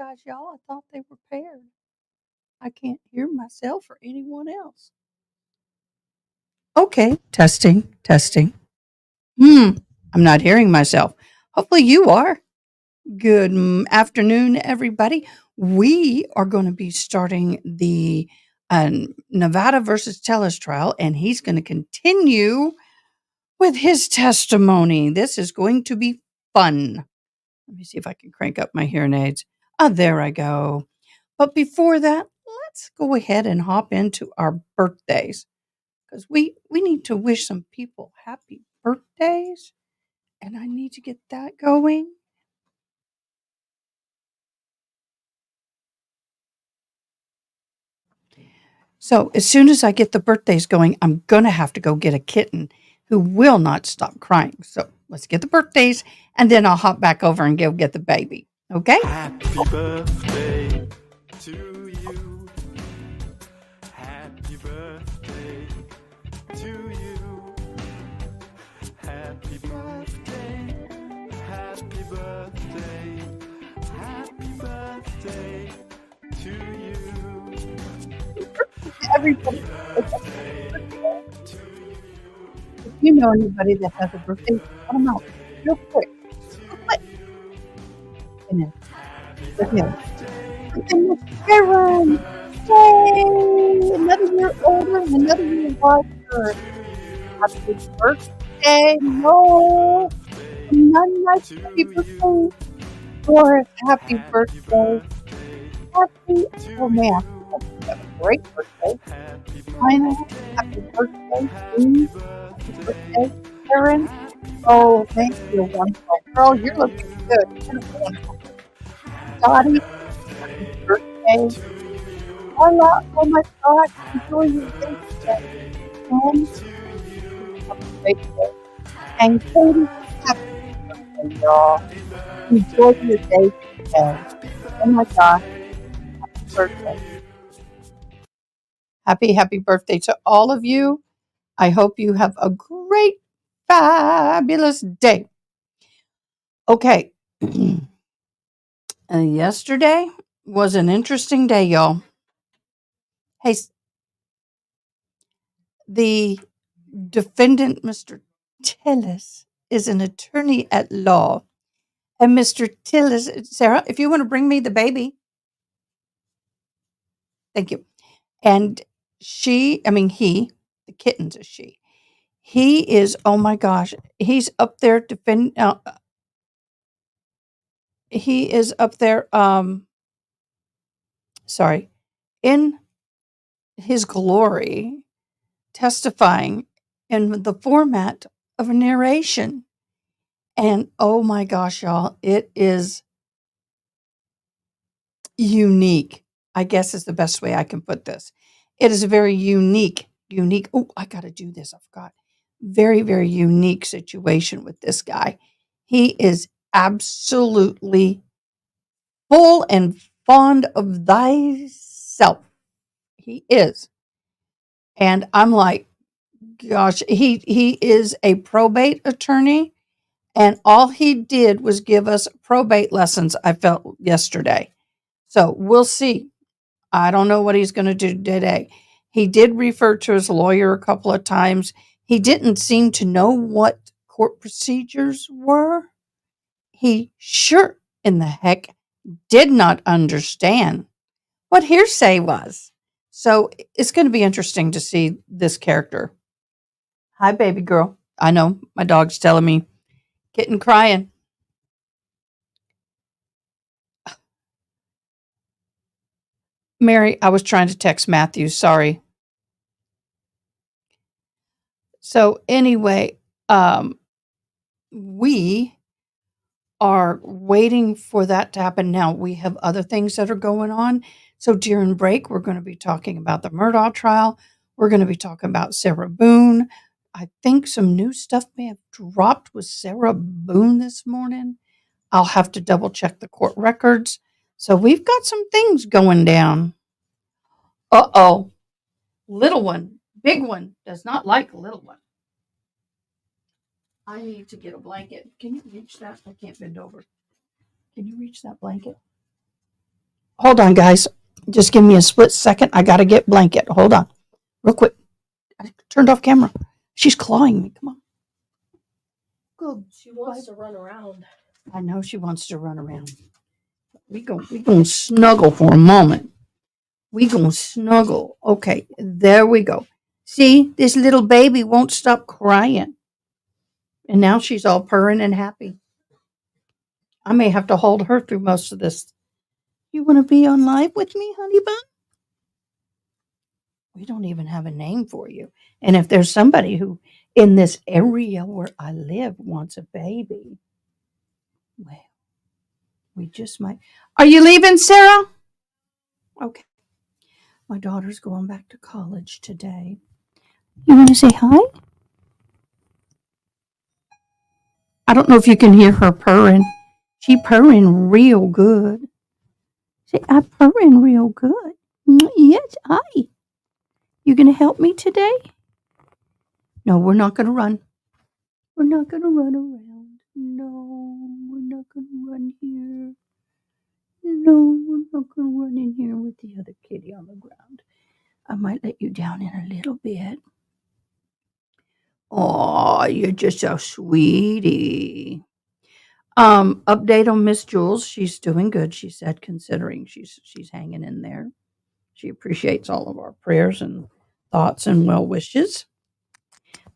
apologize, y'all. I thought they were paired. I can't hear myself or anyone else. Okay, testing, testing. I'm not hearing myself. Hopefully you are. Good afternoon, everybody. We are going to be starting the Nevada versus Tellus trial, and he's going to continue with his testimony. This is going to be fun. Let me see if I can crank up my hearing aids. Ah, there I go. But before that, let's go ahead and hop into our birthdays because we need to wish some people happy birthdays, and I need to get that going. So as soon as I get the birthdays going, I'm going to have to go get a kitten who will not stop crying. So let's get the birthdays, and then I'll hop back over and go get the baby. Okay? Happy birthday to you. Happy birthday to you. Happy birthday. Happy birthday. Happy birthday to you. Everybody, if you know anybody that has a birthday, let them out real quick. Real quick. And then, Sharon! Yay! Another year older, another year wiser. Happy birthday, no! Nice happy birthday, Doris. Happy birthday. Oh man, you have a great birthday. China, happy birthday. Steve, happy birthday. Karen, oh, thank you, wonderful. Girl, you're looking good. You're wonderful. Dottie, happy birthday. Carla, oh my God, enjoy your day today. And have a great day. And Katie, happy birthday, y'all. Enjoy your day today. Oh my gosh, happy birthday. Happy birthday to all of you. I hope you have a great, fabulous day. Okay. Yesterday was an interesting day, y'all. Hey, the defendant, Mr. Tillis, is an attorney at law. And Mr. Tillis, Sarah, if you want to bring me the baby. Thank you. And he, the kitten's a she. He is, oh my gosh, he's up there he is up there, in his glory, testifying in the format of a narration. And oh my gosh, y'all, it is unique. I guess is the best way I can put this. It is a very unique. Oh, I got to do this. I forgot. Very, very unique situation with this guy. He is absolutely full and fond of thyself. He is. And I'm like, gosh, he is a probate attorney, and all he did was give us probate lessons, I felt yesterday. So we'll see. I don't know what he's going to do today. He did refer to his lawyer a couple of times. He didn't seem to know what court procedures were. He sure in the heck did not understand what hearsay was. So it's going to be interesting to see this character. Hi, baby girl. I know my dog's telling me, kitten crying. Mary, I was trying to text Matthew. Sorry. So anyway, we are waiting for that to happen. Now we have other things that are going on. So during break, we're going to be talking about the Murdaugh trial. We're going to be talking about Sarah Boone. I think some new stuff may have dropped with Sarah Boone this morning. I'll have to double check the court records. So we've got some things going down. Uh-oh. Little one, big one, does not like a little one. I need to get a blanket. Can you reach that? I can't bend over. Can you reach that blanket? Hold on, guys. Just give me a split second. I got to get blanket. Hold on. Real quick. I turned off camera. She's clawing me. Come on. Good. She wants to run around. I know she wants to run around. We gonna snuggle for a moment. We gonna snuggle. Okay, there we go. See, this little baby won't stop crying. And now she's all purring and happy. I may have to hold her through most of this. You want to be on live with me, honey bun? We don't even have a name for you. And if there's somebody who in this area where I live wants a baby, well, we just might. Are you leaving, Sarah? Okay. My daughter's going back to college today. You want to say hi? I don't know if you can hear her purring. She purring real good. Say, I'm purring real good. Yes, hi. You going to help me today? No, we're not going to run. We're not going to run around. No, we're not going to run here. No, we're not going to run in here with the other kitty on the ground. I might let you down in a little bit. Oh, you're just a sweetie. Update on Miss Jules. She's doing good, she said, considering she's hanging in there. She appreciates all of our prayers and thoughts and well wishes.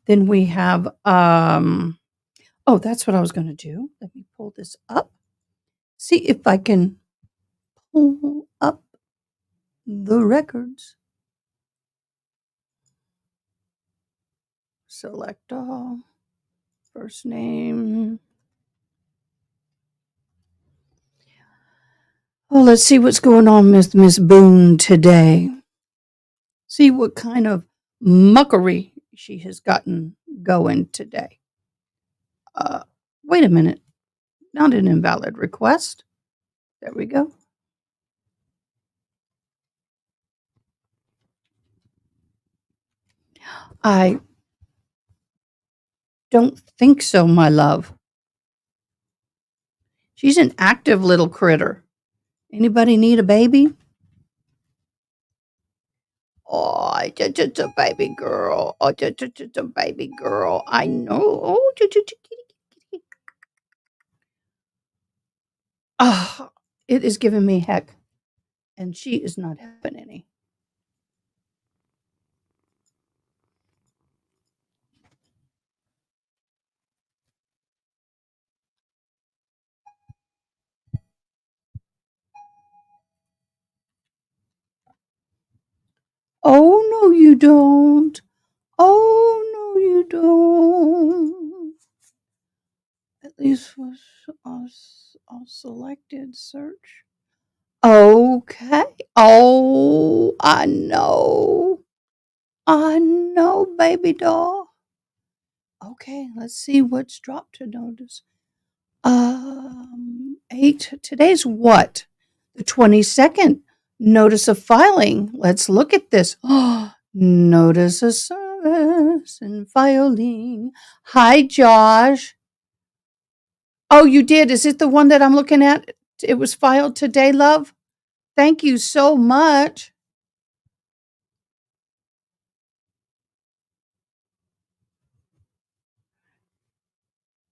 Then we have oh, that's what I was gonna do. Let me pull this up. See if I can pull up the records. Select all. First name. Oh, let's see what's going on with Miss Boone today. See what kind of muckery she has gotten going today. Wait a minute. Not an invalid request. There we go. I don't think so, my love. She's an active little critter. Anybody need a baby? Oh, just a baby girl. Oh, just a baby girl. I know. Oh, kitty. Ah, it is giving me heck. And she is not having any. Oh, no, you don't. Oh, no, you don't. At least was all selected search. Okay. Oh, I know. I know, baby doll. Okay, let's see what's dropped to notice. 8. Today's what? The 22nd. Notice of filing. Let's look at this. Oh, notice of service and filing. Hi, Josh. Oh, you did. Is it the one that I'm looking at? It was filed today, love. Thank you so much.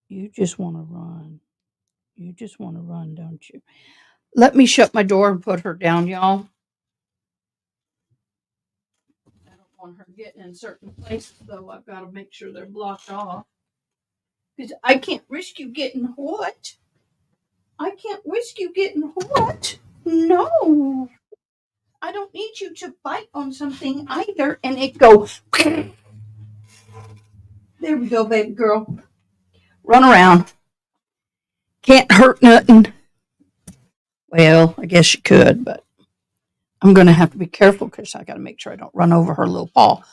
You just want to run. You just want to run, don't you? Let me shut my door and put her down, y'all. I don't want her getting in certain places, though. I've got to make sure they're blocked off. Because I can't risk you getting what? I can't risk you getting what? No. I don't need you to bite on something either and it go. There we go, baby girl. Run around. Can't hurt nothing. Well, I guess you could, but I'm going to have to be careful because I got to make sure I don't run over her little paw.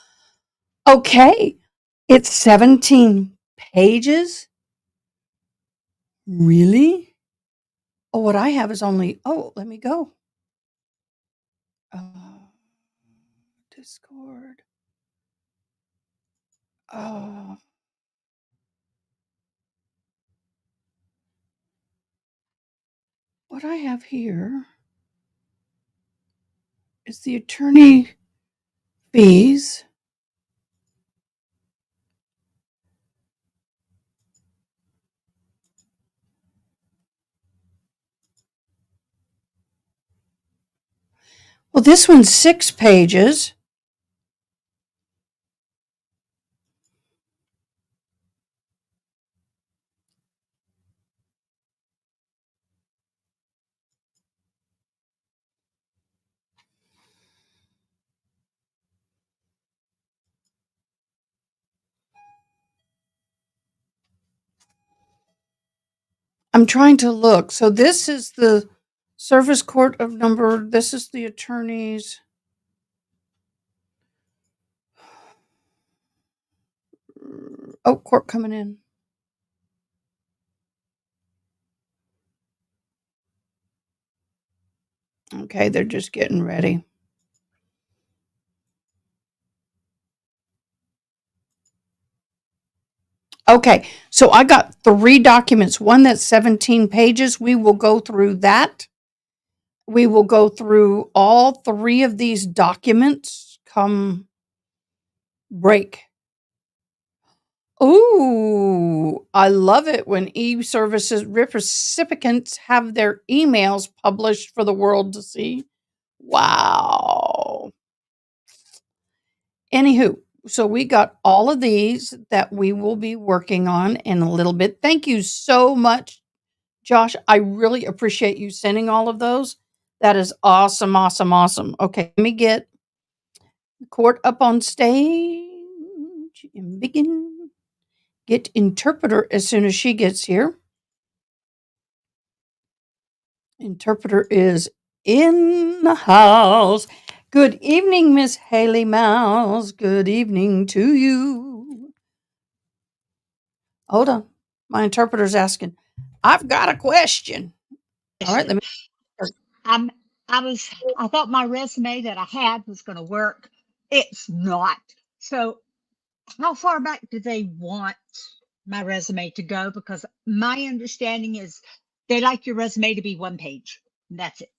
Okay. It's 17 pages. Really? Oh, what I have is only, oh, let me go. Discord. Oh. What I have here It's the attorney fees. Well, this one's 6 pages. I'm trying to look. So this is the service court of number. This is the attorneys. Oh, court coming in. Okay, they're just getting ready. Okay, so I got 3 documents. One that's 17 pages. We will go through that. We will go through all 3 of these documents come break. Ooh, I love it when e-services recipients have their emails published for the world to see. Wow. Anywho, so we got all of these that we will be working on in a little bit. Thank you so much, Josh. I really appreciate you sending all of those. That is awesome, awesome, awesome. Okay, let me get court up on stage and begin. Get interpreter as soon as she gets here. Interpreter is in the house. Good evening, Miss Haley Mouse. Good evening to you. Hold on. My interpreter's asking, I've got a question. All right, let me. I thought my resume that I had was going to work. It's not. So how far back do they want my resume to go? Because my understanding is they like your resume to be 1 page. And that's it.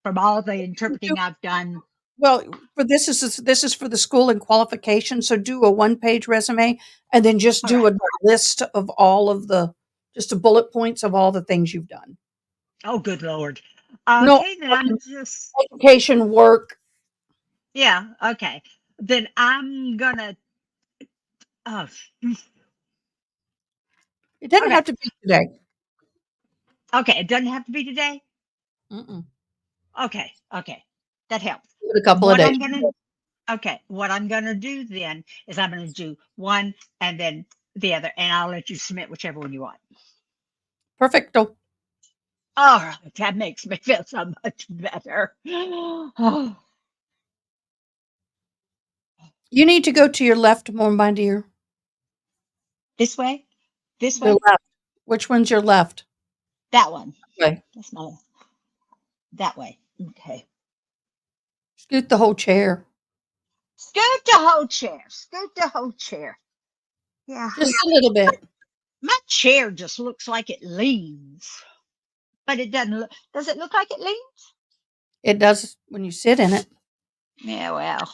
From all the interpreting I've done. Well, for this is for the school and qualification. So do a 1-page resume and then just All do right. a list of all of just a bullet points of all the things you've done. Oh, good Lord. No, Okay, then I'm just, education, work. yeah, okay. Then I'm going to, oh, It doesn't Okay. have to be today. okay. It doesn't have to be today. Mm-mm. Okay, okay. That helps. Give it a couple of What days. I'm gonna Okay, what I'm gonna do then is I'm gonna do one and then the other, and I'll let you submit whichever one you want. Perfecto. All right, that makes me feel so much better. Oh, You need to go to your left more, my dear. this way, this Your way, left. Which one's your left? that one. Okay. That's my that way. Okay. Scoot the whole chair. Scoot the whole chair. Scoot the whole chair. Yeah. Just a little bit. My chair just looks like it leans, but it doesn't look. Does it look like it leans? It does when you sit in it. Yeah. Well,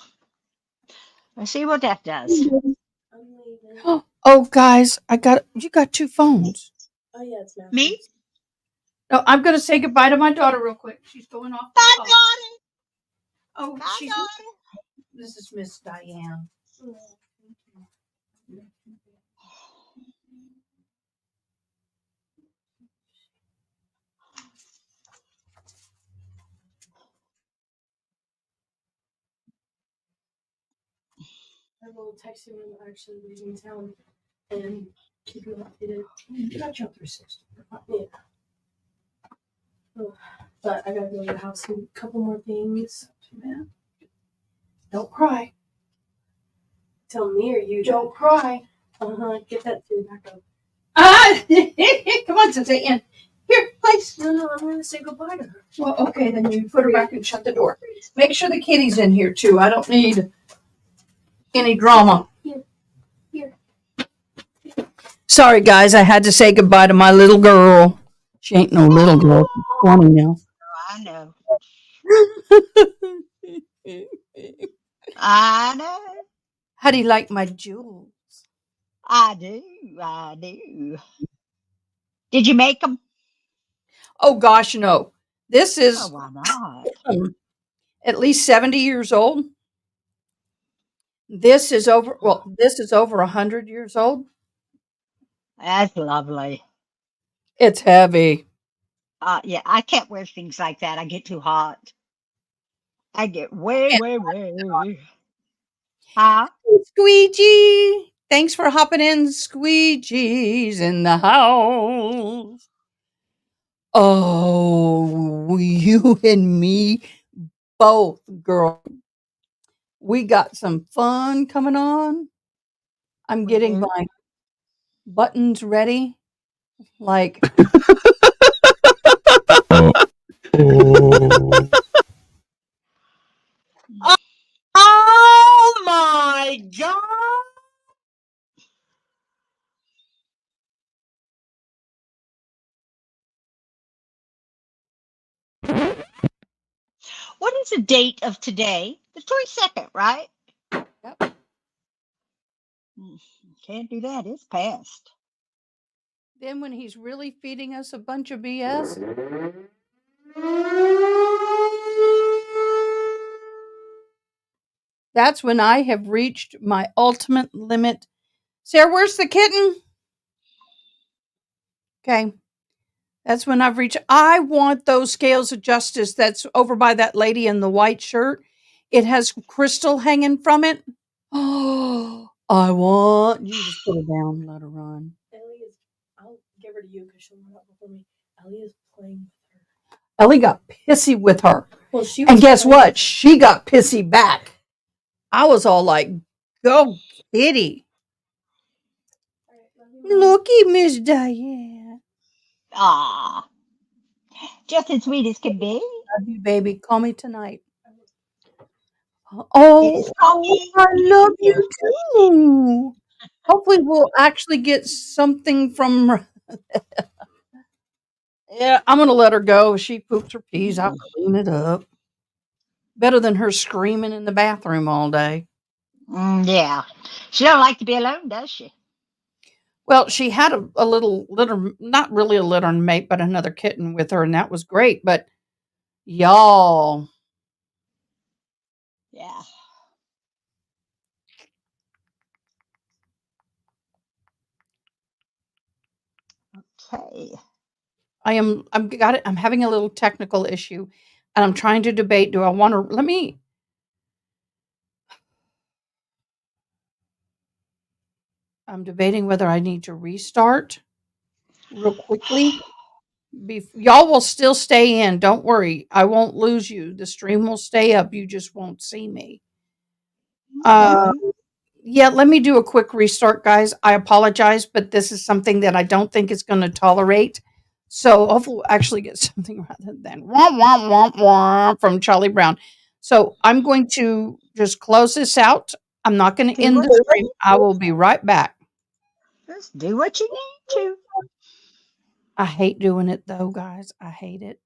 let's see what that does. Oh, guys, you got 2 phones. Oh yeah, it's Matthew. Me? No, I'm going to say goodbye to my daughter real quick. She's going off. My Oh, daughter. oh My she's daughter. this is Miss Diane. I will text you when I'm actually leaving town and keep you updated. You got your 360. Yeah. Oh, but I gotta go to the house and a couple more things. Man. Don't cry. Tell me or you Don't cry. Get that food back up. Ah, come on, Suzanne. Here, please. No, I'm gonna say goodbye to her. Well, okay, then you put her back and shut the door. Make sure the kitty's in here too. I don't need any drama. Here. Sorry, guys, I had to say goodbye to my little girl. She ain't no little girl. She's 20 now. I know. I know. How do you like my jewels? I do. I do. Did you make them? Oh gosh, no. This Oh, is why not? at least 70 years old. This is over 100 years old. That's lovely. It's heavy. Yeah, I can't wear things like that. I get too hot. I get way, Can't way, way. Huh? Squeegee. Thanks for hopping in. Squeegee's in the house. Oh, you and me both, girl. We got some fun coming on. I'm We getting do. my buttons ready. Like, oh my God. What is the date of today? The 22nd, right? Yep. Mm, Can't do that. It's past. Then when he's really feeding us a bunch of BS, that's when I have reached my ultimate limit. Sarah, where's the kitten? Okay. That's when I've reached. I want those scales of justice that's over by that lady in the white shirt. It has crystal hanging from it. Oh, I want you just put her down and let her run. Ellie is. I'll give her to you because she'll run out before me. Ellie is playing with her. Ellie got pissy with her. Well, she And was guess playing what? with her. She got pissy back. I was all like, go kitty. All right, love you, Mom. Looky, Miss Diane. Ah, just as sweet as can be. Love you, baby. Call me tonight. It's Oh, coffee. I love you too. Hopefully, we'll actually get something from. Yeah, I'm gonna let her go. If she poops or pees, I'll clean it up. Better than her screaming in the bathroom all day. Yeah. She don't like to be alone, does she? Well, she had a little litter, not really a litter mate, but another kitten with her, and that was great. But y'all, Yeah. Okay. I'm having a little technical issue, and I'm trying to debate. Do I want to let me? I'm debating whether I need to restart real quickly. Y'all will still stay in. Don't worry. I won't lose you. The stream will stay up. You just won't see me. Uh, Okay. yeah, let me do a quick restart, guys. I apologize, but this is something that I don't think it's going to tolerate. So hopefully we'll actually get something rather than wah, wah, wah, wah from Charlie Brown. So I'm going to just close this out. I'm not going to Do end what the stream. I will be right back. just do what you need to. I hate doing it though, guys. I hate it.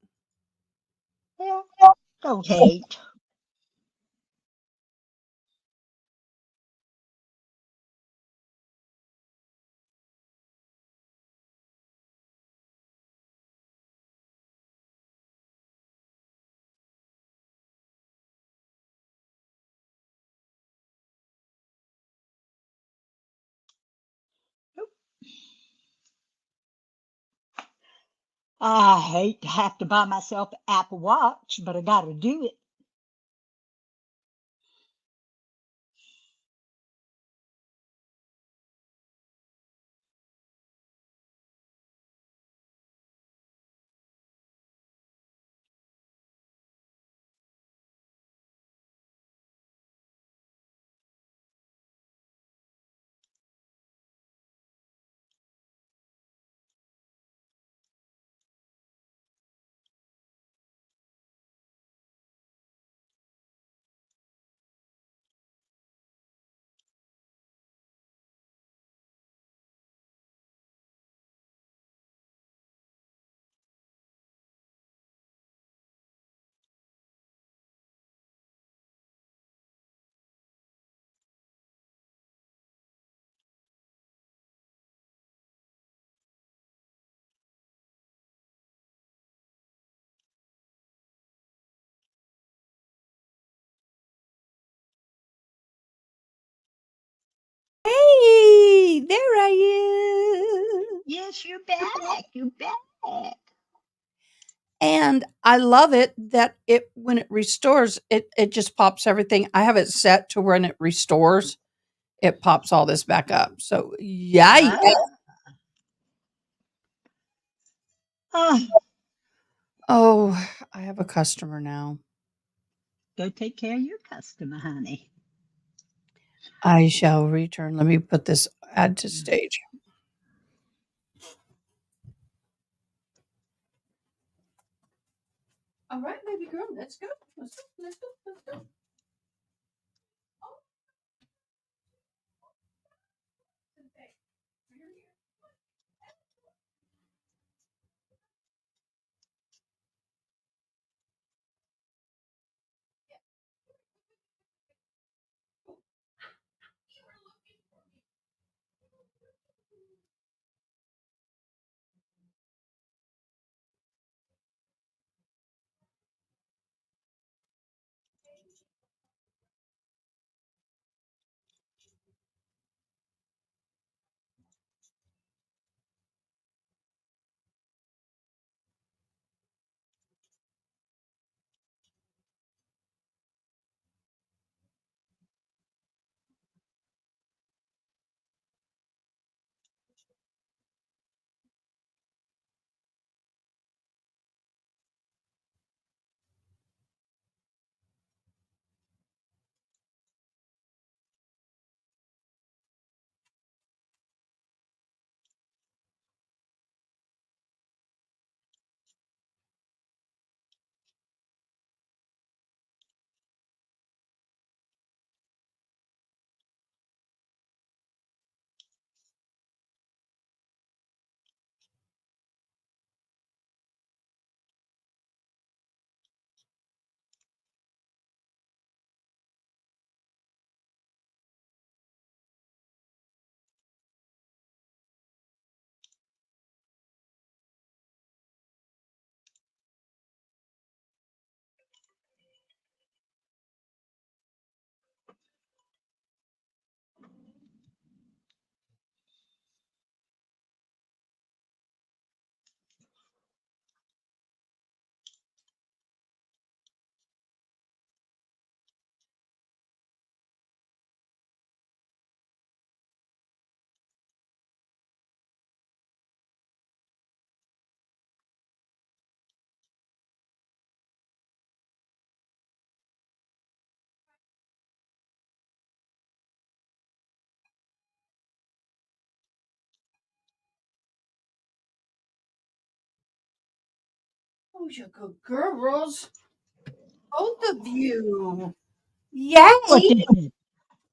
Yeah. Don't hate. I hate to have to buy myself an Apple Watch, but I gotta do it. I am. Yes, you're back. You're back. And I love it that it when it restores, it just pops everything. I have it set to when it restores, it pops all this back up. So yeah. Oh, Oh, I have a customer now. go take care of your customer, honey. I shall return. Let me put this add to stage. All right, baby girl, let's go. Let's go. Let's go. Let's go. Oh, you good girls. Both of you. What Yay. did they,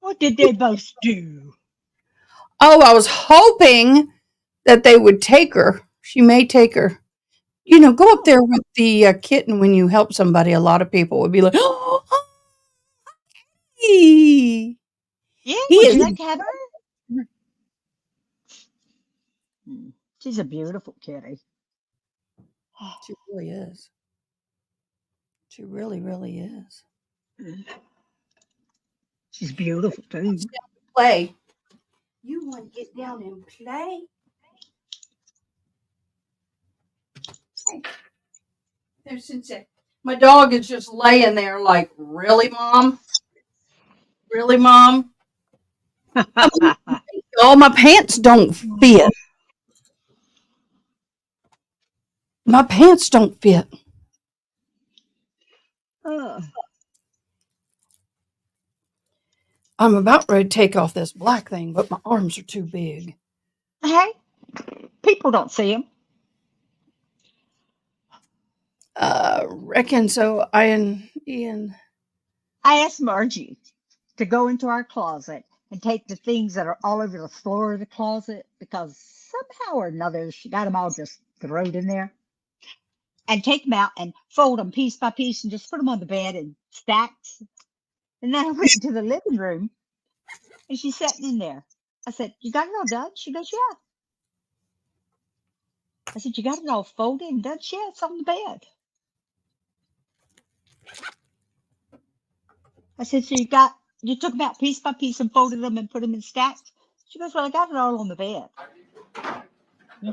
what did they both do? Oh, I was hoping that they would take her. She may take her. Go up there with the kitten when you help somebody. A lot of people would be like, oh, he Yeah, would is. you like to have her? Hmm, she's a beautiful kitty. She really is. She really, really is. She's beautiful too. Play. You want to get down and play? There's Sensei. My dog is just laying there like, really, Mom? Really, Mom? Oh, my pants don't fit. My pants don't fit. Oh, I'm about ready to take off this black thing, but my arms are too big. hey, people don't see him. Reckon so. Ian. I asked Margie to go into our closet and take the things that are all over the floor of the closet because somehow or another she got them all just thrown in there and take them out and fold them piece by piece and just put them on the bed in stacks. And then I went into the living room and she's sitting in there. I said, "You got it all done?" She goes, "Yeah." I said, "You got it all folded and done?" "Yeah, it's on the bed." I said, "So you took them out piece by piece and folded them and put them in stacks?" She goes, well, I got it all on the bed. You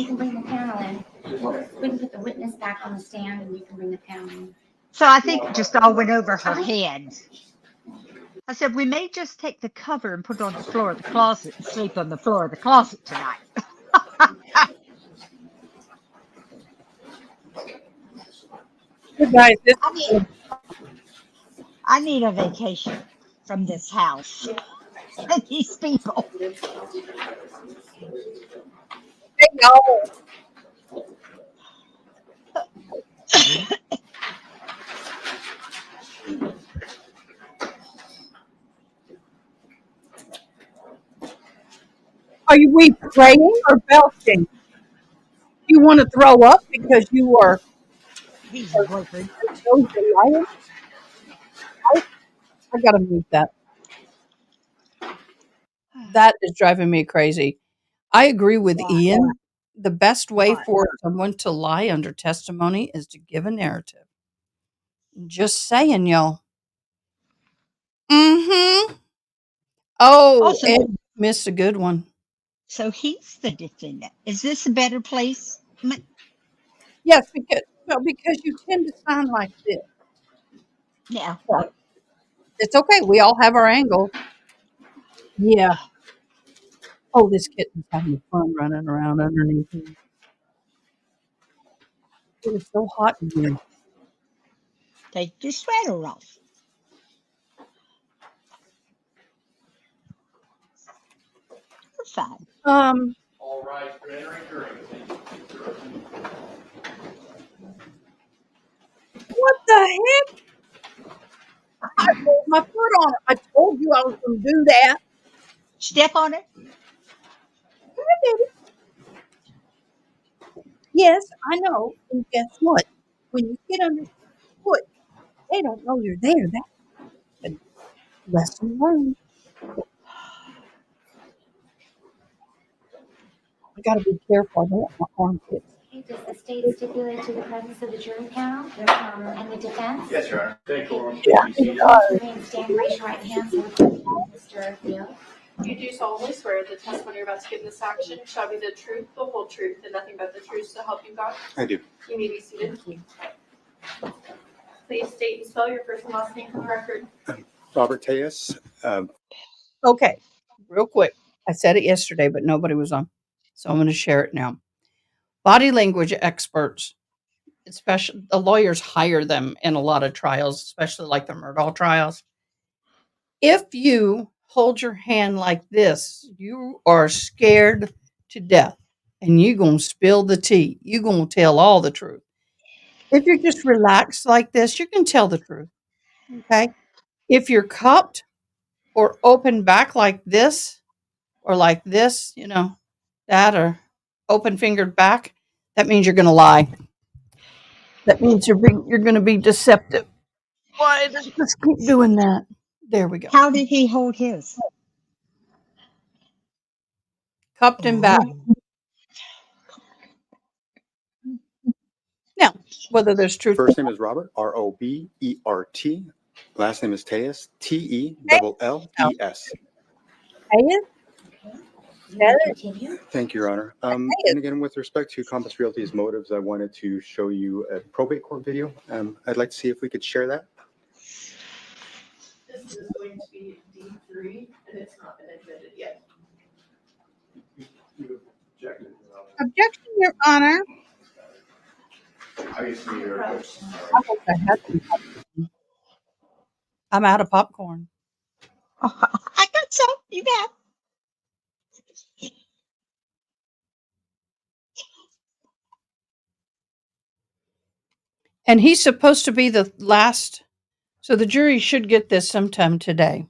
can bring the panel in. We can put the witness back on the stand and you can bring the panel in. So I think it just all went over her head. I said, we may just take the cover and put it on the floor of the closet and sleep on the floor of the closet tonight. You guys, this I need a vacation from this house and these people. hey, y'all. Are we praying or belching? You want to throw up because you are He's a boyfriend. so delighted? I gotta mute that. That is driving me crazy. I agree with Why? Ian. The best way Why? for someone to lie under testimony is to give a narrative. Just saying, y'all. Mm-hmm. Oh, Also, Ed missed a good one. so he's the defendant. Is this a better place? Yes, because you tend to sound like this. Yeah. But it's okay. We all have our angle. Yeah. Oh, this kitten's having fun running around underneath me. It is so hot in here. Take your sweater off. You're fine. All right, entering during. What the heck? I rolled my foot on it. I told you I was going to do that. Step on it. I did it. Yes, I know. And guess what? When you get under foot, they don't know you're there. That's a lesson learned. I got to be careful. I don't want my armpits. Okay, does the state stipulate to the presence of the jury panel and the defense? Yes, Your Honor. Thank you. Yeah, it does. Remain stand, raise your right hand so we stir the oath. You do solemnly swear the testimony you're about to give in this action shall be the truth, the whole truth, and nothing but the truth to help you God? I do. You may be seated. Please state and spell your first and last name for the record. Robert Tejas. Okay, real quick. I said it yesterday, but nobody was on. So I'm going to share it now. Body language experts, especially the lawyers hire them in a lot of trials, especially like the Murdaugh trials. If you hold your hand like this, you are scared to death and you're going to spill the tea. You're going to tell all the truth. If you're just relaxed like this, you can tell the truth. Okay. If you're cupped or open back like this or like this, that or open fingered back, that means you're going to lie. That means you're going to be deceptive. Why? Let's keep doing that. There we go. How did he hold his? Cupped and back. Now, whether there's truth. First name is Robert, Robert. Last name is Tejas, Tellles. Continue. Thank you, Your Honor. And again, with respect to Compass Realty's motives, I wanted to show you a probate court video. I'd like to see if we could share that. This is going to be D3, and it's not been admitted yet. Objection, Your Honor. Obviously, you're I hope I had some popcorn. I'm out of popcorn. Oh, I got some. You bet. And he's supposed to be the last. So the jury should get this sometime today.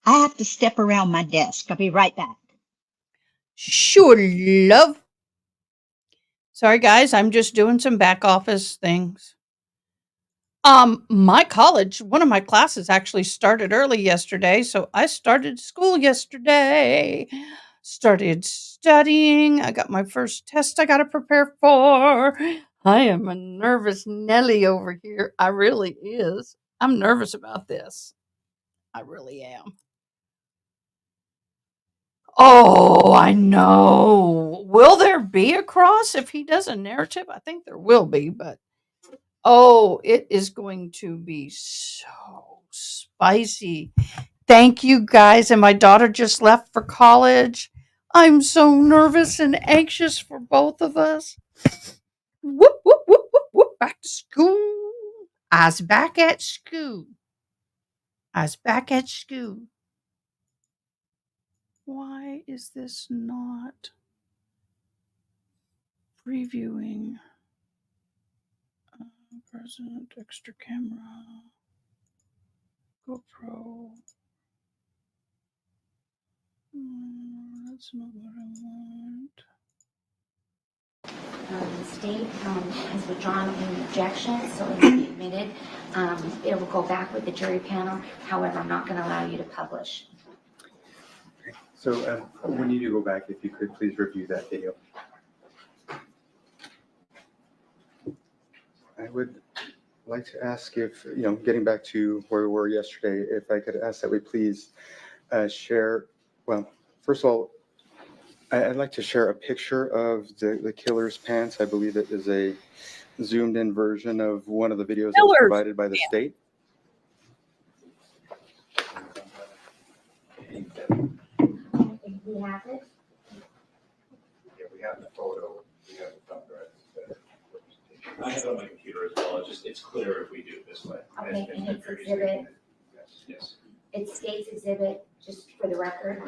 I have to step around my desk. I'll be right back. Sure, love. Sorry, guys. I'm just doing some back office things. My college, one of my classes actually started early yesterday, so I started school yesterday. Started studying. I got my first test I got to prepare for. I am a nervous Nelly over here. I really is. I'm nervous about this. I really am. Oh, I know. Will there be a cross if he does a narrative? I think there will be, but oh, it is going to be so spicy. Thank you guys. And my daughter just left for college. I'm so nervous and anxious for both of us. Whoop, whoop, whoop, whoop, whoop. Back to school. I's back at school. I's back at school. Why is this not previewing? Present, extra camera, GoPro. That's not what I want. The state has withdrawn any objections, so it will be admitted. It will go back with the jury panel. However, I'm not going to allow you to publish. So when you do go back, if you could please review that video. I would like to ask if, getting back to where we were yesterday, if I could ask that we please share, well, first of all, I'd like to share a picture of the killer's pants. I believe it is a zoomed in version of one of the videos that was provided by the state. We have it. Yeah, we have the photo, we have the thumb drive. I have it on my computer as well, it's clear if we do it this way. Okay, and it's exhibit, Yes. it states exhibit, just for the record.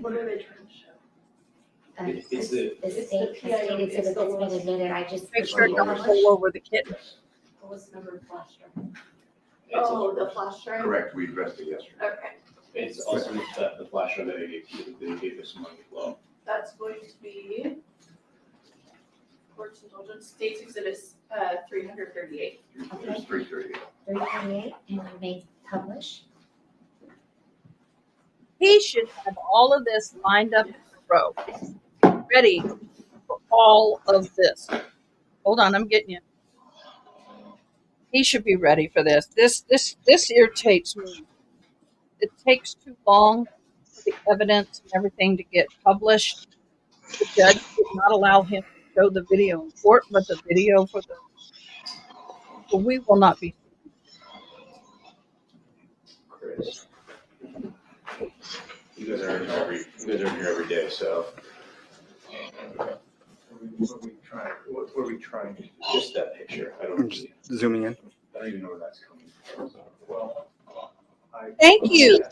What are they trying to show? It's the- The state exhibit that's been admitted, I just. Make sure it don't pull over the kitten. What was the number of flash drive? Oh, the flash drive? Correct, we addressed it yesterday. Okay, It's also the flash drive that they gave us money as well. that's going to be Courts Indulgence, States Exhibit 338. It's 338. 338, and you may publish. He should have all of this lined up in a row, ready for all of this. Hold on, I'm getting you. He should be ready for this. This irritates me. It takes too long for the evidence and everything to get published. The judge did not allow him to show the video in court, but the video for the. Well, we will not be. Chris. You guys are here every day, so. What are we trying to do? Just that picture. I I'm don't just zooming in. even know where that's coming from. Well, Thank you.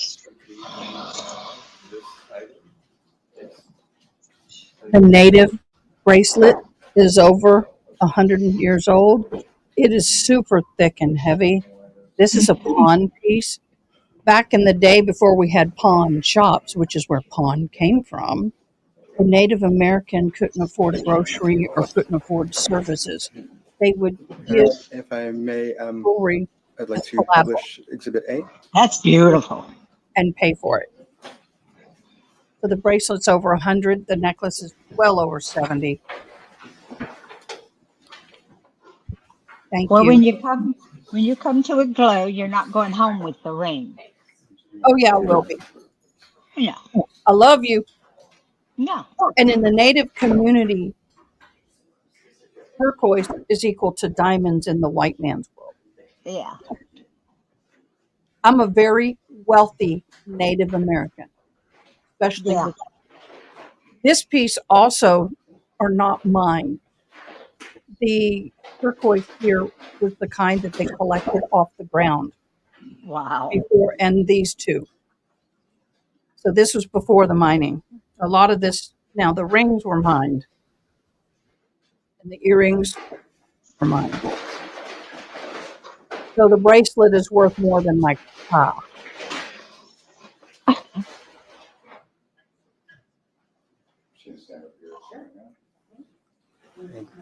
The native bracelet is over 100 years old. It is super thick and heavy. This is a pawn piece. Back in the day before we had pawn shops, which is where pawn came from, the Native American couldn't afford a grocery or couldn't afford services. They would give If I may, jewelry I'd like to collateral. publish Exhibit A. That's beautiful. And pay for it. So the bracelet's over 100. The necklace is well over 70. Thank Well, you. when you come to a glow, you're not going home with the ring. Oh yeah, I will be. No, I love you. no. And in the Native community, turquoise is equal to diamonds in the white man's world. Yeah. I'm a very wealthy Native American, especially Yeah. with this piece also are not mine. The turquoise here was the kind that they collected off the ground Wow. before, and these two. So this was before the mining. A lot of this, now the rings were mined, and the earrings were mined. So the bracelet is worth more than my car.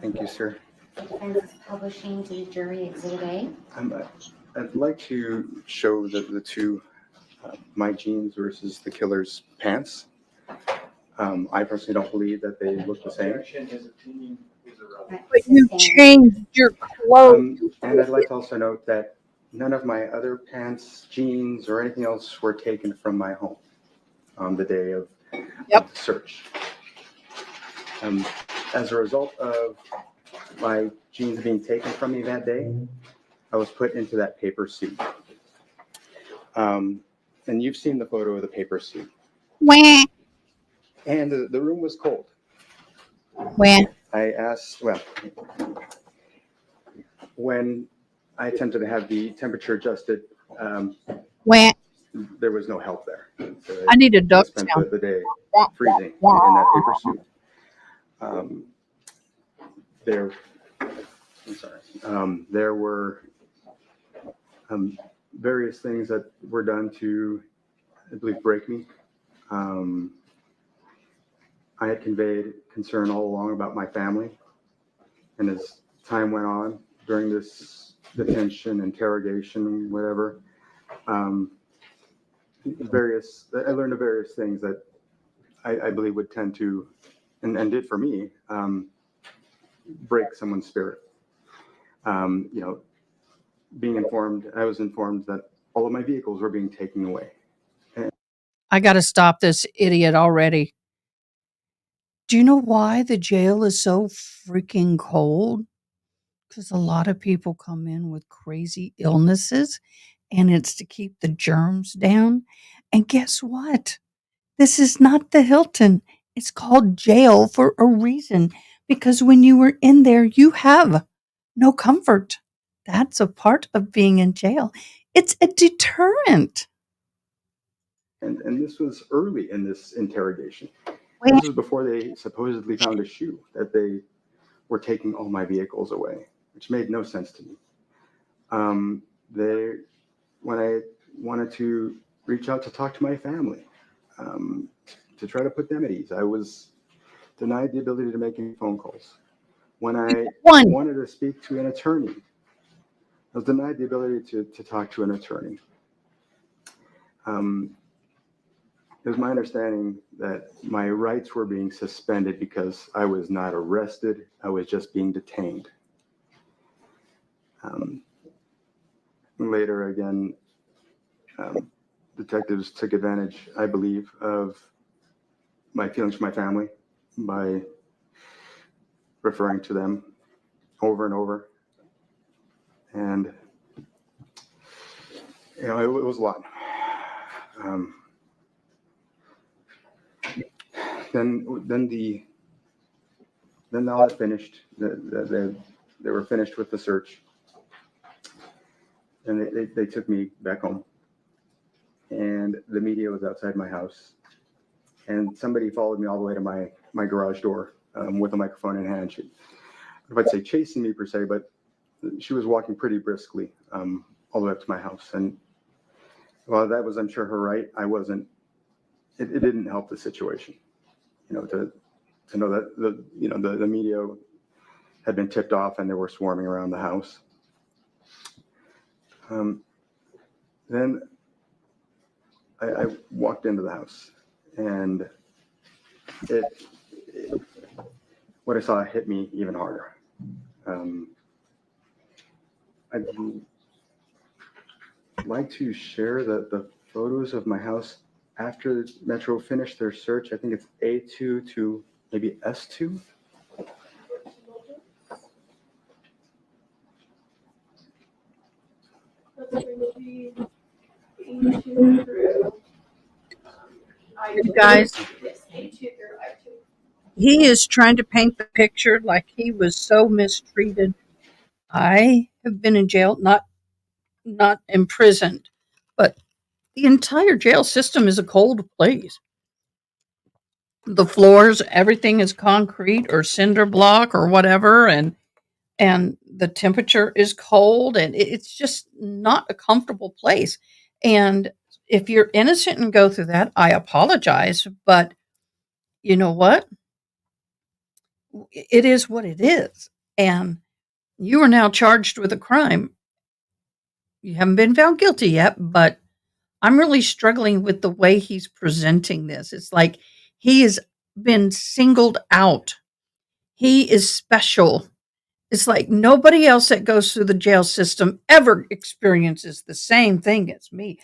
Thank you, sir. The defense is publishing to jury Exhibit A. I'd like to show the two, my jeans versus the killer's pants. I personally don't believe that they look the same. His opinion is irrelevant. But you changed your clothes. And I'd like to also note that none of my other pants, jeans, or anything else were taken from my home on the day of Yep. the search. As a result of my jeans being taken from me that day, I was put into that paper suit. And you've seen the photo of the paper suit. Wah, And the room was cold. wah. I asked, well, when I attempted to have the temperature adjusted, Wah. there was no help there. So I need a I duck spent sound. the day freezing in that paper suit. There were various things that were done to, I believe, break me. I had conveyed concern all along about my family. And as time went on during this detention, interrogation, whatever, I learned of various things that I believe would tend to, and did for me, break someone's spirit. I was informed that all of my vehicles were being taken away. I got to stop this idiot already. Do you know why the jail is so freaking cold? Because a lot of people come in with crazy illnesses, and it's to keep the germs down. And guess what? This is not the Hilton. It's called jail for a reason, because when you were in there, you have no comfort. That's a part of being in jail. It's a deterrent. And this was early in this interrogation. This was before they supposedly found a shoe, that they were taking all my vehicles away, which made no sense to me. When I wanted to reach out to talk to my family, to try to put them at ease, I was denied the ability to make any phone calls. When I wanted to speak to an attorney, I was denied the ability to talk to an attorney. It was my understanding that my rights were being suspended because I was not arrested. I was just being detained. Later, again, detectives took advantage, I believe, of my feelings for my family by referring to them over and over. And, it was a lot. Then all that finished. They were finished with the search, and they took me back home. And the media was outside my house, and somebody followed me all the way to my garage door with a microphone in hand. I'd say chasing me per se, but she was walking pretty briskly all the way up to my house. And while that was, I'm sure, her right, I wasn't. It didn't help the situation. To know that the media had been tipped off and they were swarming around the house. Then I walked into the house, and what I saw hit me even harder. I'd like to share the photos of my house after Metro finished their search. I think it's A2 to maybe S2. Guys, Yes, A2 through I2. he is trying to paint the picture like he was so mistreated. I have been in jail, not imprisoned, but the entire jail system is a cold place. The floors, everything is concrete or cinder block or whatever, and the temperature is cold, and it's just not a comfortable place. And if you're innocent and go through that, I apologize, but you know what? It is what it is. And You are now charged with a crime. You haven't been found guilty yet, but I'm really struggling with the way he's presenting this. It's like he has been singled out. He is special. It's like nobody else that goes through the jail system ever experiences the same thing as me.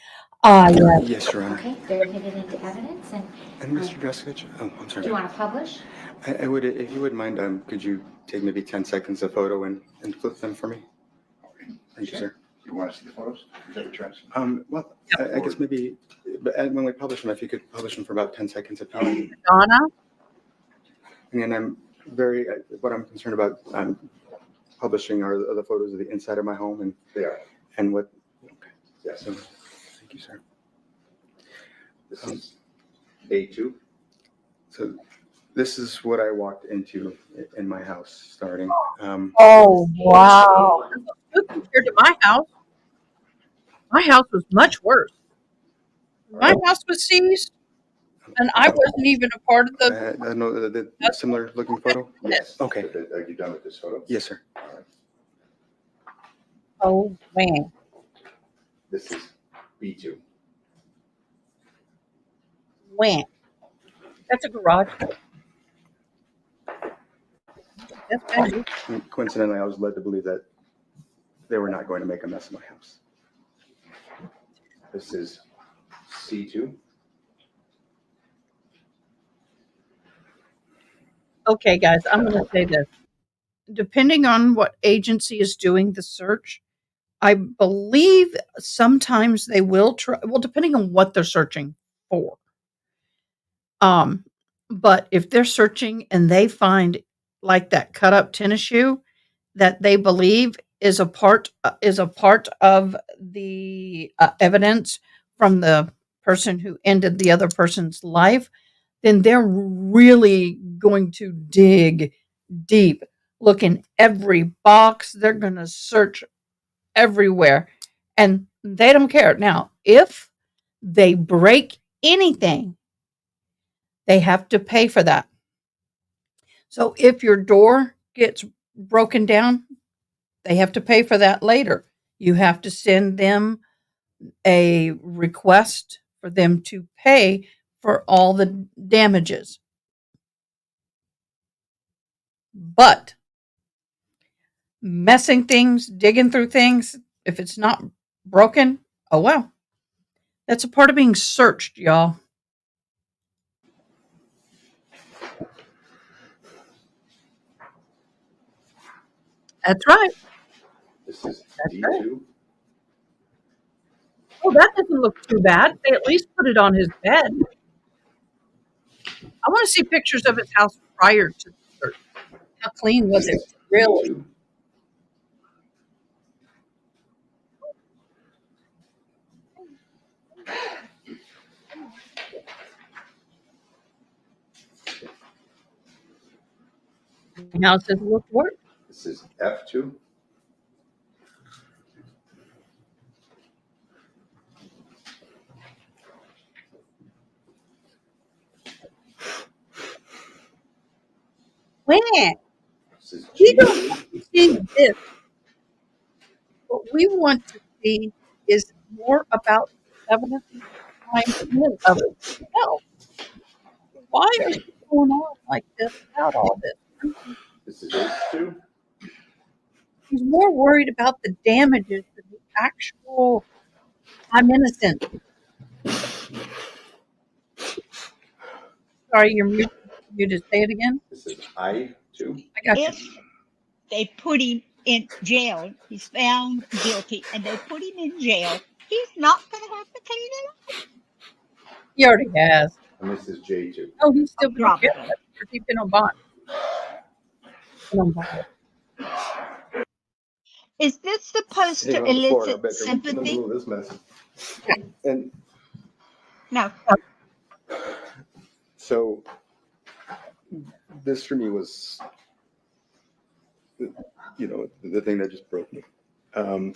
Yeah. Yes, Your Honor. Okay, they're admitted into evidence, and And Mr. Dreskich, oh, I'm do sorry. you want to publish? I would, if you wouldn't mind, could you take maybe 10 seconds of photo and flip them for me? Thank you, sir. You want to see the photos? Is that what you're asking? Well, I guess maybe, but when we publish them, if you could publish them for about 10 seconds if you would. Donna? And I'm what I'm concerned about, publishing are the photos of the inside of my home They are. and what, okay, Yes. so, thank you, sir. This is A2. So this is what I walked into in my house starting. Oh, wow. Good compared to my house. My house was much worse. My house was seized, and I wasn't even a part of the. I know the similar looking photo? Yes. Okay. Are you done with this photo? Yes, sir. All right. Oh, man. This is B2. When? That's a garage. That's bad. And coincidentally, I was led to believe that they were not going to make a mess of my house. This is C2. Okay, guys, I'm going to say this. Depending on what agency is doing the search, I believe sometimes they will try, well, depending on what they're searching for. But if they're searching and they find like that cut up tennis shoe that they believe is a part of the evidence from the person who ended the other person's life, then they're really going to dig deep, look in every box. They're going to search everywhere, and they don't care. Now, if they break anything, they have to pay for that. So if your door gets broken down, they have to pay for that later. You have to send them a request for them to pay for all the damages. But messing things, digging through things, if it's not broken, oh well. That's a part of being searched, y'all. That's right. This is That's right. D2. Oh, that doesn't look too bad. They at least put it on his bed. I want to see pictures of his house prior to the search. How clean was it? Really? D2. My house doesn't look worse. This is F2. When? This is We G. don't want to see this. What we want to see is more about the evidence and crime of itself. Why are you going on like this about all this? This is H2. He's more worried about the damages than the actual I'm innocent. Sorry, you're muted. Say it again. This is I2. I got you. If they put him in jail, he's found guilty, and they put him in jail, he's not going to have to clean it up. He already has. And this is J2. Oh, he's still been Probably. He's been on bond. Been on bond. Is this supposed to Sitting on the floor in our elicit bedroom in the sympathy? middle of this mess. And No. so this for me was, the thing that just broke me. I'm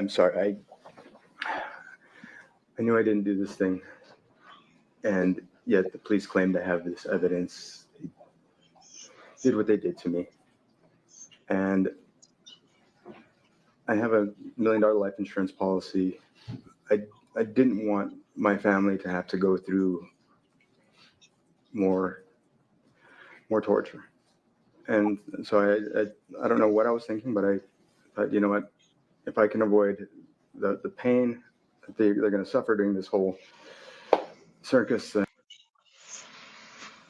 sorry. I knew I didn't do this thing, and yet the police claim to have this evidence. They did what they did to me, And I have $1 million life insurance policy. I didn't want my family to have to go through more torture. And so I don't know what I was thinking, but I thought, you know what, if I can avoid the pain that they're going to suffer during this whole circus,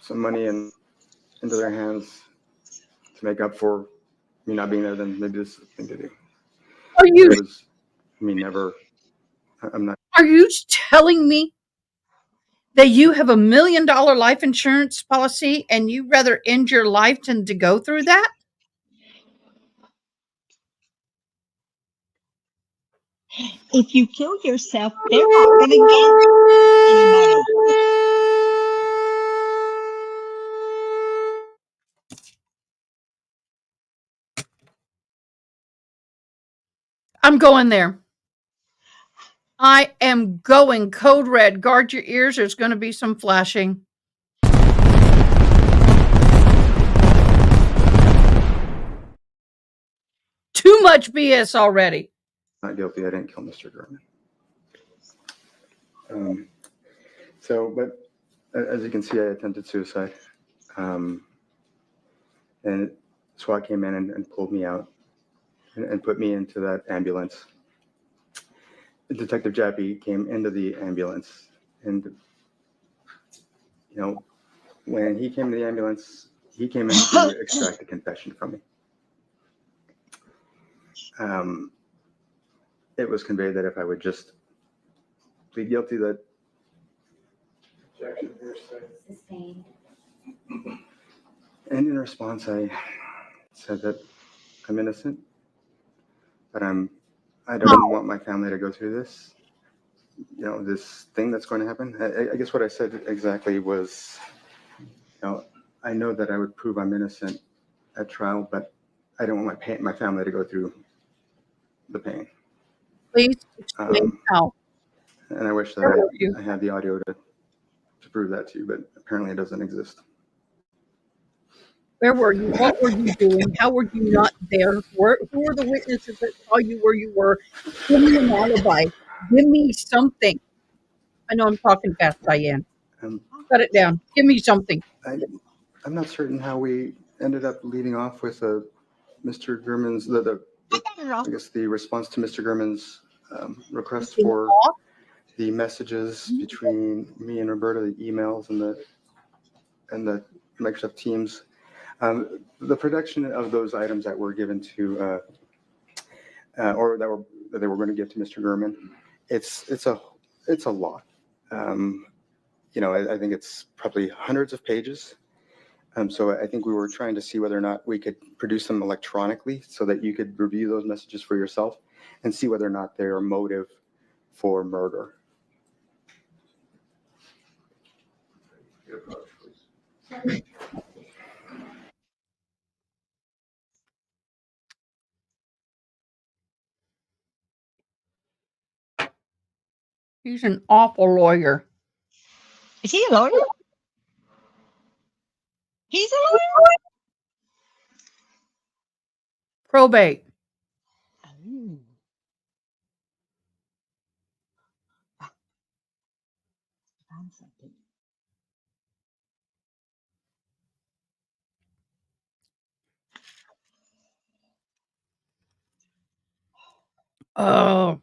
some money into their hands to make up for me not being there, then maybe this is the thing to do. Are you It was, I mean, never, I'm not. are you telling me that you have $1 million life insurance policy and you rather end your life than to go through that? If you kill yourself, they're not going to get any money. I'm going there. I am going code red. Guard your ears. There's going to be some flashing. Too much BS already. Not guilty. I didn't kill Mr. Gurman. But as you can see, I attempted suicide. And SWAT came in and pulled me out and put me into that ambulance. Detective Jappy came into the ambulance, and when he came to the ambulance, he came in to extract a confession from me. It was conveyed that if I would just plead guilty, that Sustained. and in response, I said that I'm innocent, but I don't want my family to go through this, this thing that's going to happen. I guess what I said exactly was, I know that I would prove I'm innocent at trial, but I don't want my family to go through the pain. Please explain how. And I wish Where that were you? I had the audio to prove that to you, but apparently it doesn't exist. Where were you? What were you doing? How were you not there? Who were the witnesses that saw you where you were? Give me an alibi. Give me something. I know I'm talking fast, Diane. Um, Cut it down. Give me something. I'm not certain how we ended up leading off with Mr. Gurman's, I guess the response to Mr. Gurman's request for the messages between me and Roberta, the emails and the Microsoft Teams. The production of those items that were given to, or that they were going to give to Mr. Gurman, it's a lot. I think it's probably hundreds of pages. So I think we were trying to see whether or not we could produce them electronically so that you could review those messages for yourself and see whether or not they're a motive for murder. He's an awful lawyer. Is he a lawyer? He's a lawyer? Probate. Ooh. Found something. Oh.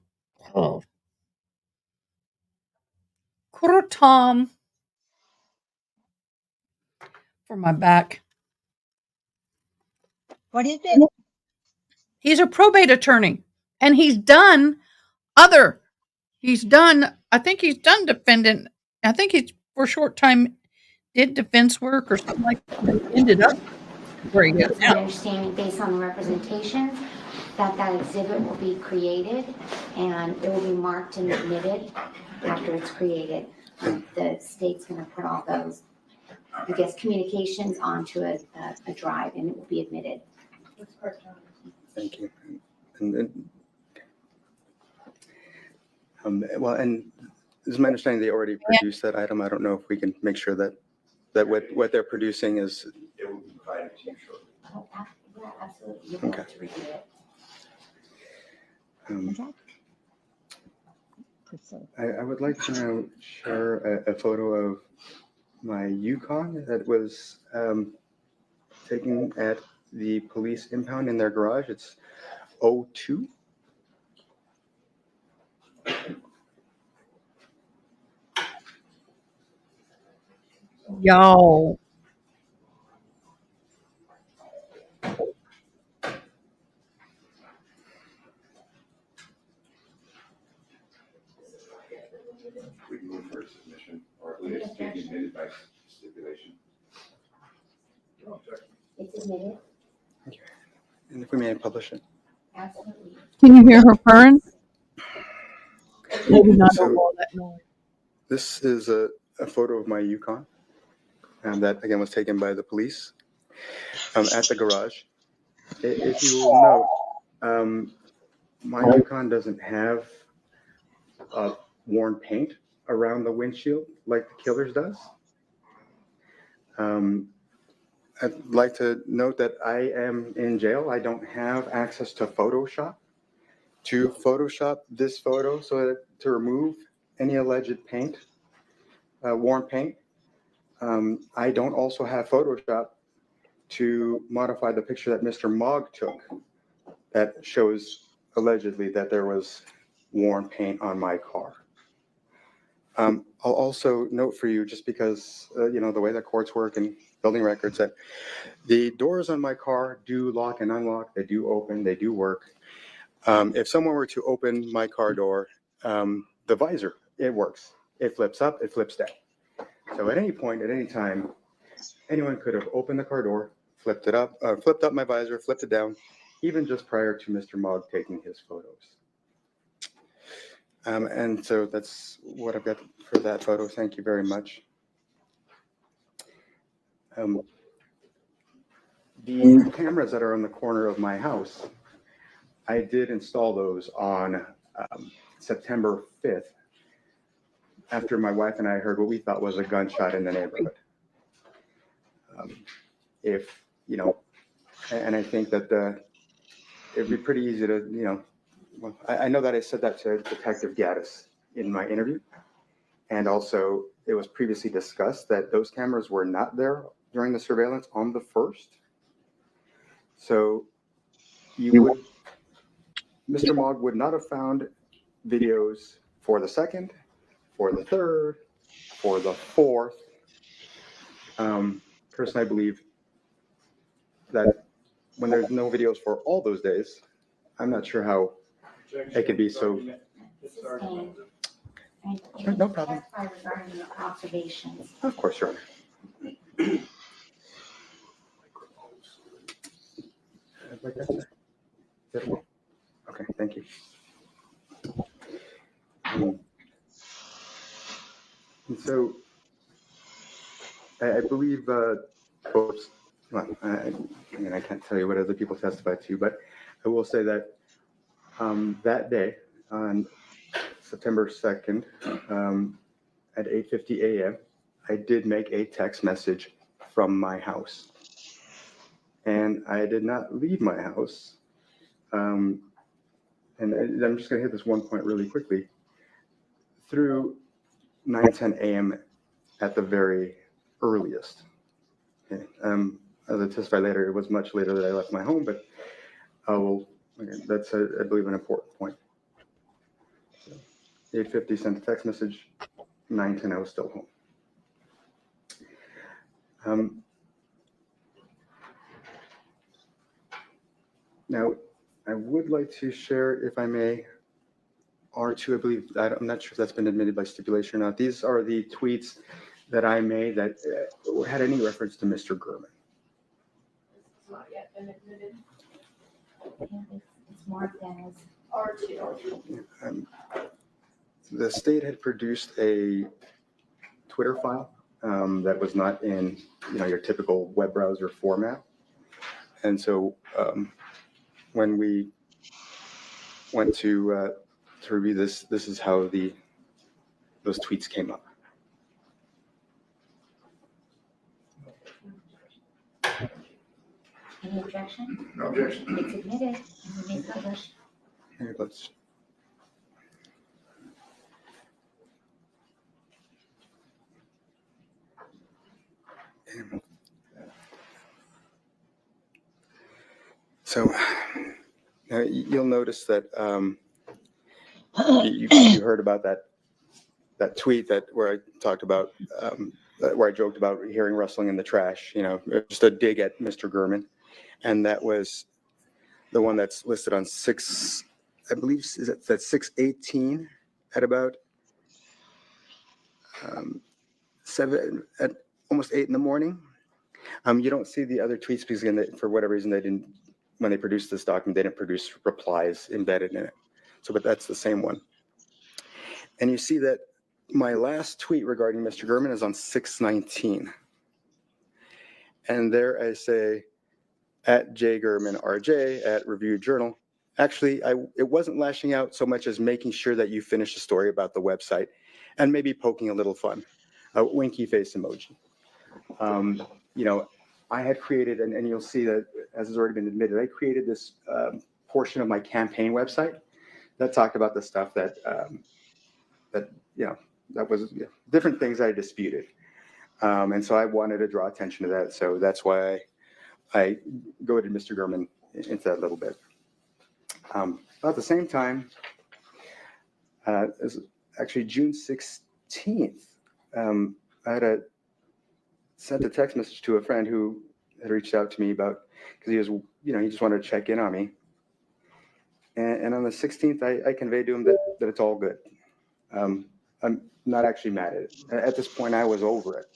Tom for my back. What is it? He's a probate attorney, and I think he's done defendant. I think he's for a short time did defense work or something like that. And ended up where he is It's my now. understanding, based on the representations, that exhibit will be created and it will be marked and admitted after it's created. The state's going to put all those, I guess, communications onto a drive and it will be admitted. Thank you. And it's my understanding they already produced that item. I don't know if we can make sure that what they're producing is. It will be provided to you shortly. Oh, Yeah, absolutely. You'll be able Okay. to review it. I would like to now share a photo of my Yukon that was taken at the police impound in their garage. It's 02. Yo. We can move for a submission, or we just take it admitted by stipulation. It's admitted, And if we may publish it. absolutely. Can you hear her purring? Maybe not So- all that noise. This is a photo of my Yukon, and that again was taken by the police at the garage. If you will note, my Yukon doesn't have worn paint around the windshield like the killer's does. I'd like to note that I am in jail. I don't have access to Photoshop this photo so that to remove any alleged paint, worn paint. I don't also have Photoshop to modify the picture that Mr. Mogg took that shows allegedly that there was worn paint on my car. I'll also note for you, just because, the way that courts work and building records, that the doors on my car do lock and unlock. They do open, they do work. If someone were to open my car door, the visor, it works. It flips up, it flips down. So at any point, at any time, anyone could have opened the car door, flipped up my visor, flipped it down, even just prior to Mr. Mogg taking his photos. And so that's what I've got for that photo. Thank you very much. The cameras that are on the corner of my house, I did install those on September 5th, after my wife and I heard what we thought was a gunshot in the neighborhood. And I think that it'd be pretty easy to, well, I know that I said that to Detective Gaddis in my interview. And also, it was previously discussed that those cameras were not there during the surveillance on the 1st. So Mr. Mogg would not have found videos for the 2nd, for the 3rd, for the 4th. Personally, I believe that when there's no videos for all those days, I'm not sure how it could be so. This is Payne. No problem. Testify regarding your observations. Of course, Your Honor. Like that, sir? Is that okay? Okay, thank you. And so, I believe folks, well, I can't tell you what other people testified to, but I will say that that day, on September 2nd, at 8:50 a.m., I did make a text message from my house. And I did not leave my house. And I'm just going to hit this one point really quickly. Through 9:10 a.m. at the very earliest. Okay. As I testify later, it was much later that I left my home, but that's, I believe, an important point. 8:50 sent a text message, 9:10 I was still home. Now, I would like to share, if I may, R2, I believe, I'm not sure if that's been admitted by stipulation or not. These are the tweets that I made that had any reference to Mr. Gurman. It's not yet been admitted. It's marked as R2. The state had produced a Twitter file that was not in your typical web browser format. And so when we went to review this is how those tweets came up. Any objection? No objection. It's admitted, and you may publish. Here, let's. So you'll notice that you heard about that tweet where I talked about where I joked about hearing rustling in the trash. Just a dig at Mr. Gurman, and that was the one that's listed on I believe that's 618 at about 7 at almost 8 in the morning. You don't see the other tweets because again, for whatever reason, they didn't, when they produced this document, they didn't produce replies embedded in it. So, but that's the same one. And you see that my last tweet regarding Mr. Gurman is on 619. And there I say, at J Gurman RJ at Review Journal. Actually, it wasn't lashing out so much as making sure that you finish the story about the website and maybe poking a little fun. A winky face emoji. I had created, and you'll see that as has already been admitted, I created this portion of my campaign website that talked about the stuff that was different things I disputed. And so I wanted to draw attention to that. So that's why I goaded Mr. Gurman into that a little bit. About the same time, it was actually June 16th, I had sent a text message to a friend who had reached out to me about, because he was, he just wanted to check in on me. And on the 16th, I conveyed to him that it's all good. I'm not actually mad at it. At this point, I was over it.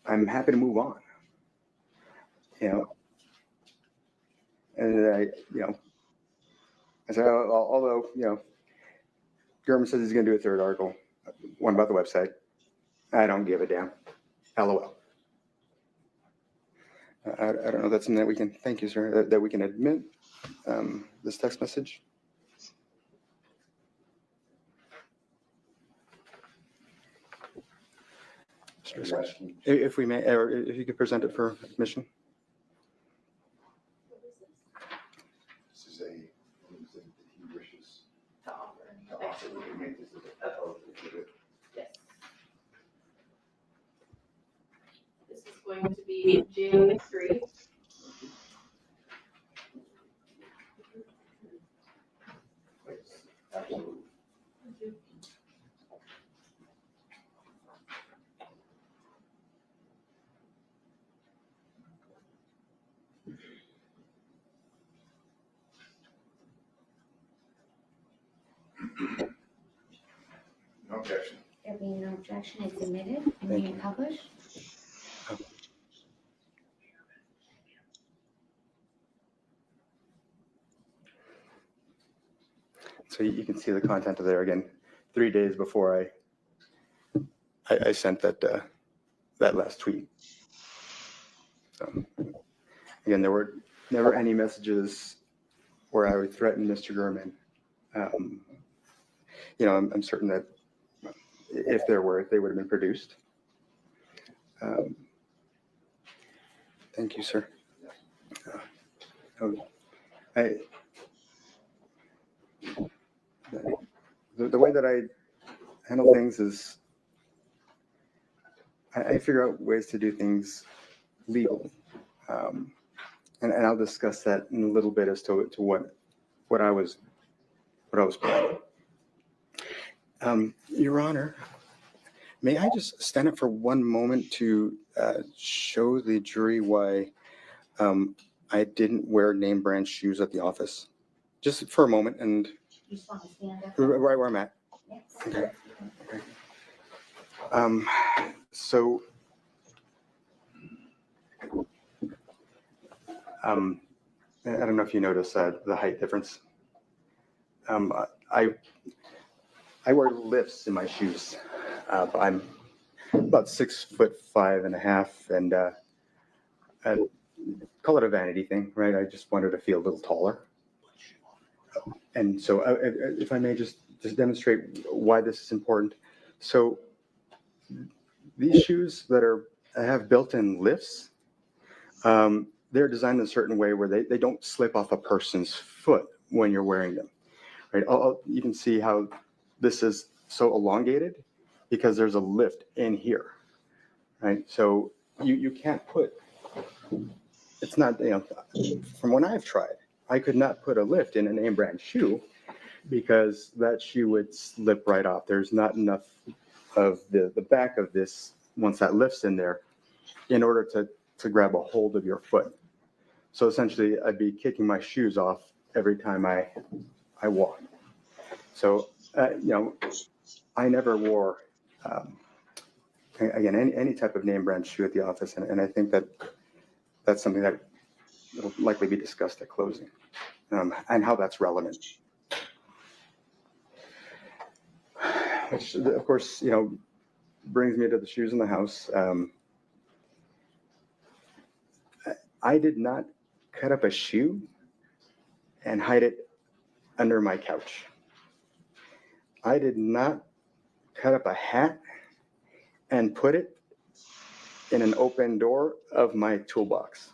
I'm happy to move on. And I said, although, Gurman says he's going to do a third article, one about the website. I don't give a damn. LOL. I don't know if that's something that we can, thank you, sir, that we can admit this text message. If we may, or if you could present it for admission. This is a exhibit that he wishes To offer. to offer. We can make this as a proposed exhibit. Yes. This is going to be June 3. Please. Absolutely. No objection. There being no objection, it's admitted, and you may publish. So you can see the content of there again, 3 days before I sent that last tweet. So again, there were never any messages where I would threaten Mr. Gurman. I'm certain that if there were, they would have been produced. Thank you, sir. The way that I handle things is I figure out ways to do things legal. And I'll discuss that in a little bit as to what I was planning. Your Honor, may I just stand up for one moment to show the jury why I didn't wear name brand shoes at the office? Just for a moment, and You just want to stand up? right where I'm at. Yes. Okay. So, I don't know if you notice the height difference. I wear lifts in my shoes. I'm about 6'5.5", and I call it a vanity thing, right? I just wanted to feel a little taller. And so if I may just demonstrate why this is important. So these shoes that are have built-in lifts. They're designed in a certain way where they don't slip off a person's foot when you're wearing them, right? You can see how this is so elongated because there's a lift in here, right? So you can't put, it's not, from what I've tried, I could not put a lift in a name brand shoe because that shoe would slip right off. There's not enough of the back of this, once that lift's in there, in order to grab a hold of your foot. So essentially, I'd be kicking my shoes off every time I walk. So, I never wore, again, any type of name brand shoe at the office. And I think that's something that will likely be discussed at closing, and how that's relevant. Which, of course, brings me to the shoes in the house. I did not cut up a shoe and hide it under my couch. I did not cut up a hat and put it in an open door of my toolbox.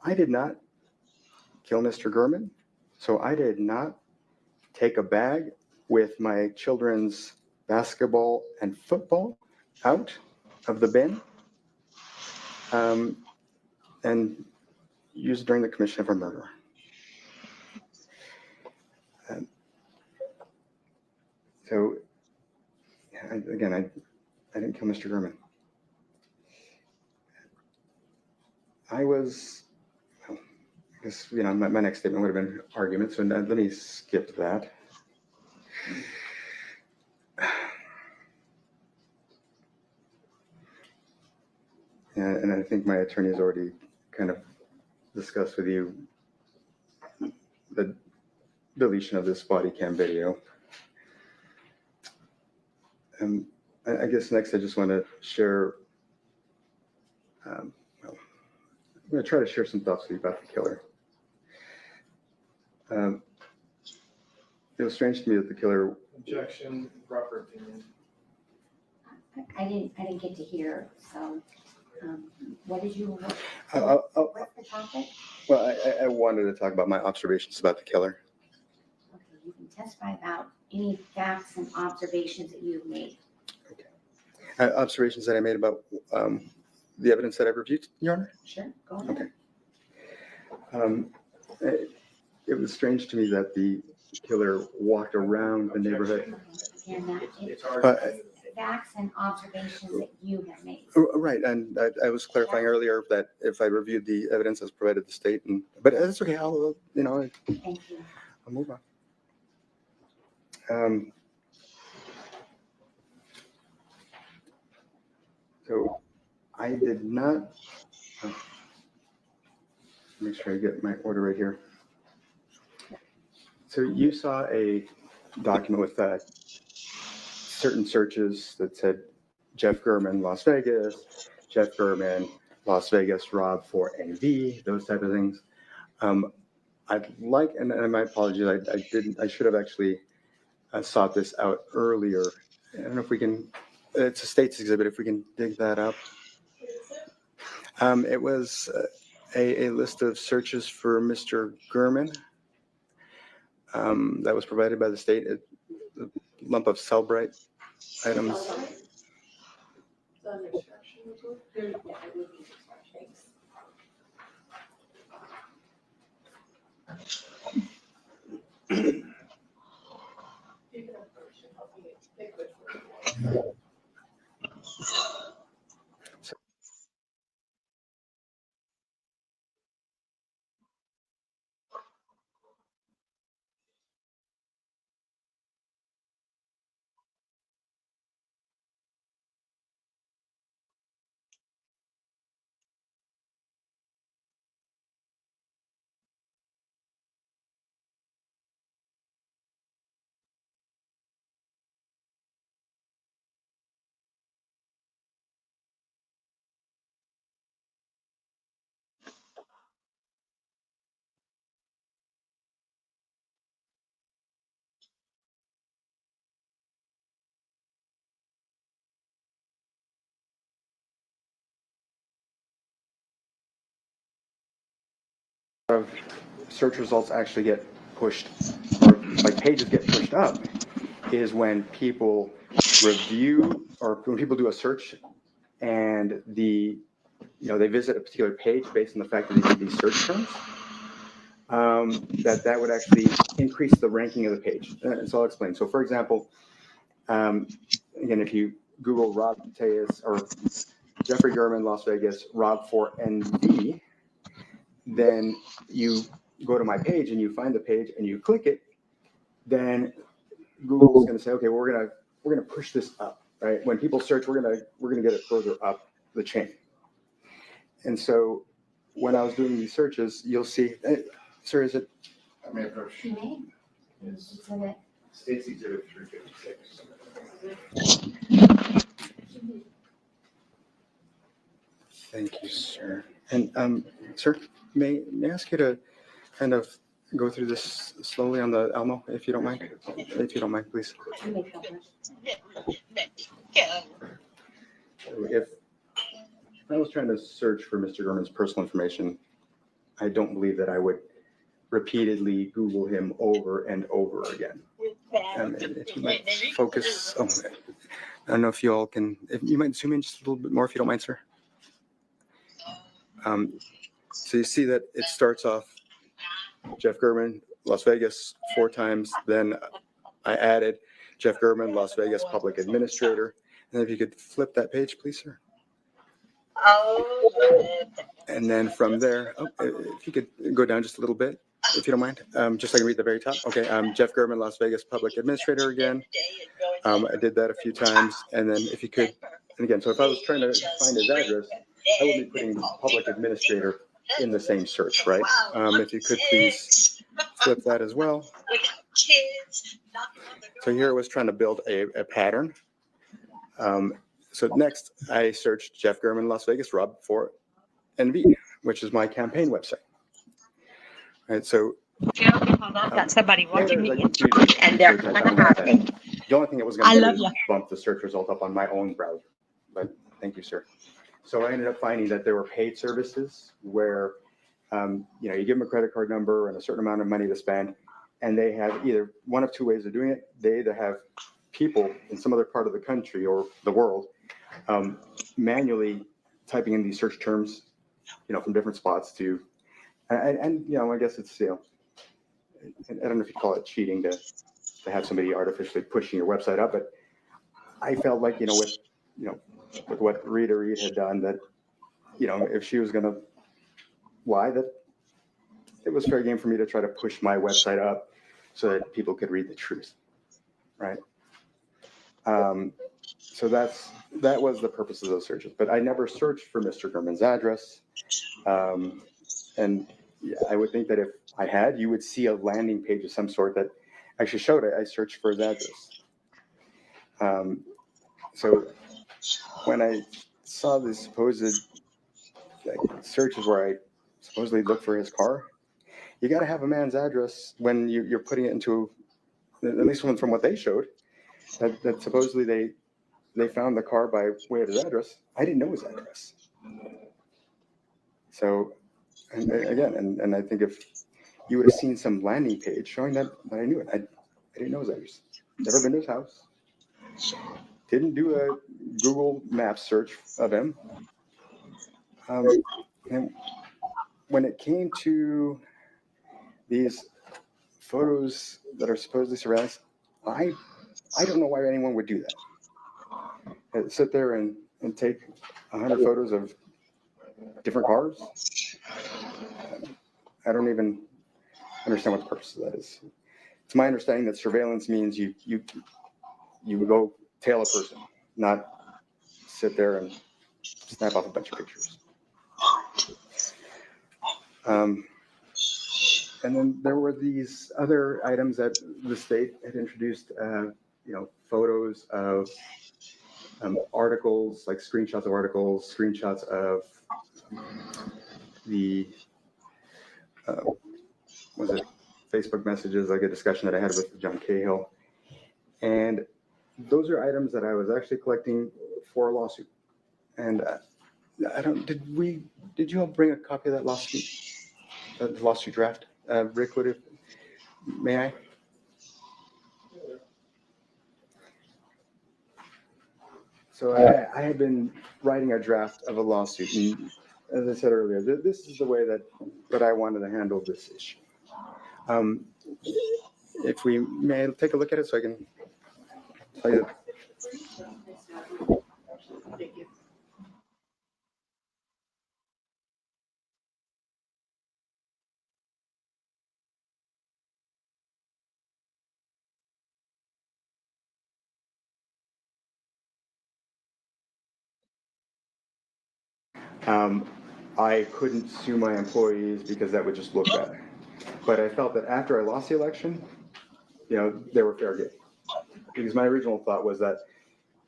I did not kill Mr. Gurman, so I did not take a bag with my children's basketball and football out of the bin and use it during the commission of a murder. So, again, I didn't kill Mr. Gurman. I guess, my next statement would have been argument, so let me skip that. And I think my attorney has already kind of discussed with you the deletion of this body cam video. I guess next I just want to share, I'm going to try to share some thoughts with you about the killer. It was strange to me that the killer. Objection, proper opinion. I didn't get to hear, so, what did you, what's the topic? Well, I wanted to talk about my observations about the killer. Okay, you can testify about any facts and observations that you've made. Observations that I made about the evidence that I've reviewed, Your Honor? Sure, go ahead. Okay. It was strange to me that the killer walked around the neighborhood. And that It's it's hard. facts and observations that you have made. Right, and I was clarifying earlier that if I reviewed the evidence as provided the state, but that's okay. I'll Thank you. I'll move on. So I did not. Make sure I get my order right here. So you saw a document with certain searches that said Jeff Gurman, Las Vegas, Jeff Gurman, Las Vegas, Rob 4AV, those type of things. I'd like, and my apologies, I should have actually sought this out earlier. I don't know if we can, it's a state's exhibit, if we can dig that up. It was a list of searches for Mr. Gurman that was provided by the state, a lump of Cellbrite items. of search results actually get pushed, or like pages get pushed up, is when people review, or when people do a search and they visit a particular page based on the fact that they did these search terms, that would actually increase the ranking of the page. And so I'll explain. So for example, again, if you Google Rob Tejas or Jeffrey German, Las Vegas, Rob4NV, then you go to my page and you find the page and you click it, then Google's going to say, okay, we're going to push this up, right? When people search, we're going to get it further up the chain. And so when I was doing these searches, you'll see, sir, is it? I may approach. You may. Is Exhibit. State's Exhibit 356. Thank you, sir. And sir, may I ask you to kind of go through this slowly on the Elmo, if you don't mind? If you don't mind, please. You may go first. If I was trying to search for Mr. Gorman's personal information, I don't believe that I would repeatedly Google him over and over again. If you might focus, I don't know if you all can, if you might zoom in just a little bit more, if you don't mind, sir. So you see that it starts off Jeff German, Las Vegas, 4 times. Then I added Jeff German, Las Vegas Public Administrator. And if you could flip that page, please, sir. And then from there, if you could go down just a little bit, if you don't mind, just so I can read the very top. Okay, Jeff German, Las Vegas Public Administrator again. I did that a few times. And then if you could, and again, so if I was trying to find his address, I would be putting Public Administrator in the same search, right? If you could please flip that as well. So here I was trying to build a pattern. So next I searched Jeff German, Las Vegas, Rob4NV, which is my campaign website. All right, so I've got somebody watching me and they're going to have me. The only thing that was going to do is you. bump the search result up on my own browser. But thank you, sir. So I ended up finding that there were paid services where, you give them a credit card number and a certain amount of money to spend, and they have either one of 2 ways of doing it. They either have people in some other part of the country or the world manually typing in these search terms, from different spots to, and I guess it's, I don't know if you call it cheating to have somebody artificially pushing your website up, but I felt like, with what Rita Reid had done, that, if she was going to lie, that it was fair game for me to try to push my website up so that people could read the truth, right? So that was the purpose of those searches. But I never searched for Mr. German's address. And yeah, I would think that if I had, you would see a landing page of some sort that actually showed it. I searched for his address. So when I saw these supposed searches where I supposedly looked for his car, you got to have a man's address when you're putting it into, at least from what they showed, that supposedly they found the car by way of his address. I didn't know his address. So, and again, and I think if you would have seen some landing page showing that I knew it, I didn't know his address. Never been to his house. Didn't do a Google Maps search of him. And when it came to these photos that are supposedly surveillance, I don't know why anyone would do that. I'd sit there and take 100 photos of different cars. I don't even understand what the purpose of that is. It's my understanding that surveillance means you go tail a person, not sit there and snap off a bunch of pictures. And then there were these other items that the state had introduced, photos of articles, like screenshots of articles, screenshots of the, Facebook messages, like a discussion that I had with John Cahill. And those are items that I was actually collecting for a lawsuit. And did you all bring a copy of that lawsuit? the lawsuit draft. Rick, may I? So I had been writing a draft of a lawsuit, and as I said earlier, this is the way that I wanted to handle this issue. If we may take a look at it, so I can tell you. Thank you. I couldn't sue my employees because that would just look bad. But I felt that after I lost the election, they were fair game. Because my original thought was that,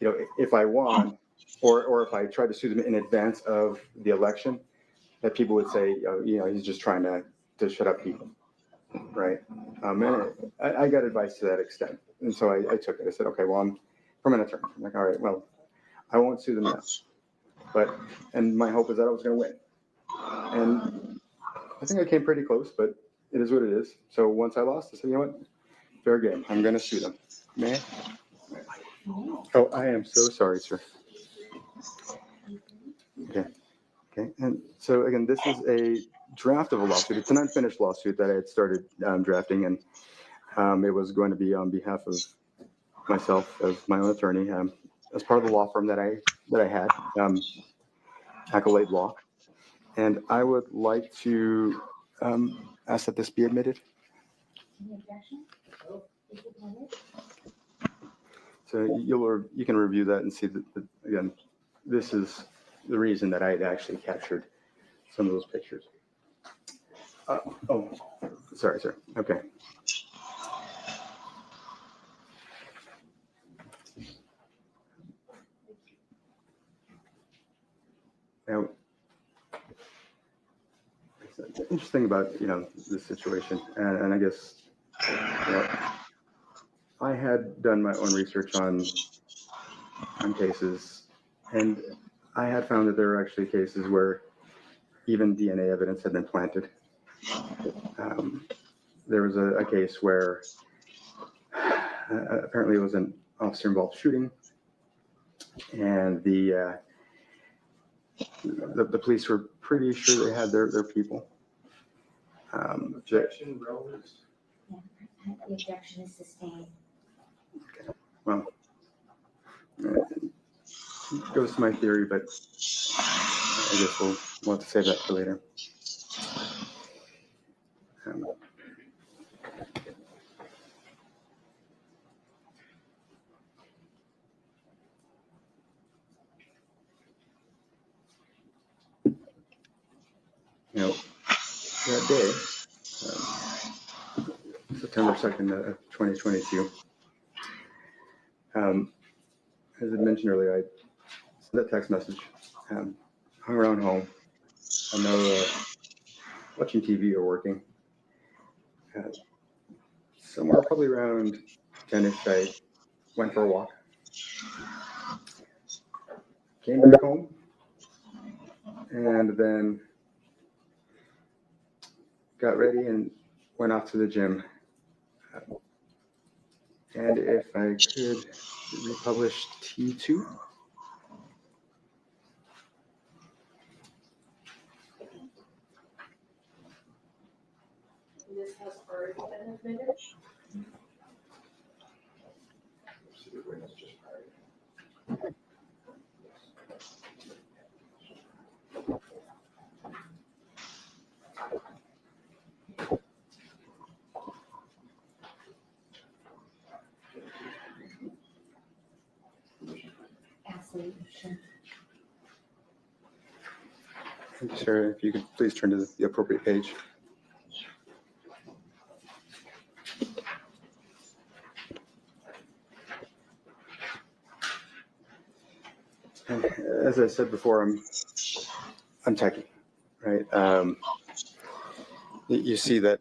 if I won, or if I tried to sue them in advance of the election, that people would say, he's just trying to shut up people, right? And I got advice to that extent. And so I took it. I said, okay, well, I'm from an attorney. I'm like, all right, well, I won't sue them now. And my hope is that I was going to win. And I think I came pretty close, but it is what it is. So once I lost, I said, you know what? Fair game. I'm going to sue them. May I? Oh, I am so sorry, sir. Okay. And so again, this is a draft of a lawsuit. It's an unfinished lawsuit that I had started drafting, and it was going to be on behalf of myself as my own attorney, as part of the law firm that I had, Accolade Law. And I would like to ask that this be admitted. Any objection? Is it admitted? So you can review that and see that, again, this is the reason that I had actually captured some of those pictures. Sorry, sir. Okay. Now, it's interesting about, this situation, and I guess, I had done my own research on cases, and I had found that there were actually cases where even DNA evidence had been planted. There was a case where apparently it was an officer-involved shooting, and the police were pretty sure they had their people. Objection, relevance? The objection is sustained. Well, it goes to my theory, but I guess we'll have to save that for later. That day, September 2nd of 2022, as I mentioned earlier, I sent that text message, hung around home. I know watching TV or working. Somewhere probably around 10-ish, I went for a walk. Came back home, and then got ready and went off to the gym. And if I could republish T2. This has already been admitted. Absolutely. Sure. Thank you, sir. If you could please turn to the appropriate page. And as I said before, I'm techie, right? You see that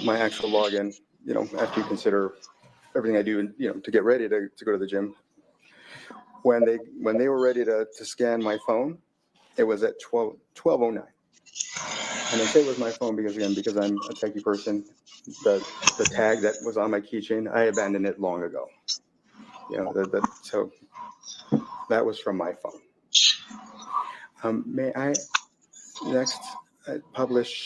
my actual login, after you consider everything I do, to get ready to go to the gym. When they were ready to scan my phone, it was at 12:09. And I say it was my phone because I'm a techie person. The tag that was on my keychain, I abandoned it long ago. So that was from my phone. May I next republish,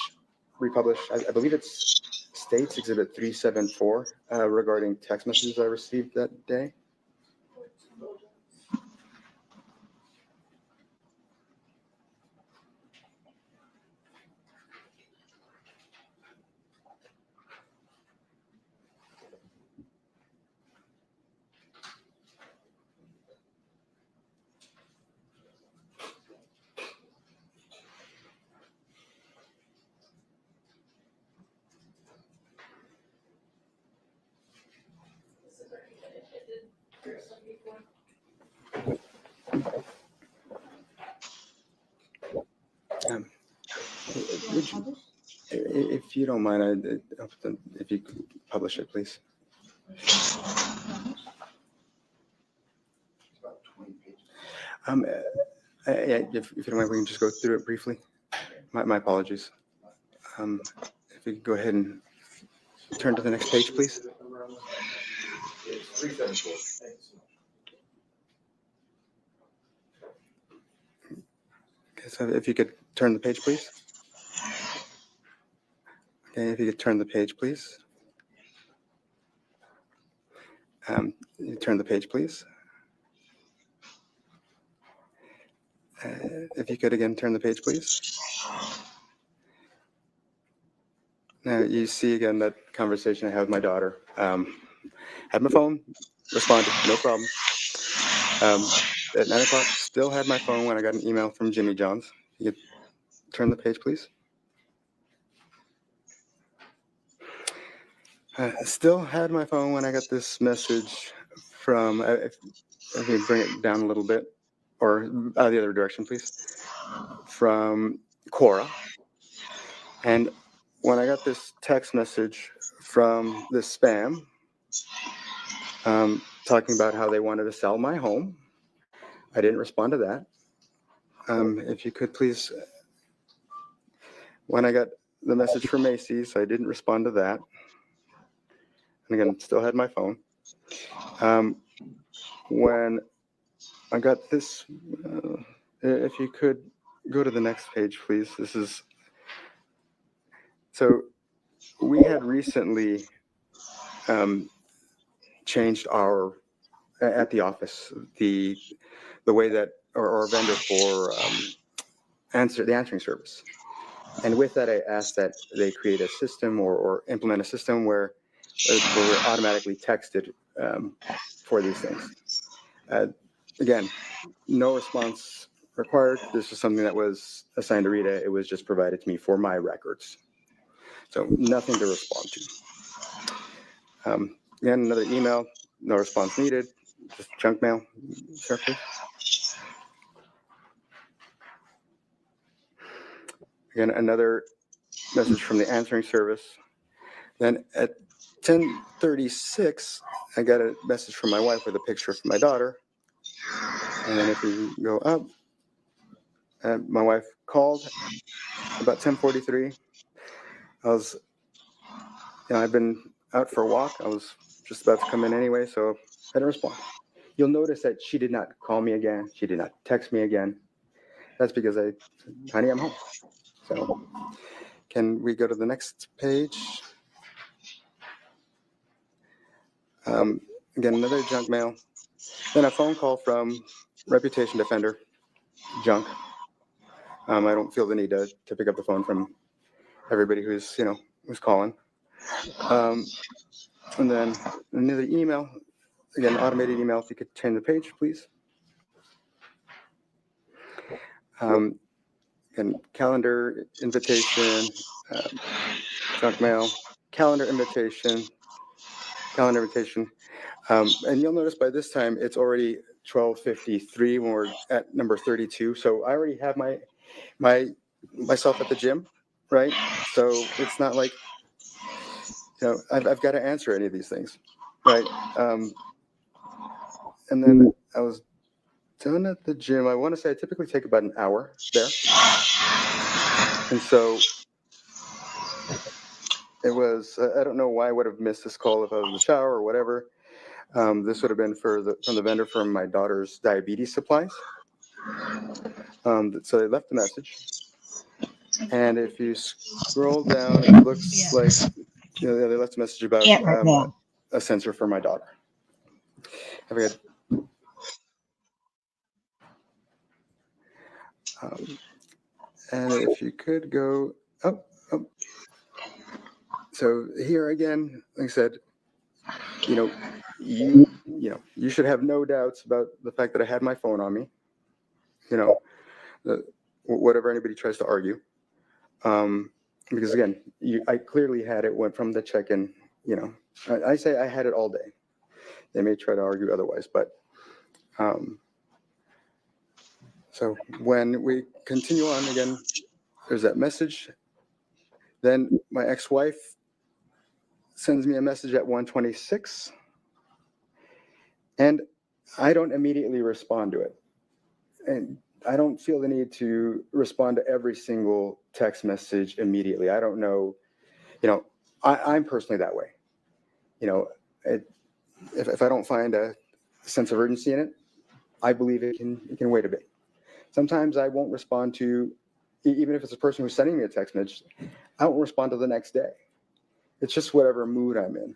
I believe it's States Exhibit 374 regarding text messages I received that day. Would you, if you don't mind, if you could publish it, please. Yeah, if you don't mind, we can just go through it briefly. My apologies. If we could go ahead and turn to the next page, please. It's 374. Thanks. Okay, so if you could turn the page, please. Okay, if you could turn the page, please. You turn the page, please. If you could again turn the page, please. Now you see again that conversation I had with my daughter. Had my phone, responded, no problem. At 9 o'clock, still had my phone when I got an email from Jimmy John's. You could turn the page, please. Still had my phone when I got this message from, if you bring it down a little bit, or the other direction, please, from Quora. And when I got this text message from this spam, talking about how they wanted to sell my home, I didn't respond to that. If you could please, when I got the message from Macy's, I didn't respond to that. And again, still had my phone. When I got this, if you could go to the next page, please. So we had recently changed at the office, the way that, or our vendor for the answering service. And with that, I asked that they create a system or implement a system where we're automatically texted for these things. Again, no response required. This was something that was assigned to Rita. It was just provided to me for my records. So nothing to respond to. Again, another email, no response needed, just junk mail. Sure, please. Again, another message from the answering service. Then at 10:36, I got a message from my wife with a picture of my daughter. And then if we go up, my wife called about 10:43. I've been out for a walk. I was just about to come in anyway, so I didn't respond. You'll notice that she did not call me again. She did not text me again. That's because honey, I'm home. So can we go to the next page? Again, another junk mail. Then a phone call from Reputation Defender, junk. I don't feel the need to pick up the phone from everybody who's calling. And then another email, again, automated email. If you could turn the page, please. And calendar invitation, junk mail, calendar invitation. And you'll notice by this time it's already 12:53 when we're at number 32. So I already have myself at the gym, right? So it's not like I've got to answer any of these things, right? And then I was done at the gym. I want to say I typically take about an hour there, and so It was, I don't know why I would have missed this call if I was in the shower or whatever. This would have been from the vendor for my daughter's diabetes supplies. So they left a message. And if you scroll down, it looks like they left a message about Can't right now. a sensor for my daughter. I forget. And if you could go up. So here again, like I said, you should have no doubts about the fact that I had my phone on me. Whatever anybody tries to argue, because again, I clearly had it. Went from the check-in. I say I had it all day. They may try to argue otherwise, but so when we continue on again, there's that message. Then my ex-wife sends me a message at 1:26, and I don't immediately respond to it. And I don't feel the need to respond to every single text message immediately. I don't know, I'm personally that way. If I don't find a sense of urgency in it, I believe it can wait a bit. Sometimes I won't respond to, even if it's a person who's sending me a text message, I won't respond to the next day. It's just whatever mood I'm in.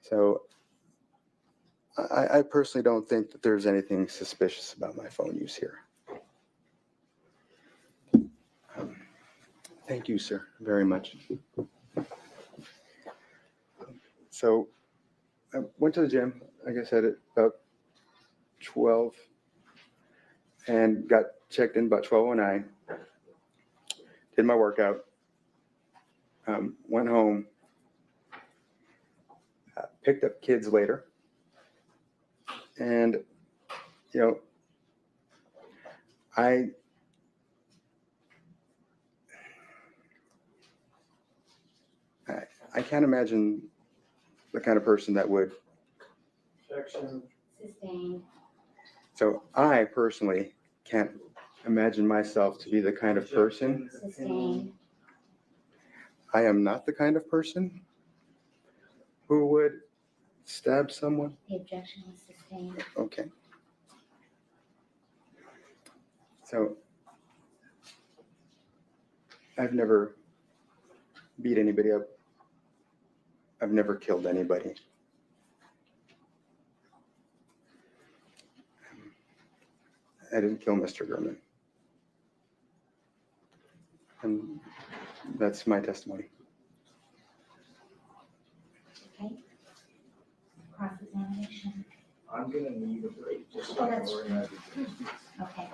So I personally don't think that there's anything suspicious about my phone use here. Thank you, sir, very much. So I went to the gym, like I said, at about 12 and got checked in about 12:09. Did my workout, went home, picked up kids later. And, I can't imagine the kind of person that would. Sustained. So I personally can't imagine myself to be the kind of person. Sustained. I am not the kind of person who would stab someone. The objection was sustained. Okay. So I've never beat anybody up. I've never killed anybody. I didn't kill Mr. Gurman. And that's my testimony. Okay. Cross-examination. I'm gonna need a break, just Oh, that's organize. Okay.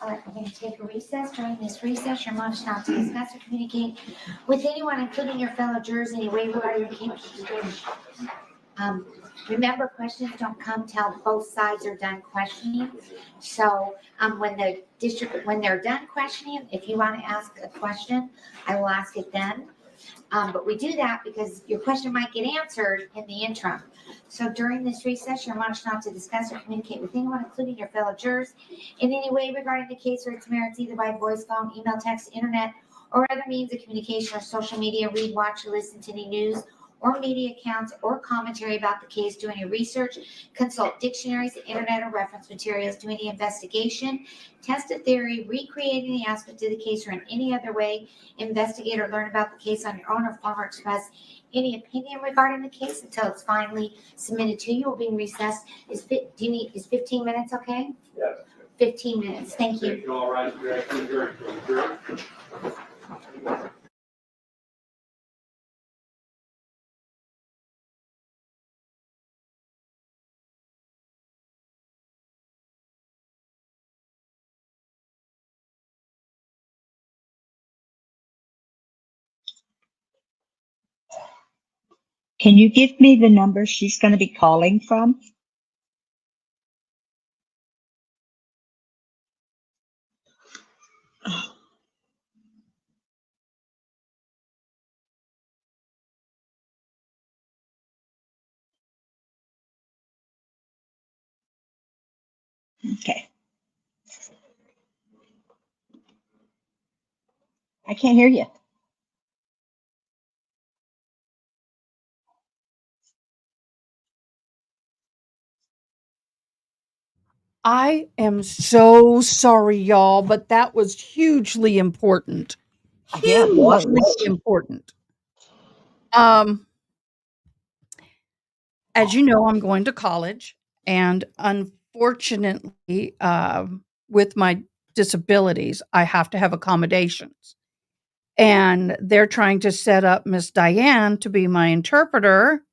All right, we're going to take a recess. During this recess, you're admonished not to discuss or communicate with anyone, including your fellow jurors, in any way regarding the case. Remember, questions don't come till both sides are done questioning. So when they're done questioning, if you want to ask a question, I will ask it then. But we do that because your question might get answered in the interim. So during this recess, you're admonished not to discuss or communicate with anyone, including your fellow jurors, in any way regarding the case or its merits, either by voice, phone, email, text, internet, or other means of communication or social media. Read, watch, or listen to any news or media accounts or commentary about the case, do any research, consult dictionaries, internet, or reference materials, do any investigation, test a theory, recreate any aspect of the case, or in any other way investigate or learn about the case on your own, or form or express any opinion regarding the case until it's finally submitted to you or being recessed. Is 15 minutes okay? Yeah. 15 minutes. Thank you. All right, Can you give me the number she's going to be calling from? Okay. I can't hear you. I am so sorry, y'all, but that was hugely important. Yeah, it was. Hugely important. Um, as you know, I'm going to college, and unfortunately, with my disabilities, I have to have accommodations. And they're trying to set up Miss Diane to be my interpreter.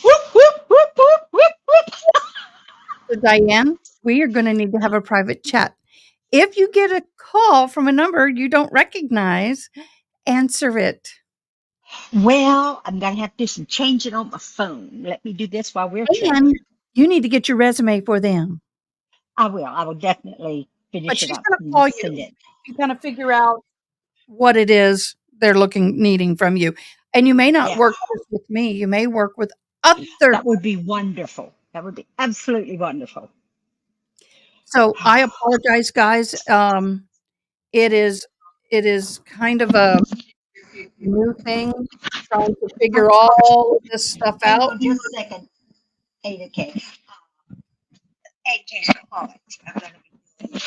Whoop, whoop, whoop, whoop, whoop, whoop. So, Diane, we are going to need to have a private chat. If you get a call from a number you don't recognize, answer it. Well, I'm gonna have to do some changing on my phone. Let me do this while we're chatting. And you need to get your resume for them. I will. I will definitely But finish it she's up going to and call send you it. to kind of figure out what it is they're needing from you. And you may not Yeah, work just with me. You may work with other. that would be wonderful. That would be absolutely wonderful. So I apologize, guys. It is kind of a new thing trying to figure all of this stuff Hang out. on just a second, Ada K. AJ, call it. I'm gonna be doing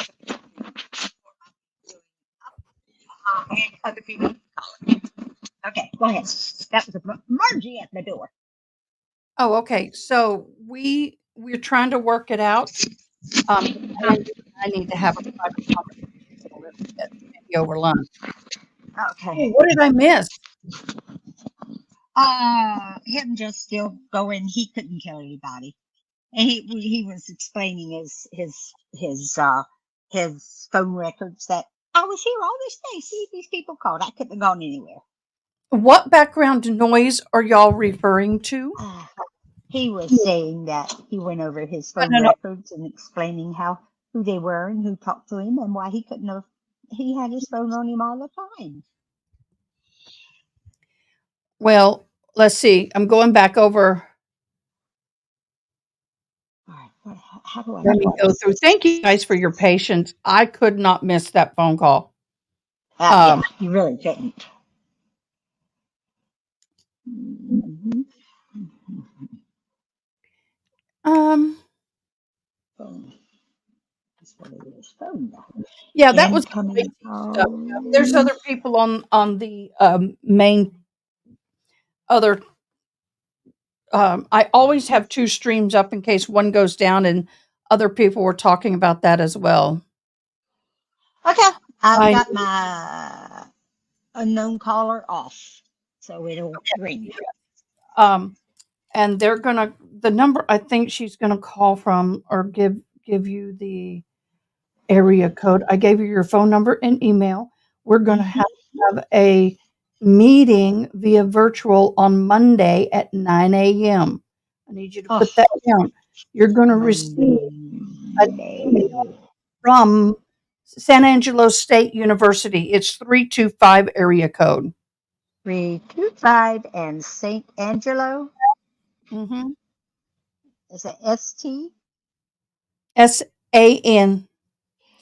and other people call it. Okay, go ahead. That was Margie at the door. Oh, okay. So we're trying to work it out. I need to have a private conversation a little bit, maybe over lunch. Okay. Oh, what did I miss? Him just still going. He couldn't kill anybody, and he was explaining his phone records that I was here all this day. See, these people called. I couldn't have gone anywhere. What background noise are y'all referring to? He was saying that he went over his phone No, no. records and explaining who they were and who talked to him and why he couldn't have. He had his phone on him all the time. Well, let's see. I'm going back over. All right, how do I Let do me go this? through. Thank you guys for your patience. I could not miss that phone call. Yeah, you really couldn't. Mhm. Phone. That's what it is. Phone. Yeah, that was Incoming IT stuff. call. There's other people on the main other. I always have two streams up in case one goes down, and other people were talking about that as well. Okay, I've I got my unknown caller off, so it'll ring. and they're gonna the number I think she's gonna call from or give you the area code. I gave you your phone number and email. We're gonna have a meeting via virtual on Monday at 9 a.m. I need you to Oh, put that down. You're gonna receive an email from San Angelo State University. It's 325 area code. 325 and St. Angelo. Mm-hmm. Is it ST? SAN.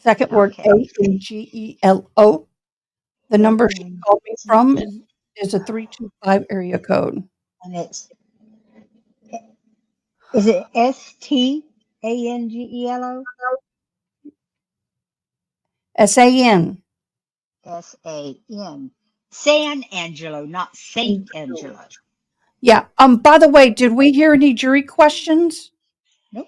Second word Okay. ANGELO. The number she And called me from is a 325 area code. it's is it STANGELO? SAN. SAN. San Angelo, not Saint Angelo. Yeah. By the way, did we hear any jury questions? Nope.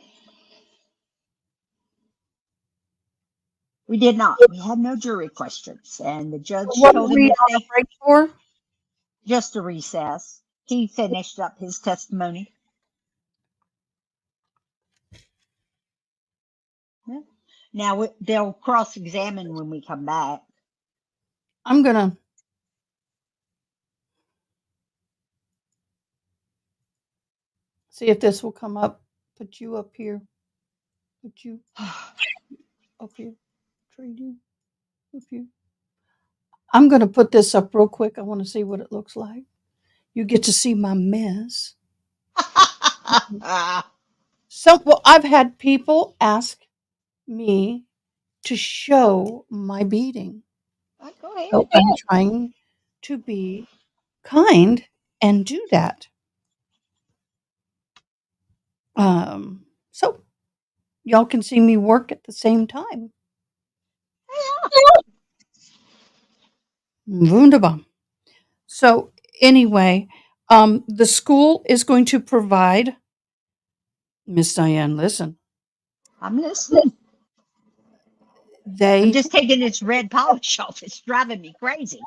We did not. We had no jury questions. And the judge What were told him we if on a they break for? just a recess. He finished up his testimony. Yeah. Now they'll cross examine when we come back. I'm going to. See if this will come up. Put you up here. Put you up here. Trade you up here. I'm going to put this up real quick. I want to see what it looks like. You get to see my mess. Well, I've had people ask me to show my beating. Go ahead. So I'm trying to be kind and do that. So y'all can see me work at the same time. Wunderbar. So anyway, the school is going to provide, Miss Diane, listen, I'm listening. I'm they, just taking this red polish off. It's driving me crazy.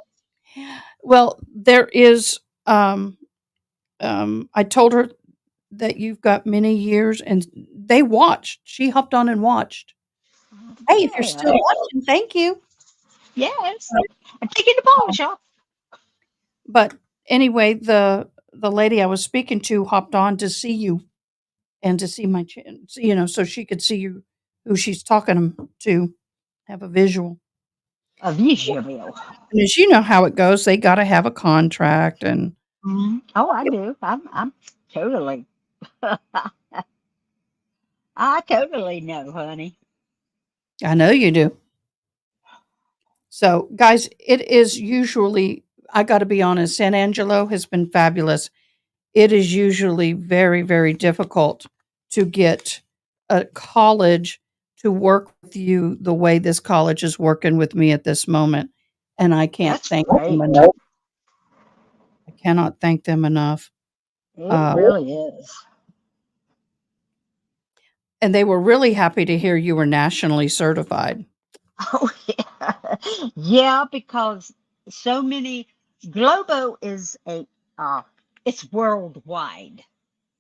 well, there is, I told her that you've got many years and they watched. She hopped on and watched. Hey, if you're still Yeah. watching, thank you. Yes. I'm taking the polish off. But anyway, the lady I was speaking to hopped on to see you and to see my chin, so she could see you, who she's talking to, have a visual. A visual. And as you know how it goes, they got to have a contract, and Oh, I do. I'm totally. I totally know, honey. I know you do. So, guys, it is usually, I got to be honest, San Angelo has been fabulous. It is usually very, very difficult to get a college to work with you the way this college is working with me at this moment. And I can't That's thank great. them enough. I cannot thank them enough. It really is. And they were really happy to hear you were nationally certified. Oh, yeah. Yeah, because so many, Globo is it's worldwide.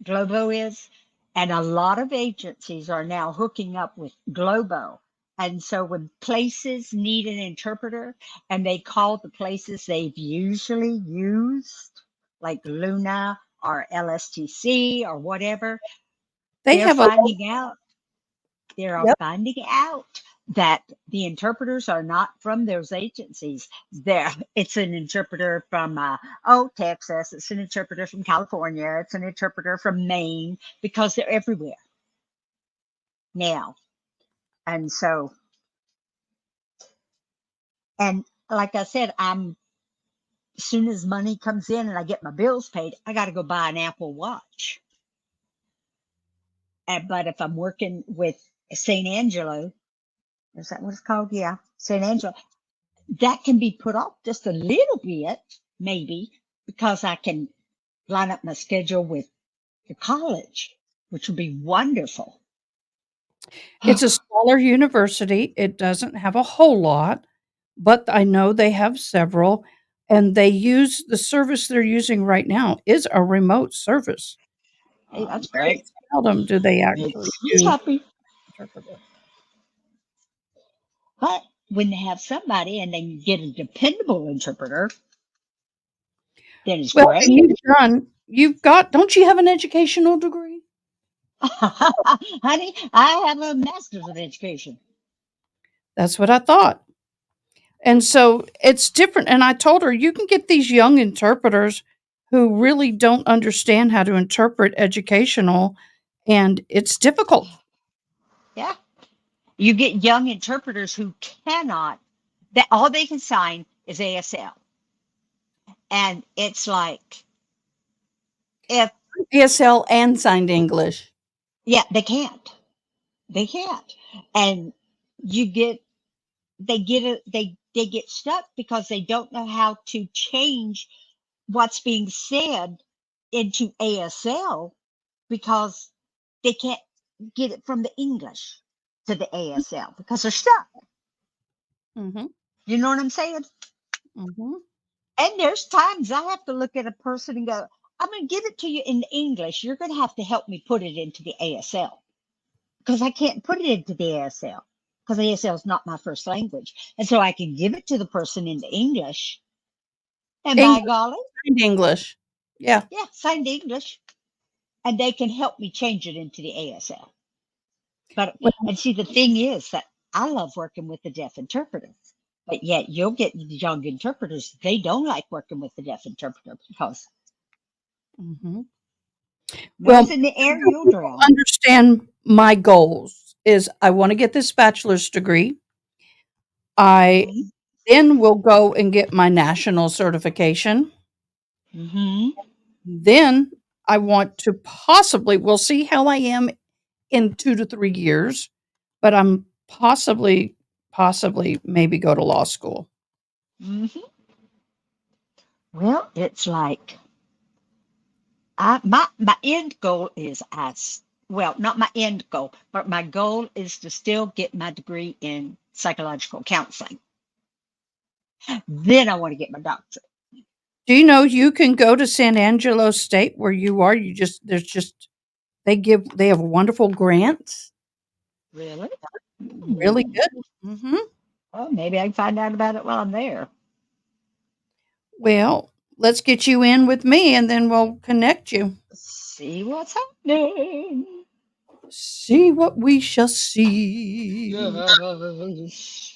Globo is, and a lot of agencies are now hooking up with Globo. And so when places need an interpreter and they call the places they've usually used, like Luna or LSTC or whatever, They they're have a finding out Yep. that the interpreters are not from those agencies. It's an interpreter from Texas. It's an interpreter from California. It's an interpreter from Maine, because they're everywhere now. And so, and like I said, as soon as money comes in and I get my bills paid, I got to go buy an Apple Watch. But if I'm working with St. Angelo, is that what it's called? Yeah, St. Angelo. That can be put off just a little bit, maybe, because I can line up my schedule with the college, which would be wonderful. It's a smaller university. It doesn't have a whole lot, but I know they have several, and they use the service they're using right now is a remote service. Hey, that's Very great. seldom do they actually Makes me do happy. interpreter. But when they have somebody and they can get a dependable interpreter, then it's Well, great. and don't you have an educational degree? Honey, I have a master's of education. That's what I thought. And so it's different. And I told her, you can get these young interpreters who really don't understand how to interpret educational, and it's difficult. Yeah. You get young interpreters who cannot, that all they can sign is ASL. And it's like, if, ASL and signed English. yeah, they can't. They can't. And you get, they get stuck because they don't know how to change what's being said into ASL, because they can't get it from the English to the ASL because they're stuck. Mm-hmm. You know what I'm saying? Mm-hmm. And there's times I have to look at a person and go, I'm going to give it to you in English. You're going to have to help me put it into the ASL, because I can't put it into the ASL because ASL is not my first language. And so I can give it to the person in the English. And by golly, Signed English. Yeah. yeah, signed English. And they can help me change it into the ASL. But, Well, and see, the thing is that I love working with the deaf interpreter. But yet you'll get young interpreters, they don't like working with the deaf interpreter because mm-hmm. nose in the air, you'll drown. Understand my goals is I want to get this bachelor's degree. I then will go and get my national certification. Mm-hmm. Then I want to we'll see how I am in 2 to 3 years, but I'm possibly maybe go to law school. hmm Well, it's like my end goal is well, not my end goal, but my goal is to still get my degree in psychological counseling. Then I want to get my doctorate. Do you know you can go to San Angelo State where you are? They have wonderful grants. Really? Really good. Mhm. Well, maybe I can find out about it while I'm there. Well, let's get you in with me and then we'll connect you. See what's happening. See what we shall see. Yes.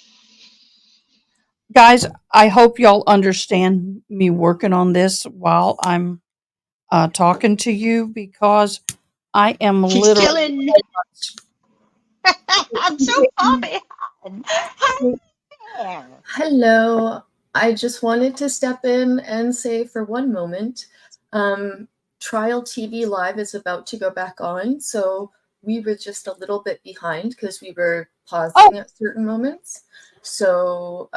Guys, I hope y'all understand me working on this while I'm talking to you because I am She's literally. killing. I'm so far behind. Hi there. Hello. I just wanted to step in and say for one moment, Trial TV Live is about to go back on. So we were just a little bit behind because we were pausing at certain moments. So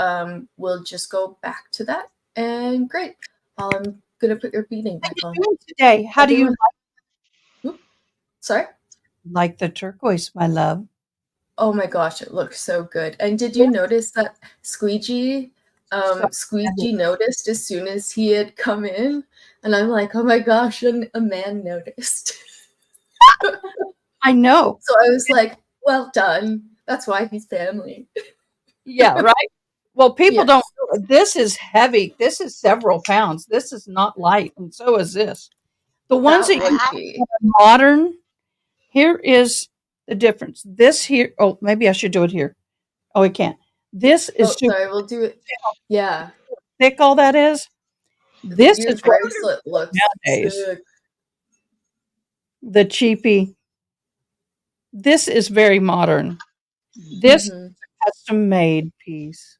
we'll just go back to that. And great. I'm going to put your beating back on. Today, how do you Sorry? like the turquoise, my love? Oh my gosh, it looks so good. And did you notice that Squeegee noticed as soon as he had come in? And I'm like, oh my gosh, and a man noticed. I know. So I was like, well done. That's why he's family. Yeah, right. Well, people Yes. don't. This is heavy. This is several pounds. This is not light, and so is this. The ones that That you would be. are modern. Here is the difference. This here. Oh, maybe I should do it here. Oh, we can't. This Oh, is super sorry, we'll do it. Yeah. thick. All that is. This Your is what bracelet looks nowadays. sick. The cheapy. This is very modern. This Mhm. custom made piece.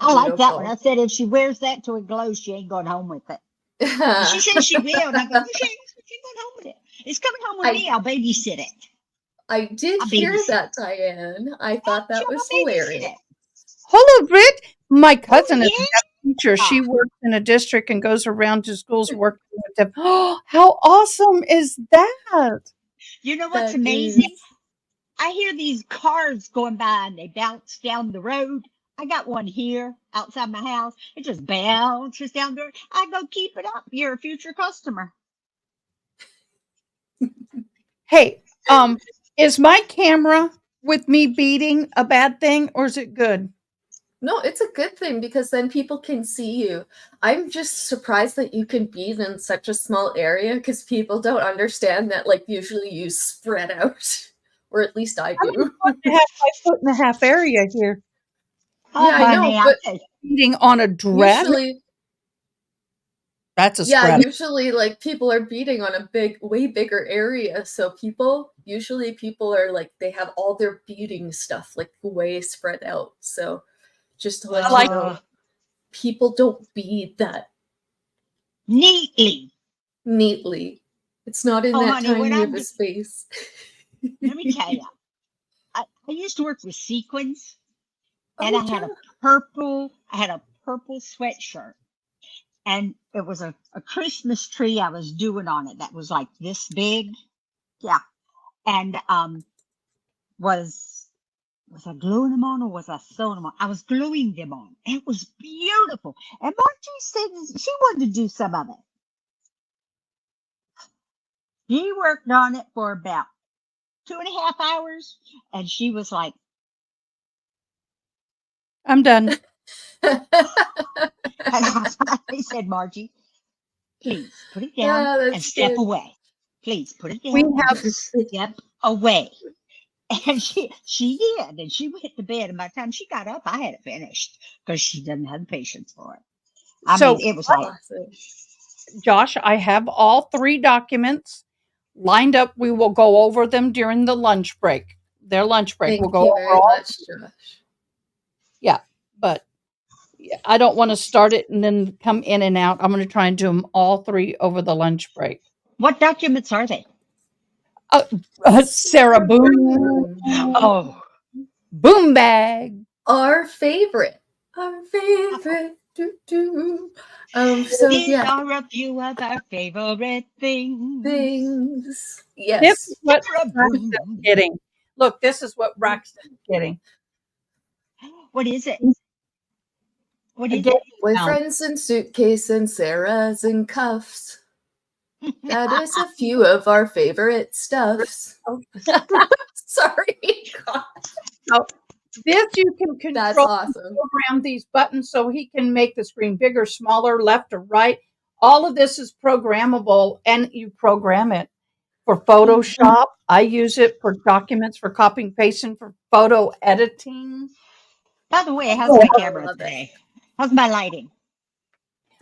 I like that one. Beautiful. I said if she wears that till it glows, she ain't going home with it. And she says she will. And I go, okay, she's going home with it. It's coming home with me. I'll babysit it. I did I'll hear babysit that, Diane. I thought that Sure, was I'll babysit hilarious. it. Hello, Britt. My cousin is yeah? a teacher. She works in a district and goes around to schools working with them. Oh, how awesome is that? You know what's That amazing? is. I hear these cars going by and they bounce down the road. I got one here outside my house. It just bounces down the road. I go, keep it up. You're a future customer. Hey, is my camera with me beating a bad thing or is it good? No, it's a good thing because then people can see you. I'm just surprised that you can beat in such a small area because people don't understand that, like, usually you spread out, or at least I do. I have 5.5 foot area here. Oh, Yeah, I know, honey, but Beating on a dress. usually, That's a yeah, spread. usually like people are beating on a way bigger area. So usually people are like, they have all their beating stuff like way spread out. So just to let I like- you know, people don't beat that neatly. neatly. It's not in Oh, that honey, when tiny I'm of a just- space. Let me tell you, I used to work with sequins, and Oh, I had yeah. a purple sweatshirt, and it was a Christmas tree I was doing on it that was like this big, yeah, and was I gluing them on or was I sewing them on? I was gluing them on. It was beautiful, and Margie said she wanted to do some of it. She worked on it for about 2.5 hours, and she was like, I'm done. I said, Margie, please put it down Yeah, and that's step good. away. Please put it down We and have- step away. And she did, and she went to bed. And by the time she got up, I had it finished because she doesn't have the patience for it. I So- mean, it was like, Awesome. Josh, I have all 3 documents lined up. We will go over them during the lunch break. Their lunch break. Thank We'll go you over very all, much, Josh. but I don't want to start it and then come in and out. I'm going to try and do them all 3 over the lunch break. what documents are they? Sarah Boom. Oh, Boom bag. Our favorite. Our favorite. Doo-doo. So these yeah, are a few of our favorite things. things. This Yes. is what Sarah Braxton's Boom. getting. Look, this is what Braxton's getting. What is it? What is Again, it? Boyfriends in suitcase and Sarah's in cuffs. That is a few of our favorite stuffs. Sorry. God, this you can that's control, awesome. program these buttons so he can make the screen bigger, smaller, left or right. All of this is programmable, and you program it for Photoshop. I use it for documents, for copying, pasting, for photo editing. By the way, how's Oh, my I camera love it. today? How's my lighting?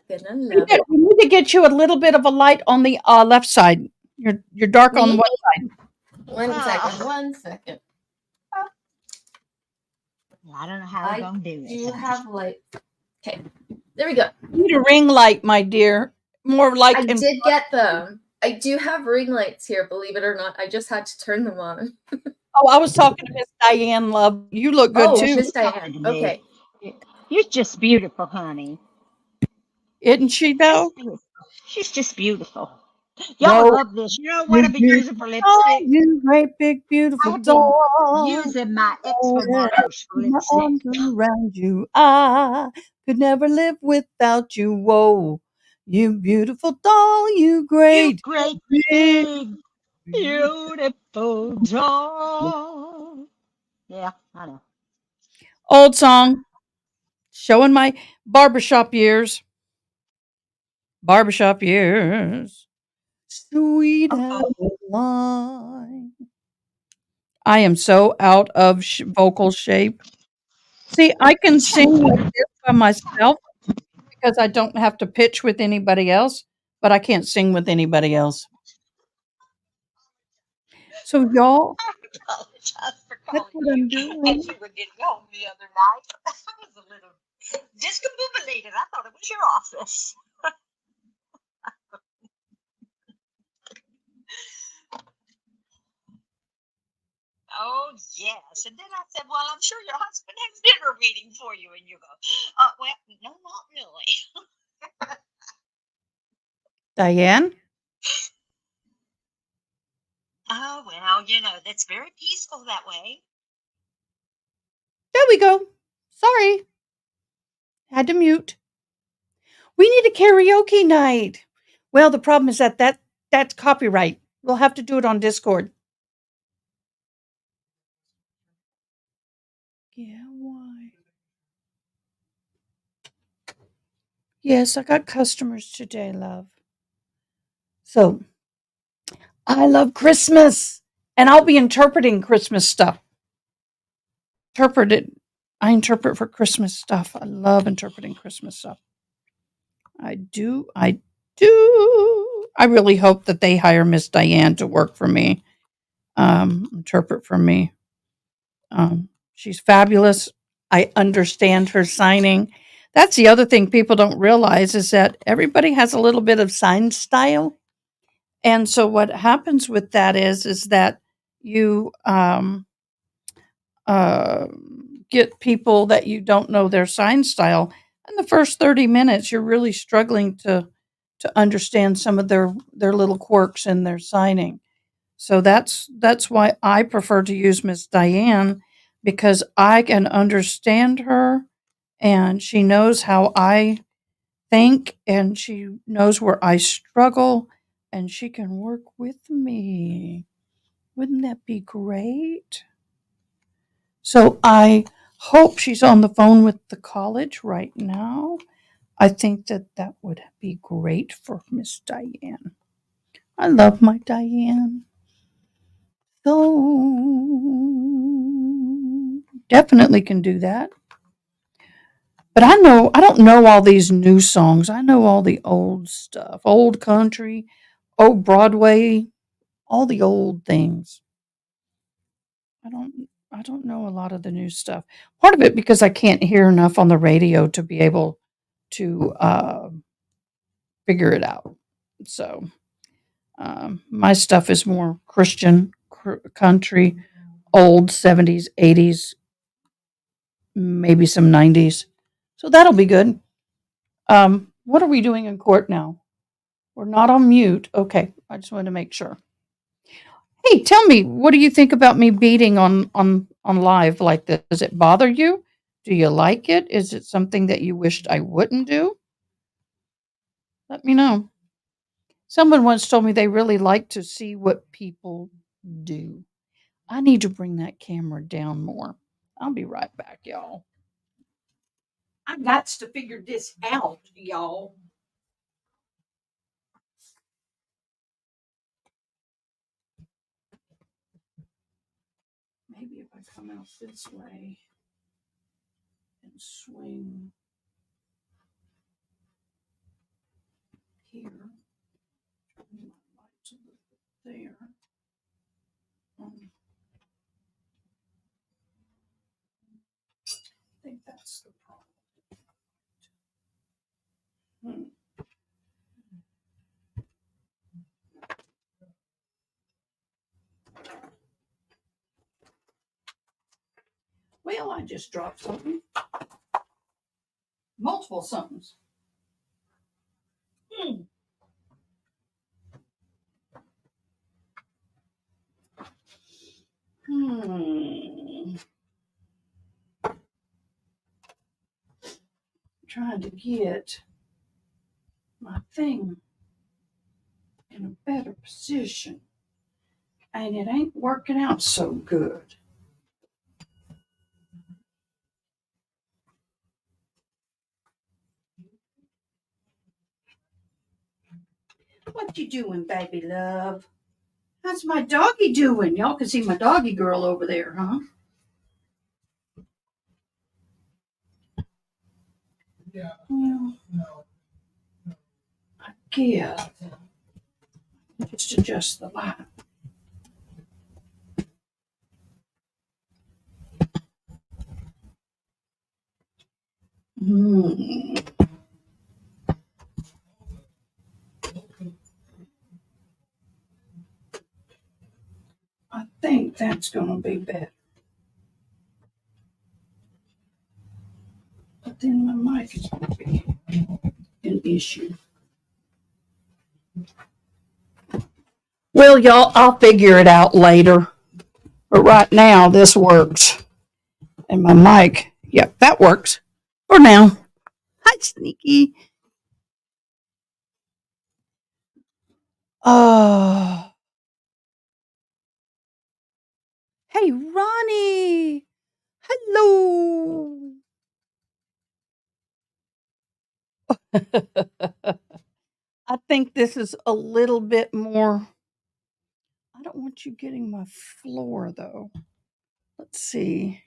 Gonna love it. We need to get you a little bit of a light on the left side. You're dark on Me? one side. One second. I don't know how I we're gonna do Do this. have light. Okay, there we go. You need a ring light, my dear. More light. I and did get them. I do have ring lights here, believe it or not. I just had to turn them on. Oh, I was talking to Miss Diane Love. You look good Oh, too, Miss Diane. Okay. You're just beautiful, honey. isn't she? Though. She's just beautiful. Y'all would No. love this. You know what I've been using for Oh, lipstick? you great big beautiful I've been doll. using my Oh, Expo for my lipstick. arms around you. I could never live without you. Whoa, you beautiful doll. You You great. great big, big beautiful doll. Yeah, I know. Old song. Showing my barbershop years. Barbershop years. Sweet as a wine. I am so out of vocal shape. See, I can sing like this by myself because I don't have to pitch with anybody else, but I can't sing with anybody else. So, y'all, I apologize for that's calling what you I'm doing. as you were getting home the other night. I was a little discombobulated. I thought it was your office. Oh, yes. And then I said, well, I'm sure your husband has dinner waiting for you. And you go, well, no, not really. Diane? Oh, well, that's very peaceful that way. There we go. Sorry. Had to mute. We need a karaoke night. Well, the problem is that's copyright. We'll have to do it on Discord. Yeah, why? Yes, I got customers today, love. So, I love Christmas, and I'll be interpreting Christmas stuff. I interpret for Christmas stuff. I love interpreting Christmas stuff. I do. I really hope that they hire Miss Diane to work for me, interpret for me. She's fabulous. I understand her signing. That's the other thing people don't realize is that everybody has a little bit of sign style. And so what happens with that is that you get people that you don't know their sign style. In the first 30 minutes, you're really struggling to understand some of their little quirks in their signing. So that's why I prefer to use Miss Diane because I can understand her and she knows how I think and she knows where I struggle and she can work with me. Wouldn't that be great? So I hope she's on the phone with the college right now. I think that would be great for Miss Diane. I love my Diane. So definitely can do that. But I don't know all these new songs. I know all the old stuff, old country, old Broadway, all the old things. I don't know a lot of the new stuff. Part of it because I can't hear enough on the radio to be able to figure it out. So My stuff is more Christian country, old 70s, 80s, maybe some 90s. So that'll be good. What are we doing in court now? We're not on mute. Okay, I just wanted to make sure. Hey, tell me, what do you think about me beating on live like this? Does it bother you? Do you like it? Is it something that you wished I wouldn't do? Let me know. Someone once told me they really like to see what people do. I need to bring that camera down more. I'll be right back, y'all. I got to figure this out, y'all. Maybe if I come out this way and swing here, turn my lights a little bit there. I think that's the problem. Well, I just dropped something. Multiple somethings. Trying to get my thing in a better position. And it ain't working out so good. What you doing, baby love? How's my doggy doing? Y'all can see my doggy girl over there, huh? Yeah. Well, I guess. Just adjust the light. I think that's going to be better. But then my mic is going to be an issue. Well, y'all, I'll figure it out later. But right now, this works. And my mic, yep, that works for now. Hi, Sneaky. Hey, Ronnie. Hello. I think this is a little bit more. I don't want you getting my floor though. Let's see.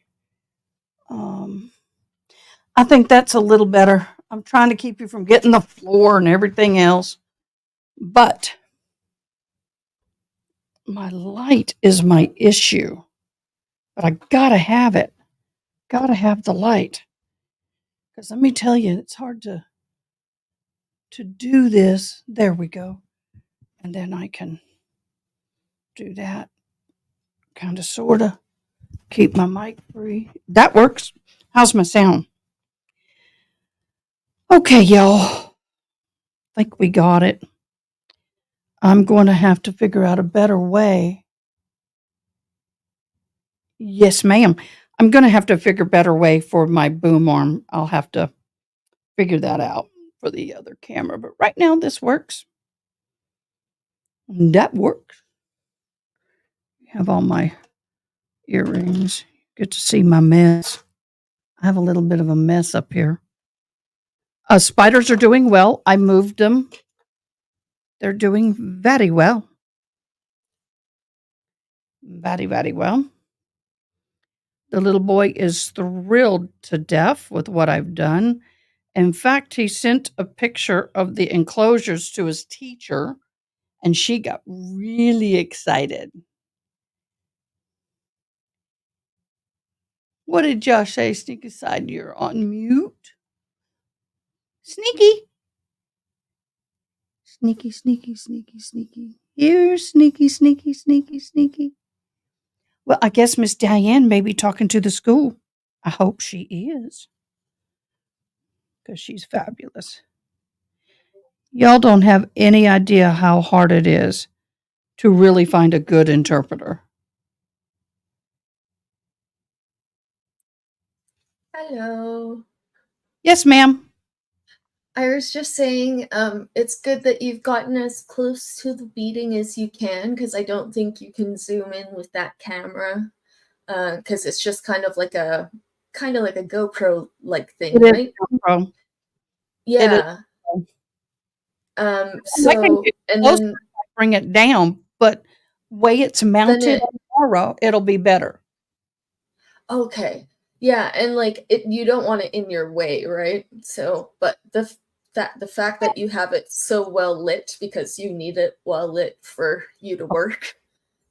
I think that's a little better. I'm trying to keep you from getting the floor and everything else. But my light is my issue. But I gotta have it. Gotta have the light. Because let me tell you, it's hard to do this. There we go. And then I can do that. Kind of, sort of. Keep my mic free. That works. How's my sound? Okay, y'all. Think we got it. I'm going to have to figure out a better way. Yes, ma'am. I'm going to have to figure a better way for my boom arm. I'll have to figure that out for the other camera. But right now, this works. That works. I have all my earrings. Get to see my mess. I have a little bit of a mess up here. Spiders are doing well. I moved them. They're doing very well. Very, very well. The little boy is thrilled to death with what I've done. In fact, he sent a picture of the enclosures to his teacher, and she got really excited. What did Josh say? Sneaky side, you're on mute. Sneaky. Sneaky, sneaky, sneaky, sneaky. Here, sneaky, sneaky, sneaky, sneaky. Well, I guess Miss Diane may be talking to the school. I hope she is, because she's fabulous. Y'all don't have any idea how hard it is to really find a good interpreter. Hello. Yes, ma'am. I was just saying, it's good that you've gotten as close to the beating as you can, because I don't think you can zoom in with that camera, because it's just kind of like a GoPro like thing, It is right? GoPro. Yeah. I can So get and closer then if I bring it down, but way it's mounted it on camera, it'll be better. okay. Yeah, and like you don't want it in your way, right? So, but the fact that you have it so well lit because you need it well lit for you to work,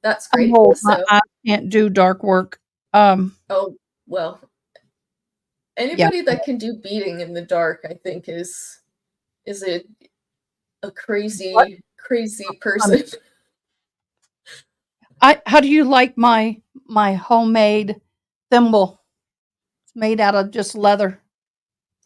that's I'm great. old. My So, eyes can't do dark work. oh well, Yeah. anybody that can do beating in the dark, I think is a crazy person. How do you like my homemade thimble? It's made out of just leather.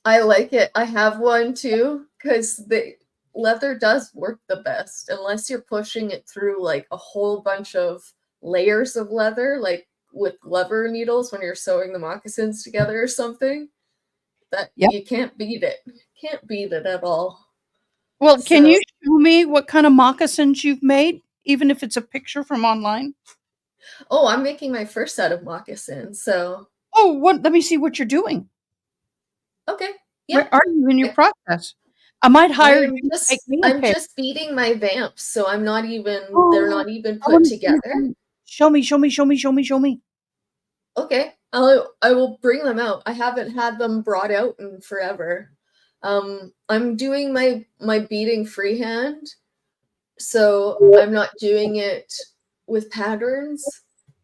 I like it. I have one too because the leather does work the best unless you're pushing it through like a whole bunch of layers of leather, like with lever needles when you're sewing the moccasins together or something. That Yep. you can't beat it. Can't beat it at all. Well, can So, you show me what kind of moccasins you've made, even if it's a picture from online? oh, I'm making my first set of moccasins. So, Oh, what? Let me see what you're doing. okay. Where Yeah. are you in your Yeah. process? I might hire you to make me a I'm pair. just beating my vamps, so I'm not even they're Oh, not even I put wanna see your together. vamp. Show me, show me, show me, show me, show me. Okay, I will bring them out. I haven't had them brought out in forever. I'm doing my beading freehand, so I'm not doing it with patterns,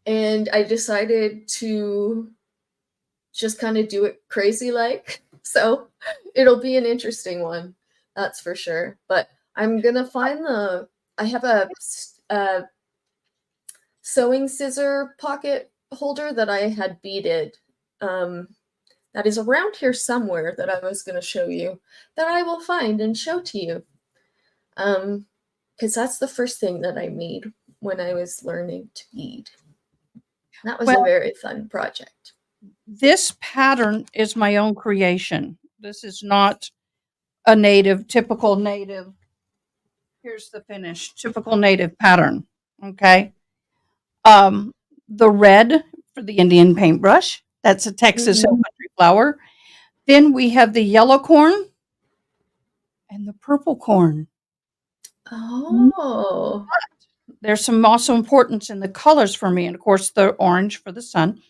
and I decided to just kind of do it crazy like. So it'll be an interesting one, that's for sure. But I'm gonna find I have a sewing scissor pocket holder that I had beaded that is around here somewhere that I was going to show you that I will find and show to you. Because that's the first thing that I made when I was learning to bead. That was a Well, very fun project. this pattern is my own creation. This is not a typical native. Here's the finish, typical native pattern. Okay. The red for the Indian paintbrush. That's a Texas Hill Mhm. Country flower. Then we have the yellow corn and the purple corn. Oh. There's some also importance in the colors for me, and of course the orange for the sun.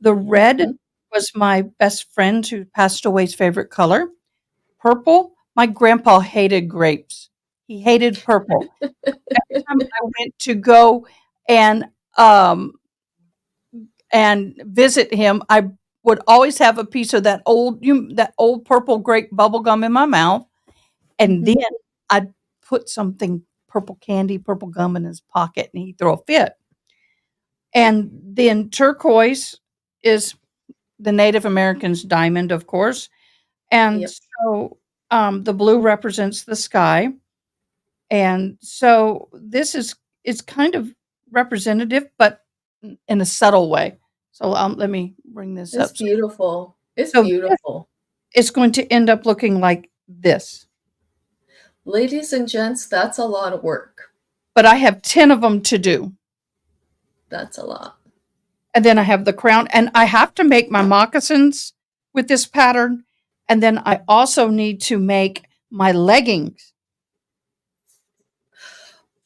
The red Mhm. was my best friend who passed away's favorite color. Purple, my grandpa hated grapes. He hated purple. Every time I went to go and um and visit him, I would always have a piece of that old purple grape bubble gum in my mouth, and then Mhm. I'd put something purple candy, purple gum in his pocket, and he'd throw a fit. And then turquoise is the Native Americans' diamond, of course, and Yep. so the blue represents the sky, and so this is it's kind of representative, but in a subtle way. So let me bring this It's up. beautiful. It's So this beautiful. is going to end up looking like this, Ladies and gents, that's a lot of work. but I have 10 of them to do. That's a lot. And then I have the crown, and I have to make my moccasins with this pattern. And then I also need to make my leggings.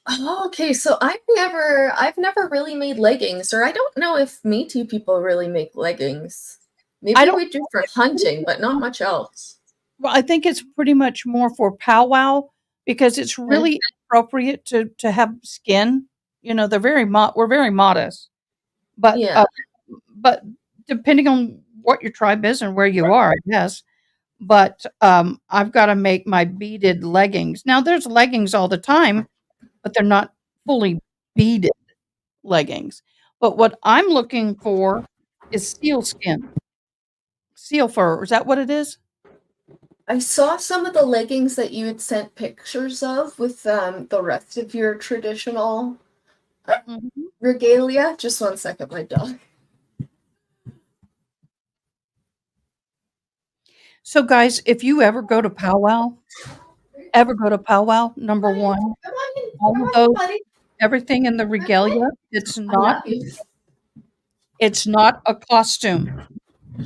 Oh, okay, so I've never really made leggings, or I don't know if Métis people really make leggings. I Maybe don't we do for hunting, but not much else. Well, I think it's pretty much more for powwow because it's Okay. really appropriate to have skin. You know, we're very modest, but Yeah. but depending on what your tribe is and where you are, I guess. But I've got to make my beaded leggings. Now, there's leggings all the time, but they're not fully beaded leggings. But what I'm looking for is sealskin, seal fur. Is that what it is? I saw some of the leggings that you had sent pictures of with the rest of your traditional Mhm. regalia. Just one second, my dog. So, guys, if you ever go to powwow, number one, Come on in. all Come of on, those, buddy. everything in the regalia, I love you. it's not a costume.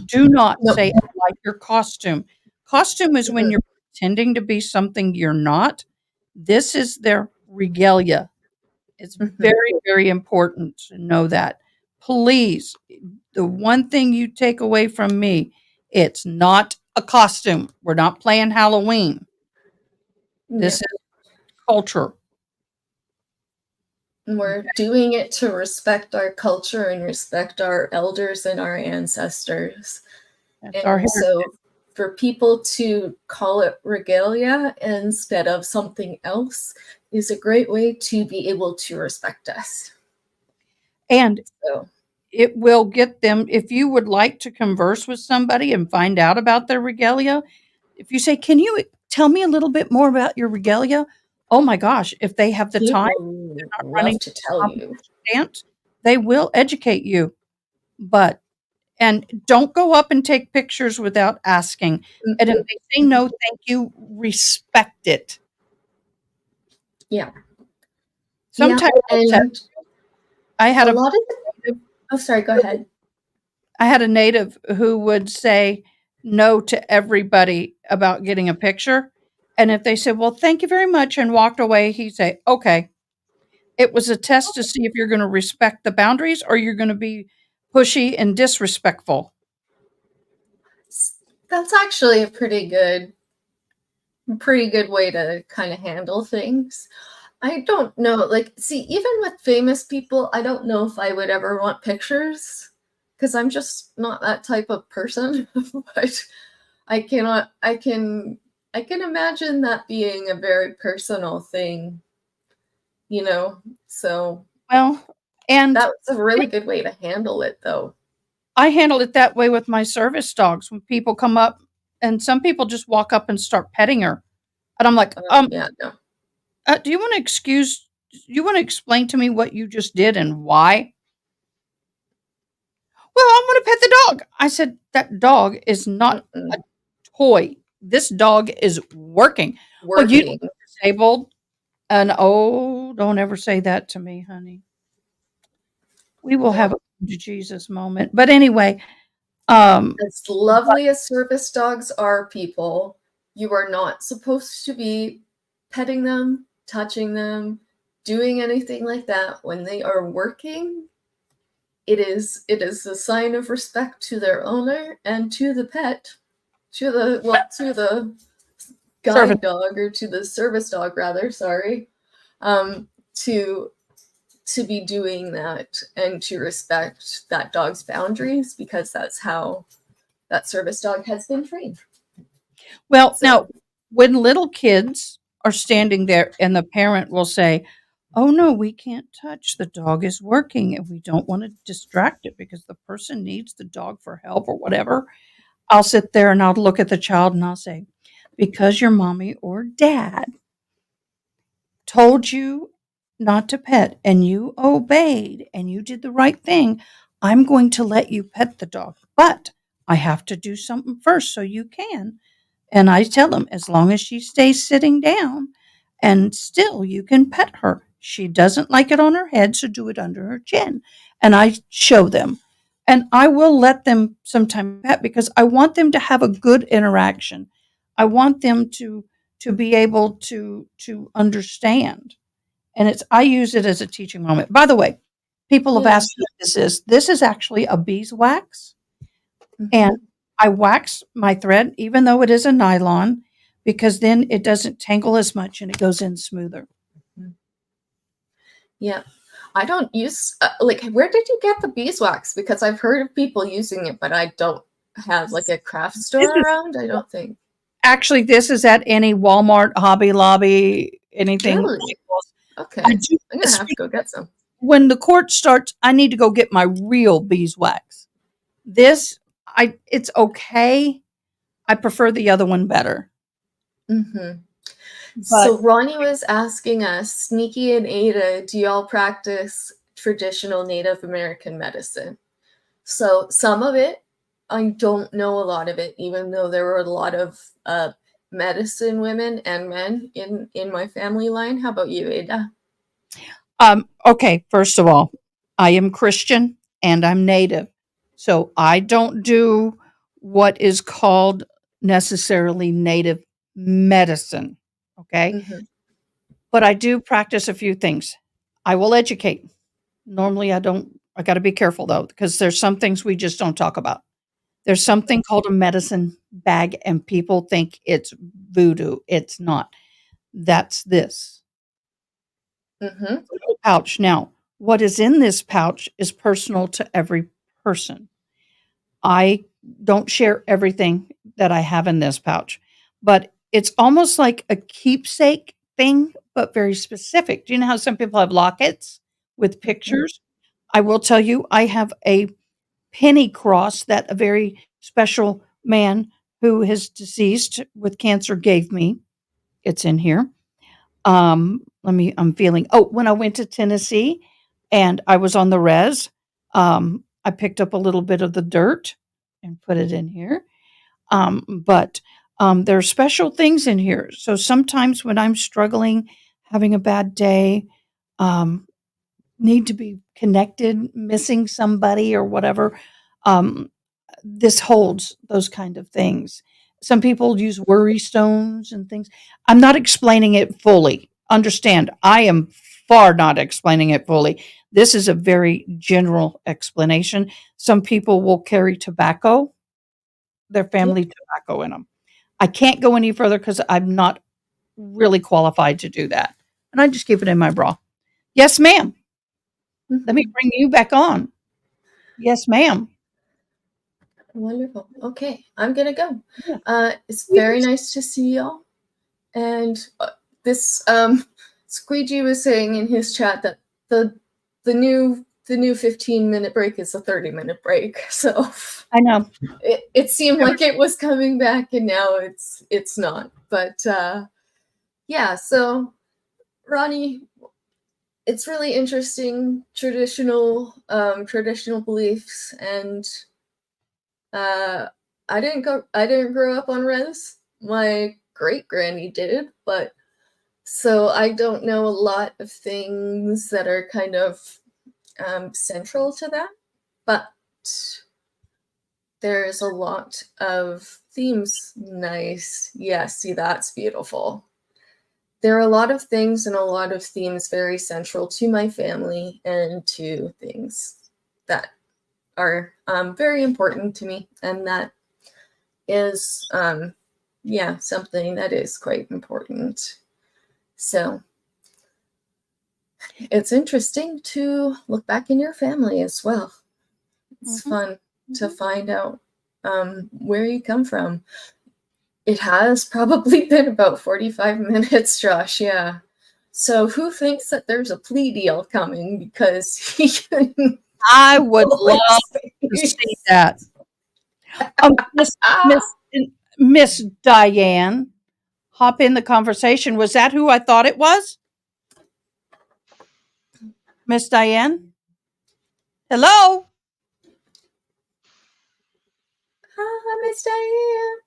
Do not No. say, "I like your costume." Costume is when Mhm. you're pretending to be something you're not. This is their regalia. It's Mhm. very, very important to know that. Please, the one thing you take away from me, it's not a costume. We're not playing Halloween. This is culture. And we're doing it to respect our culture and respect our elders and our ancestors. That's our And heritage. so for people to call it regalia instead of something else is a great way to be able to respect us. And So it will get them, if you would like to converse with somebody and find out about their regalia, if you say, "Can you tell me a little bit more about your regalia?" Oh my gosh, if they have the he time, will not running love to tell you. dance, they will educate you. But and don't go up and take pictures without asking. And if Mhm. they say no, thank you, respect it. Yeah. Sometimes I'll tell And I had a a lot of oh, sorry, go ahead. I had a native who would say no to everybody about getting a picture. And if they said, "Well, thank you very much," and walked away, he'd say, "Okay." It was a test to see if you're going to respect the boundaries or you're going to be pushy and disrespectful. That's actually a pretty good way to kind of handle things. I don't know. Like, see, even with famous people, I don't know if I would ever want pictures because I'm just not that type of person. But I can imagine that being a very personal thing, you know. So Well, and that was a really good way to handle it, though. I handle it that way with my service dogs when people come up and some people just walk up and start petting her. And I'm like, Yeah, no. do you want to explain to me what you just did and why? Well, I want to pet the dog. I said, that dog is not Mm-mm. a toy. This dog is working. Well, you Working. disabled. And oh, don't ever say that to me, honey. We will have No. a come to Jesus moment. But anyway, As lovely as service dogs are, people, you are not supposed to be petting them, touching them, doing anything like that when they are working. It is a sign of respect to their owner and to the pet, to the service. guide dog or to the service dog rather, sorry. Um to be doing that and to respect that dog's boundaries because that's how that service dog has been trained. Well, So now, when little kids are standing there and the parent will say, "Oh, no, we can't touch. The dog is working and we don't want to distract it because the person needs the dog for help or whatever." I'll sit there and I'll look at the child and I'll say, "Because your mommy or dad told you not to pet and you obeyed and you did the right thing, I'm going to let you pet the dog. But I have to do something first so you can." And I tell them, as long as she stays sitting down and still, you can pet her. She doesn't like it on her head, so do it under her chin. And I show them. And I will let them sometimes pet because I want them to have a good interaction. I want them to be able to understand. And it's I use it as a teaching moment. By the way, people have yeah. asked what this is. This is actually a beeswax. And Mhm. I wax my thread, even though it is a nylon, because then it doesn't tangle as much and it goes in smoother. Yeah. I don't use like where did you get the beeswax? Because I've heard of people using it, but I don't have like a craft This store is around. I don't think. actually this is at any Walmart, Hobby Lobby, anything. Really? Okay. I do I'm gonna have to go get some. when the court starts, I need to go get my real beeswax. This, it's okay. I prefer the other one better. Mm-hmm. But So Ronnie was asking us, Sneaky and Ada, do y'all practice traditional Native American medicine? So some of it, I don't know a lot of it, even though there were a lot of medicine women and men in my family line. How about you, Ada? okay, first of all, I am Christian and I'm Native. So I don't do what is called necessarily Native medicine. Okay. Mm-hmm. But I do practice a few things. I will educate. Normally, I don't, I got to be careful though, because there's some things we just don't talk about. There's something called a medicine bag, and people think it's voodoo. It's not. That's this Mm-hmm. little pouch. Now, what is in this pouch is personal to every person. I don't share everything that I have in this pouch, but it's almost like a keepsake thing, but very specific. Do you know how some people have lockets with pictures? I will tell you, I have a penny cross that a very special man who is deceased with cancer gave me. It's in here. I'm feeling, oh, when I went to Tennessee and I was on the res, I picked up a little bit of the dirt and put it in here. But there are special things in here. So sometimes when I'm struggling, having a bad day, um, need to be connected, missing somebody or whatever, um, this holds those kind of things. Some people use worry stones and things. I'm not explaining it fully. Understand, I am far not explaining it fully. This is a very general explanation. Some people will carry tobacco, their family tobacco in them. I can't go any further because I'm not really qualified to do that. And I just keep it in my bra. Yes, ma'am. Let me bring you back on. Yes, ma'am. Wonderful. Okay, I'm gonna go. Yeah. It's very nice to see y'all. And this Squeegee was saying in his chat that the new 15-minute break is a 30-minute break. So I know. it seemed like it was coming back, and now it's not. But yeah. So Ronnie, it's really interesting traditional beliefs, and I didn't grow up on res. My great granny did, but so I don't know a lot of things that are kind of central to that, but there's a lot of themes. Nice. Yeah, see, that's beautiful. There are a lot of things and a lot of themes very central to my family and to things that are very important to me, and that is something that is quite important. So it's interesting to look back in your family as well. It's fun to find out where you come from. It has probably been about 45 minutes, Josh. Yeah. So who thinks that there's a plea deal coming? Because he can I would love to see that. Miss Diane, hop in the conversation. Was that who I thought it was? Miss Diane? Hello? Miss Diane.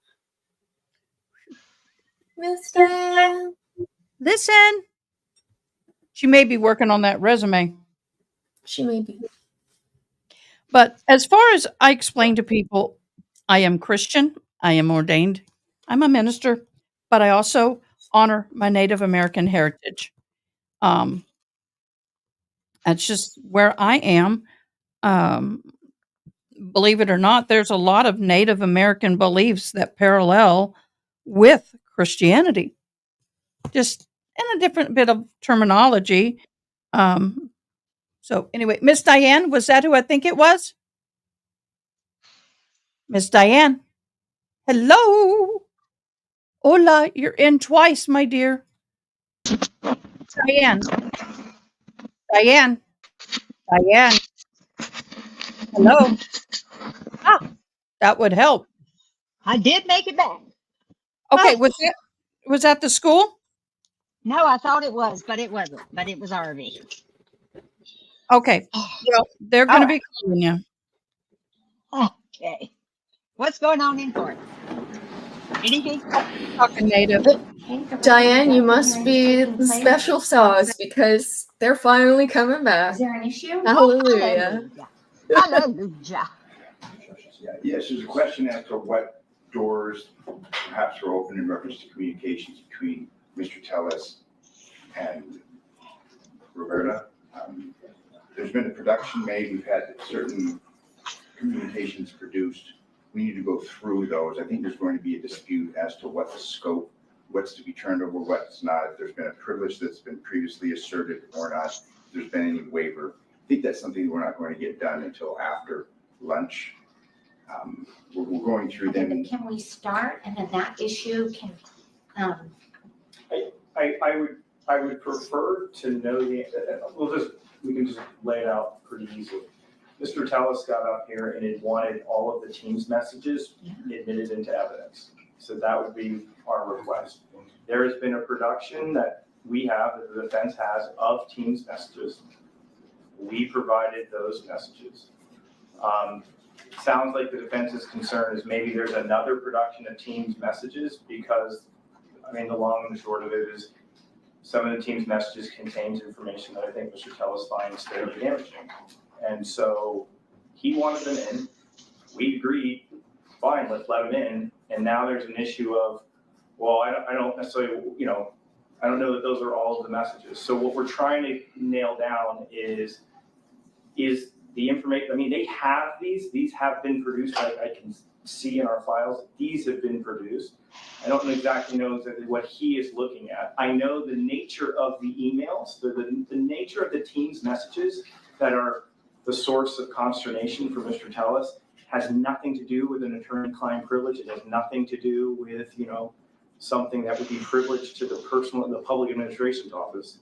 Miss Diane. Listen. She may be working on that resume. She may be. But as far as I explain to people, I am Christian. I am ordained. I'm a minister, but I also honor my Native American heritage. That's just where I am. Believe it or not, there's a lot of Native American beliefs that parallel with Christianity, just in a different bit of terminology. So anyway, Miss Diane, was that who I think it was? Miss Diane. Hello. Hola, you're in twice, my dear. Diane. Diane. Diane. Hello. Ah, that would help. I did make it back. Okay, Oh, was that the school? no, I thought it was, but it wasn't. But it was RV. Okay. Well, they're All going to right. be calling you. Okay. What's going on in court? Anything? Talking native. Okay, the Diane, you record must hearing be taking the place. special sauce because they're finally coming back. Is there an issue? Hallelujah. Hallelujah. Yes, there's a question as to what doors perhaps were open in reference to communications between Mr. Tellis and Roberta. There's been a production made, we've had certain communications produced. We need to go through those. I think there's going to be a dispute as to what the scope, what's to be turned over, what's not. If there's been a privilege that's been previously asserted or not, if there's been any waiver. I think that's something we're not going to get done until after lunch. We're going through Okay, them. but can we start and then that issue can, I would prefer to know we can just lay it out pretty easily. Mr. Tellis got up here and it wanted all of the team's messages admitted into evidence. So that would be our request. There has been a production that we have, that the defense has, of team's messages. We provided those messages. Sounds like the defense's concern is maybe there's another production of team's messages because, I mean, the long and the short of it is some of the team's messages contains information that I think Mr. Tellis finds fairly damaging. And so he wanted them in, we agreed, fine, let's let them in. And now there's an issue of, well, I don't necessarily, I don't know that those are all of the messages. So what we're trying to nail down is the information, I mean, they have these have been produced, I can see in our files, these have been produced. I don't exactly know exactly what he is looking at. I know the nature of the emails, the nature of the team's messages that are the source of consternation for Mr. Tellis has nothing to do with an attorney-client privilege. It has nothing to do with, something that would be privileged to the public administration's office.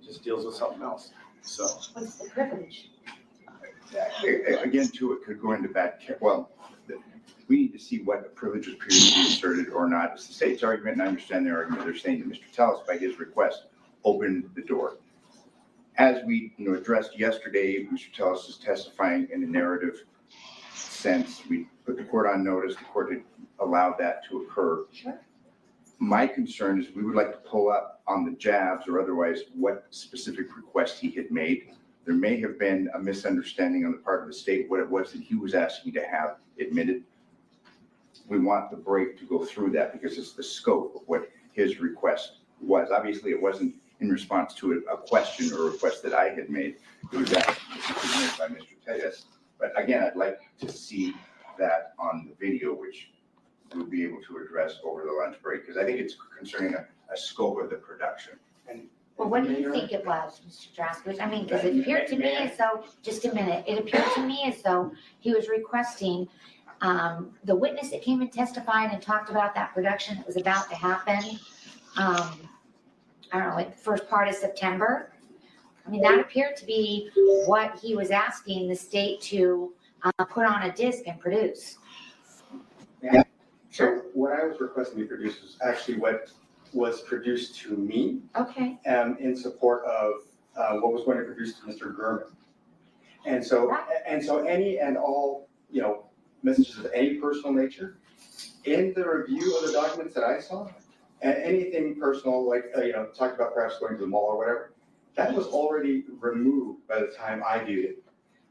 It just deals with something else. So. what's the privilege? Again, too, it could go into we need to see what the privilege was previously asserted or not. It's the state's argument, and I understand their argument. They're saying that Mr. Tellis, by his request, opened the door. As we addressed yesterday, Mr. Tellis is testifying in a narrative sense. We put the court on notice. The court had allowed that to occur. Sure. My concern is we would like to pull up on the jabs or otherwise what specific request he had made. There may have been a misunderstanding on the part of the state what it was that he was asking to have admitted. We want the break to go through that because it's the scope of what his request was. Obviously, it wasn't in response to a question or a request that I had made. It was asked by Mr. Tellis. But again, I'd like to see that on the video, which we'll be able to address over the lunch break, because I think it's concerning a scope of the production. Well, what do you think it was, Mr. Draskowitz? I mean, because it appeared to me as though, just a minute, it appeared to me as though he was requesting the witness that came and testified and talked about that production that was about to happen. I don't know, like the first part of September. I mean, that appeared to be what he was asking the state to put on a disc and produce. So what I was requesting to be produced was actually what was produced to me Okay. in support of what was going to be produced to Mr. Gurman. And so any and all, messages of any personal nature in the review of the documents that I saw, and anything personal, like, talked about perhaps going to the mall or whatever, that was already removed by the time I viewed it.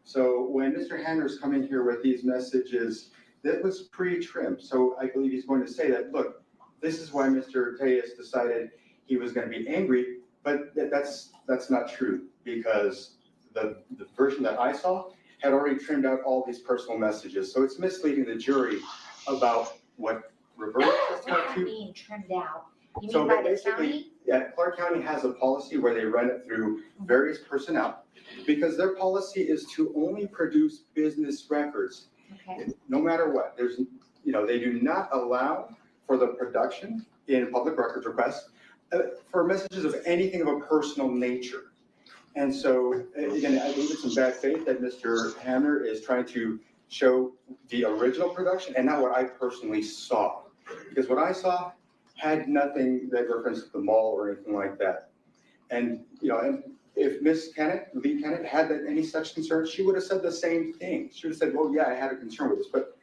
So when Mr. Hanner's coming here with these messages, that was pre-trimmed. So I believe he's going to say that, look, this is why Mr. Tellis decided he was going to be angry, but that's not true because the version that I saw had already trimmed out all these personal messages. So it's misleading the jury about what Roberta What's testified to. being trimmed out? You So mean by the basically, county? yeah, Clark County has a policy where they run it through various personnel because their policy is to only produce business records, Okay. no matter what. They do not allow for the production in public records requests for messages of anything of a personal nature. And so, again, I think it's in bad faith that Mr. Hamner is trying to show the original production and not what I personally saw. Because what I saw had nothing that referenced the mall or anything like that. And, and if Ms. Kennett, Lee Kennett, had any such concern, she would have said the same thing. She would have said, well, yeah, I had a concern with this. But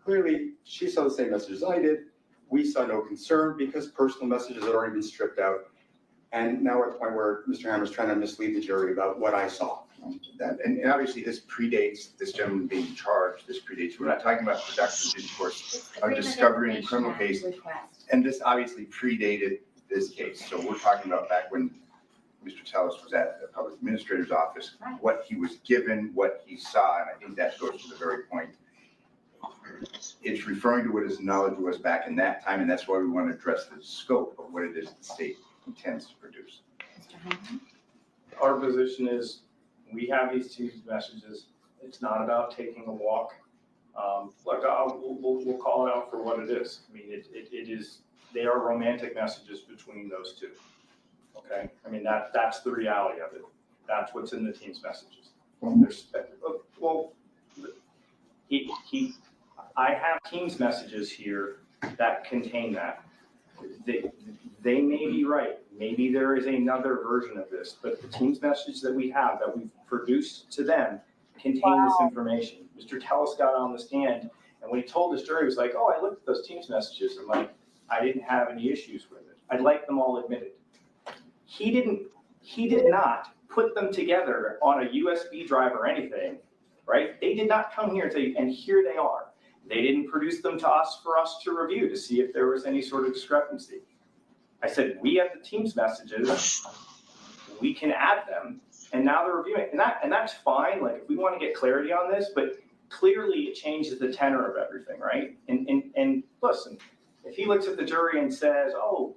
clearly, she saw the same messages I did. We saw no concern because personal messages had already been stripped out. And now we're at the point where Mr. Hammer is trying to mislead the jury about what I saw. And obviously this predates this gentleman being charged. This predates, we're not talking about production discourse It's the of Freedom of discovery in a Information criminal Act case. request. And this obviously predated this case. So we're talking about back when Mr. Tellis was at the public administrator's office, Right. what he was given, what he saw, and I think that goes to the very point. It's referring to what his knowledge was back in that time, and that's why we want to address the scope of what it is the state intends to produce. Mr. Hunter? Our position is, we have these Teams messages. It's not about taking a walk. Look, we'll call it out for what it is. I mean, it is, they are romantic messages between those two. Okay? I mean, that's the reality of it. That's what's in the Teams messages. I have Teams messages here that contain that. They may be right. Maybe there is another version of this, but the Teams message that we have, that we've produced to them, contain this information. Mr. Tellis got on the stand, and when he told his jury, he was like, oh, I looked at those Teams messages, and I didn't have any issues with it. I'd like them all admitted. He did not put them together on a USB drive or anything, right? They did not come here and say, and here they are. They didn't produce them to us for us to review to see if there was any sort of discrepancy. I said, we have the Teams messages, we can add them, and now they're reviewing. And that's fine, like if we want to get clarity on this, but clearly it changes the tenor of everything, right? And listen, if he looks at the jury and says, oh,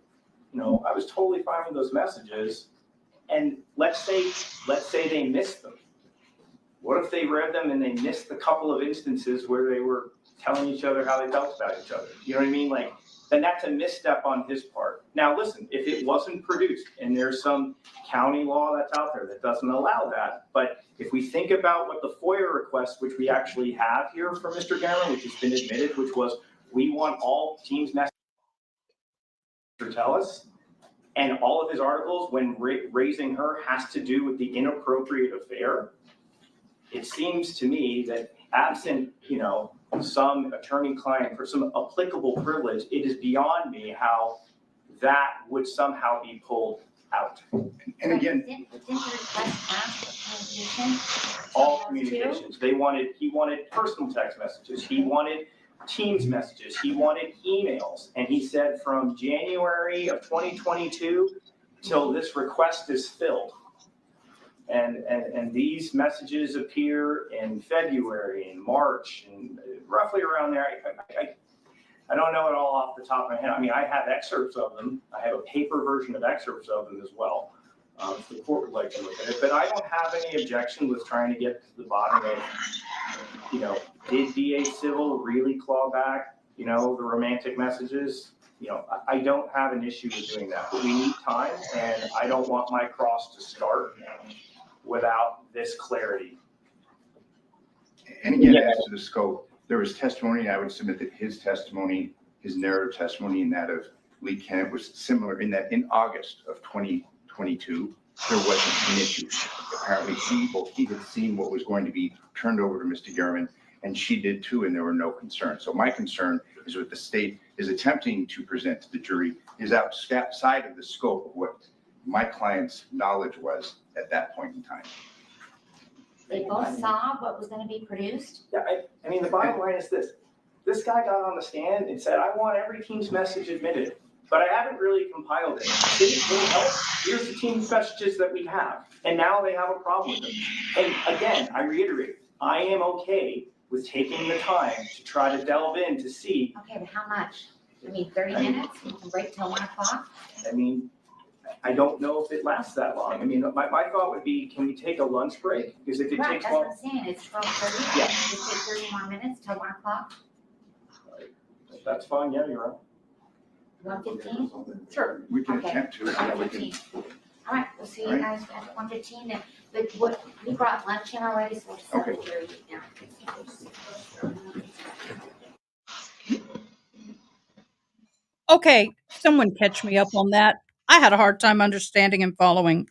I was totally fine with those messages, and let's say they missed them. What if they read them and they missed a couple of instances where they were telling each other how they felt about each other? You know what I mean? Like, then that's a misstep on his part. Now, listen, if it wasn't produced and there's some county law that's out there that doesn't allow that, but if we think about what the FOIA request, which we actually have here from Mr. Gammer, which has been admitted, which was, we want all Teams messages to tell us, and all of his articles when raising her has to do with the inappropriate affair. It seems to me that absent, some attorney-client for some applicable privilege, it is beyond me how that would somehow be pulled out. And again, Didn't the request ask for communication? All communications. He wanted personal text messages. He wanted Teams messages. He wanted emails. And he said from January of 2022 till this request is filled. And these messages appear in February and March and roughly around there. I don't know it all off the top of my head. I mean, I have excerpts of them. I have a paper version of excerpts of them as well. If the court would like to look at it, but I don't have any objection with trying to get to the bottom of, did DA Civil really claw back, the romantic messages? I don't have an issue with doing that, but we need time, and I don't want my cross to start without this clarity. And again, as to the scope, there was testimony, I would submit that his testimony, his narrative testimony and that of Lee Kennett was similar in that in August of 2022, there wasn't an issue. Apparently he had seen what was going to be turned over to Mr. Gehrman, and she did too, and there were no concerns. So my concern is what the state is attempting to present to the jury is outside of the scope of what my client's knowledge was at that point in time. They both saw what was going to be produced. Yeah, I mean, the bottom line is this. This guy got on the stand and said, I want every Teams message admitted, but I haven't really compiled it. Didn't help. Here's the Teams messages that we have, and now they have a problem with them. And again, I reiterate, I am okay with taking the time to try to delve in to see. Okay, but how much? 30 minutes? We can break till 1 o'clock? I mean, I don't know if it lasts that long. I mean, my thought would be, can we take a lunch break? Because if it Right, takes that's what I'm saying. It's 12:30. Yeah. Just take 30 more minutes till 1 o'clock. If that's fine, yeah, you're right. 1:15? Sure. We can Okay. attempt to, yeah, we can. 1:15. All right, we'll see you All guys at 1:15. And but what we brought lunch in already, so we'll just have Okay. to carry it now. Okay, someone catch me up on that. I had a hard time understanding and following.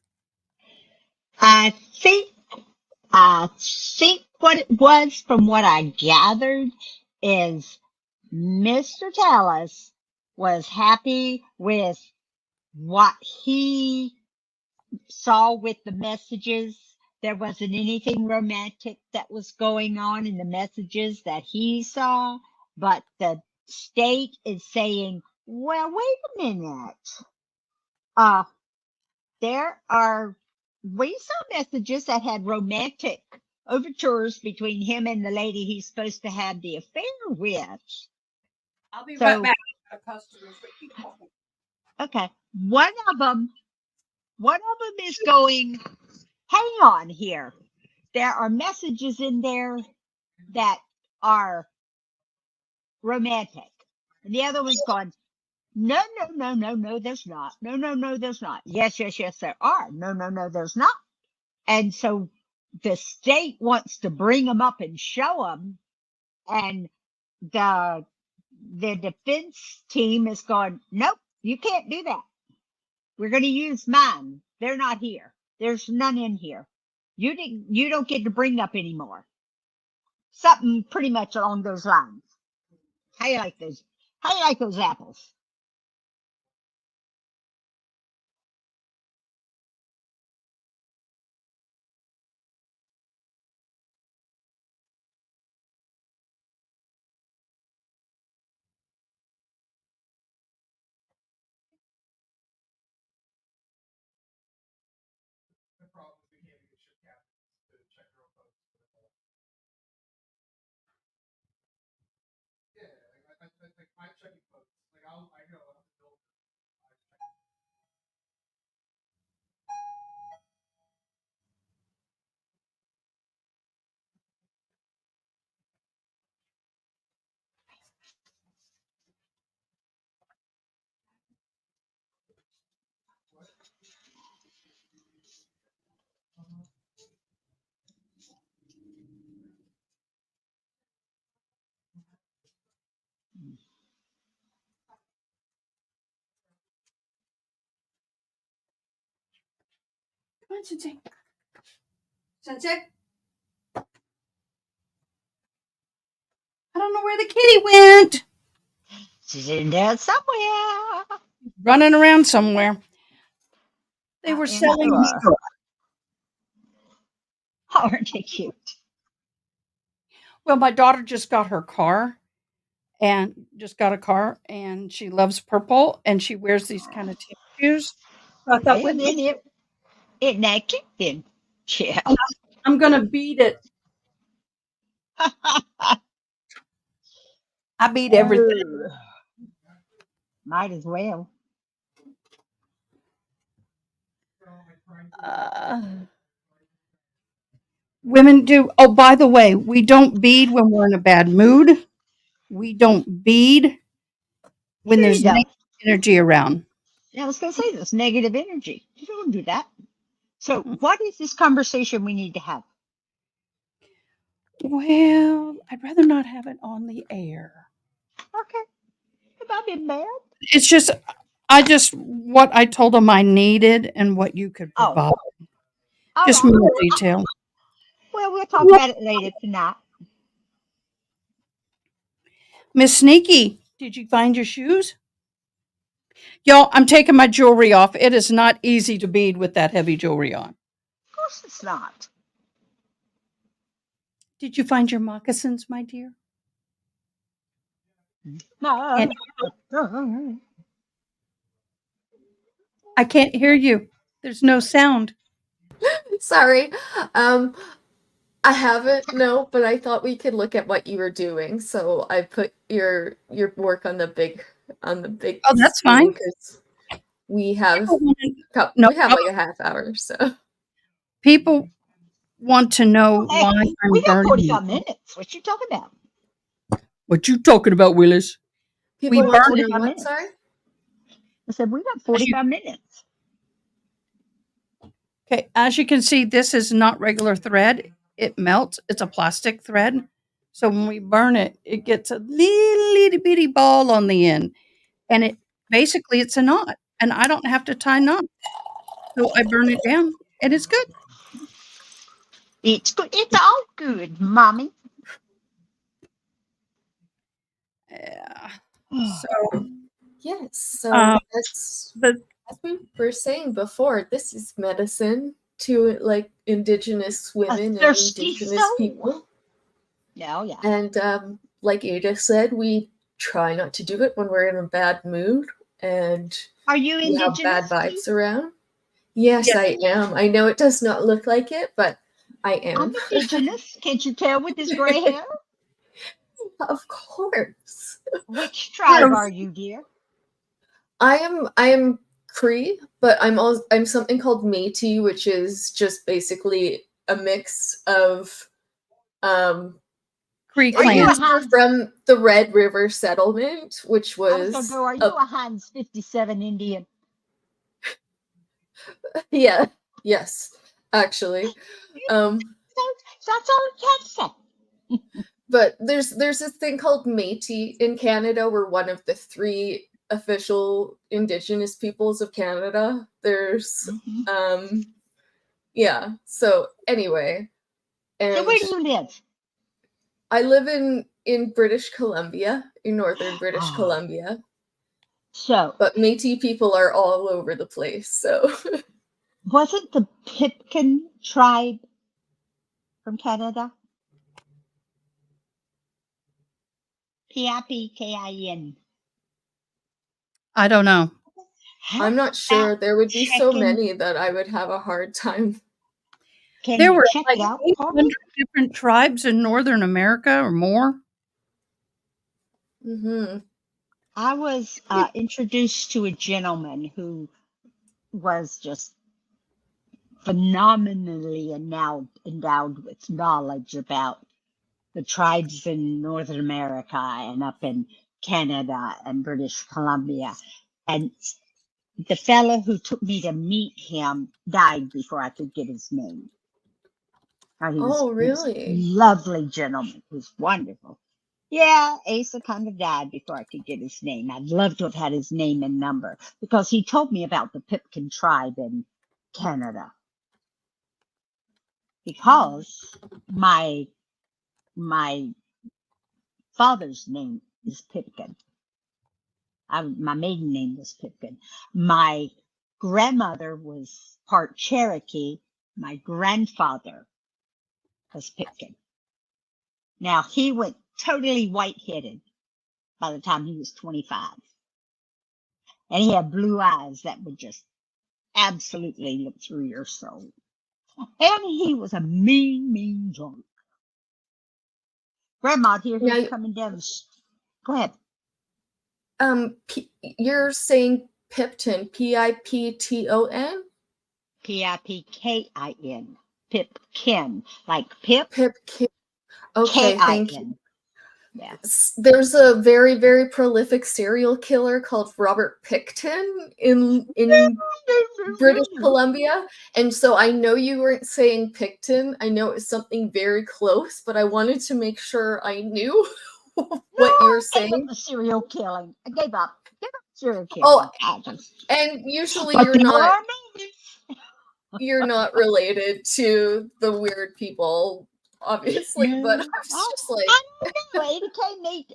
I think what it was from what I gathered is Mr. Tallis was happy with what he saw with the messages. There wasn't anything romantic that was going on in the messages that he saw, but the state is saying, well, wait a minute. We saw messages that had romantic overtures between him and the lady he's supposed to have the affair with. I'll be So- right back. Customers, but keep talking. Okay. One of them is going, hang on here. There are messages in there that are romantic. And the other one's going, no, there's not. No, there's not. Yes, there are. No, there's not. And so the state wants to bring them up and show them. And the defense team is going, nope, you can't do that. We're going to use mine. They're not here. There's none in here. You don't get to bring up anymore. Something pretty much along those lines. How you like those? How you like those apples? Come on, Sensei. Sensei? I don't know where the kitty went. She's in there somewhere. Running around somewhere. They were In the selling drawer. Aren't they cute? Well, my daughter just got her car and she loves purple and she wears these kind of tennis shoes. So I thought, And then it that cute then. Yeah. I'm going to beat it. I beat everything. Might as well. Women do. Oh, by the way, we don't bead when we're in a bad mood. We don't bead when there's Sure you negative energy around. Yeah, I was going to say there's negative energy. You don't do that. So, what is this conversation we need to have? Well, I'd rather not have it on the air. Okay. Have I been bad? It's just, what I told them I needed and what you could Oh. provide. All Just right. more detail. Well, we'll talk about it later tonight. Miss Sneaky, did you find your shoes? Y'all, I'm taking my jewelry off. It is not easy to bead with that heavy jewelry on. Of course it's not. Did you find your moccasins, my dear? No. And- I can't hear you. There's no sound. Sorry. I haven't, no, but I thought we could look at what you were doing. So I put your work on the big Oh, that's fine. because we have No, we have like a half hour, so people want to know Hey, why I'm we got burning. 45 minutes. What you talking about? What you talking about, Willis? people want burned to it. know what, sorry? I said, we got 45 minutes. Okay, as you can see, this is not regular thread. It melts. It's a plastic thread. So when we burn it, it gets a little bitty ball on the end. And it basically it's a knot. And I don't have to tie knots. So I burn it down and it's good. It's good. It's all good, Mommy. Yeah. So Yes. So Um, as the we were saying before, this is medicine to like Indigenous women and thirsty Indigenous soul. people. No, yeah. And like Ada said, we try not to do it when we're in a bad mood and Are you we have bad indigenous? vibes around. Yes, Yes. I am. I know it does not look like it, but I I'm am. indigenous. Can't you tell with this gray hair? Of course. Which tribe Yes. are you, dear? I am Cree, but I'm something called Métis, which is just basically a mix of Cree Are you a clans. Heinz? from the Red River settlement, which I was was gonna go. Are you a Heinz 57 Indian? yeah, yes, actually. That's all I can say. But there's this thing called Métis in Canada. We're one of the 3 official Indigenous peoples of Canada. There's yeah. So anyway, So and where do you live? I live in British Columbia, in northern British Columbia. So But Métis people are all over the place. So wasn't the Pipkin tribe from Canada? Pipkin. I don't know. I'm not sure. There would be so checking. many that I would have a hard time. Can There you were check like it out for 800 me? different tribes in Northern America or more. Hmm. I was introduced to a gentleman who was just phenomenally endowed with knowledge about the tribes in Northern America and up in Canada and British Columbia. And the fellow who took me to meet him died before I could get his name. Now, he was Oh, a really? lovely gentleman. He was wonderful. Yeah, Asa kind of died before I could get his name. I'd love to have had his name and number because he told me about the Pipkin tribe in Canada. Because my father's name is Pipkin. My maiden name was Pipkin. My grandmother was part Cherokee. My grandfather was Pipkin. Now, he went totally white-headed by the time he was 25. And he had blue eyes that would just absolutely look through your soul. And he was a mean drunk. Grandma, here he's Now, coming down. Go ahead. you're saying Pipton, Pipton? Pipkin. Pipkin. Like Pip, Pipkin. Okay, thank you. K-I-N. Yeah. There's a very, very prolific serial killer called Robert Picton in British Columbia. And so I know you weren't saying Picton. I know it's something very close, but I wanted to make sure I knew what you were I gave up saying. the serial killing. I gave up. Serial killing. Oh, I just- and usually But you're there not are movies. related to the weird people, obviously, but I was Oh, just like I don't know.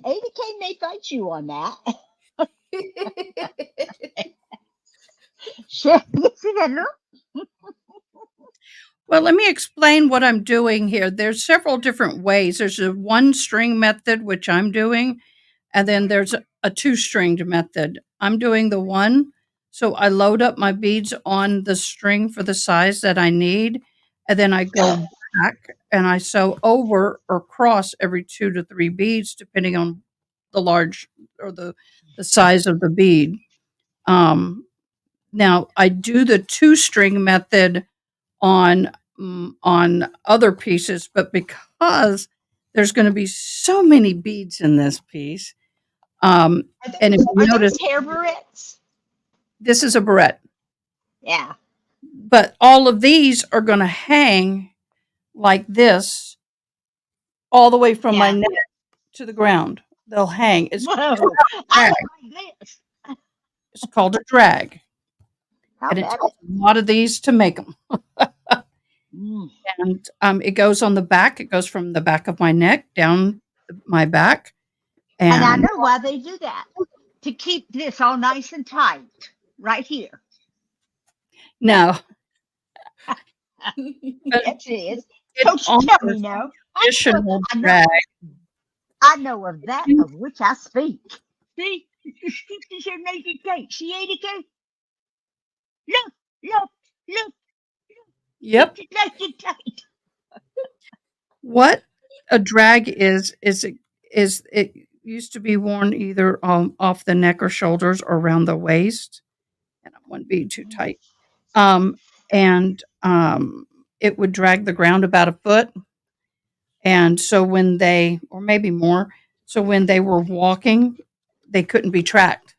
Ada K may fight you on that. Sure. See that look? Well, let me explain what I'm doing here. There's several different ways. There's a 1-string method, which I'm doing, and then there's a 2-stringed method. I'm doing the 1. So I load up my beads on the string for the size that I need, and then I go back and I sew over or cross every 2 to 3 beads, depending on the large or the size of the bead. Now I do the 2-string method on other pieces, but because there's going to be so many beads in this piece, and if you Are notice, those hair barrettes? this is a barrette, Yeah. but all of these are going to hang like this all the way from my Yeah. neck to the ground. They'll hang. Whoa. I like this. It's called a drag, How and it about takes a lot of these to make them. Mm. And it goes on the back. It goes from the back of my neck down my back. And I And know why they do that. To keep this all nice and tight right here. no, Yes, it is. it Don't you tell me offers no. additional I know, drag. I know of that of which I speak. See, she's her naked cake. She ate a cake. Look, look. Yep. It's nice and tight. What a drag is it used to be worn either off the neck or shoulders or around the waist, and it wouldn't be too tight. And it would drag the ground about a foot. And so when they, or maybe more, so when they were walking, they couldn't be tracked.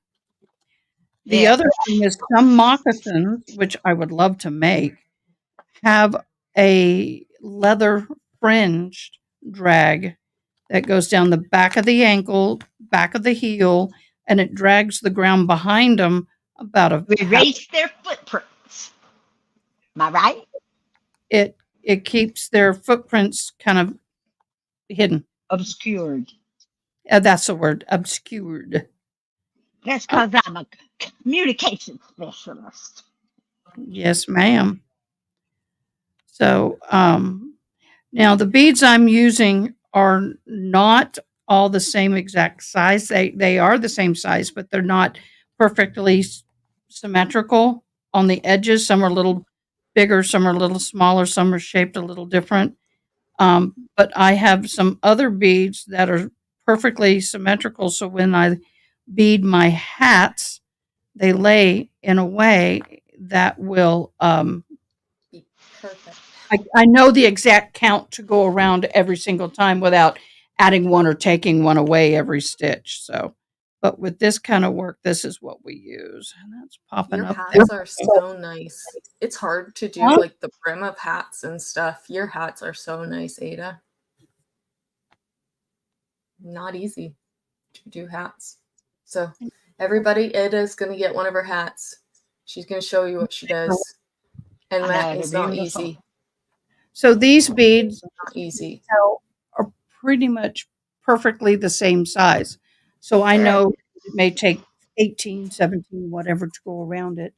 The Yeah. other thing is some moccasins, which I would love to make, have a leather fringed drag that goes down the back of the ankle, back of the heel, and it drags the ground behind them about a half. Erase their footprints. Am I right? It keeps their footprints kind of hidden. Obscured. That's the word, obscured. That's because I'm a communication specialist. Yes, ma'am. So now the beads I'm using are not all the same exact size. They are the same size, but they're not perfectly symmetrical on the edges. Some are a little bigger, some are a little smaller, some are shaped a little different. But I have some other beads that are perfectly symmetrical. So when I bead my hats, they lay in a way that will Be perfect. I know the exact count to go around every single time without adding one or taking one away every stitch. So, but with this kind of work, this is what we use. And that's popping Your up there. hats are so nice. It's hard to do Huh? like the brim of hats and stuff. Your hats are so nice, Ada. Not easy to do hats. So everybody, Ada's gonna get one of her hats. She's gonna show you what she does. And I that know, is they're not beautiful. easy. So these beads Not easy. are pretty much perfectly the same size. So I know it may take 18, 17, whatever to go around it.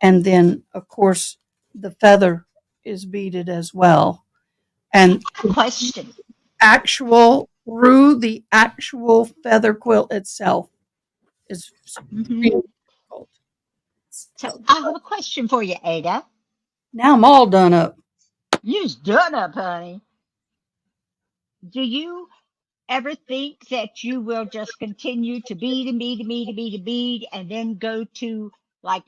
And then, of course, the feather is beaded as well. And Question. actual through the actual feather quilt itself is Mhm. really difficult. So I have a question for you, Ada. Now I'm all done up. You's done up, honey. Do you ever think that you will just continue to bead and bead and bead and bead and bead and then go to like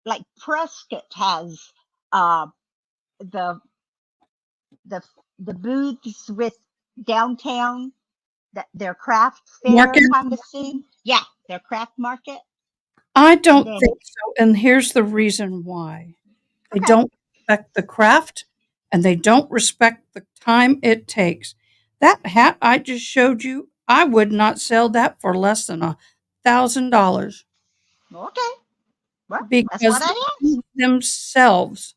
like Prescott has uh the the the booths with downtown that their craft fair Market? kind of thing? Yeah, their craft market. I don't then- think so. And here's the reason why. They Okay. don't respect the craft and they don't respect the time it takes. That hat I just showed you, I would not sell that for less than $1,000 Okay. Well, that's because what I the asked. beads themselves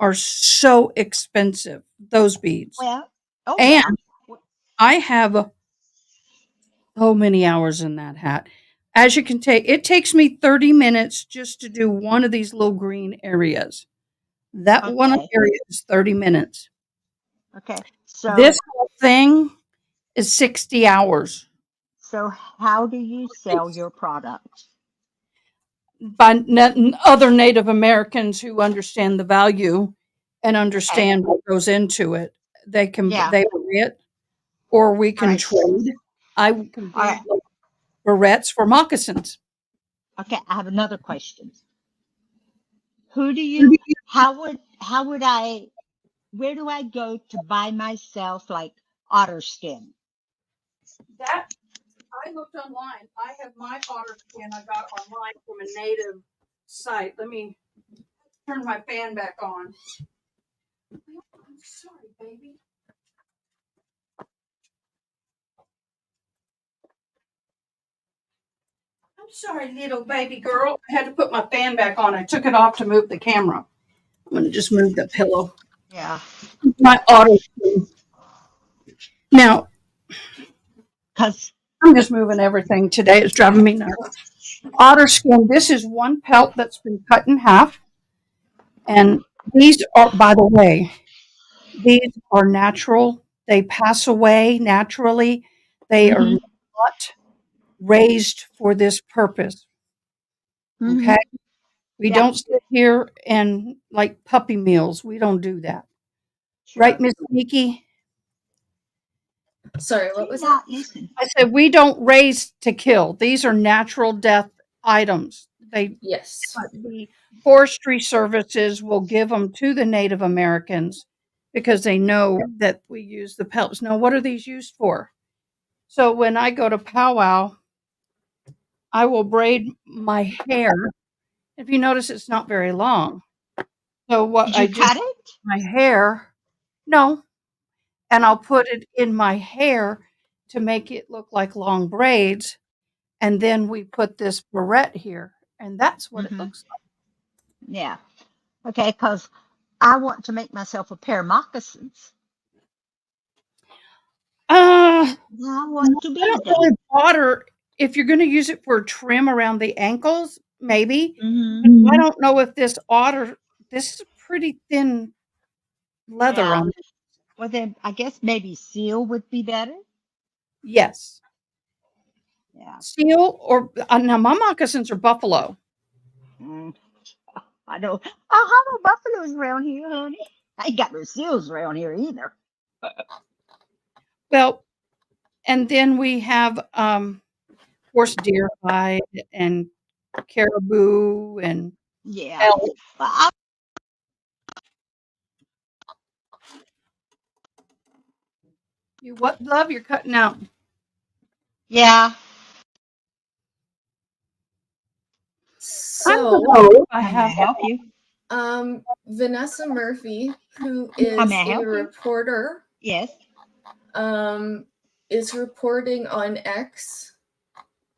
are so expensive, those beads. Well, oh And yeah. I have so many hours in that hat. As you can take, it takes me 30 minutes just to do one of these little green areas. That one Okay. area is 30 minutes. Okay. So This whole thing is 60 hours so how do you sell your product? by other Native Americans who understand the value and understand what goes into it. They can Yeah. they buy it, or we can Right. trade. I can All right. do barrettes for moccasins. Okay, I have another question. Who do you how would I where do I go to buy myself like otter skin? That I looked online. I have my otter skin I got online from a native site. Let me turn my fan back on. I'm sorry, baby. I'm sorry, little baby girl. I had to put my fan back on. I took it off to move the camera. I'm going to just move the pillow. Yeah. My otter skin. Now, Because I'm just moving everything today. It's driving me nuts. Otter skin. This is one pelt that's been cut in half. And these are, by the way, these are natural. They pass away naturally. They are Mhm. not raised for this purpose. Okay. We Yeah. don't sit here and like puppy meals. We don't do that. Sure. Right, Miss Nikki? Sorry, what was that? Not listen. I said we don't raise to kill. These are natural death items. Yes. The forestry services will give them to the Native Americans because they know that we use the pelts. Now, what are these used for? So when I go to powwow, I will braid my hair. If you notice, it's not very long. So what Did I you do cut with it? my hair, no, and I'll put it in my hair to make it look like long braids. And then we put this barrette here, and that's what it Mhm. looks like. Yeah. Okay, because I want to make myself a pair of moccasins. I I want to be don't them. really otter. If you're going to use it for trim around the ankles, maybe. Mm-hmm. I don't know if this otter. This is pretty thin leather Yeah. on it. Well, then I guess maybe seal would be better. Yes, Yeah. seal or now my moccasins are buffalo. Mm. I know. I have no buffaloes around here, honey. I ain't got no seals around here either. Well, and then we have of course deer hide and caribou and Yeah. elk. Well, I, You what, love? You're cutting out. yeah. I don't So, know if I How may I have. help you? Vanessa Murphy, who How is may I a help you? reporter, Yes. is reporting on X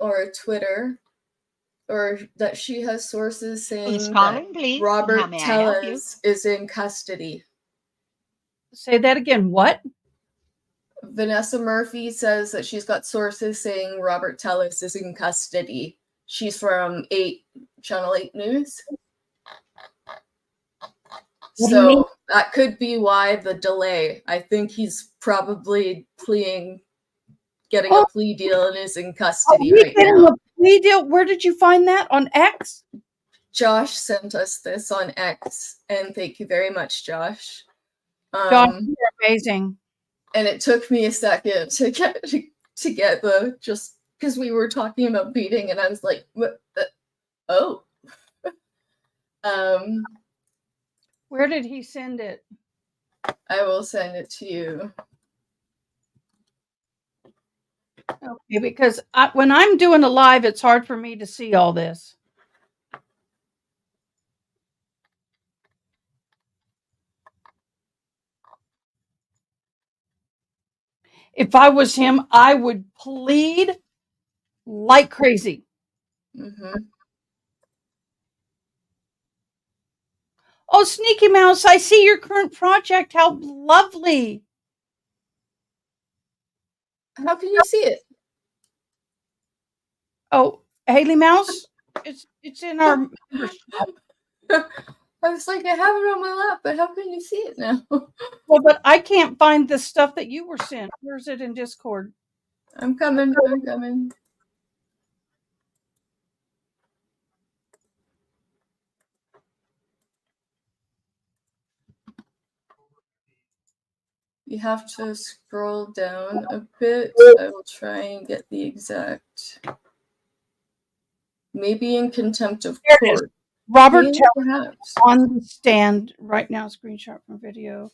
or Twitter, or that she has sources Who's saying that calling, please? And how Robert may I help you? Tellez is in custody. Say that again. What? Vanessa Murphy says that she's got sources saying Robert Tellez is in custody. She's from Channel 8 News. What do you mean? So that could be why the delay. I think he's probably getting Oh, a plea deal and is in custody he's right getting now. a plea deal. Where did you find that on X? Josh sent us this on X, and thank you very much, Josh. Josh, you're amazing. And it took me a second to get the, just because we were talking about beating, and I was like, what? Oh. Where did he send it? I will send it to you. Okay, because when I'm doing a live, it's hard for me to see all this. If I was him, I would plead like crazy. Mm-hmm. Oh, Sneaky Mouse, I see your current project. How lovely. How can you see it? Oh, Haley Mouse, it's in our membership. I was like, I have it on my lap, but how can you see it now? Well, but I can't find the stuff that you were sent. Where's it in Discord? I'm coming. You have to scroll down a bit. I will try and get the exact. Maybe in contempt of There it is. court. Robert Maybe, Tell perhaps. on the stand right now. Screenshot from video.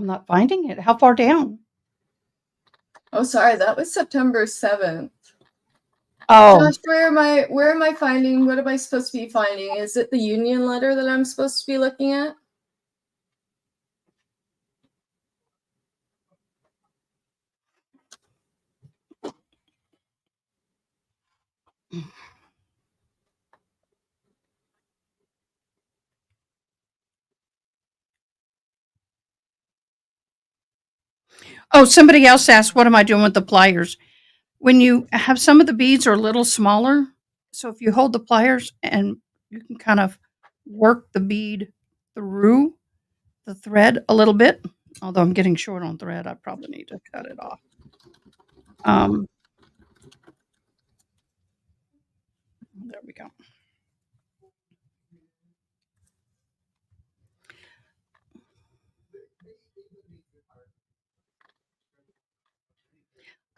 I'm not finding it. How far down? Oh, sorry, that was September 7th. Oh, Josh, where am I finding? What am I supposed to be finding? Is it the union letter that I'm supposed to be looking at? oh, somebody else asked, what am I doing with the pliers? When you have some of the beads are a little smaller, so if you hold the pliers and you can kind of work the bead through the thread a little bit, although I'm getting short on thread, I probably need to cut it off. There we go.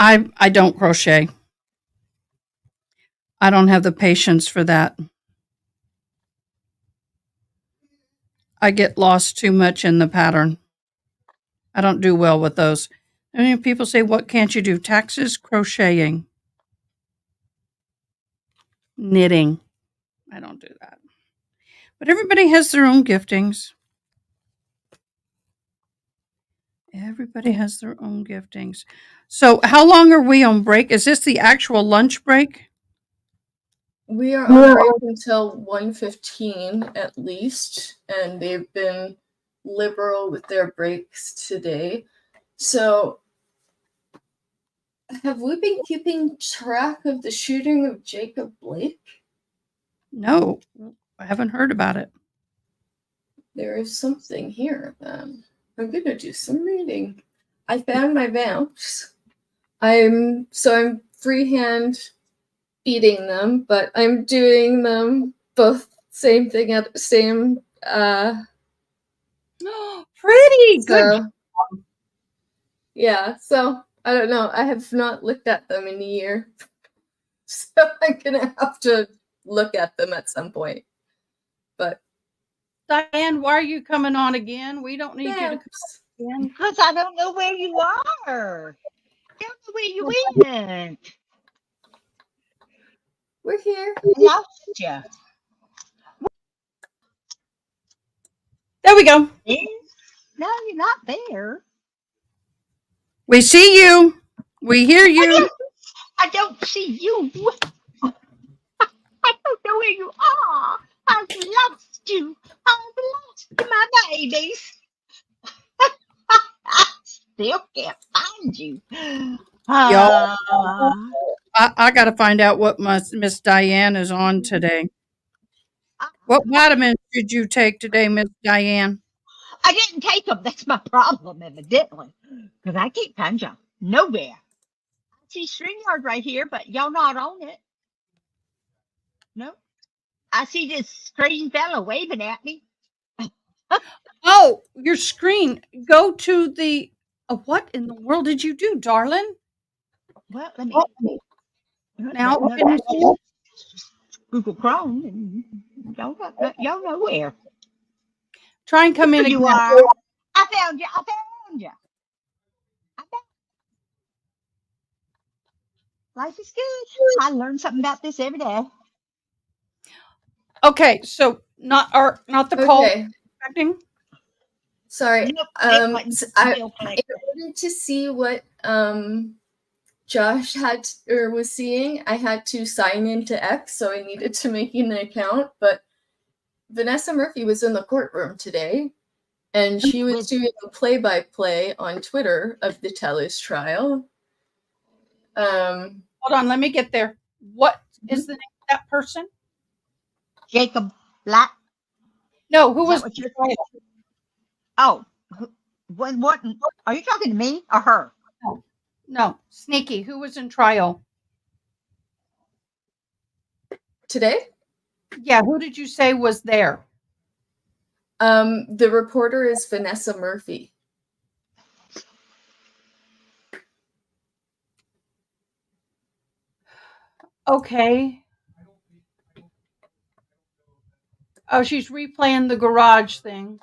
I don't crochet. I don't have the patience for that. I get lost too much in the pattern. I don't do well with those. I mean, people say, what can't you do? Taxes, crocheting, knitting. I don't do that. But everybody has their own giftings. Everybody has their own giftings. So, how long are we on break? Is this the actual lunch break? We are on break until 1:15 at least, and they've been liberal with their breaks today. So, have we been keeping track of the shooting of Jacob Blake? No, I haven't heard about it. There is something here then. I'm gonna do some reading. I found my vamps. I'm freehand beating them, but I'm doing them both same thing at the same Pretty good. so yeah, so I don't know. I have not looked at them in a year. So I'm gonna have to look at them at some point. But Diane, why are you coming on again? We don't need you to come vamps. again. Because I don't know where you are. I don't know where you went. We're here. I lost you. There we go. No, you're not there. We see you. We hear you. I don't see you. I don't know where you are. I've lost you. I've lost my babies. I still can't find you. Y'all, I got to find out what Miss Diane is on today. What vitamins did you take today, Miss Diane? I didn't take them. That's my problem, evidently. Because I can't find you nowhere. I see StreamYard right here, but y'all not on it. No. I see this strange fella waving at me. Oh, your screen. Go to the. What in the world did you do, darling? Well, let me. Now, No, that's just Google Chrome, and y'all know where. try and come in There you again. are. I found you. I found you. Life is good. I learn something about this every day. Okay, so not the call Okay. expecting. Sorry. Nope, it wasn't I still playing. in order to see what Josh had or was seeing, I had to sign into X, so I needed to make an account. But Vanessa Murphy was in the courtroom today, and she was doing a play-by-play on Twitter of the Tellers trial. Hold on, let me get there. What is the name of that person? Jacob Black. No, who Is was that what you're? Oh, what? Are you talking to me or her? no Sneaky? Who was in trial? Today, Yeah, who did you say was there? the reporter is Vanessa Murphy. Okay. Oh, she's replaying the garage thing.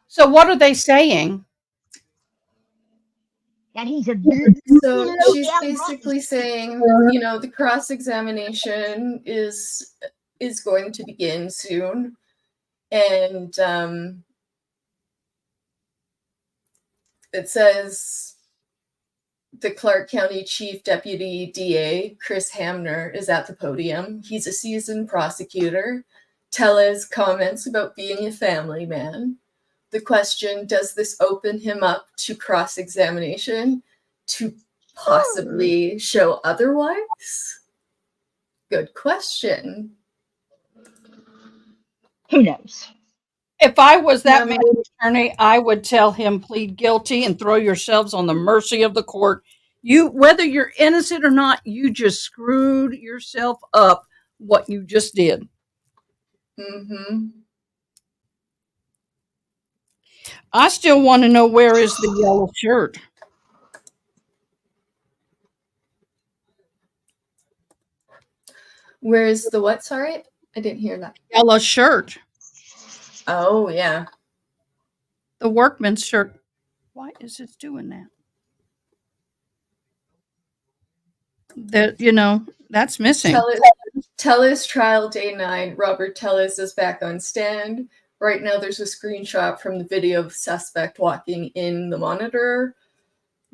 So what are they saying? And he's a So she's low-down basically saying, the cross-examination is going to begin soon, and it says the Clark County Chief Deputy DA, Chris Hamner, is at the podium. He's a seasoned prosecutor. Tella's comments about being a family man. The question, does this open him up to cross-examination to possibly show otherwise? Good question. Who knows? If I was that Um, man's attorney, I would tell him plead guilty and throw yourselves on the mercy of the court. You, whether you're innocent or not, you just screwed yourself up what you just did. Mm-hmm. I still want to know where is the yellow shirt. Where's the what? Sorry, I didn't hear that. Yellow shirt. Oh, yeah. The workman's shirt. Why is it doing that? That's missing. Tellis trial day 9. Robert Tellis is back on stand. Right now, there's a screenshot from the video of the suspect walking in the monitor.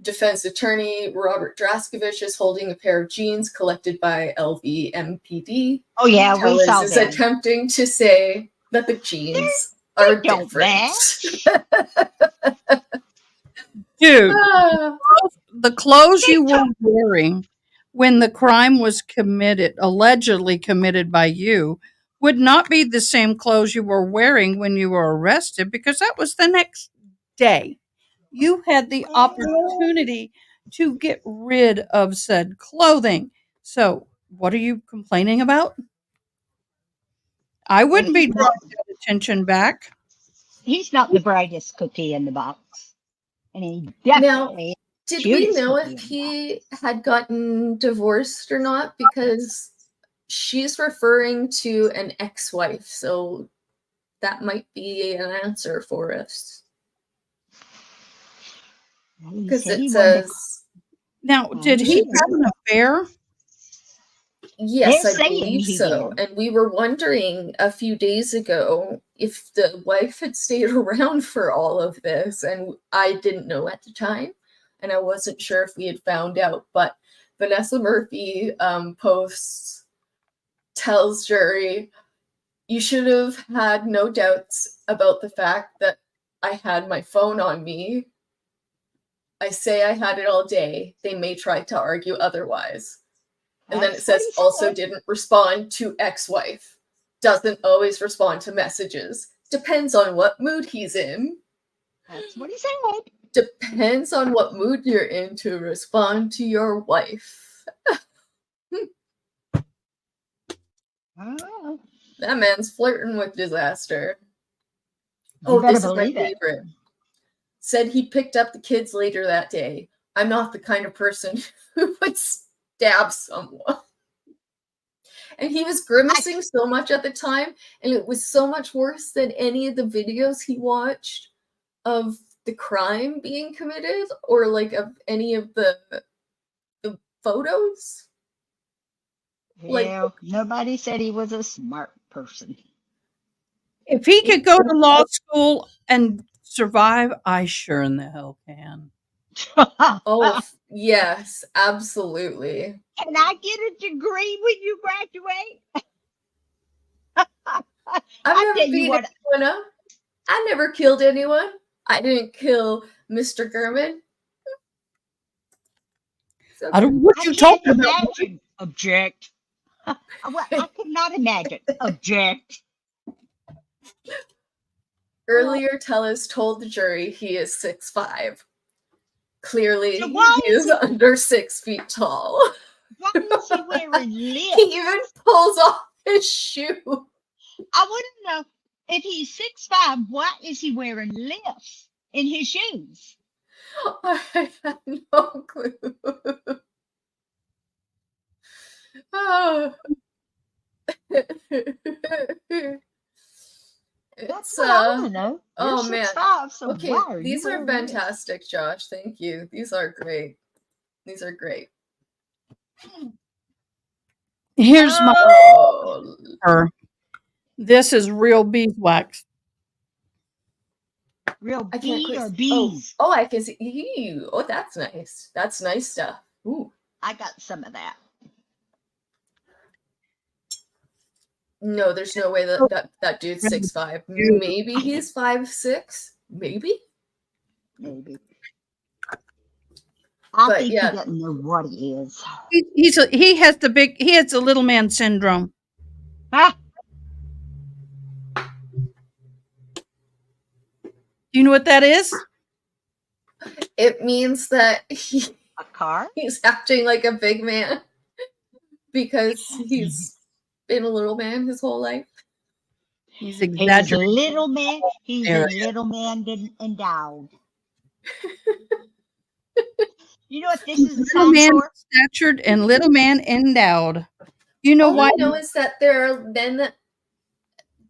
Defense attorney Robert Draskovich is holding a pair of jeans collected by LVMPD. Oh yeah, we Tellis saw is that. attempting to say that the jeans are don't different. Dude, Ah. the clothes you were wearing when the crime was allegedly committed by you, would not be the same clothes you were wearing when you were arrested, because that was the next day. You had the opportunity to get rid of said clothing. So, what are you complaining about? I wouldn't be drawing that attention back. He's not the brightest cookie in the box. And he definitely Did we cutest know cookie if in the he had gotten divorced or not? Because she's referring to an ex-wife, so that might be an answer for us. box. He Because said he it wanted to- says, Now, did he have an affair? yes, They're I saying believe he so. did. And we were wondering a few days ago if the wife had stayed around for all of this, and I didn't know at the time, and I wasn't sure if we had found out. But Vanessa Murphy tells jury, you should have had no doubts about the fact that I had my phone on me. I say I had it all day. They may try to argue otherwise. And then it That's what says he also said. didn't respond to ex-wife. Doesn't always respond to messages. Depends on what mood he's in. That's what he said. Depends on what mood you're in to respond to your wife. Oh, That man's flirting with disaster. you better this is my believe it. favorite. Said he picked up the kids later that day. I'm not the kind of person who would stab someone. And he was grimacing so much at the time, and it was so much worse than any of the videos he watched of the crime being committed, or like of any of the photos. Well, nobody said he was a smart person. If he could go to law school and survive, I sure in the hell can. Oh, yes, absolutely. Can I get a degree when you graduate? I've tell never you beat what- anyone up. I never killed anyone. I didn't kill Mr. Gurman. So I don't know what I you can't talking about. imagine. Object. Well, I cannot imagine. Object. earlier, Tellis told the jury he is 6'5". Clearly, So why he is under 6 feet tall. Why is he wearing He lips? even pulls off his shoe. I want to know if he's 6'5", why is he wearing lips in his shoes? I have no clue. Oh. That's It's what I want to know. You're oh, man. 6'5", so Okay, why are these you are wearing this? fantastic, Josh. Thank you. These are great. These are great. Here's my Oh, her. This is real beeswax. Real I can't bee or quit. bees? Oh, I can see. Ew. Oh, that's nice. That's nice stuff. Ooh. I got some of that. No, there's no way that dude's 6'5". Maybe he's 5'6". Maybe. Maybe. I But think yeah. he doesn't know what he is. He has the little man syndrome. Ah, Do you know what that is? It means that a car? he's acting like a big man because he's been a little man his whole life. He's He's a exaggerating. little man. He's There a little man endowed. You know what this is a Little sign man for? statured and little man endowed. You know All why? I know is that there are men that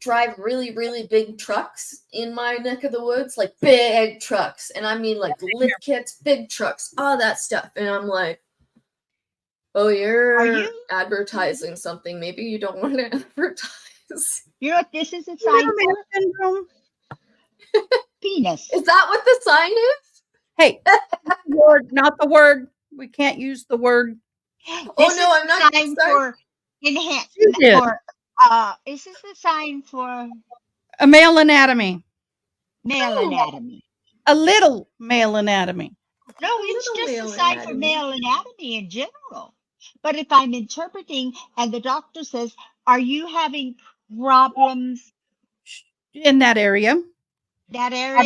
drive really, really big trucks in my neck of the woods, like big trucks. And I mean like lift kits, big trucks, all that stuff. And I'm like, oh, you're you- advertising something. Maybe you don't want to advertise. You know what this is a sign Little for? man syndrome. Penis. Is that what the sign is? Hey, not the word. We can't use the word. Oh, This no, is I'm a not sign sorry. for enhance. You did. For is this a sign for A male anatomy. male Oh. anatomy? A little male anatomy. No, it's little just male a sign for anatomy. male anatomy in general. But if I'm interpreting and the doctor says, "Are you having problems In that area. that area?"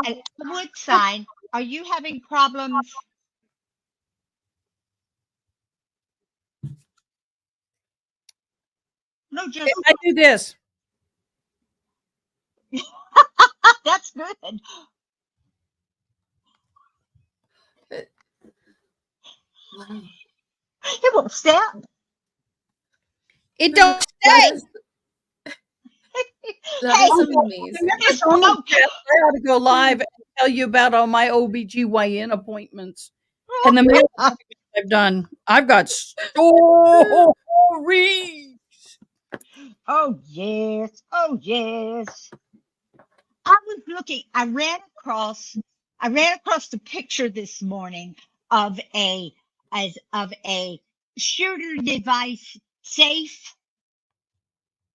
And I would sign, "Are you having problems?" No, just I do this. that's good. It won't stop. It don't That stay. is Hey, amazing. just I smoke. ought to go live and tell you about all my OBGYN appointments and the male I've done. I've got stories. Oh yes, oh yes. I was looking. I ran across the picture this morning of a shooter device safe.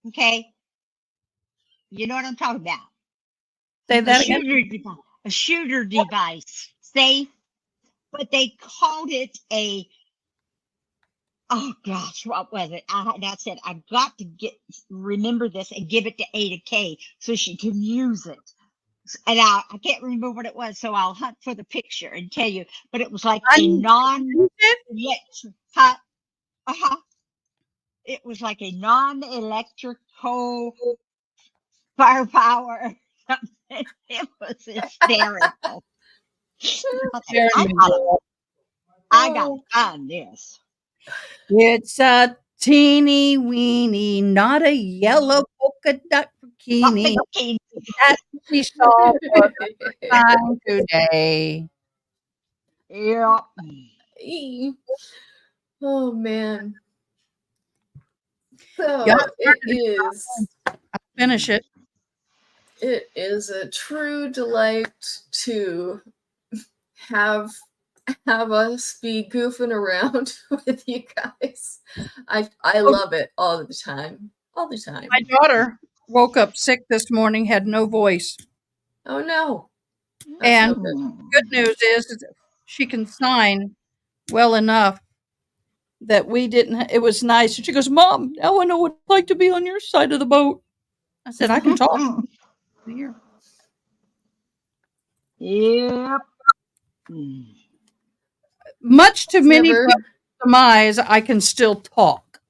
Okay, you know what I'm talking about. Say A that again. shooter device safe, but they called it a. Oh gosh, what was it? I said I got to remember this and give it to Ada K so she can use it. And I can't remember what it was, so I'll hunt for the picture and tell you. But it was like a non-electric. It was like a non-electrical firepower. It was hysterical. I got to find this. It's a teeny weeny, not a yellow polka dot bikini. Okay. That's what we saw for the first time today. Yeah. Oh man. So Yeah, finish it. it is a true delight to have us be goofing around with you guys. I love it all the time. All the time. My daughter woke up sick this morning, had no voice. Oh no. That's And no good. good news is she can sign well enough that we didn't. It was nice. And she goes, "Mom, now I know what it's like to be on your side of the boat." I said, "I can talk." Here. Yep. Much to many Never- people's demise, I can still talk.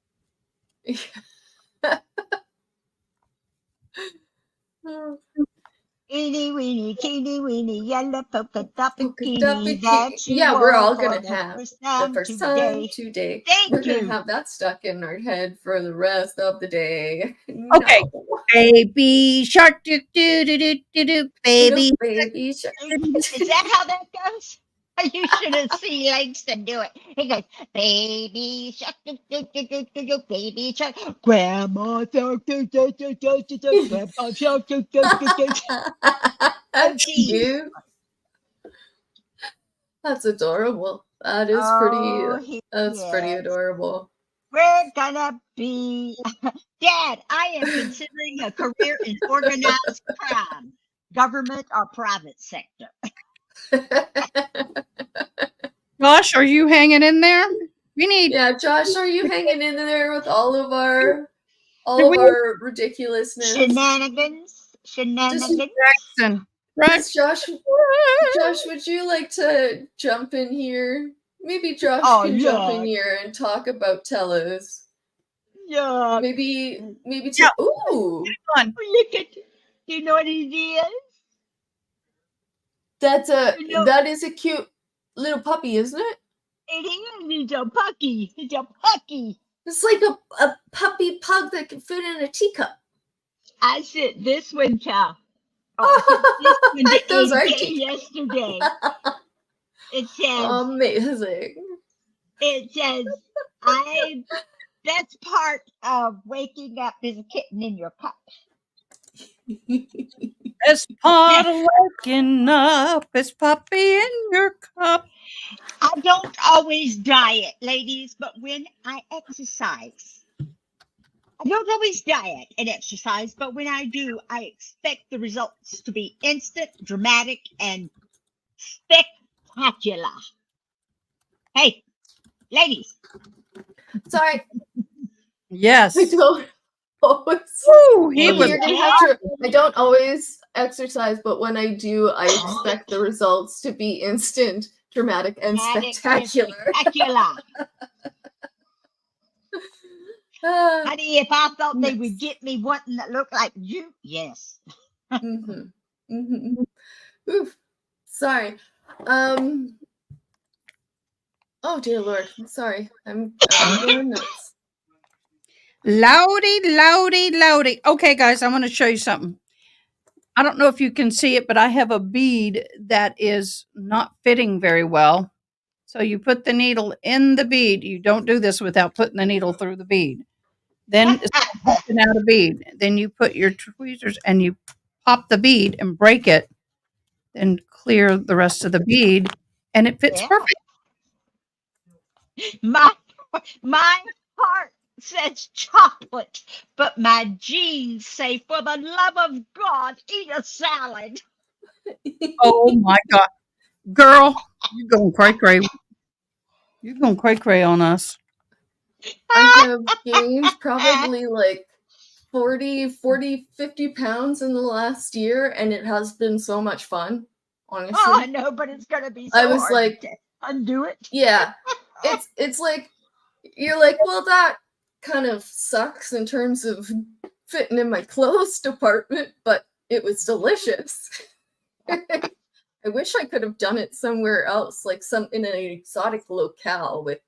Eeny, weeny, teeny, weeny, yellow polka dot Polka bikini dot bikini. that she Yeah, we're wore all for gonna the have first the time first time today. today. Thank We're gonna you. have that stuck in our head for the rest of the day. Okay. No. Baby shark, do do do do do do. Baby. Little baby shark. Is that how that goes? You should have seen Langston do it. He goes, baby shark, do, do, do, do, do, do, baby shark, grandma shark, do, do, do, do, do, do, grandpa shark, do, do, do, do. Oh, That's geez. cute. That's adorable. That is Oh, that's pretty yes. adorable. We're gonna be, Dad, I am considering a career in organized crime, government or private sector. Josh, are you hanging in there? We need. Yeah, Josh, are you hanging in there with all of our Do we- ridiculousness? Shenanigans. Jackson, right? Does Josh, would you like to jump in here? Maybe Josh Oh, can jump in yuck. here and talk about Telos. Yeah. Maybe Yeah. ooh, Fun. Look at, do you know what it is? You know- that is a cute little puppy, isn't it? It is. It's a puppy. It's a puppy. It's like a puppy pug that can fit in a teacup. I sent this one to, this one to Those are AJ cute. yesterday. It says, Amazing. that's part of waking up is a kitten in your cup. It's part of waking up. It's puppy in your cup. I don't always diet, ladies, but when I exercise, I don't always diet and exercise, but when I do, I expect the results to be instant, dramatic, and spectacular. Hey, ladies, Sorry, Yes. I don't always. Woo, he Well, was. You're gonna have to. I don't always exercise, but when I do, I expect the results to be instant, dramatic, and dramatic and spectacular. spectacular. Ah, Honey, if I thought they Yes. would get me one that looked like you, yes. mhm, mhm. Oof. Sorry. Oh dear Lord. I'm sorry. I'm going nuts. Loudy, loudy, loudy. Okay, guys, I want to show you something. I don't know if you can see it, but I have a bead that is not fitting very well. So you put the needle in the bead. You don't do this without putting the needle through the bead. Then it's popping out a bead. Then you put your tweezers and you pop the bead and break it, then clear the rest of the bead, and it fits Yeah. perfect. My heart says chocolate, but my jeans say, for the love of God, eat a salad. Oh my God. Girl, you're going cray cray. You're going cray cray on us. I have gained probably like 40, 50 pounds in the last year, and it has been so much fun, honestly. Oh, I know, but it's gonna be so I was hard like- to undo it. Yeah. It's like you're like, well, that kind of sucks in terms of fitting in my clothes department, but it was delicious. I wish I could have done it somewhere else, like in an exotic locale with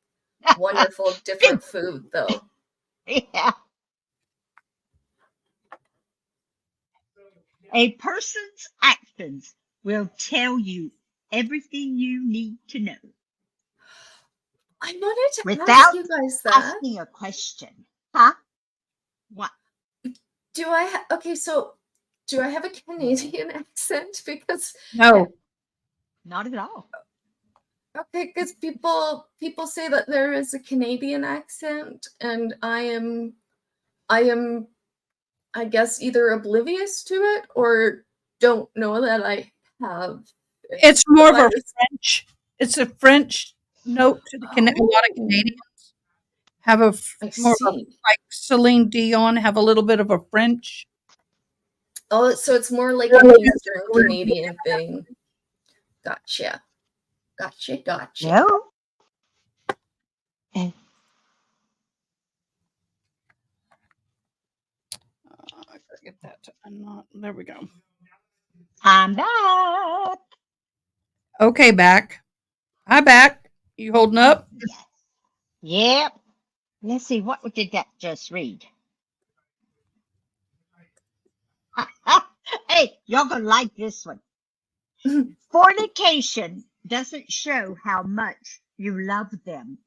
wonderful different food, though. Yeah. A person's actions will tell you everything you need to know I wanted to Without ask you guys that. asking a question. Huh? What? Do I okay? So, do I have a Canadian accent? Because No. Not at all. okay, because people say that there is a Canadian accent, and I am, I guess, either oblivious to it or don't know that I have. It's more of a virus. French. It's a French note to the a lot of Canadians have a I more of a, see. like Celine Dion have a little bit of a French. Oh, so it's more like an Eastern Canadian thing. Gotcha. No. I gotta get that. I'm not. There we go. I'm back. Okay, back. Hi, back. You holding up? Yep. Let's see, what did that just read? Hey, y'all gonna like this one. Fornication doesn't show how much you love them.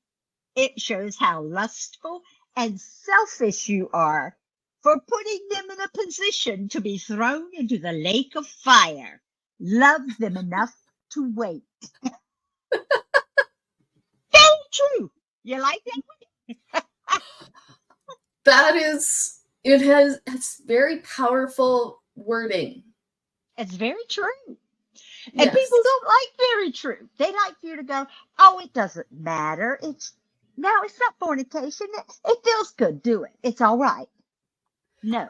It shows how lustful and selfish you are for putting them in a position to be thrown into the lake of fire. Love them enough to wait. Very true. You like that? That is, it's very powerful wording. It's very true. And Yes. people don't like very true. They like you to go, oh, it doesn't matter. It's not fornication. It feels good. Do it. It's all right. No.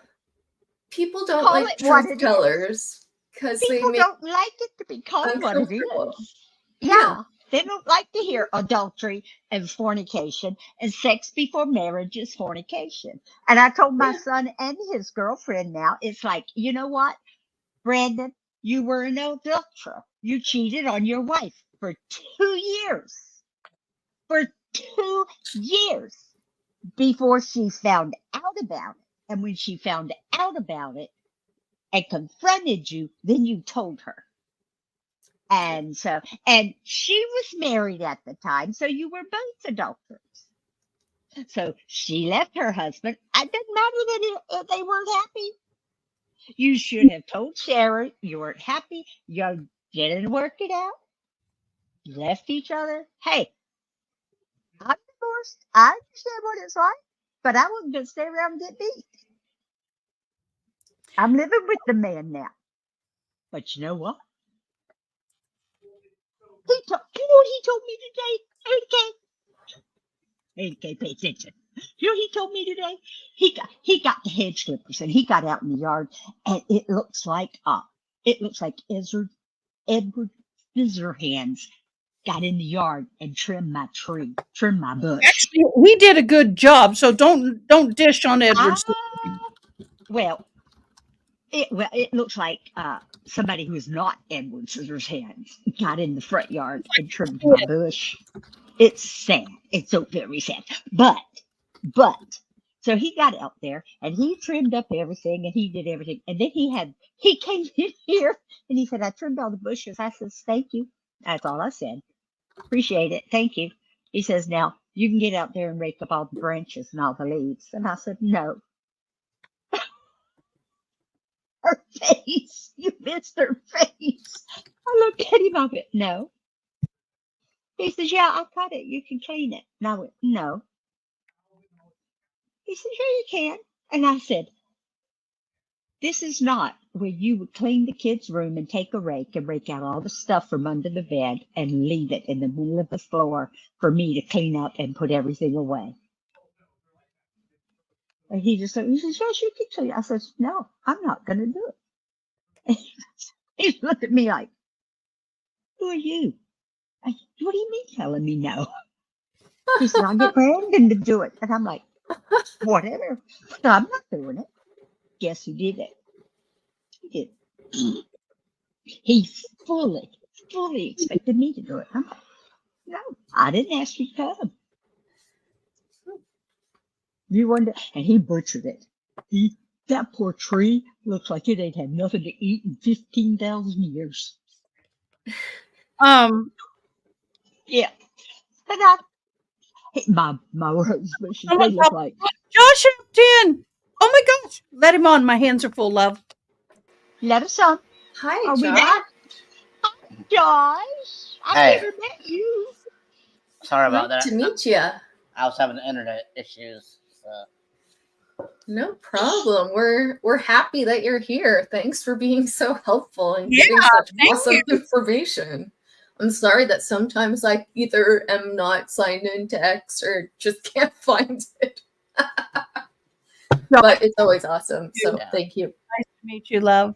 People don't Call like it what truth it is. tellers because they People make don't like it to be called what it uncomfortable. is. Yeah. They don't like to hear adultery and fornication, and sex before marriage is fornication. And I told my Yeah. son and his girlfriend now, it's like, you know what, Brandon, you were an adulterer. You cheated on your wife for 2 years. For 2 years before she found out about it. And when she found out about it and confronted you, then you told her. And she was married at the time, so you were both adulterers. So she left her husband. It didn't matter that they weren't happy. You should have told Sarah you weren't happy. You didn't work it out. Left each other. Hey, I'm divorced. I understand what it's like, but I wasn't going to stay around and get beat. I'm living with the man now. But you know what? You know what he told me today? Okay, pay attention. You know what he told me today? He got the hedge clippers and he got out in the yard, and it looks like Edward Scissorhands got in the yard and trimmed my tree, trimmed my bush. Actually, he did a good job, so don't dish on Edward. Well, it looks like somebody who's not Edward Scissorhands got in the front yard and trimmed my bush. It's sad. It's so very sad. But, so he got out there and he trimmed up everything and he did everything. And then he came in here and he said, I trimmed all the bushes. I said, thank you. That's all I said. Appreciate it. Thank you. He says, now you can get out there and rake up all the branches and all the leaves. And I said, no. Her face. You missed her face. I looked at him. I went, no. He says, yeah, I cut it. You can clean it. And I went, no. He said, yeah, you can. And I said, this is not where you would clean the kids' room and take a rake and rake out all the stuff from under the bed and leave it in the middle of the floor for me to clean up and put everything away. And he says, yes, you can clean it. I said, no, I'm not going to do it. He looked at me like, who are you? I said, what do you mean telling me no? He said, I'll get Brandon to do it. And I'm like, whatever. So I'm not doing it. Guess who did it? He did. He fully expected me to do it. I'm like, no, I didn't ask you to come. You wonder, and he butchered it. That poor tree looks like it ain't had nothing to eat in 15,000 years. Yeah. But my rose bushes, they look like. Josh hopped in. Oh my gosh. Let him on. My hands are full, love. Let us on. Hi, Are we Josh. back? Hi, Josh. I've Hey. never met you. Sorry about Nice that. to meet you. I was having internet issues. So. No problem. We're happy that you're here. Thanks for being so helpful and Yeah, giving such thank awesome you. information. I'm sorry that sometimes I either am not signed into X or just can't find it. But it's always awesome. So Yeah. thank you. Nice to meet you, love.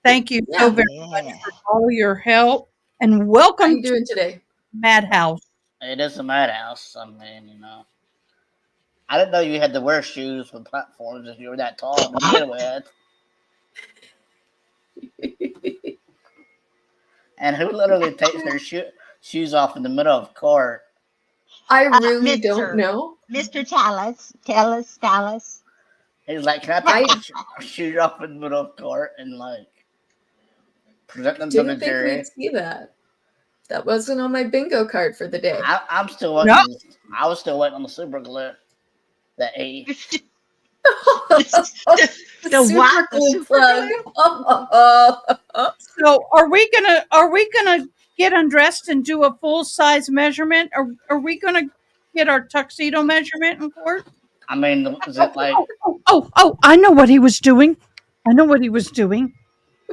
Thank you Yeah. so very much for all your help. And How welcome you to doing today? Madhouse. It is a madhouse. I mean, I didn't know you had to wear shoes with platforms if you were that tall to begin with. And who literally takes their shoes off in the middle of court? I really don't Mr. know. Mr. Tallis. He's like, can I take my shoes off in the middle of court and like present them to the Didn't think jury? we'd see that. That wasn't on my bingo card for the day. I'm still waiting. No. I was still waiting on the super glue. The A. The Super what? The glue super plug. glue? So are we gonna get undressed and do a full size measurement? Are we gonna get our tuxedo measurement in court? I mean, is it like Oh, I know what he was doing. He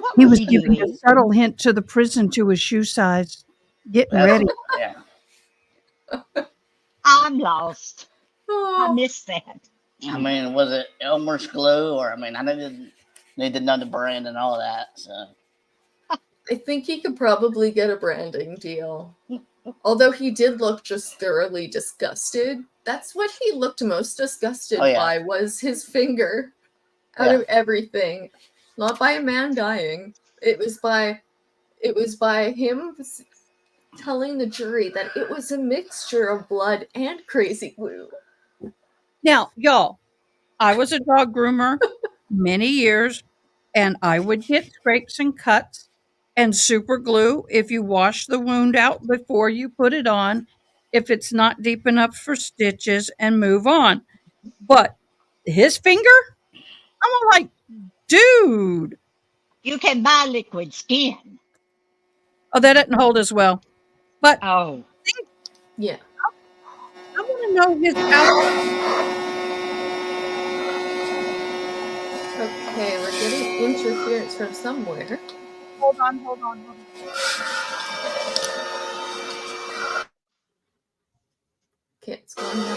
What was was he giving a doing? subtle hint to the prison to his shoe size. Getting that's- ready. Yeah. I'm lost. I Oh, missed that. I mean, was it Elmer's glue or I mean, I didn't need to know the brand and all that. So I think he could probably get a branding deal. Although he did look just thoroughly disgusted. That's what he looked most disgusted Oh, yeah. by, was his finger out Yeah. of everything. Not by a man dying. It was by him telling the jury that it was a mixture of blood and crazy glue. Now, y'all, I was a dog groomer many years, and I would get scrapes and cuts and super glue if you wash the wound out before you put it on, if it's not deep enough for stitches, and move on. But his finger, I'm like, dude, You can buy liquid skin. oh, that doesn't hold as well. But Oh. Yeah. I want to know his outfit. Okay, we're getting interference from somewhere. Hold on. Okay, it's gone now.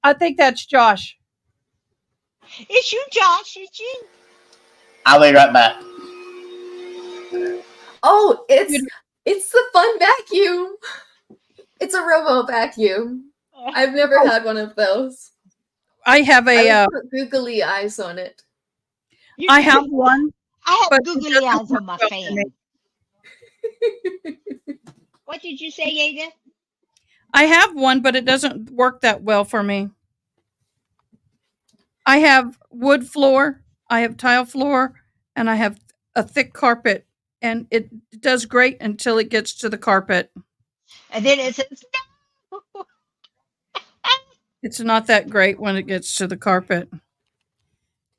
I think that's Josh. It's you, Josh. It's you. I'll be right back. Oh, it's the fun vacuum. It's a robo vacuum. I've never had one of those. I have I a, would put googly eyes on it. I have one. I but have it googly doesn't eyes work on my well for me. fan. What did you say, Ada? I have one, but it doesn't work that well for me. I have wood floor, I have tile floor, and I have a thick carpet, and it does great until it gets to the carpet. And then it says, no. It's not that great when it gets to the carpet.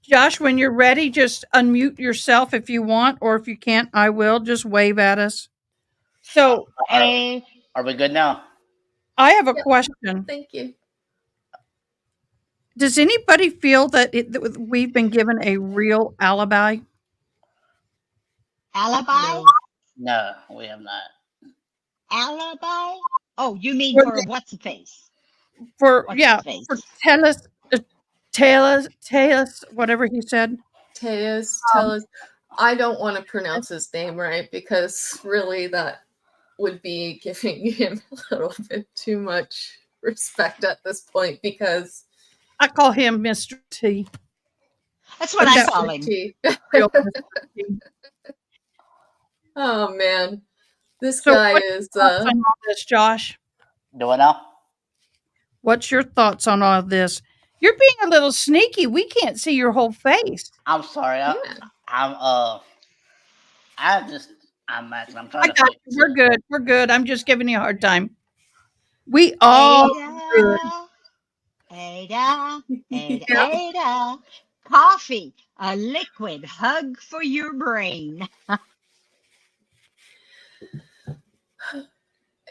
Josh, when you're ready, just unmute yourself if you want, or if you can't, I will. Just wave at us. So Are we good now? I have a Yep. question. Thank you. Does anybody feel that that we've been given a real alibi? Alibi? No, we have not. Alibi? Oh, you mean For for the- what's the face? For What's yeah, his face? for Taylor, whatever he said. Tejas, tell us. I don't want to pronounce his name right because really that would be giving him a little bit too much respect at this point because I call him Mr. T. That's what But I that call him. Real Mr. T. oh man, this So guy what is Thoughts on all this, Josh? Do I know? What's your thoughts on all this? You're being a little sneaky. We can't see your whole face. I'm sorry. yeah. I'm Max. I'm I trying to got fix you. We're it. good. We're good. I'm just giving you a hard time. We all good. Ada, Ada. Coffee, a liquid hug for your brain.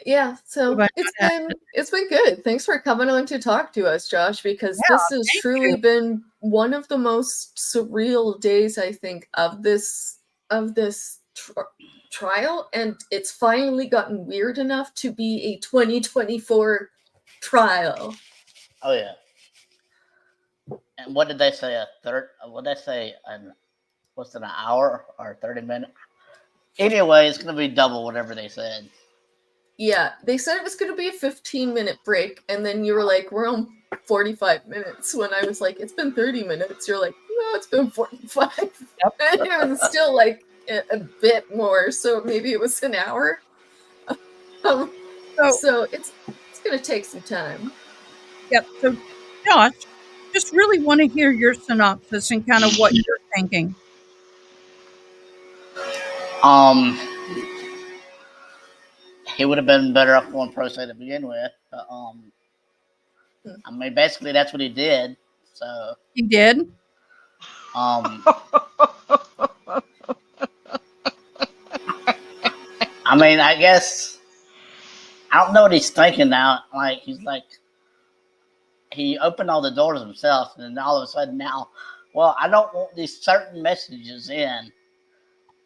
Yeah, so But it's been good. Thanks for coming on to talk to us, Josh, because Yeah, this has thank truly you. been one of the most surreal days I think of this trial, and it's finally gotten weird enough to be a 2024 trial. Oh yeah. And what did they say? What did they say? What's it? An hour or 30 minutes? Anyway, it's gonna be double whatever they said. Yeah, they said it was going to be a 15-minute break, and then you were like, we're on 45 minutes. When I was like, it's been 30 minutes, you're like, no, it's been 45. Yep. And it was still like a bit more, so maybe it was an hour. So, So it's going to take some time. yep. So, Josh, just really want to hear your synopsis and kind of what you're thinking. He would have been better off going pro se to begin with. But, I mean, basically that's what he did. So He did. I mean, I guess I don't know what he's thinking now. Like he opened all the doors himself, and then all of a sudden now, well, I don't want these certain messages in,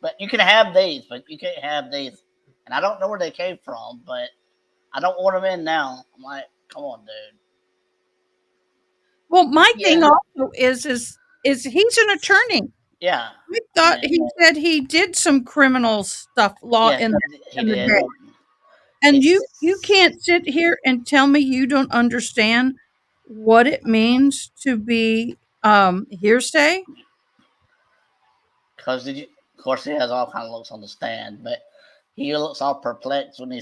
but you can have these, but you can't have these. And I don't know where they came from, but I don't want them in now. I'm like, come on, dude. Well, my thing Yeah. also is he's an attorney. Yeah, I thought Yeah. he said he did some criminal stuff, law yeah, in the he in the did. day. And you It's- can't sit here and tell me you don't understand what it means to be hearsay. Because of course he has all kind of looks on the stand, but he looks all perplexed when the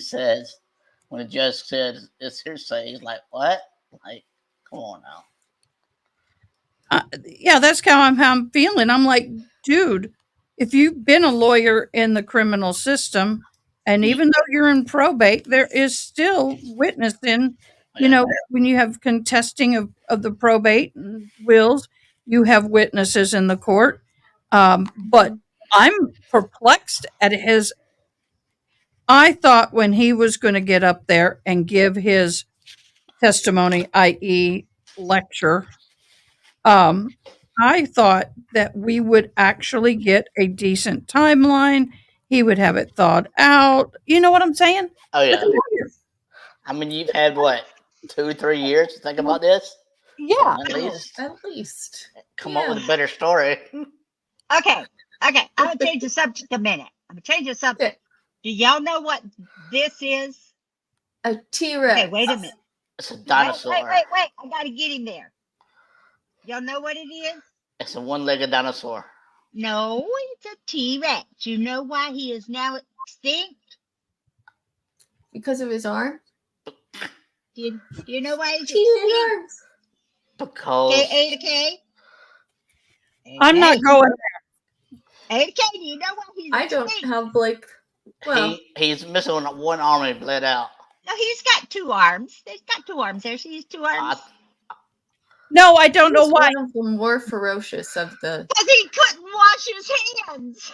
judge says it's hearsay. He's like, "What? Like, come on now." Yeah, that's how I'm feeling. I'm like, dude, if you've been a lawyer in the criminal system, and even though you're in probate, there is still witnessing. You Yeah. know, when you have contesting of the probate and wills, you have witnesses in the court. But I'm perplexed at his. I thought when he was going to get up there and give his testimony, i.e., lecture, I thought that we would actually get a decent timeline. He would have it thought out. You know what I'm saying? Oh yeah. Look at here. I mean, you've had what 2-3 years to think about this. Yeah. At least At least. come up with a better story. Okay, I'm gonna change the subject a minute. I'm gonna change the subject. Do y'all know what this is? A T-Rex. Okay, wait a minute. It's a dinosaur. Wait. I gotta get him there. Y'all know what it is? It's a one-legged dinosaur. No, it's a T-Rex. You know why he is now extinct? Because of his arm? Do you know why he's Teeny extinct? arms. Because K. I'm not going. Ada K, do you know why he's I don't extinct? have like, well, he's missing one arm and he bled out. No, he's got 2 arms. He's got 2 arms there. See his 2 arms? No, I don't know he's why. one of the more ferocious of the. Because he couldn't wash his hands.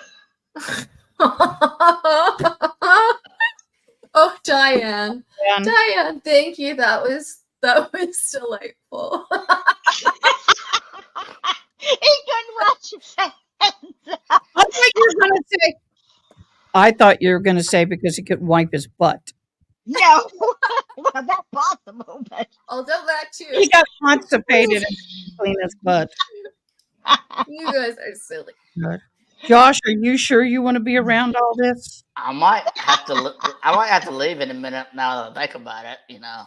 Oh, Diane. Dan. Diane, thank you. That was delightful. He couldn't wash his hands. I thought you were going to say because he couldn't wipe his butt. No. Well, that's possible, but Although that too. He got constipated and clean his butt. You guys are silly. Josh, are you sure you want to be around all this? I might have to leave in a minute now that I think about it. You know.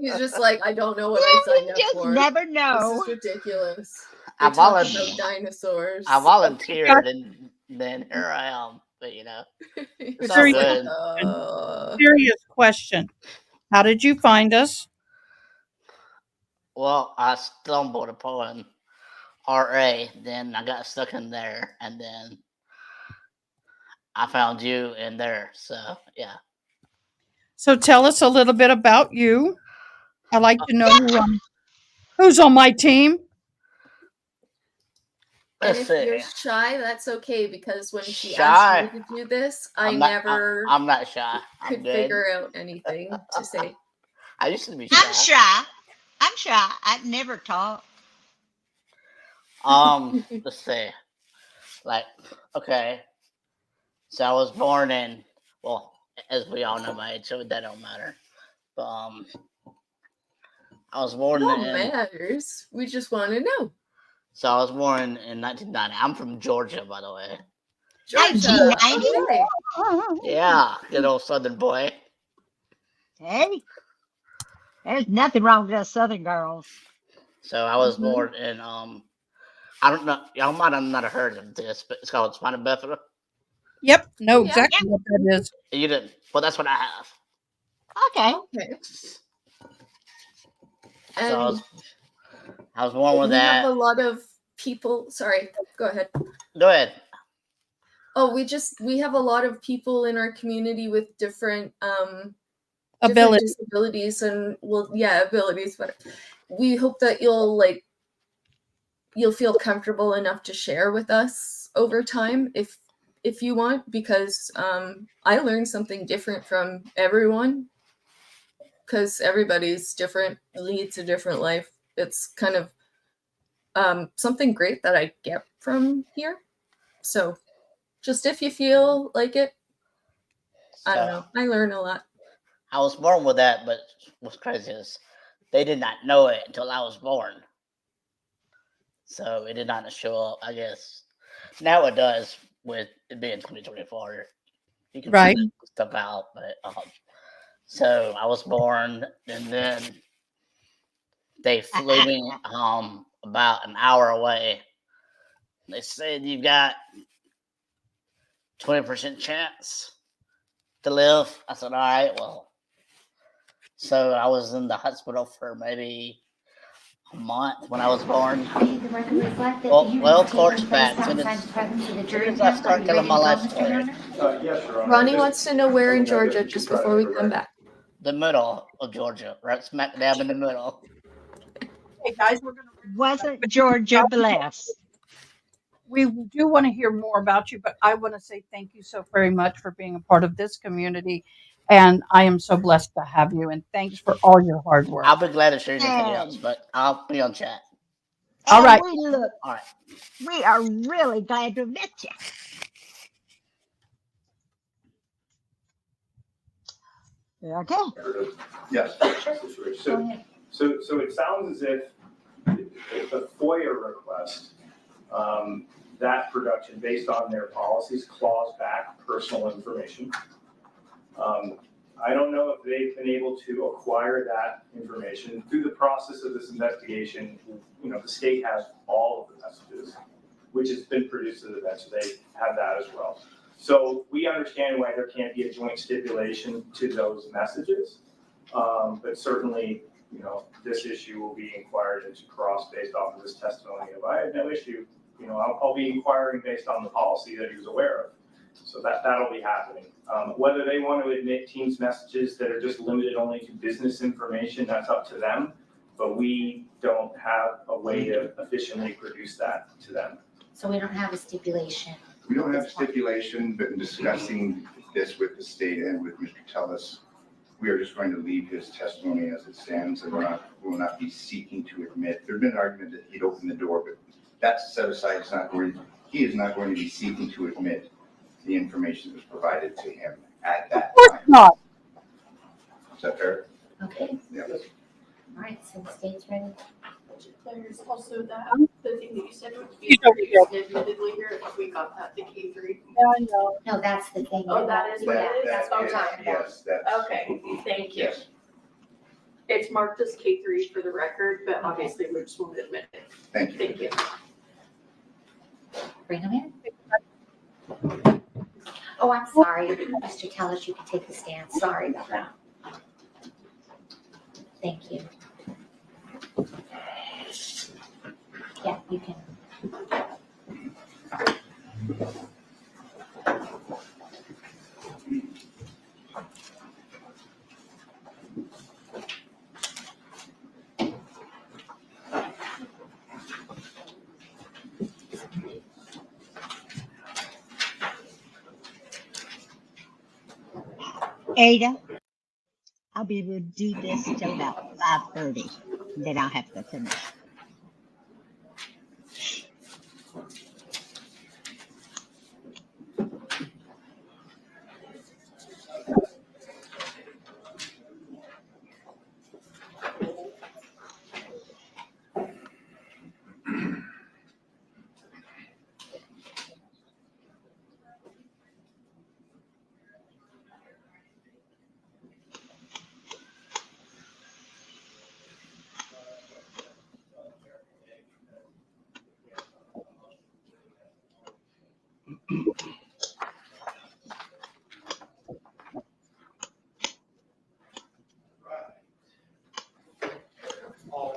He's just like, I don't know what I signed you up just for. never know. This is ridiculous. I They're talking volunteered. about dinosaurs. I volunteered, and then here I am. But you know, It's all like, good. Serious question. How did you find us? well, I stumbled upon RA. Then I got stuck in there, and then I found you in there. So yeah. So tell us a little bit about you. I'd like to know who's on my team. and Let's if see. you're shy, that's okay, because when she Shy? asked me to do this, I I'm not- never I'm not shy. I'm could good. figure out anything to say. I used to be shy. I'm shy. I've never talked. Let's see. Like, okay. So I was born in, well, as we all know my age, so that don't matter. But I was born No in. matters. We just want to know. So I was born in 1990. I'm from Georgia, by the way. Georgia. 1990? Okay. Yeah, good old Southern boy. Hey, there's nothing wrong with us Southern girls. So I was Mhm. born in I don't know. Y'all might have not heard of this, but it's called spina bifida. Yep, know Yeah. exactly what that is. You didn't. Well, that's what I have. Okay. Okay. So I And was born with we have that. a lot of people. Sorry, go ahead. Go ahead. Oh, we have a lot of people in our community with different Ability. disabilities and abilities, but we hope that you'll feel comfortable enough to share with us over time if you want, because I learned something different from everyone, because everybody's different, leads a different life. It's kind of something great that I get from here. So just if you feel like it, I don't So, know, I learn a lot. I was born with that, but what's crazy is they did not know it until I was born. So it did not show up, I guess. Now it does with it being 2024. You can Right. figure stuff out, but so I was born, and then they flew me about an hour away. They said you got 20% chance to live. I said, all right, well. So I was in the hospital for maybe a month when I was born. Okay, the record reflect that Well, the hearing well, is taking torch place back. Soon outside as- the presence of the soon jury as I panel. start Are you telling ready my to go, life Mr. story. Hunter? Yes, Your Honor. Ronnie Just- wants to know where in I think I Georgia, did just try before we to come direct- back. The middle of Georgia, right smack dab in the middle. Hey guys, we're gonna Wasn't Georgia blessed? we do want to hear more about you, but I want to say thank you so very much for being a part of this community. And I am so blessed to have you. And thanks for all your hard work. I'll be glad to share anything else, but I'll be on chat. All And right. All right. we are really glad to have met you. Okay. Yes. So, so it sounds as if the FOIA request, that production based on their policies claws back personal information. I don't know if they've been able to acquire that information through the process of this investigation. You know, the state has all of the messages, which has been produced to the bench, so they have that as well. So we understand why there can't be a joint stipulation to those messages. But certainly, you know, this issue will be inquired into cross based off of this testimony. If I had no issue, you know, I'll be inquiring based on the policy that he was aware of. So that'll be happening. Whether they want to admit Teams messages that are just limited only to business information, that's up to them. But we don't have a way to efficiently produce that to them. So we don't have a stipulation. We don't have stipulation, but in discussing this with the state and with Mr. Tellis, we are just going to leave his testimony as it stands, and we will not be seeking to admit. There's been an argument that he'd open the door, but that's set aside. He is not going to be seeking to admit the information that was provided to him at that Of course time. not. Is that fair? Okay, Yeah. all right, so the state's ready. There's also that, the thing that you said would be You know we do. produced admittedly here, if we got that, the K3. I know. No, that's the thing. Oh, that is what Yeah, it is? that's what I'm is- talking about. Yes, that's. Okay, thank you. Yes, It's marked as K3 for the record, but obviously we just won't admit it. thank you. Thank you. Bring them in. Oh, I'm sorry, Mr. Tellis, you can take the stand. Sorry about that. Thank you. Yeah, you can. Ada, I'll be able to do this till about 5:30. Then I'll have to finish.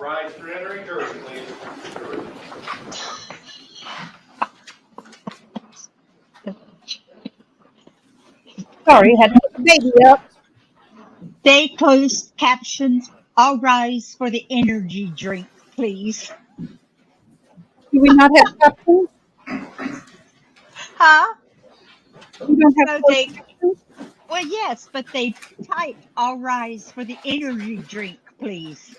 Rise for entering Jersey, please. Sorry, had to put the baby up. They closed captions. All rise for the energy drink, please. Do we not have captions? Huh? We don't have No, closed they, captions? well, yes, but they typed all rise for the energy drink, please.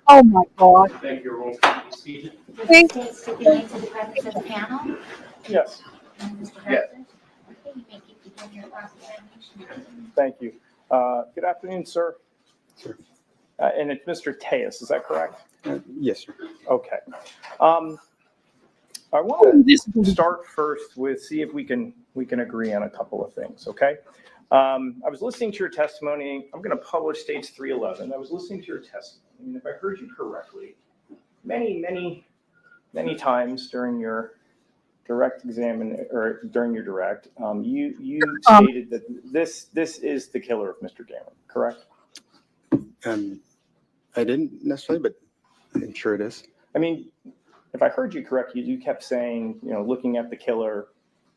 Oh my God. Thank you, everyone. Seated. Does Thank the state stipulate to the presence of the panel? Yes, And Mr. Yes. President? Okay, you may keep begin your cross-examination. thank you. Good afternoon, sir. Sir. And it's Mr. Tejas, is that correct? Yes, sir. Okay. I want to start first with, see if we can agree on a couple of things, okay? I was listening to your testimony. I'm going to publish States 311. I was listening to your testimony, and if I heard you correctly, many times during your direct or during your direct, you stated that this is the killer of Mr. Gammon, correct? I didn't necessarily, but I'm sure it is. I mean, if I heard you correctly, you kept saying, looking at the killer,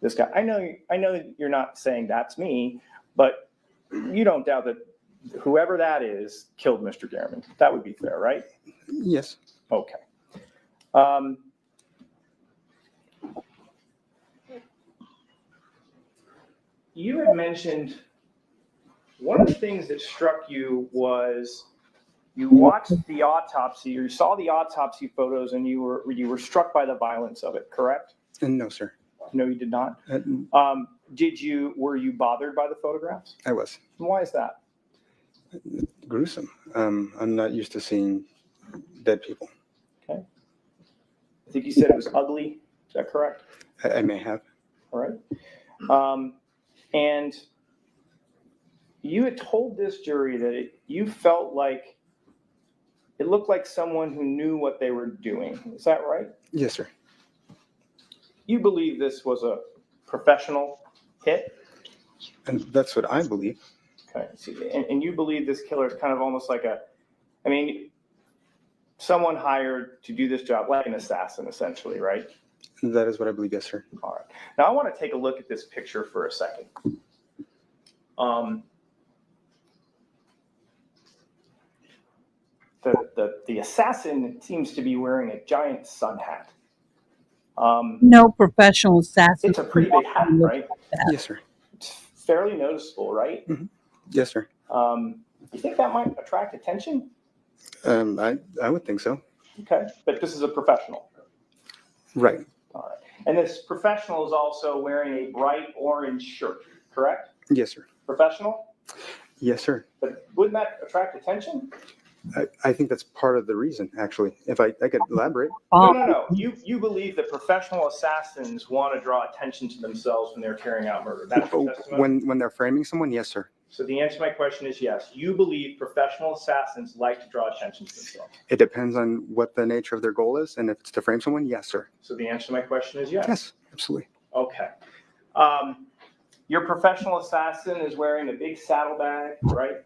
this guy. I know that you're not saying that's me, but you don't doubt that whoever that is killed Mr. Gammon. That would be fair, right? Yes. Okay. You had mentioned one of the things that struck you was you watched the autopsy, or you saw the autopsy photos, and you were struck by the violence of it, correct? No, sir. No, you did not. Were you bothered by the photographs? I was. Why is that? Gruesome. I'm not used to seeing dead people. Okay. I think you said it was ugly. Is that correct? I may have. All right. And you had told this jury that you felt like it looked like someone who knew what they were doing. Is that right? Yes, sir. You believe this was a professional hit? And that's what I believe. Okay. And you believe this killer is kind of almost like someone hired to do this job, like an assassin, essentially, right? That is what I believe. Yes, sir. All right. Now I want to take a look at this picture for a second. The assassin seems to be wearing a giant sun hat. No professional assassin. It's a pretty big hat, right? Yes, sir. It's fairly noticeable, right? Yes, sir. You think that might attract attention? I would think so. Okay, but this is a professional. Right. All right. And this professional is also wearing a bright orange shirt, correct? Yes, sir. Professional? Yes, sir. But wouldn't that attract attention? I think that's part of the reason, actually. If I could elaborate. No. You believe that professional assassins want to draw attention to themselves when they're carrying out murder. That's your testimony? When they're framing someone, yes, sir. So the answer to my question is yes. You believe professional assassins like to draw attention to themselves. It depends on what the nature of their goal is, and if it's to frame someone, yes, sir. So the answer to my question is yes. Yes, absolutely. Okay. Your professional assassin is wearing a big saddlebag, right?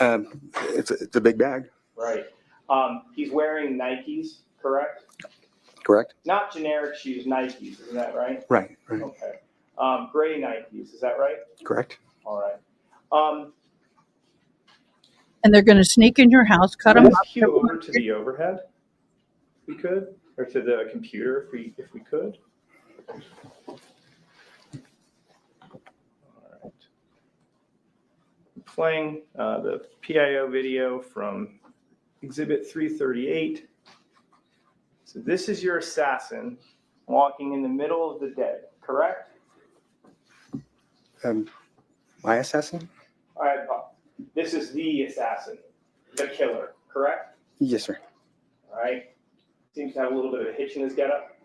It's a big bag. Right. He's wearing Nikes, correct? Correct. Not generic shoes, Nikes, isn't that right? Right. Okay. Gray Nikes, is that right? Correct. All right. And they're going to sneak in your house, cut them Let's up. cue over to the overhead, if we could, or to the computer, if we could. All right. Playing the PIO video from Exhibit 338. So this is your assassin walking in the middle of the day, correct? My assassin? All right, this is the assassin, the killer, correct? Yes, sir. All right. Seems to have a little bit of a hitch in his getup.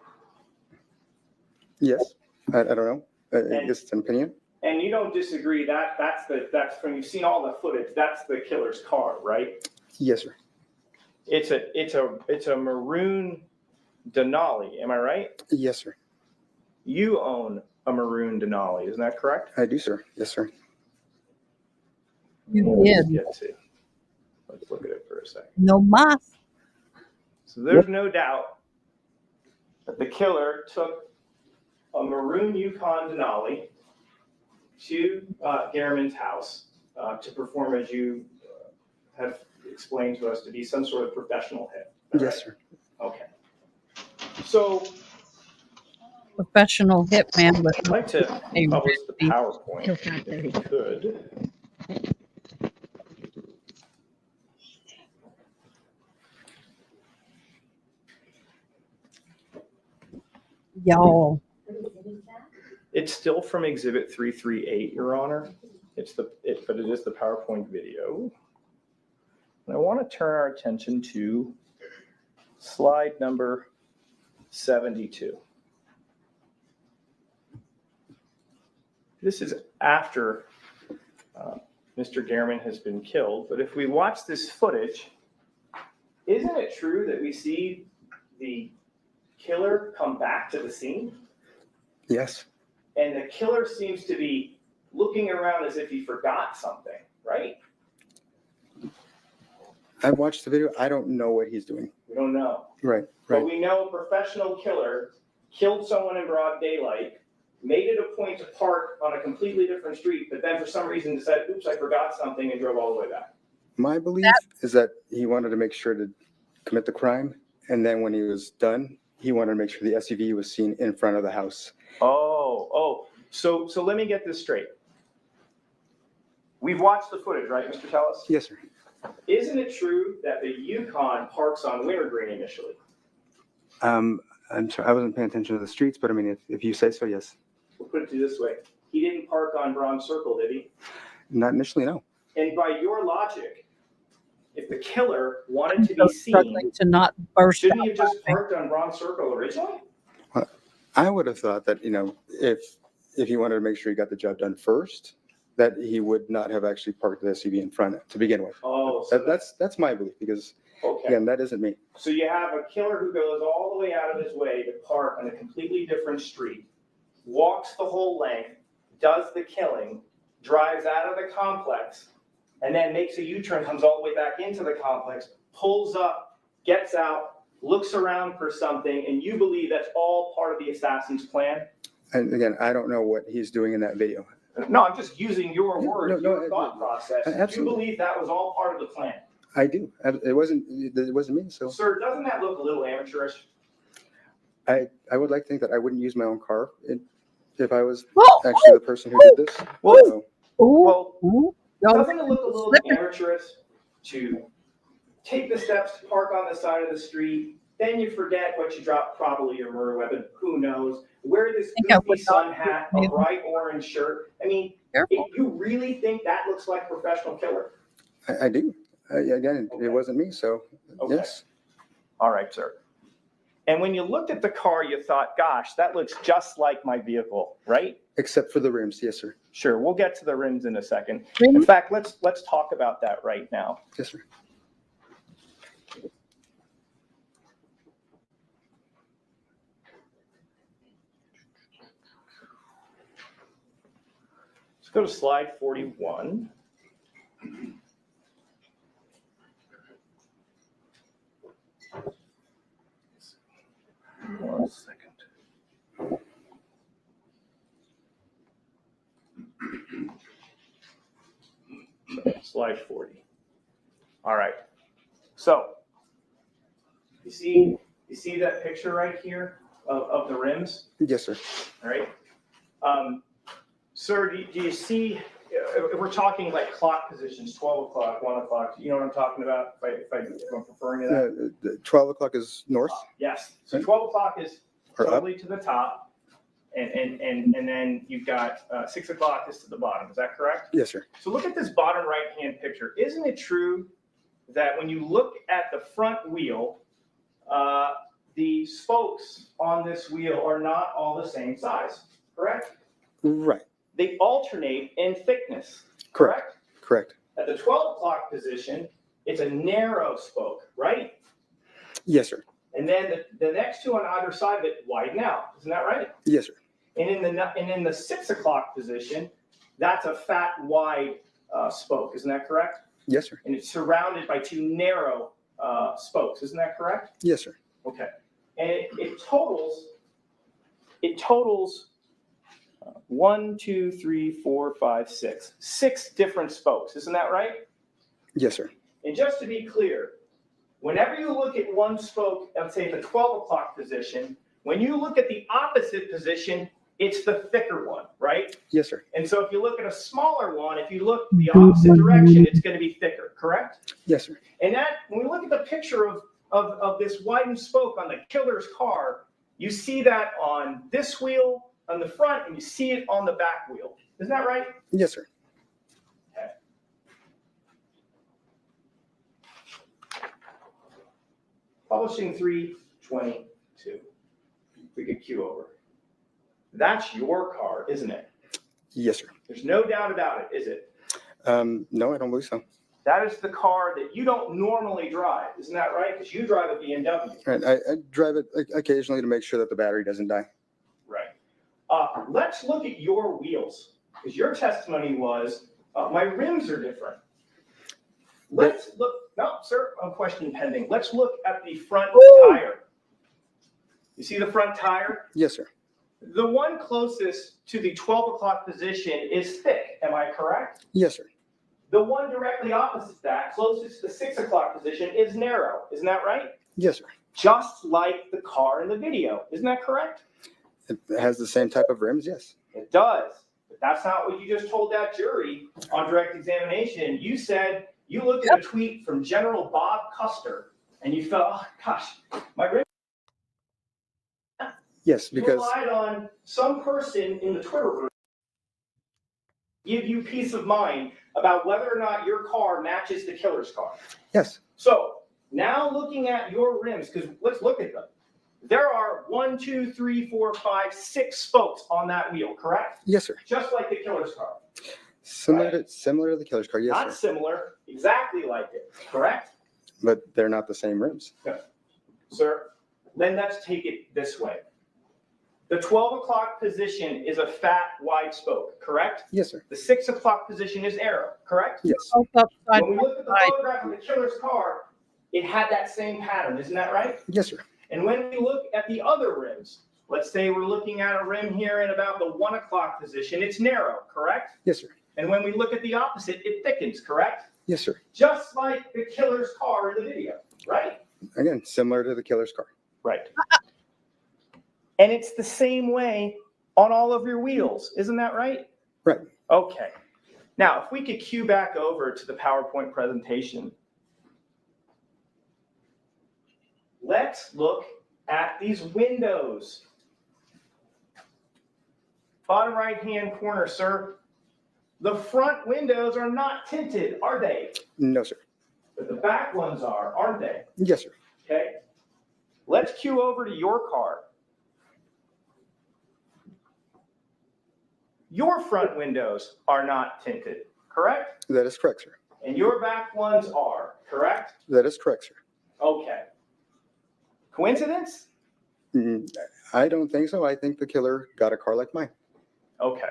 Yes. I don't know. I guess it's an opinion. And you don't disagree that's when you've seen all the footage, that's the killer's car, right? Yes, sir. It's a maroon Denali, am I right? Yes, sir. You own a maroon Denali, isn't that correct? I do, sir. Yes, sir. You Let's did. get to. Let's look at it for a second. No mas. So there's no doubt that the killer took a maroon Yukon Denali to Garriman's house to perform, as you have explained to us, to be some sort of professional hit. Yes, sir. Okay. So Professional hitman with I'd like to a publish the really- PowerPoint Till if 5:30. we could. y'all. It's still from Exhibit 338, Your Honor. But it is the PowerPoint video. And I want to turn our attention to slide number 72. This is after Mr. Garriman has been killed, but if we watch this footage, isn't it true that we see the killer come back to the scene? Yes. And the killer seems to be looking around as if he forgot something, right? I've watched the video. I don't know what he's doing. We don't know. Right, But right. we know a professional killer killed someone in broad daylight, made it a point to park on a completely different street, but then for some reason decided, oops, I forgot something, and drove all the way back. My belief is that he wanted to make sure to commit the crime. And then when he was done, he wanted to make sure the SUV was seen in front of the house. So let me get this straight. We've watched the footage, right, Mr. Tellis? Yes, sir. Isn't it true that the Yukon parks on Wintergreen initially? I'm sorry, I wasn't paying attention to the streets, but I mean, if you say so, yes. We'll put it to you this way. He didn't park on Bronze Circle, did he? Not initially, no. And by your logic, if the killer wanted to So be seen, struggling to not burst shouldn't out he have just laughing. parked on Bronze Circle originally? I would have thought that, if he wanted to make sure he got the job done first, that he would not have actually parked the SUV in front to begin with. Oh, so That's my belief, because okay. again, that isn't me. So you have a killer who goes all the way out of his way to park on a completely different street, walks the whole length, does the killing, drives out of the complex, and then makes a U-turn, comes all the way back into the complex, pulls up, gets out, looks around for something, and you believe that's all part of the assassin's plan? And again, I don't know what he's doing in that video. No, I'm just using your words, No, your thought process. absolutely. You believe that was all part of the plan? I do. It wasn't me, so Sir, doesn't that look a little amateurish? I would like to think that I wouldn't use my own car if I was Whoa, actually the person who did this. Well, So, Well, ooh, y'all doesn't it look a little slippery. amateurish to take the steps to park on the side of the street, then you forget what you dropped, probably your murder weapon, who knows, wear this think I goofy would sun not hat, be a able- bright orange shirt. I mean, Careful. you really think that looks like a professional killer? I do. Again, Okay. it wasn't me, so Okay. yes. All right, sir. And when you looked at the car, you thought, gosh, that looks just like my vehicle, right? Except for the rims, yes, sir. Sure, we'll get to the rims in a second. Rims? In fact, let's talk about that right now. Yes, sir. Let's go to slide 41. One second. Slide 40. All right. So you see that picture right here of the rims? Yes, sir. All right. Sir, do you see, if we're talking like clock positions, 12 o'clock, 1 o'clock, you know what I'm talking about? If I'm referring to that? The 12 o'clock is north Yes. So 12 o'clock is or up? totally to the top. And then you've got 6 o'clock is to the bottom. Is that correct? Yes, sir. So look at this bottom right-hand picture. Isn't it true that when you look at the front wheel, the spokes on this wheel are not all the same size, correct? Right. They alternate in thickness, Correct. correct? Correct. At the 12 o'clock position, it's a narrow spoke, right? Yes, sir. And then the next two on either side of it widen out. Isn't that right? Yes, sir. And in the 6 o'clock position, that's a fat, wide spoke. Isn't that correct? Yes, sir. And it's surrounded by two narrow spokes, isn't that correct? Yes, sir. Okay. And it totals 1, 2, 3, 4, 5, 6. 6 different spokes, isn't that right? Yes, sir. And just to be clear, whenever you look at one spoke, let's say the 12 o'clock position, when you look at the opposite position, it's the thicker one, right? Yes, sir. And so if you look at a smaller one, if you look the opposite direction, it's going to be thicker, correct? Yes, sir. And that, when we look at the picture of this widened spoke on the killer's car, you see that on this wheel on the front, and you see it on the back wheel. Isn't that right? Yes, sir. Okay. Publishing 322. We could cue over. That's your car, isn't it? Yes, sir. There's no doubt about it, is it? No, I don't believe so. That is the car that you don't normally drive, isn't that right? Because you drive a BMW. Right. I drive it occasionally to make sure that the battery doesn't die. Right. Let's look at your wheels, because your testimony was, my rims are different. Let's look, no, sir, a question pending. Let's look at the front tire. You see the front tire? Yes, sir. The one closest to the 12 o'clock position is thick, am I correct? Yes, sir. The one directly opposite that, closest to the 6 o'clock position, is narrow, isn't that right? Yes, sir. Just like the car in the video, isn't that correct? It has the same type of rims, yes. It does, but that's not what you just told that jury on direct examination. You said you looked at a tweet from General Bob Custer and you felt, oh gosh, my rim. Yes, You because relied on some person in the Twitter group to give you peace of mind about whether or not your car matches the killer's car. yes, So now looking at your rims, because let's look at them. There are 1, 2, 3, 4, 5, 6 spokes on that wheel, correct? yes, sir. Just like the killer's car. Similar Right. to the killer's car, yes, Not sir. similar, exactly like it, correct? But they're not the same rims. Sir, then let's take it this way. The 12 o'clock position is a fat, wide spoke, correct? Yes, sir. The 6 o'clock position is arrow, correct? Yes, Both upside When we look at the side. photograph of the killer's car, it had that same pattern, isn't that right? yes, sir. And when we look at the other rims, let's say we're looking at a rim here in about the 1 o'clock position, it's narrow, correct? Yes, sir. And when we look at the opposite, it thickens, correct? Yes, sir. Just like the killer's car in the video, right? Again, similar to the killer's car. Right. And it's the same way on all of your wheels, isn't that right? Right. Okay. Now, if we could cue back over to the PowerPoint presentation. Let's look at these windows. Bottom right-hand corner, sir. The front windows are not tinted, are they? No, sir. But the back ones are, aren't they? Yes, sir. Okay. Let's cue over to your car. Your front windows are not tinted, correct? That is correct, sir. And your back ones are, correct? That is correct, sir. Okay. Coincidence? I don't think so. I think the killer got a car like mine. Okay.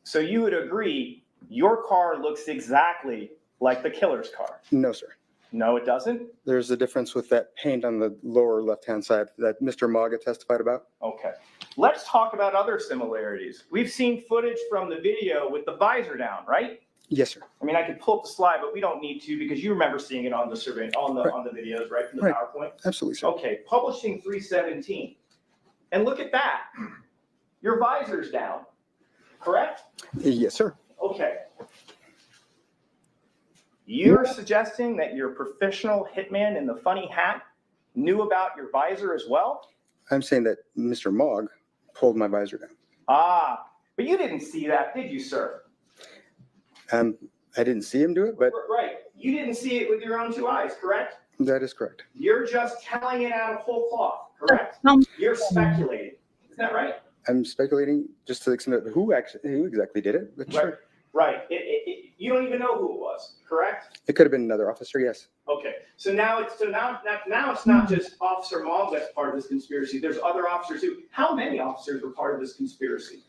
So you would agree your car looks exactly like the killer's car? No, sir. No, it doesn't? There's a difference with that paint on the lower left-hand side that Mr. Maga testified about. Okay. Let's talk about other similarities. We've seen footage from the video with the visor down, right? Yes, sir. I mean, I could pull up the slide, but we don't need to because you remember seeing it on the survey, on the videos, right, from the Right. PowerPoint? Absolutely, sir. Okay, publishing 317. And look at that. Your visor's down, correct? Yes, sir. Okay. You're suggesting that your professional hitman in the funny hat knew about your visor as well? I'm saying that Mr. Mogg pulled my visor down. Ah, but you didn't see that, did you, sir? I didn't see him do it, but Right. You didn't see it with your own 2 eyes, correct? that is correct. You're just telling it out of whole cloth, correct? You're speculating. Is that right? I'm speculating just to the extent of who exactly did it, but sure. Right. You don't even know who it was, correct? It could have been another officer, yes. Okay. So now it's not just Officer Mogg that's part of this conspiracy. There's other officers too. How many officers were part of this conspiracy?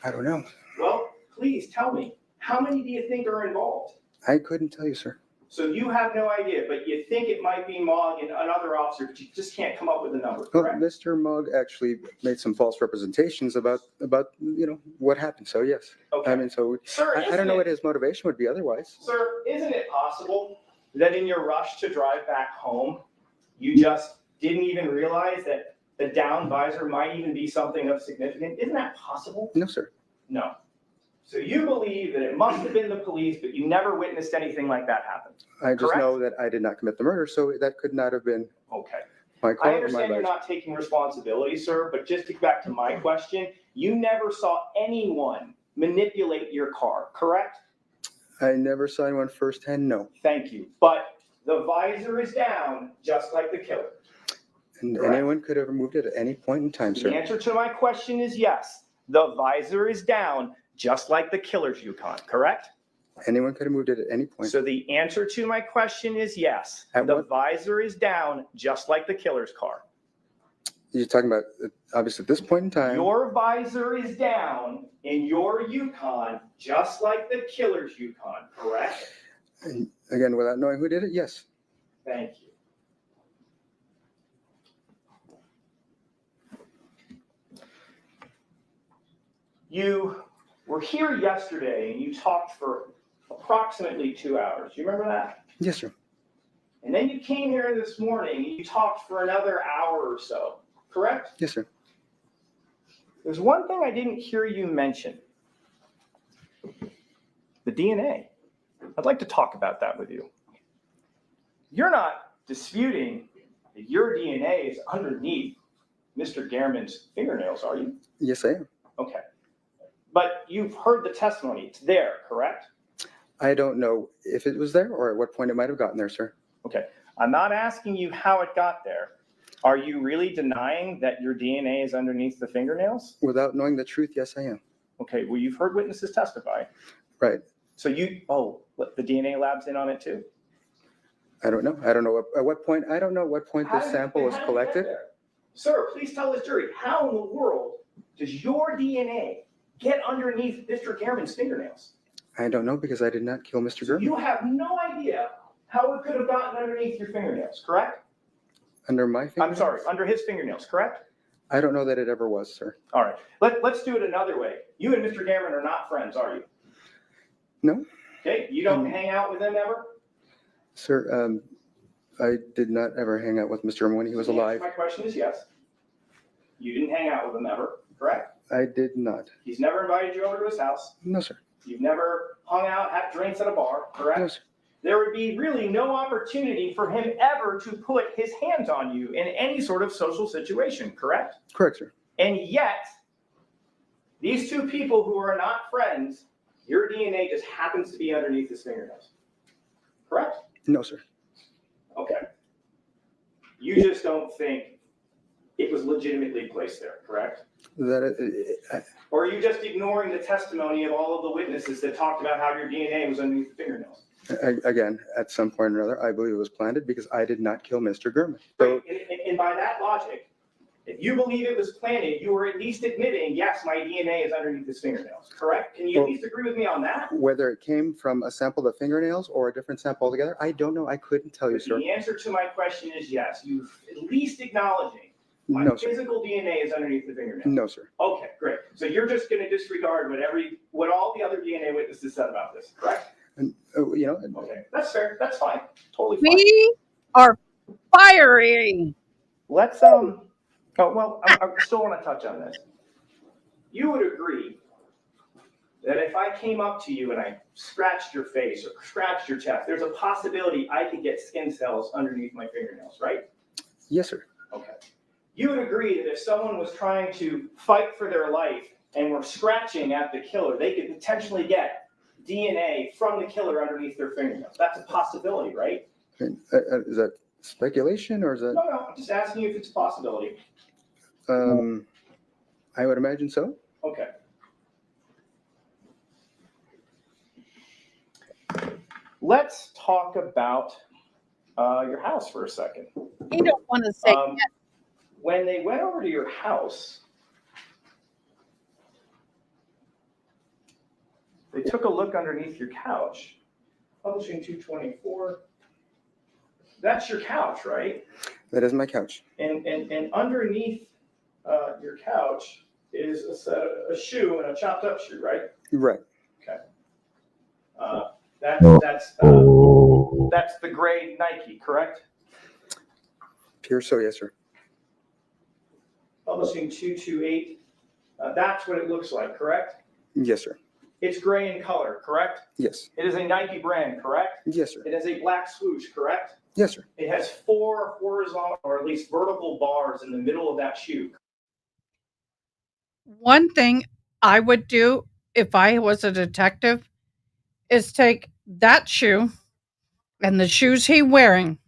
I don't know. Well, please tell me. How many do you think are involved? I couldn't tell you, sir. So you have no idea, but you think it might be Mogg and another officer, but you just can't come up with a number, Well, correct? Mr. Mogg actually made some false representations about what happened. So yes, Okay. I mean, so Sir, I don't know isn't what it, his motivation would be otherwise. sir, isn't it possible that in your rush to drive back home, you just didn't even realize that the down visor might even be something of significance? Isn't that possible? No, sir. No. So you believe that it must have been the police, but you never witnessed anything like that happen? I just Correct? know that I did not commit the murder, so that could not have been Okay. my I car or my understand you're visor. not taking responsibility, sir, but just to get back to my question, you never saw anyone manipulate your car, correct? I never saw anyone firsthand, no. Thank you. But the visor is down, just like the killer. And Correct. anyone could have removed it at any point in time, The sir. answer to my question is yes. The visor is down, just like the killer's Yukon, correct? Anyone could have moved it at any point. So the answer to my question is yes. At The what- visor is down, just like the killer's car. You're talking about, obviously, at this point in time, Your visor is down in your Yukon, just like the killer's Yukon, correct? and again, without knowing who did it, yes. Thank you. You were here yesterday and you talked for approximately 2 hours. You remember that? Yes, sir. And then you came here this morning and you talked for another hour or so, correct? Yes, sir. There's one thing I didn't hear you mention. The DNA. I'd like to talk about that with you. You're not disputing that your DNA is underneath Mr. Gehrman's fingernails, are you? Yes, I am. Okay. But you've heard the testimony. It's there, correct? I don't know if it was there or at what point it might have gotten there, sir. Okay. I'm not asking you how it got there. Are you really denying that your DNA is underneath the fingernails? Without knowing the truth, yes, I am. Okay. Well, you've heard witnesses testify. Right. So the DNA lab's in on it too? I don't know. I don't know at what point. I don't know at what point this sample was How did it get collected. there? Sir, please tell this jury, how in the world does your DNA get underneath Mr. Gehrman's fingernails? I don't know because I did not kill Mr. So Gehrman. you have no idea how it could have gotten underneath your fingernails, correct? Under my I'm fingernails? sorry, under his fingernails, correct? I don't know that it ever was, sir. All right, let's do it another way. You and Mr. Gehrman are not friends, are you? No. Okay, you don't hang out with him ever? Sir, I did not ever hang out with Mr. Gehrman when he was The answer to alive. My question is yes. You didn't hang out with him ever, correct? I did not. He's never invited you over to his house. No, sir. You've never hung out, had drinks at a bar, correct? No, sir. There would be really no opportunity for him ever to put his hands on you in any sort of social situation, correct? Correct, sir. And yet, these two people who are not friends, your DNA just happens to be underneath his fingernails, correct? No, sir. Okay. You just don't think it was legitimately placed there, correct? Or are you just ignoring the testimony of all of the witnesses that talked about how your DNA was underneath the fingernails? Again, at some point or another, I believe it was planted because I did not kill Mr. Gehrman. So Great. And by that logic, if you believe it was planted, you were at least admitting, yes, my DNA is underneath his fingernails, correct? Can you at least agree with me on that? whether it came from a sample of the fingernails or a different sample altogether, I don't know. I couldn't tell you, But sir. the answer to my question is yes. You at least acknowledging my No, sir. physical DNA is underneath the fingernails. No, sir. Okay, great. So you're just going to disregard what all the other DNA witnesses said about this, correct? And, Okay, that's fair. That's fine. Totally fine. We are firing. Let's I still want to touch on this. You would agree that if I came up to you and I scratched your face or scratched your chest, there's a possibility I could get skin cells underneath my fingernails, right? Yes, sir. Okay. You would agree that if someone was trying to fight for their life and were scratching at the killer, they could potentially get DNA from the killer underneath their fingernails. That's a possibility, right? Is that speculation or is that? No, I'm just asking you if it's a possibility. I would imagine so. Okay. Let's talk about your house for a second. You don't want to say Um, When they went over to your house, they took a look underneath your couch. Publishing 224. That's your couch, right? That is my couch. And underneath your couch is a shoe and a chopped up shoe, right? Right. That's the gray Nike, correct? Pure so, yes, sir. Publishing 228. That's what it looks like, correct? Yes, sir. It's gray in color, correct? Yes. It is a Nike brand, correct? Yes, sir. It has a black swoosh, correct? Yes, sir. It has 4 horizontal or at least vertical bars in the middle of that shoe. One thing I would do if I was a detective is take that shoe and the shoes he wearing,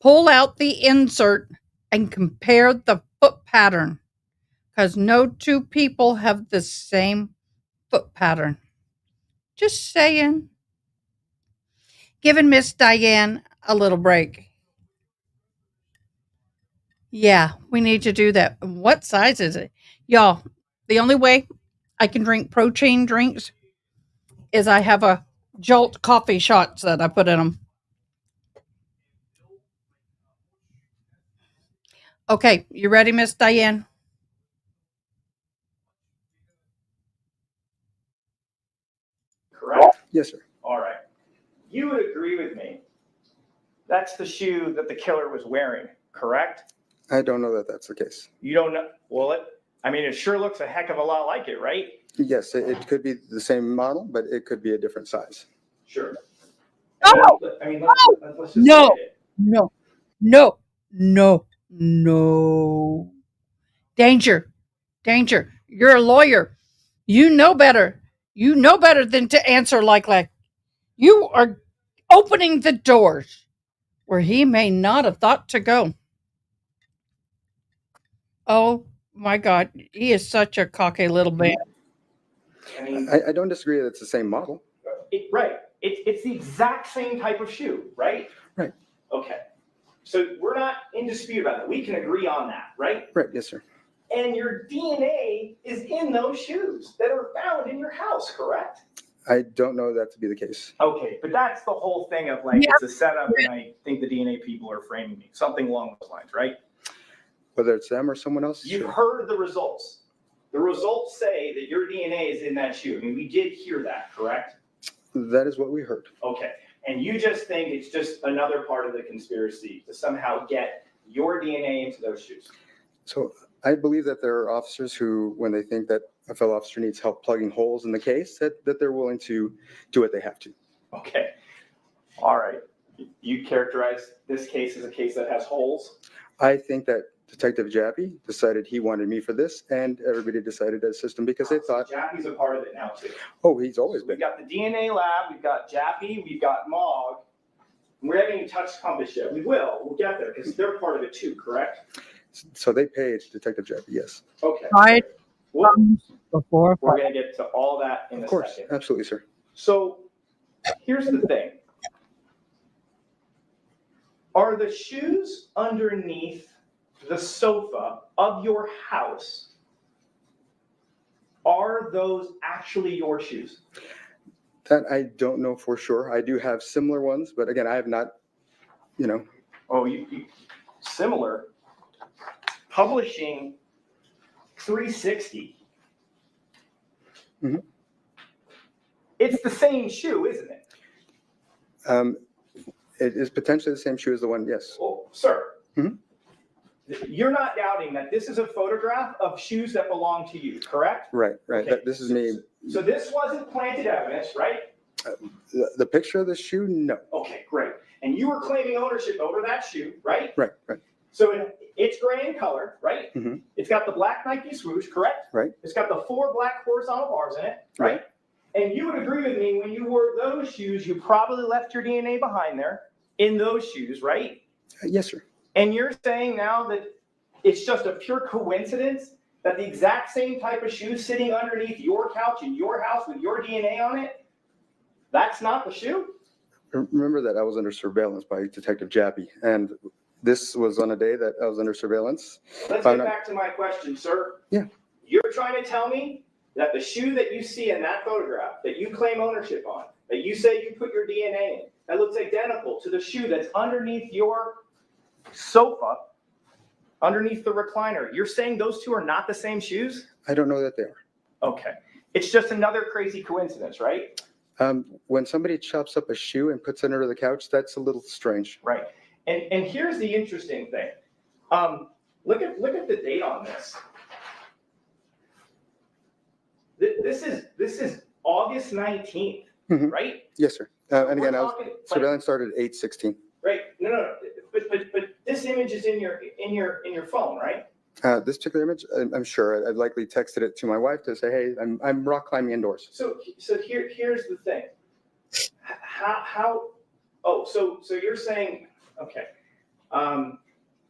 pull out the insert and compare the foot pattern, because no two people have the same foot pattern. Just saying. Giving Miss Diane a little break. Yeah, we need to do that. What size is it? Y'all, the only way I can drink protein drinks is I have a Jolt coffee shots that I put in them. Okay, you ready, Miss Diane? Correct? Yes, sir. All right. You would agree with me. That's the shoe that the killer was wearing, correct? I don't know that that's the case. You don't know. Well, it sure looks a heck of a lot like it, right? Yes, it could be the same model, but it could be a different size. Sure. No! Let's just No! say it. No, no, no, no. Danger, danger. You're a lawyer. You know better. You know better than to answer like that. You are opening the doors where he may not have thought to go. Oh my God, he is such a cocky little man. I mean, I don't disagree that it's the same model. right. It's the exact same type of shoe, right? Right. Okay. So we're not in dispute about it. We can agree on that, right? Right, yes, sir. And your DNA is in those shoes that are found in your house, correct? I don't know that to be the case. Okay, but that's the whole thing of like, it's a setup and I think the DNA people are framing me, something along those lines, right? Whether it's them or someone else. You've sure. heard the results. The results say that your DNA is in that shoe. I mean, we did hear that, correct? That is what we heard. Okay, and you just think it's just another part of the conspiracy to somehow get your DNA into those shoes. So I believe that there are officers who, when they think that a fellow officer needs help plugging holes in the case, that they're willing to do what they have to. Okay, all right. You characterize this case as a case that has holes? I think that Detective Jappy decided he wanted me for this, and everybody decided as system because they thought, Jappy's a part of it now too. oh, he's always We've been. got the DNA lab, we've got Jappy, we've got Mog. We haven't even touched Compass yet. We will, we'll get there because they're part of it too, correct? So they paid Detective Jappy, yes. Okay. Right Well, before. we're gonna get to all that in Of a course, second. absolutely, sir. So here's the thing. Are the shoes underneath the sofa of your house, are those actually your shoes? That I don't know for sure. I do have similar ones, but again, I have not, Oh, you similar. Publishing 360. Mhm. It's the same shoe, isn't it? It is potentially the same shoe as the one, yes. Oh, sir. Mhm. You're not doubting that this is a photograph of shoes that belong to you, correct? Right. Okay. This is me. So this wasn't planted evidence, right? The picture of the shoe, no. Okay, great. And you were claiming ownership over that shoe, right? Right. So it's gray in color, right? Mhm. It's got the black Nike swoosh, correct? Right. It's got the 4 black horizontal bars in it, right? And you would agree with me, when you wore those shoes, you probably left your DNA behind there in those shoes, right? Yes, sir. And you're saying now that it's just a pure coincidence that the exact same type of shoe sitting underneath your couch in your house with your DNA on it, that's not the shoe? Remember that I was under surveillance by Detective Jappy, and this was on a day that I was under surveillance. Let's I'm get not- back to my question, sir. Yeah. You're trying to tell me that the shoe that you see in that photograph that you claim ownership on that you say you put your DNA in, that looks identical to the shoe that's underneath your sofa, underneath the recliner. You're saying those two are not the same shoes? I don't know that they are. Okay. It's just another crazy coincidence, right? When somebody chops up a shoe and puts it under the couch, that's a little strange. Right. And here's the interesting thing. Look at the date on this. This is August 19th, Mhm. right? Yes, sir. And again, We're I was, talking, like, surveillance started at 8:16. right? No. But this image is in your phone, right? This particular image, I'm sure I've likely texted it to my wife to say, hey, I'm rock climbing indoors. So here's the thing. So you're saying, okay.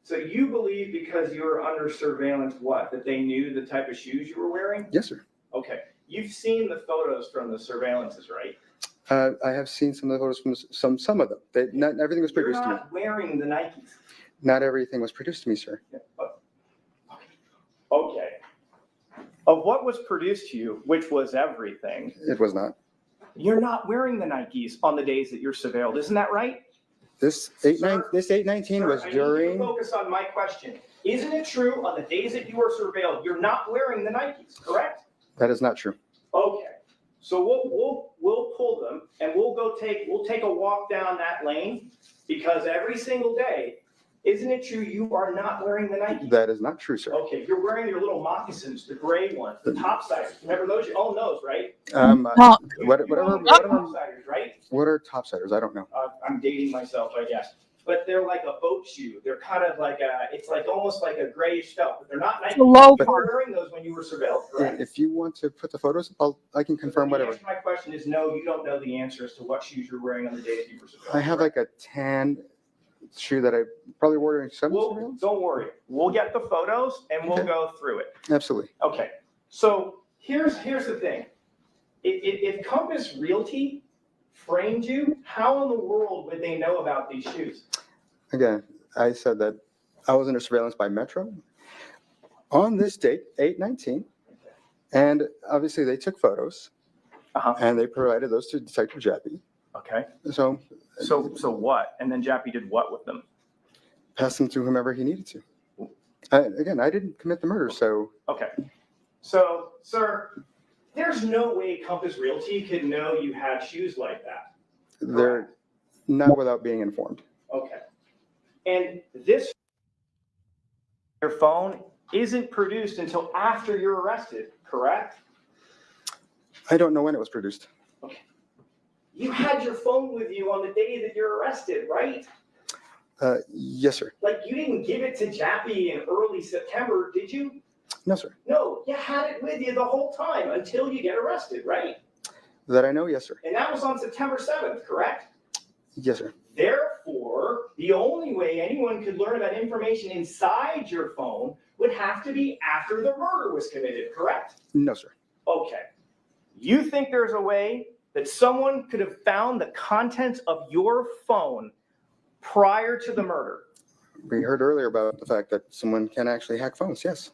So you believe because you were under surveillance, what, that they knew the type of shoes you were wearing? Yes, sir. Okay. You've seen the photos from the surveillances, right? I have seen some of the photos from some of them. Not everything was You're produced to me. not wearing the Nikes. Not everything was produced to me, sir. Okay. Of what was produced to you, which was everything, It was not. you're not wearing the Nikes on the days that you're surveilled. Isn't that right? This Sir, 819 was Sir, I need you to during. focus on my question. Isn't it true on the days that you are surveilled, you're not wearing the Nikes, correct? That is not true. Okay. So we'll pull them and we'll take a walk down that lane because every single day, isn't it true you are not wearing the Nikes? That is not true, sir. Okay, you're wearing your little moccasins, the gray ones, the topsiders. Remember those? You own those, right? Talk. You Whatever. own the topsiders, right? What are topsiders? I don't know. I'm dating myself, I guess. But they're like a boat shoe. They're kind of like it's like almost like a grayish felt, but they're not Nike. The low You were part. wearing those when you were surveilled, correct? If you want to put the photos, I can confirm The whatever. answer to my question is no, you don't know the answer as to what shoes you're wearing on the days you were surveilled. I have like a tan shoe that I probably wore during some Well, surveillance. don't worry. We'll get the photos and we'll Okay. go through it. Absolutely. Okay. So here's the thing. If Compass Realty framed you, how in the world would they know about these shoes? Again, I said that I was under surveillance by Metro on this date, 8/19, and obviously they took photos Uh-huh. and they provided those to Detective Jappy. Okay. So So what? And then Jappy did what with them? pass them to whomever he needed to. Again, I didn't commit the murder, so Okay. So, sir, there's no way Compass Realty could know you had shoes like that. they're not without being informed. Okay. And this, your phone isn't produced until after you're arrested, correct? I don't know when it was produced. You had your phone with you on the day that you're arrested, right? Yes, sir. Like you didn't give it to Jappy in early September, did you? No, sir. No, you had it with you the whole time until you get arrested, right? That I know, yes, sir. And that was on September 7th, correct? Yes, sir. Therefore, the only way anyone could learn that information inside your phone would have to be after the murder was committed, correct? No, sir. Okay. You think there's a way that someone could have found the contents of your phone prior to the murder? We heard earlier about the fact that someone can actually hack phones, yes.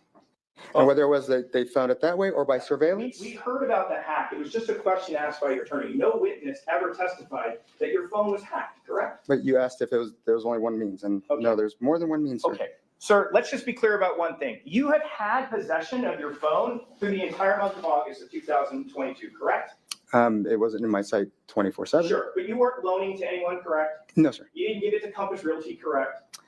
And whether it was that they found it that way or by surveillance, We heard about the hack. It was just a question asked by your attorney. No witness ever testified that your phone was hacked, correct? but you asked if there was only one means, and no, Okay. there's more than one means, sir. Okay. Sir, let's just be clear about one thing. You have had possession of your phone through the entire month of August of 2022, correct? It wasn't in my sight 24/7. Sure, but you weren't loaning to anyone, correct? No, sir. You didn't give it to Compass Realty, correct?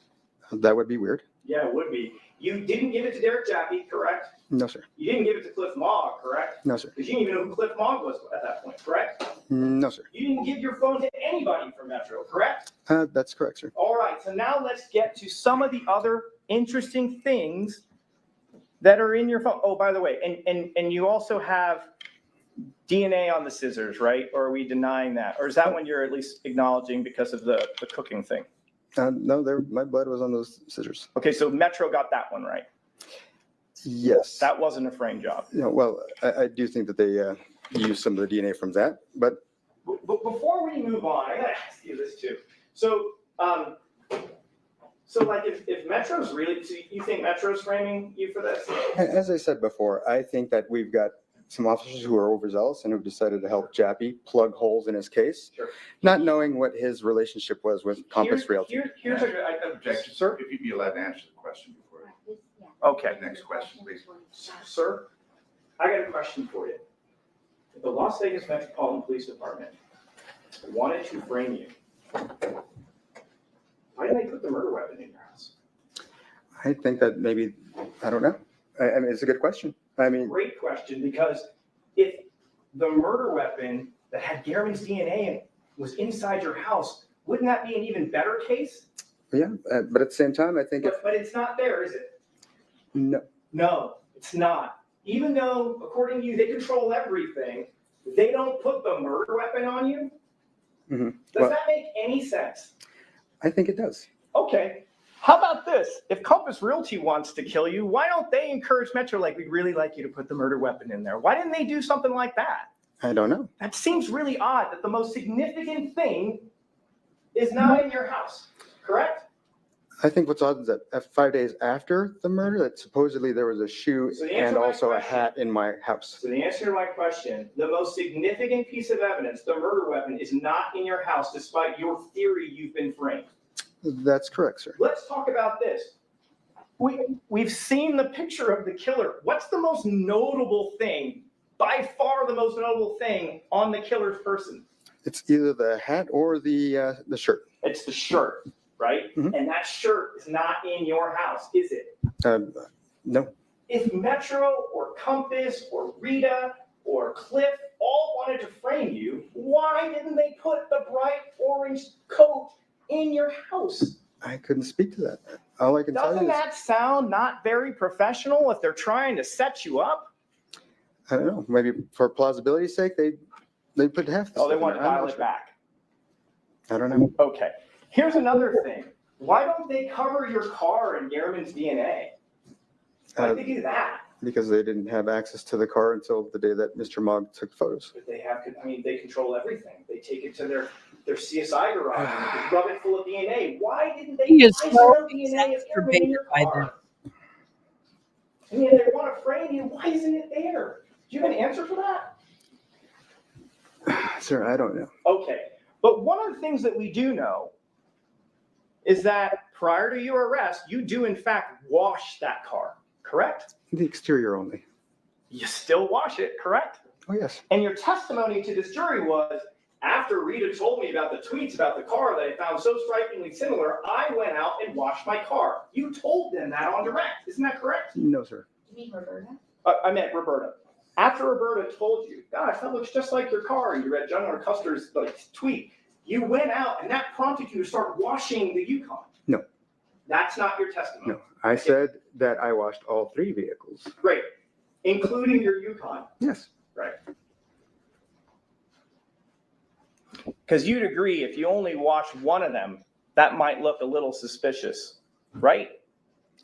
That would be weird. Yeah, it would be. You didn't give it to Derek Jappy, correct? No, sir. You didn't give it to Cliff Mogg, correct? No, sir. Because you didn't even know who Cliff Mogg was at that point, correct? No, sir. You didn't give your phone to anybody from Metro, correct? That's correct, sir. All right, so now let's get to some of the other interesting things that are in your phone. Oh, by the way, and you also have DNA on the scissors, right? Or are we denying that? Or is that one you're at least acknowledging because of the cooking thing? No, my blood was on those scissors. Okay, so Metro got that one right. Yes. That wasn't a frame job. Well, I do think that they used some of the DNA from that, but But before we move on, I gotta ask you this too. So, so like if Metro's really, so you think Metro's framing you for this? as I said before, I think that we've got some officers who are overzealous and who decided to help Jappy plug holes in his case, Sure. not knowing what his relationship was with Compass Realty. Here's a, I Objection, sir. if you'd be allowed to answer the question before. Okay. Next question, please. Sir, I got a question for you. If the Las Vegas Metropolitan Police Department wanted to frame you, why did they put the murder weapon in your house? I think that maybe, I don't know. I mean, it's a good question. I mean, Great question, because if the murder weapon that had Garman's DNA in it was inside your house, wouldn't that be an even better case? yeah, but at the same time, I think if, But it's not there, is it? no, No, it's not. Even though, according to you, they control everything, they don't put the murder weapon on you? Mhm. Does Well- that make any sense? I think it does. Okay, how about this? If Compass Realty wants to kill you, why don't they encourage Metro, like, we'd really like you to put the murder weapon in there? Why didn't they do something like that? I don't know. That seems really odd that the most significant thing is not in your house, correct? I think what's odd is that 5 days after the murder, that supposedly there was a shoe So the answer and to my also a question- hat in my house. So the answer to my question, the most significant piece of evidence, the murder weapon, is not in your house despite your theory you've been framed. That's correct, sir. Let's talk about this. We've seen the picture of the killer. What's the most notable thing, by far the most notable thing on the killer's person? It's either the hat or the shirt. It's the shirt, right? Mhm. And that shirt is not in your house, is it? No, If Metro or Compass or Rita or Cliff all wanted to frame you, why didn't they put the bright orange coat in your house? I couldn't speak to that. All I can tell Doesn't you is, that sound not very professional if they're trying to set you up? I don't know, maybe for plausibility's sake, they put half the Oh, they stuff in want to there. I'm dial not it sure. back. I don't know. Okay, here's another thing. Why don't they cover your car in Garman's DNA? Why did they do that? Because they didn't have access to the car until the day that Mr. Mogg took photos. But they have, I mean, they control everything. They take it to their CSI garage and just rub it full of DNA. Why didn't they? He is why is so there no DNA of Garman in your exacerbated by car? I mean, they want to frame you. Why isn't it there? Do you have an answer for that? Sir, I don't know. Okay, but one of the things that we do know is that prior to your arrest, you do in fact wash that car, correct? The exterior only. You still wash it, correct? Oh, yes. And your testimony to this jury was, after Rita told me about the tweets about the car that I found so strikingly similar, I went out and washed my car. You told them that on direct, isn't that correct? No, sir. You mean Roberta? I meant Roberta. After Roberta told you, gosh, that looks just like your car, and you read John R. Custer's tweet, you went out and that prompted you to start washing the Yukon. No. That's not your testimony. No. I said that I washed all 3 vehicles. Great, including your Yukon. Yes. Right. Because you'd agree if you only wash one of them, that might look a little suspicious, right?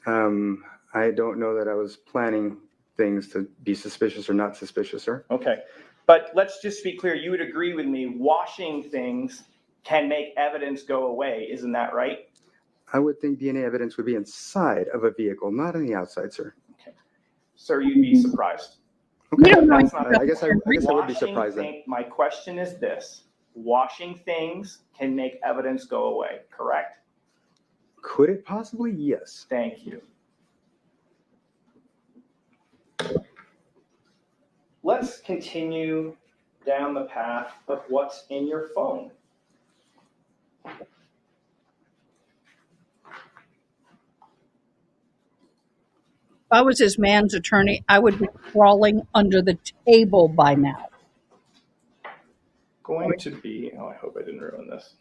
I don't know that I was planning things to be suspicious or not suspicious, sir. Okay, but let's just be clear, you would agree with me, washing things can make evidence go away, isn't that right? I would think DNA evidence would be inside of a vehicle, not on the outside, sir. Sir, you'd be surprised. Okay. You don't know That's not- I guess I would be Washing surprised then. thing- My question is this, washing things can make evidence go away, correct? Could it possibly? Yes. Thank you. Let's continue down the path of what's in your phone. If I was his man's attorney, I would be crawling under the table by now. Going to be, oh, I hope I didn't ruin this.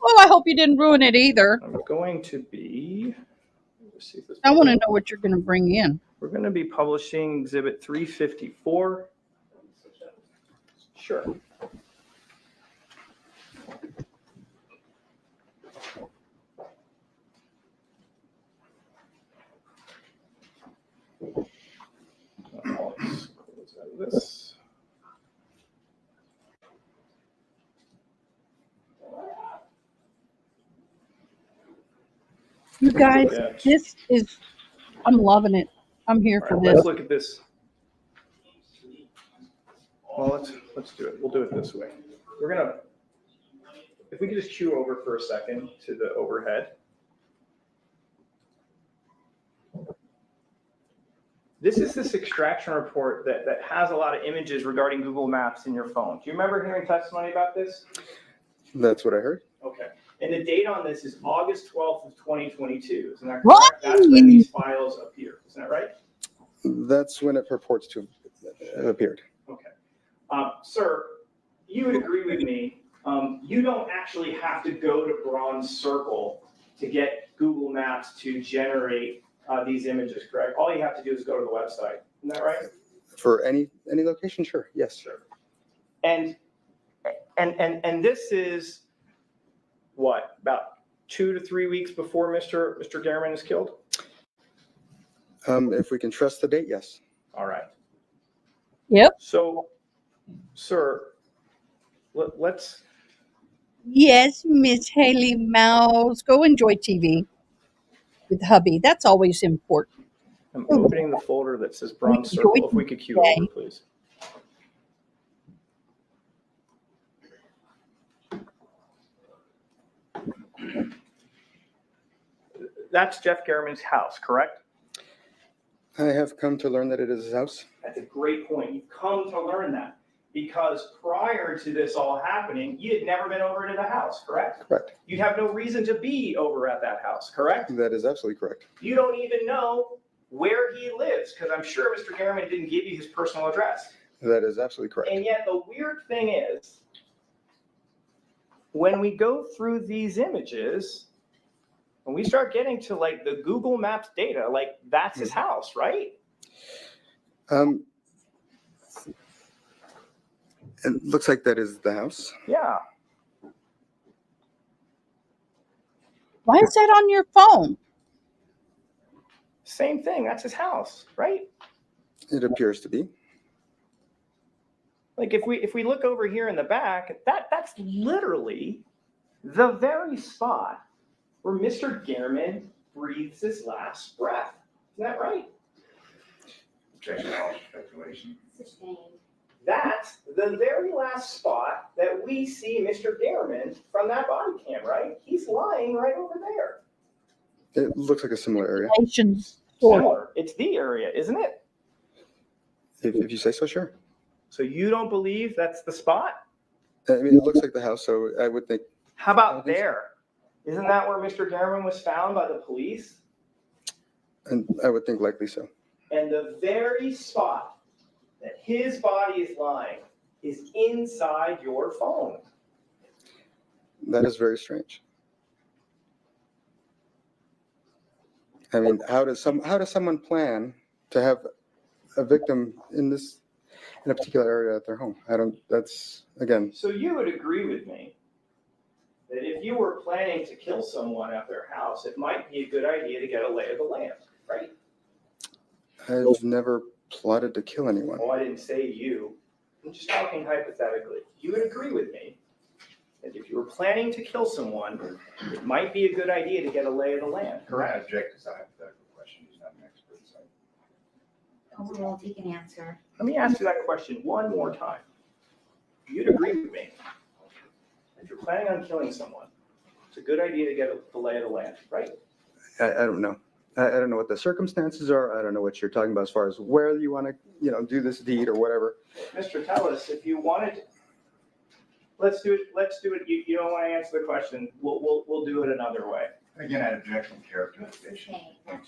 Well, I hope you didn't ruin it either. I'm going to be, let's see if this. I want to know what you're going to bring in. We're going to be publishing Exhibit 354. Sure. Let's close out of this. You guys, Yeah. this is, I'm loving it. I'm here for All right, let's this. look at this. Well, let's do it. We'll do it this way. If we could just cue over for a second to the overhead. This is this extraction report that has a lot of images regarding Google Maps in your phone. Do you remember hearing testimony about this? That's what I heard. Okay. And the date on this is August 12th of 2022. Isn't that What? correct? That's when these files appear. Isn't that right? That's when it purports to have appeared. Okay. Sir, you would agree with me. You don't actually have to go to Bronze Circle to get Google Maps to generate these images, correct? All you have to do is go to the website. Isn't that right? For any location, sure. Yes. Sure. And this is what, about 2 to 3 weeks before Mr. Garriman is killed? If we can trust the date, yes. All right. Yep. So, sir, let's. Yes, Miss Haley Mouse. Go enjoy TV with hubby. That's always important. I'm opening the folder that says Bronze Enjoy Circle. If we could cue today. over, please. That's Jeff Garriman's house, correct? I have come to learn that it is his house. That's a great point. You've come to learn that because prior to this all happening, you had never been over to the house, correct? Correct. You'd have no reason to be over at that house, correct? That is absolutely correct. You don't even know where he lives because I'm sure Mr. Garriman didn't give you his personal address. That is absolutely correct. And yet the weird thing is, when we go through these images, when we start getting to like the Google Maps data, like that's his house, right? It looks like that is the house. Yeah. Why is that on your phone? Same thing. That's his house, right? It appears to be. Like if we look over here in the back, that's literally the very spot where Mr. Garriman breathes his last breath. Isn't that right? Objection, all speculation. Sustained. That's the very last spot that we see Mr. Garriman from that body cam, right? He's lying right over there. It looks like a similar area. Similar. It's the area, isn't it? If you say so, sure. So you don't believe that's the spot? I mean, it looks like the house, so I would think. How about there? Isn't that where Mr. Garriman was found by the police? And I would think likely so. And the very spot that his body is lying is inside your phone. That is very strange. I mean, how does someone plan to have a victim in a particular area at their home? That's again. So you would agree with me that if you were planning to kill someone at their house, it might be a good idea to get a lay of the land, right? I've never plotted to kill anyone. Oh, I didn't say you. I'm just talking hypothetically. You would agree with me that if you were planning to kill someone, it might be a good idea to get a lay of the land, correct? I object to the hypothetical question. He's not an expert. So. Oh, well, he can answer. Let me ask you that question one more time. You'd agree with me. If you're planning on killing someone, it's a good idea to get the lay of the land, right? I don't know. I don't know what the circumstances are. I don't know what you're talking about as far as where you want to, do this deed or whatever. Mr. Tellis, if you wanted, let's do it. You don't want to answer the question. We'll do it another way. Again, I object to characterization. Okay.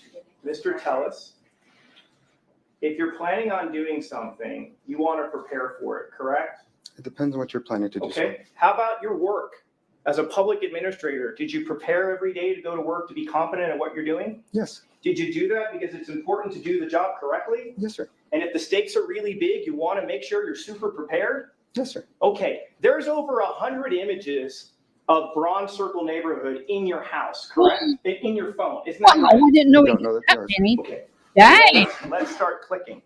Mr. Tellis, if you're planning on doing something, you want to prepare for it, correct? It depends on what you're planning to do. Okay. How about your work? As a public administrator, did you prepare every day to go to work to be competent at what you're doing? Yes. Did you do that because it's important to do the job correctly? Yes, sir. And if the stakes are really big, you want to make sure you're super prepared? Yes, sir. Okay, there's over 100 images of Bronze Circle neighborhood in your house, correct? In your phone, isn't that Wow, right? I didn't know I don't it know was that that there many. Okay, Dang. let's start clicking.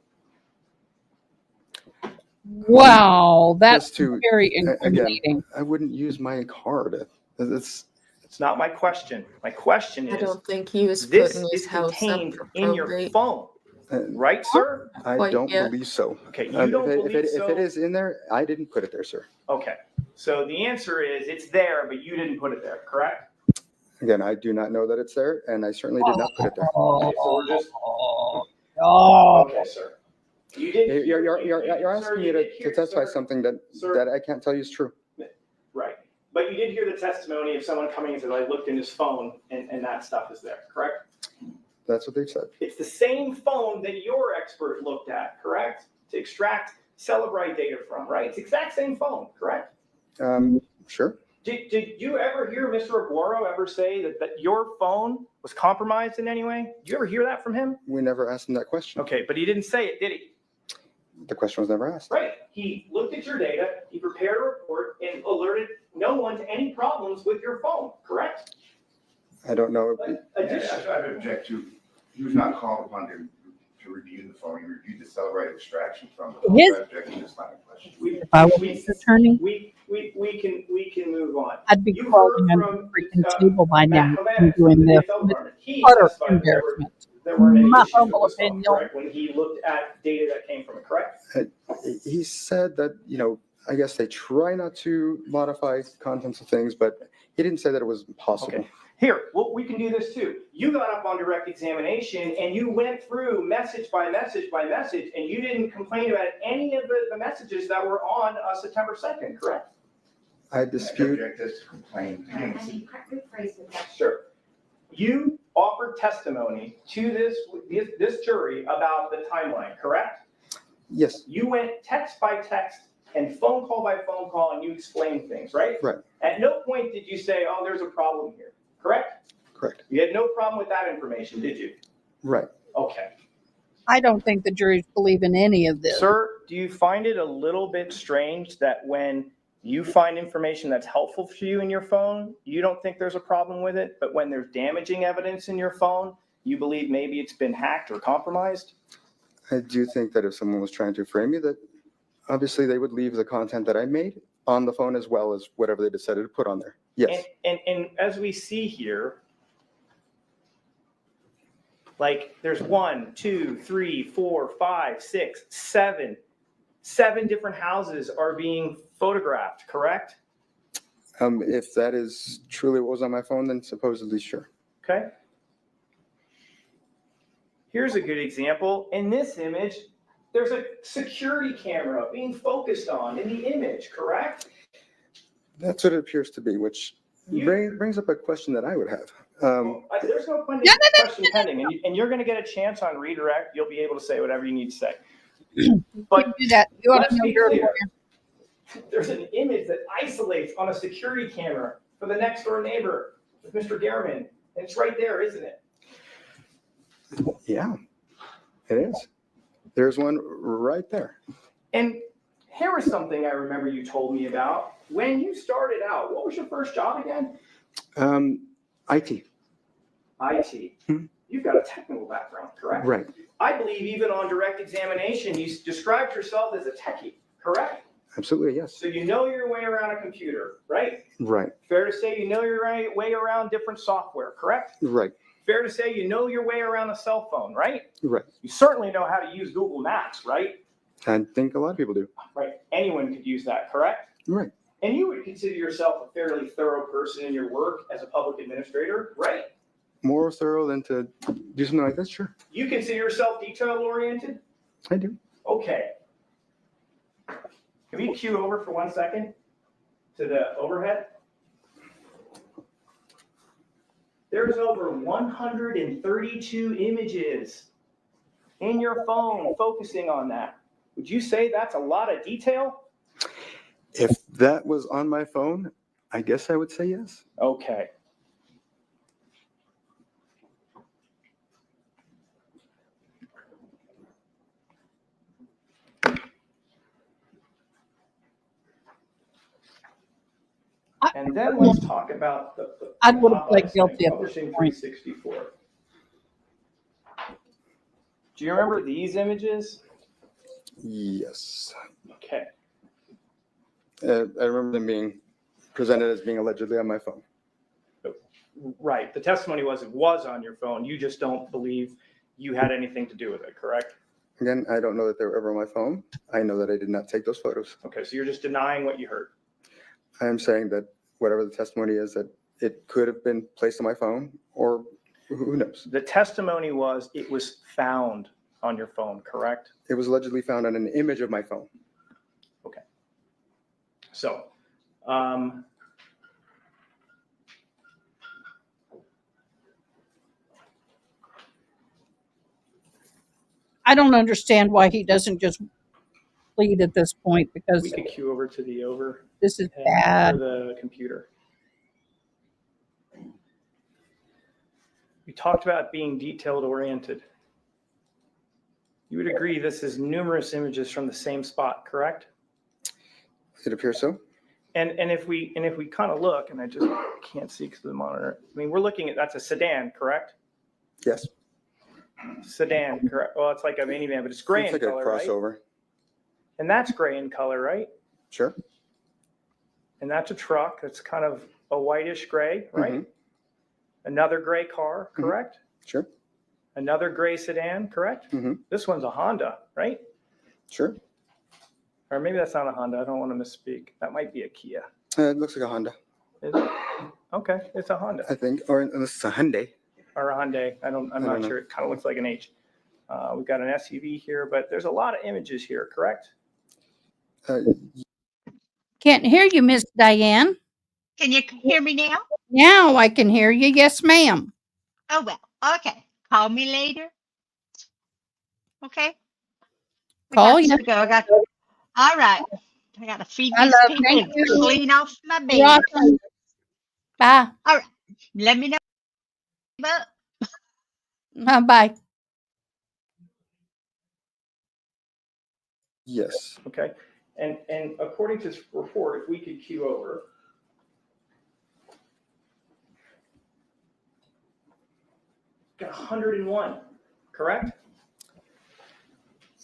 Wow, that's Just to- very again, incriminating. I wouldn't use my card. It's It's not my question. My question I is, don't think he was this putting is his house up contained for in your probate. phone. right, sir? I Quite don't yet. believe so. Okay, you don't if believe so? If it is in there, I didn't put it there, sir. Okay, so the answer is it's there, but you didn't put it there, correct? Again, I do not know that it's there, and I certainly did not put it there. Okay, so we're just, Oh, okay, sir. You did. You're Sir, asking me you to did hear- testify sir, something that Sir. I can't tell you is true. Right, but you did hear the testimony of someone coming and said, I looked in his phone and that stuff is there, correct? That's what they said. It's the same phone that your expert looked at, correct? To extract Celebrite data from, right? It's the exact same phone, correct? Sure. Did you ever hear Mr. Aguero ever say that your phone was compromised in any way? Did you ever hear that from him? We never asked him that question. Okay, but he didn't say it, did he? The question was never asked. Right. He looked at your data, he prepared a report, and alerted no one to any problems with your phone, correct? I don't know. Additionally, I object to, he was not called upon to review the phone, he reviewed the Celebrite extraction from the phone. His- I object to this line of question. if I was his attorney, we can move on. I'd be You crawling heard under the from, freaking table by now Matt and Clement doing from the this. DFL It's department. He utter testified that embarrassment. there weren't any My issues with humble this phone, opinion. correct, when he looked at data that came from it, correct? He said that, I guess they try not to modify contents of things, but he didn't say that it was impossible. Okay. Here, well, we can do this too. You got up on direct examination and you went through message by message by message, and you didn't complain about any of the messages that were on September 2nd, correct? I I dispute. object this to complain. I mean, rephrase the question. Sure. You offered testimony to this jury about the timeline, correct? Yes, You went text by text and phone call by phone call, and you explained things, right? Right. At no point did you say, oh, there's a problem here, correct? correct. You had no problem with that information, did you? Right. Okay. I don't think the juries believe in any of this. Sir, do you find it a little bit strange that when you find information that's helpful for you in your phone, you don't think there's a problem with it, but when there's damaging evidence in your phone, you believe maybe it's been hacked or compromised? I do think that if someone was trying to frame me, that obviously they would leave the content that I made on the phone as well as whatever they decided to put on there. Yes. And as we see here, like there's 1, 2, 3, 4, 5, 6, 7 different houses are being photographed, correct? If that is truly what was on my phone, then supposedly sure. Okay. Here's a good example. In this image, there's a security camera being focused on in the image, correct? That's what it appears to be, which brings up a question that I would have. There's no question pending, and you're going to get a chance on redirect. You'll be able to say whatever you need to say. But You do that. You ought let's to know be your clear. lawyer. There's an image that isolates on a security camera for the next door neighbor with Mr. Gehrman. And it's right there, isn't it? Yeah, it is. There's one right there. And here was something I remember you told me about. When you started out, what was your first job again? IT. IT. You've got a technical background, correct? Right. I believe even on direct examination, you described yourself as a techie, correct? Absolutely, yes. So you know your way around a computer, right? Right. Fair to say you know your way around different software, correct? Right. Fair to say you know your way around a cell phone, right? Right. You certainly know how to use Google Maps, right? I think a lot of people do. Right. Anyone could use that, correct? Right. And you would consider yourself a fairly thorough person in your work as a public administrator, right? More thorough than to do something like this? Sure. You consider yourself detail oriented? I do. Okay. Can we cue over for 1 second to the overhead? There's over 132 images in your phone focusing on that. Would you say that's a lot of detail? If that was on my phone, I guess I would say yes. Okay. And then let's talk about the I would have pled Popeyes guilty thing, at this Publishing point. 364. Do you remember these images? Yes. Okay. I remember them being presented as being allegedly on my phone. Right. The testimony was it was on your phone. You just don't believe you had anything to do with it, correct? Again, I don't know that they were ever on my phone. I know that I did not take those photos. Okay, so you're just denying what you heard. I am saying that whatever the testimony is, that it could have been placed on my phone, or who knows? The testimony was it was found on your phone, correct? It was allegedly found on an image of my phone. So, I don't understand why he doesn't just plead at this point because we could cue over to the overhead this is for bad. the computer. We talked about being detailed oriented. You would agree this is numerous images from the same spot, correct? It appears so. And if we kind of look, and I just can't see because of the monitor. I mean, we're looking at, that's a sedan, correct? Yes. Sedan, correct? Well, it's like a minivan, but it's gray It's in like color, a right? crossover. And that's gray in color, right? Sure. And that's a truck. It's kind of a whitish gray, right? Mhm. Another gray car, correct? Sure. Another gray sedan, correct? Mhm. This one's a Honda, right? Sure. Or maybe that's not a Honda. I don't want to misspeak. That might be a Kia. It looks like a Honda, Is it? Okay, it's a Honda I think, or unless it's a Hyundai. or a Hyundai. I'm I not don't know. sure. It kind of looks like an H. We've got an SUV here, but there's a lot of images here, correct? Can't hear you, Miss Diane. Can you hear me now? Now I can hear you. Yes, ma'am. Oh, well, okay. Call me later. Okay. I Call got ya. to go. All right. I got to feed I these love- people thank and you. clean off my bed. You're welcome. Bye. Let me know. But Bye. Yes. Okay. And according to this report, if we could cue over. Got 101, correct?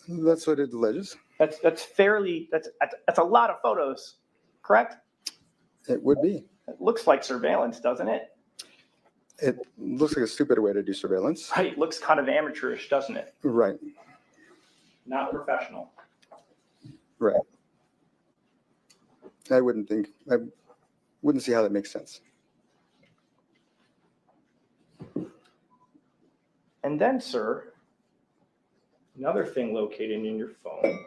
That's what it alleges. That's fairly, that's a lot of photos, correct? It would be. It looks like surveillance, doesn't it? It looks like a stupid way to do surveillance. Right, looks kind of amateurish, doesn't it? Right. Not professional. Right. I wouldn't see how that makes sense. And then, sir, another thing located in your phone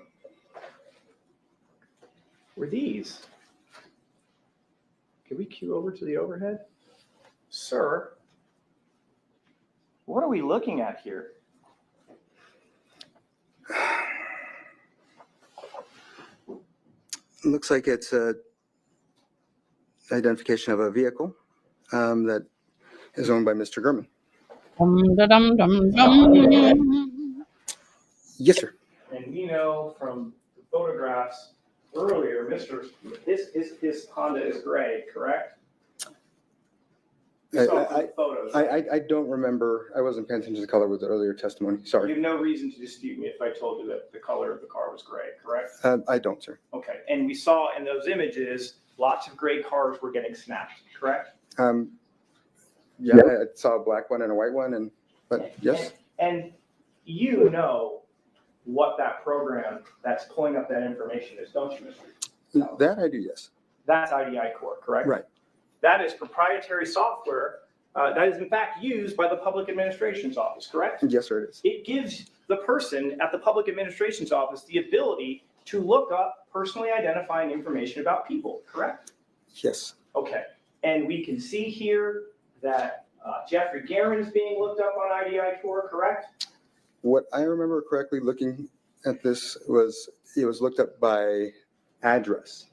were these. Can we cue over to the overhead? Sir, what are we looking at here? It looks like it's a identification of a vehicle that is owned by Mr. Gurman. Yes, sir. And we know from the photographs earlier, his Honda is gray, correct? We saw from the photos. I don't remember. I wasn't paying attention to the color with the earlier testimony. You Sorry. have no reason to dispute me if I told you that the color of the car was gray, correct? I don't, sir. Okay, and we saw in those images, lots of gray cars were getting snapped, correct? Yeah, I saw a black one and a white one, but yes. And you know what that program that's pulling up that information is, don't you, Mr.? That I do, yes. That's IDI Core, correct? Right. That is proprietary software that is in fact used by the Public Administration's Office, correct? Yes, sir, it is. It gives the person at the Public Administration's Office the ability to look up personally identifying information about people, correct? Yes. Okay, and we can see here that Jeffrey Guerin is being looked up on IDI Core, correct? What I remember correctly looking at this was it was looked up by address.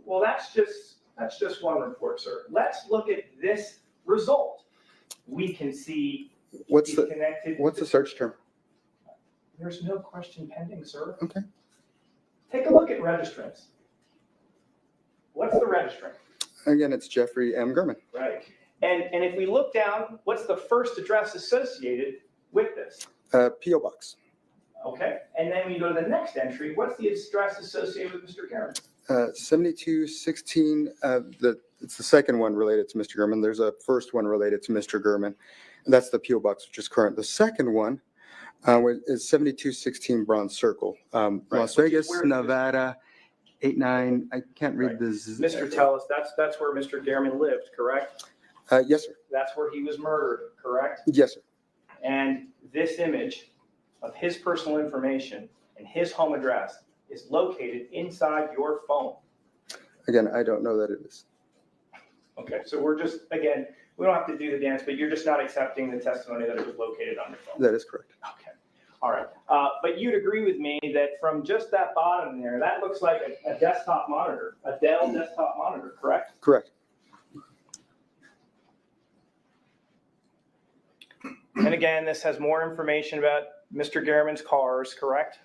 Well, that's just one report, sir. Let's look at this result. We can see What's he's the connected. what's the search term? There's no question pending, sir. Okay. Take a look at registrants. What's the registrant? Again, it's Jeffrey M. Gurman. Right. And if we look down, what's the first address associated with this? P.O. Box. Okay. And then we go to the next entry. What's the address associated with Mr. Guerin? 7216. It's the second one related to Mr. Gurman. There's a first one related to Mr. Gurman, and that's the P.O. Box, which is current. The second one It's 7216 Bronze Circle, Las which is Vegas, where- Nevada, 89. I can't read Right. this. Mr. Tellis, that's where Mr. Gehrman lived, correct? Yes, sir. That's where he was murdered, correct? Yes, sir. And this image of his personal information and his home address is located inside your phone. Again, I don't know that it is. Okay, so we're just, again, we don't have to do the dance, but you're just not accepting the testimony that it was located on your phone. That is correct. Okay, all right. But you'd agree with me that from just that bottom there, that looks like a desktop monitor, a Dell desktop monitor, correct? Correct. And again, this has more information about Mr. Gehrman's cars, correct?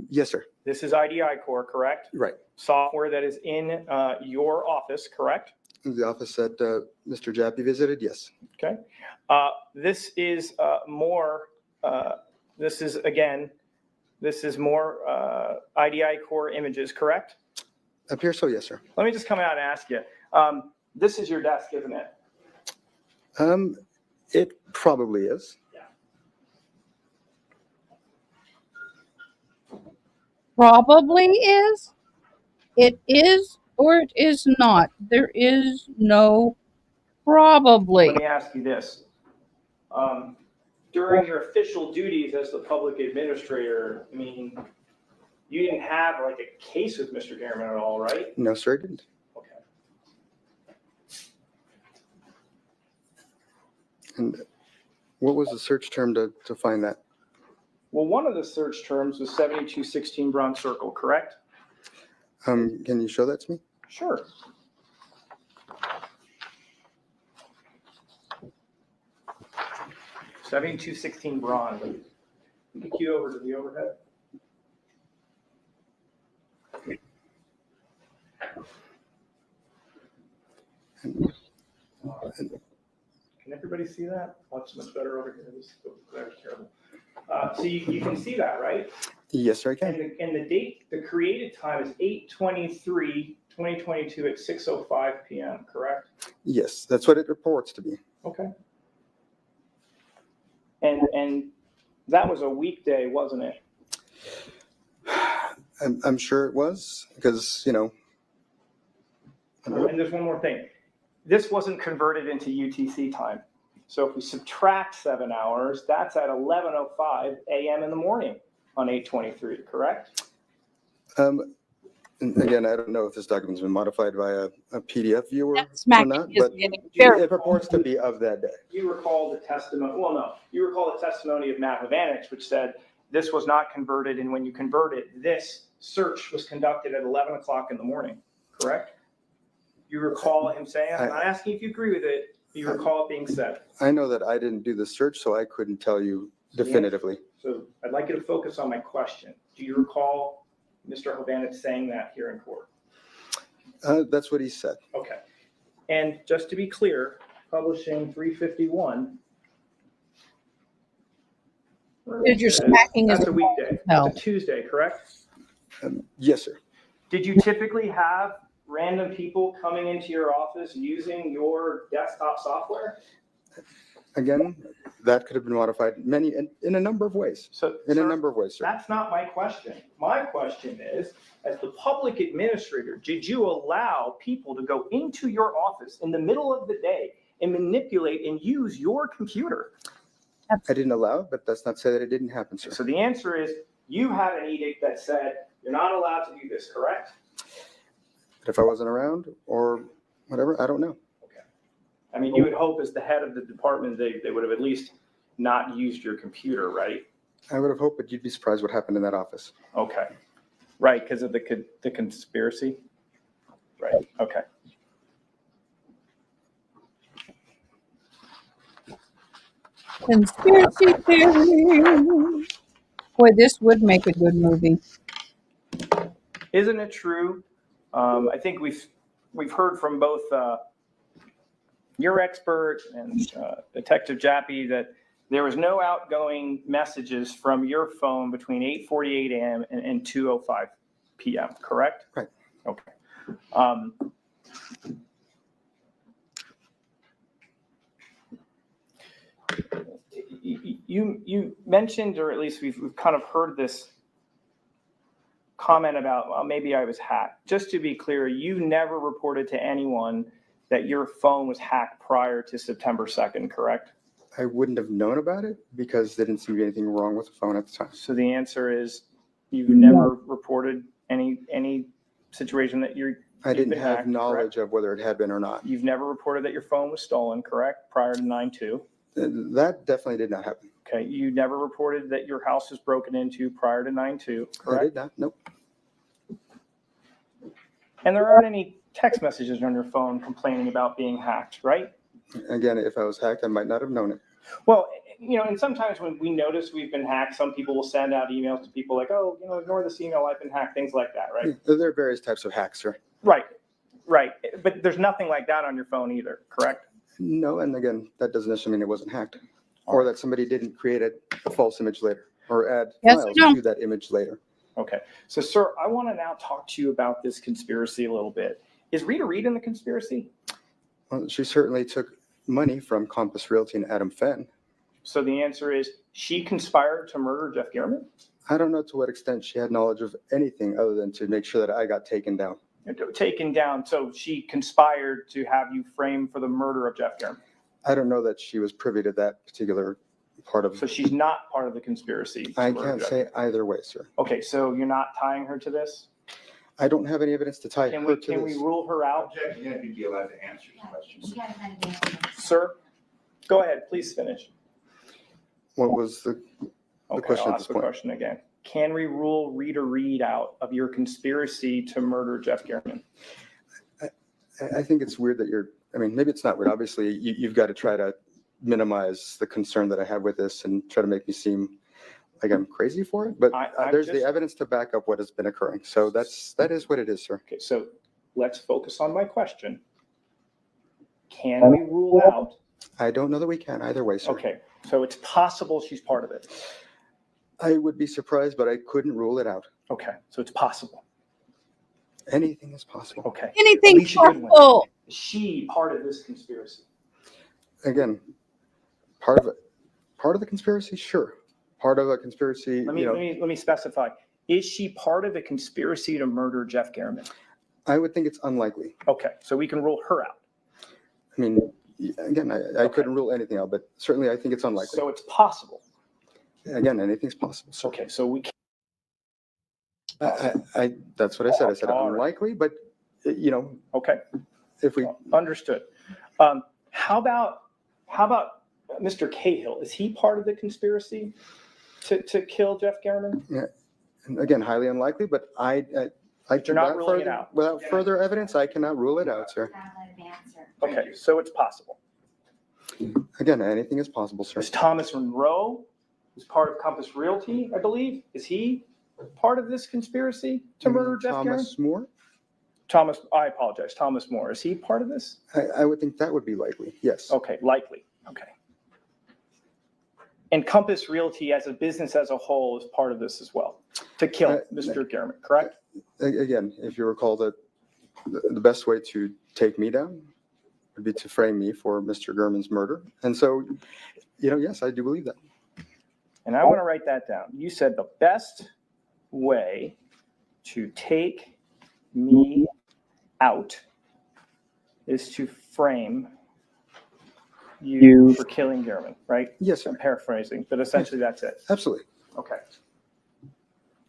Yes, sir. This is IDI Core, correct? Right. Software that is in your office, correct? The office that Mr. Jappy visited, yes. Okay. This is more, this is more IDI Core images, correct? Appears so, yes, sir. Let me just come out and ask you. This is your desk, isn't it? It probably is. Probably is. It is or it is not. There is no probably. Let me ask you this. During your official duties as the public administrator, I mean, you didn't have like a case with Mr. Gehrman at all, right? No, sir, I didn't. Okay. And what was the search term to find that? Well, one of the search terms was 7216 Bronze Circle, correct? Can you show that to me? Sure. $72.16 bronze. Kick you over to the overhead. Can everybody see that? Oh, it's much better over here. This is terrible. So you can see that, right? Yes, sir, I can. And the date, the created time is 8/23/2022 at 6:05 p.m., correct? Yes, that's what it reports to be. Okay. And that was a weekday, wasn't it? I'm sure it was because, I don't know. And there's one more thing. This wasn't converted into UTC time. So if we subtract 7 hours, that's at 11:05 a.m. in the morning on 8/23, correct? And again, I don't know if this document's been modified by a PDF viewer That or smacking not, is but getting very it purports to be of that day. You recall the testimony, well, no, you recall the testimony of Matt Hovanich, which said this was not converted, and when you convert it, this search was conducted at 11 o'clock in the morning, correct? You recall him saying, I'm not asking if you agree with it, but you recall it being said. I know that I didn't do the search, so I couldn't tell you definitively. So I'd like you to focus on my question. Do you recall Mr. Hovanich saying that here in court? That's what he said. Okay. And just to be clear, publishing 351. Dude, you're smacking That's his a weekday. No. That's a Tuesday, correct? Yes, sir. Did you typically have random people coming into your office using your desktop software? Again, that could have been modified in a number of ways. So, In a sir, number of ways, sir. that's not my question. My question is, as the public administrator, did you allow people to go into your office in the middle of the day and manipulate and use your computer? I didn't allow it, but that's not to say that it didn't happen, sir. So the answer is, you had an edict that said you're not allowed to do this, correct? But if I wasn't around or whatever, I don't know. Okay. I mean, you would hope as the head of the department, they would have at least not used your computer, right? I would have hoped, but you'd be surprised what happened in that office. Okay. Right, because of the conspiracy? Right, okay. conspiracy theory. Boy, this would make a good movie. Isn't it true? I think we've heard from both your expert and Detective Jappy that there was no outgoing messages from your phone between 8:48 a.m. and 2:05 p.m., correct? Right. Okay. you mentioned, or at least we've kind of heard this comment about, well, maybe I was hacked. Just to be clear, you never reported to anyone that your phone was hacked prior to September 2nd, correct? I wouldn't have known about it because there didn't seem to be anything wrong with the phone at the time. So the answer is you've never reported any situation that I didn't been have hacked, knowledge of whether it had been or not. You've never reported that your phone was stolen, correct? Prior to 9/2. That definitely did not happen. Okay, you never reported that your house was broken into prior to 9/2, I correct? did not. Nope. And there aren't any text messages on your phone complaining about being hacked, right? Again, if I was hacked, I might not have known it. Well, and sometimes when we notice we've been hacked, some people will send out emails to people like, oh, ignore this email, I've been hacked, things like that, right? There are various types of hacks, sir. Right. But there's nothing like that on your phone either, correct? No, and again, that doesn't necessarily mean it wasn't hacked, or that somebody didn't create a false image later or add Yes, files no. to that image later. Okay. So, sir, I want to now talk to you about this conspiracy a little bit. Is Rita Reed in the conspiracy? Well, she certainly took money from Compass Realty and Adam Fenn. So the answer is she conspired to murder Jeff German? I don't know to what extent she had knowledge of anything other than to make sure that I got taken down. Taken down. So she conspired to have you framed for the murder of Jeff German. I don't know that she was privy to that particular part of. So she's not part of the conspiracy. to I murder can't Jeff say German. either way, sir. Okay, so you're not tying her to this? I don't have any evidence to tie Can her we, to can we this. rule her out? Object again, if you'd be allowed to answer the questions. She hasn't done anything. Sir, go ahead, please finish. What was the Okay, question I'll at ask this the point. question again. Can we rule Rita Reed out of your conspiracy to murder Jeff German? I think it's weird that maybe it's not weird. Obviously, you've got to try to minimize the concern that I have with this and try to make me seem like I'm crazy for it. But I'm there's just- the evidence to back up what has been occurring. So that is what it is, sir. Okay, so let's focus on my question. Can we rule out? I don't know that we can either way, sir. Okay, so it's possible she's part of it. I would be surprised, but I couldn't rule it out. Okay, so it's possible. Anything is possible. Okay. Anything Alicia Goodwin. possible. Is she part of this conspiracy? Again, part of the conspiracy, sure. Part of a conspiracy, Let me specify. Is she part of a conspiracy to murder Jeff German? I would think it's unlikely. Okay, so we can rule her out. I mean, again, I couldn't rule anything out, but certainly I think it's unlikely. So it's possible. Again, anything's possible. So Okay, so we can. that's what I said. I said All right. unlikely, but Okay. if we, Understood. How about Mr. Cahill? Is he part of the conspiracy to kill Jeff German? again, highly unlikely, but You're not ruling it out. Without further evidence, I cannot rule it out, sir. Not let him answer. Okay, so it's possible. Again, anything is possible, sir. Is Thomas Monroe, who's part of Compass Realty, I believe, is he part of this conspiracy to murder Jeff German? Thomas More? I apologize, Thomas More. Is he part of this? I would think that would be likely, yes. Okay, likely. Okay. And Compass Realty as a business as a whole is part of this as well, to kill Mr. German, correct? Again, if you recall that the best way to take me down would be to frame me for Mr. Gurman's murder. And so, yes, I do believe that. And I want to write that down. You said the best way to take me out is to frame you for killing German, right? Yes, sir. I'm paraphrasing, but essentially that's it. Absolutely. Okay.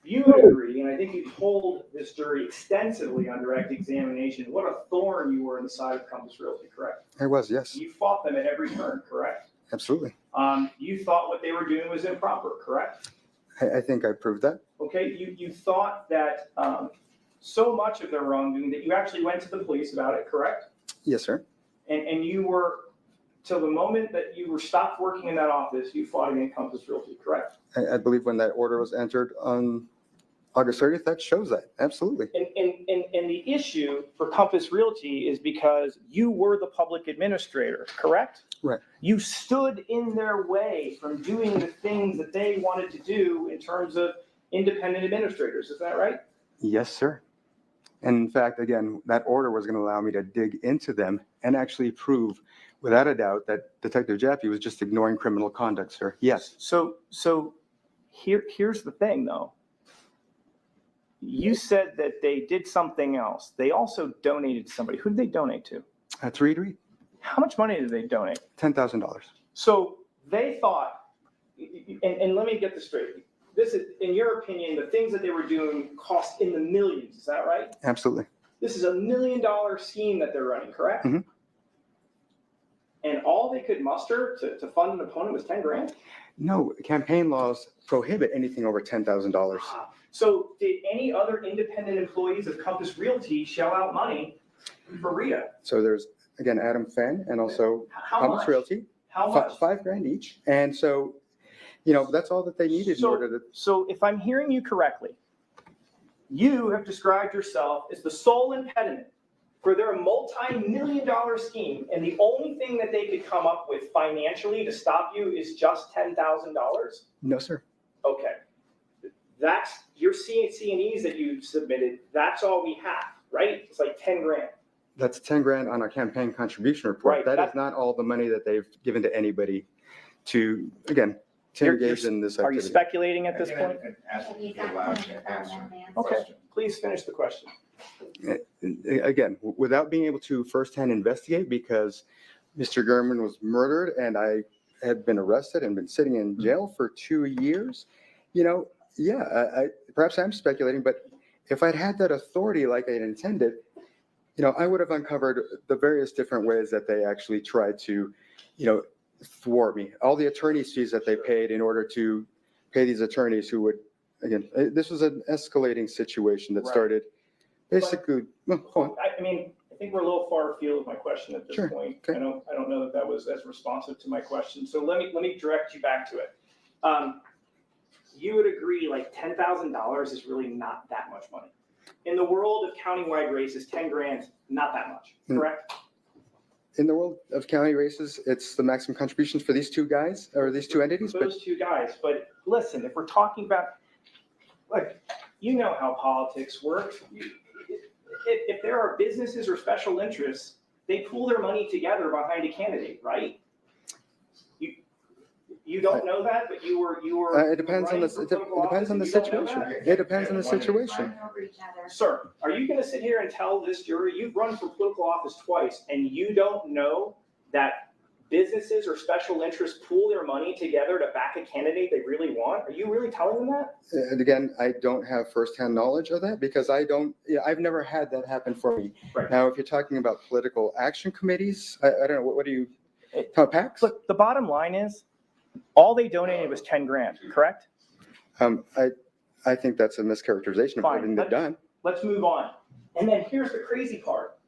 You would agree, and I think you told this jury extensively on direct examination, what a thorn you were in the side of Compass Realty, correct? I was, yes, You fought them at every turn, correct? absolutely. You thought what they were doing was improper, correct? I think I proved that. Okay, you thought that so much of their wrongdoing that you actually went to the police about it, correct? Yes, sir. And you were, till the moment that you were stopped working in that office, you fought against Compass Realty, correct? I believe when that order was entered on August 30th, that shows that. Absolutely. And the issue for Compass Realty is because you were the public administrator, correct? Right. You stood in their way from doing the things that they wanted to do in terms of independent administrators, is that right? Yes, sir. And in fact, again, that order was going to allow me to dig into them and actually prove without a doubt that Detective Jaffe was just ignoring criminal conduct, sir. Yes. So here's the thing, though. You said that they did something else. They also donated to somebody. Who did they donate to? That's Reed Reed. How much money did they donate? $10,000. So they thought, and let me get this straight. This is, in your opinion, the things that they were doing cost in the millions. Is that right? Absolutely. This is $1 million scheme that they're running, correct? Mhm. And all they could muster to fund an opponent was 10 grand? No, campaign laws prohibit anything over $10,000. So did any other independent employees of Compass Realty shell out money for Rita? So there's, again, Adam Fenn and also How Compass much? Realty, How much? $5,000 each. And so, that's all that they needed in order to. So if I'm hearing you correctly, you have described yourself as the sole impediment for their multi-million-dollar scheme, and the only thing that they could come up with financially to stop you is just $10,000? No, sir. Okay. That's your C&Es that you submitted. That's all we have, right? It's like 10 grand. That's $10,000 on our campaign contribution report. Right, That that- is not all the money that they've given to anybody to, again, to You're- engage in this Are you activity. speculating at this point? Ask Have you if got you're allowed plans to on answer that, man? the Okay. question. Please finish the question. Again, without being able to firsthand investigate, because Mr. Gurman was murdered and I had been arrested and been sitting in jail for 2 years, perhaps I'm speculating, but if I'd had that authority like I had intended, I would have uncovered the various different ways that they actually tried to, thwart me. All the attorney's fees that they paid in order to pay these attorneys who would, again, this was an escalating situation that Right. started basically, well, hold on. I mean, I think we're a little far afield of my question at this Sure, point. okay. I don't know that was as responsive to my question. So let me direct you back to it. You would agree like $10,000 is really not that much money. In the world of countywide races, 10 grand, not that much, correct? In the world of county races, it's the maximum contributions for these two guys or these two entities, but Those two guys, but listen, if we're talking about, like, you know how politics work. If there are businesses or special interests, they pool their money together behind a candidate, right? You don't know that, but you were. it depends on the, running it for political depends on the office and you don't know situation. that? It depends on the situation. Run over each other. Sir, are you gonna sit here and tell this jury, you've run for political office twice, and you don't know that businesses or special interests pool their money together to back a candidate they really want? Are you really telling them that? And again, I don't have firsthand knowledge of that because I've never had that happen for me. Right. Now, if you're talking about political action committees, I don't know, what do you, PACs? Look, the bottom line is, all they donated was 10 grand, correct? I think that's a mischaracterization of Fine. everything they've done. Let's move on. And then here's the crazy part.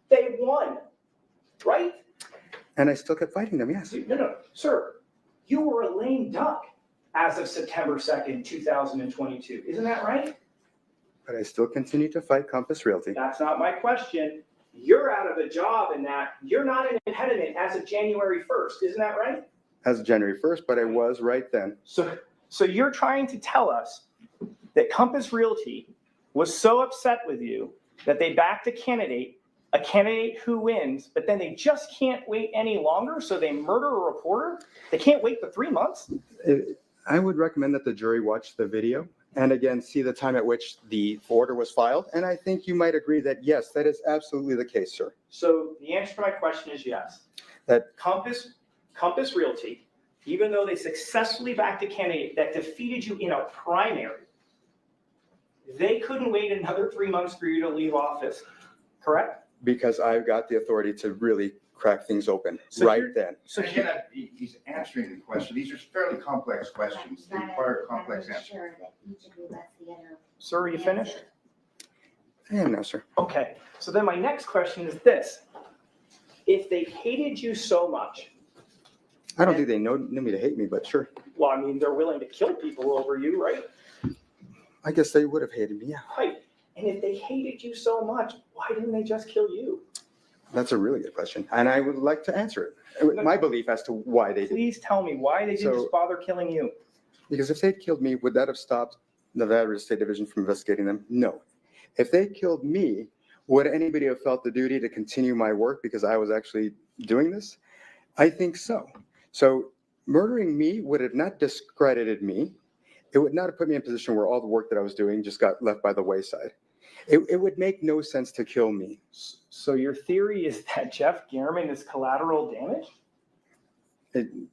They won, right? And I still kept fighting them, yes. No, sir, you were a lame duck as of September 2nd, 2022. Isn't that right? But I still continue to fight Compass Realty. That's not my question. You're out of a job in that you're not an impediment as of January 1st. Isn't that right? As of January 1st, but I was right then. So you're trying to tell us that Compass Realty was so upset with you that they backed a candidate who wins, but then they just can't wait any longer, so they murder a reporter? They can't wait for 3 months? I would recommend that the jury watch the video and again, see the time at which the order was filed. And I think you might agree that, yes, that is absolutely the case, sir. So the answer to my question is yes. That Compass Realty, even though they successfully backed a candidate that defeated you in a primary, they couldn't wait another 3 months for you to leave office, correct? because I've got the authority to really crack things open So right here- then. So again, he's answering the question. These are fairly complex questions. They require complex I'm answers. sure that each of you lets the other. Sir, are you finished? I am now, sir. Okay, so then my next question is this. If they hated you so much, I don't think they knew me to hate me, but sure. well, I mean, they're willing to kill people over you, right? I guess they would have hated me, yeah. Right. And if they hated you so much, why didn't they just kill you? That's a really good question, and I would like to answer it. My belief as to why they did. Please tell me why they didn't So- just bother killing you. Because if they'd killed me, would that have stopped Nevada State Division from investigating them? No. If they killed me, would anybody have felt the duty to continue my work because I was actually doing this? I think so. So murdering me would have not discredited me. It would not have put me in a position where all the work that I was doing just got left by the wayside. It would make no sense to kill me. So your theory is that Jeff Garman is collateral damage?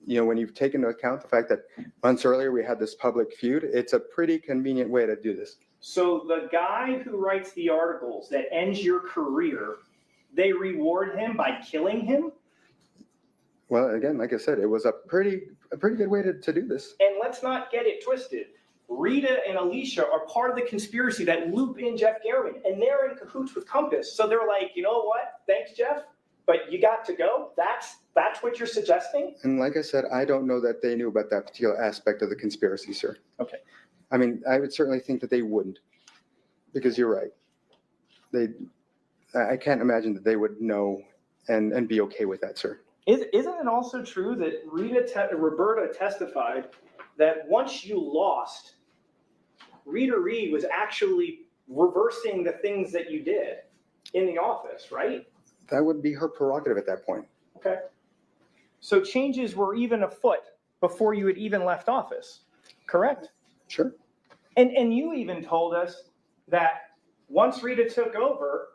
When you've taken into account the fact that months earlier we had this public feud, it's a pretty convenient way to do this. So the guy who writes the articles that ends your career, they reward him by killing him? Well, again, like I said, it was a pretty good way to do this. And let's not get it twisted. Rita and Alicia are part of the conspiracy that loop in Jeff Garman, and they're in cahoots with Compass. So they're like, you know what? Thanks, Jeff, but you got to go. That's what you're suggesting? And like I said, I don't know that they knew about that particular aspect of the conspiracy, sir. Okay. I mean, I would certainly think that they wouldn't, because you're right. I can't imagine that they would know and be okay with that, sir. Isn't it also true that Roberta testified that once you lost, Rita Reed was actually reversing the things that you did in the office, right? That would be her prerogative at that point. Okay. So changes were even afoot before you had even left office, correct? Sure. And you even told us that once Rita took over,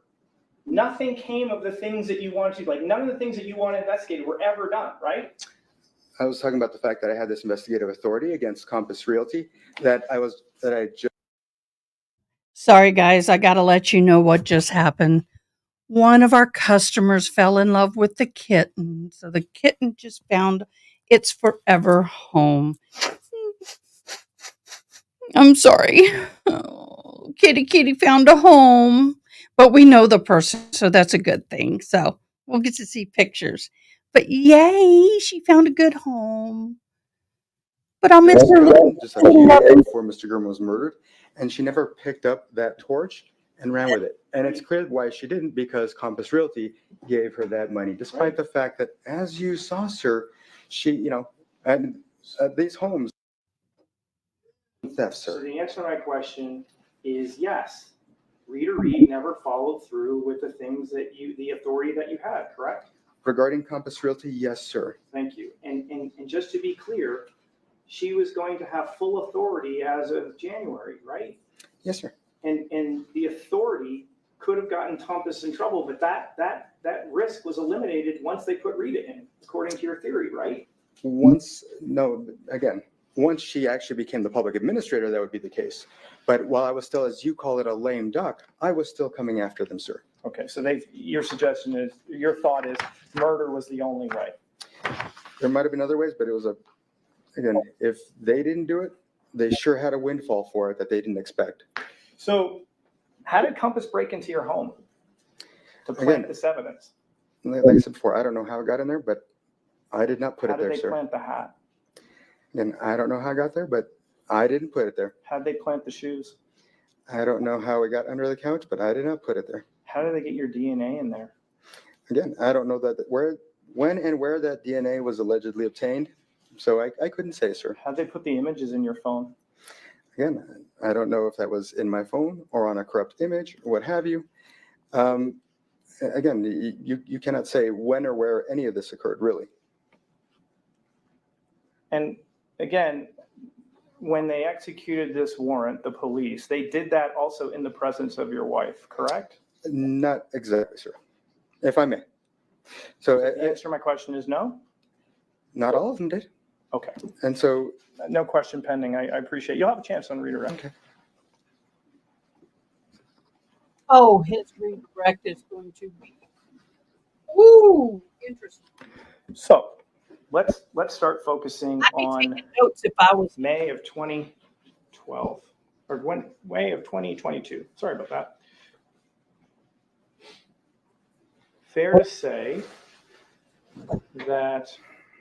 nothing came of the things that you wanted to, like none of the things that you wanted investigated were ever done, right? I was talking about the fact that I had this investigative authority against Compass Realty that I just. Sorry, guys, I got to let you know what just happened. One of our customers fell in love with the kitten. So the kitten just found its forever home. I'm sorry. Oh, kitty found a home. But we know the person, so that's a good thing. So we'll get to see pictures. But yay, she found a good home. But I'll miss her little Just a few days before Mr. Gurman was murdered, and she never picked up that torch and ran with it. And it's clear why she didn't, because Compass Realty gave her that money, despite the fact that, as you saw, sir, she, and these homes, theft, So sir. the answer to my question is yes. Rita Reed never followed through with the things that the authority that you had, correct? Regarding Compass Realty, yes, sir. Thank you. And just to be clear, she was going to have full authority as of January, right? Yes, sir. And the authority could have gotten Compass in trouble, but that risk was eliminated once they put Rita in, according to your theory, right? Once she actually became the public administrator, that would be the case. But while I was still, as you call it, a lame duck, I was still coming after them, sir. Okay, so your thought is murder was the only way. There might have been other ways, but it was again, if they didn't do it, they sure had a windfall for it that they didn't expect. So how did Compass break into your home to plant this evidence? Like I said before, I don't know how it got in there, but I did not put How it there, did they sir. plant the hat? And I don't know how it got there, but I didn't put it there. How did they plant the shoes? I don't know how it got under the couch, but I did not put it there. How did they get your DNA in there? Again, I don't know when and where that DNA was allegedly obtained, so I couldn't say, sir. How did they put the images in your phone? Again, I don't know if that was in my phone or on a corrupt image or what have you. Again, you cannot say when or where any of this occurred, really. And again, when they executed this warrant, the police, they did that also in the presence of your wife, correct? Not exactly, sir, if I may. So The answer to my question is no? not all of them did. Okay, And so, no question pending. I appreciate, you'll have a chance on redirect. okay. Oh, his redirect is going to be. Ooh, interesting. So let's start focusing I'd be on taking notes if I was. May of 2012, or May of 2022. Sorry about that. Fair to say that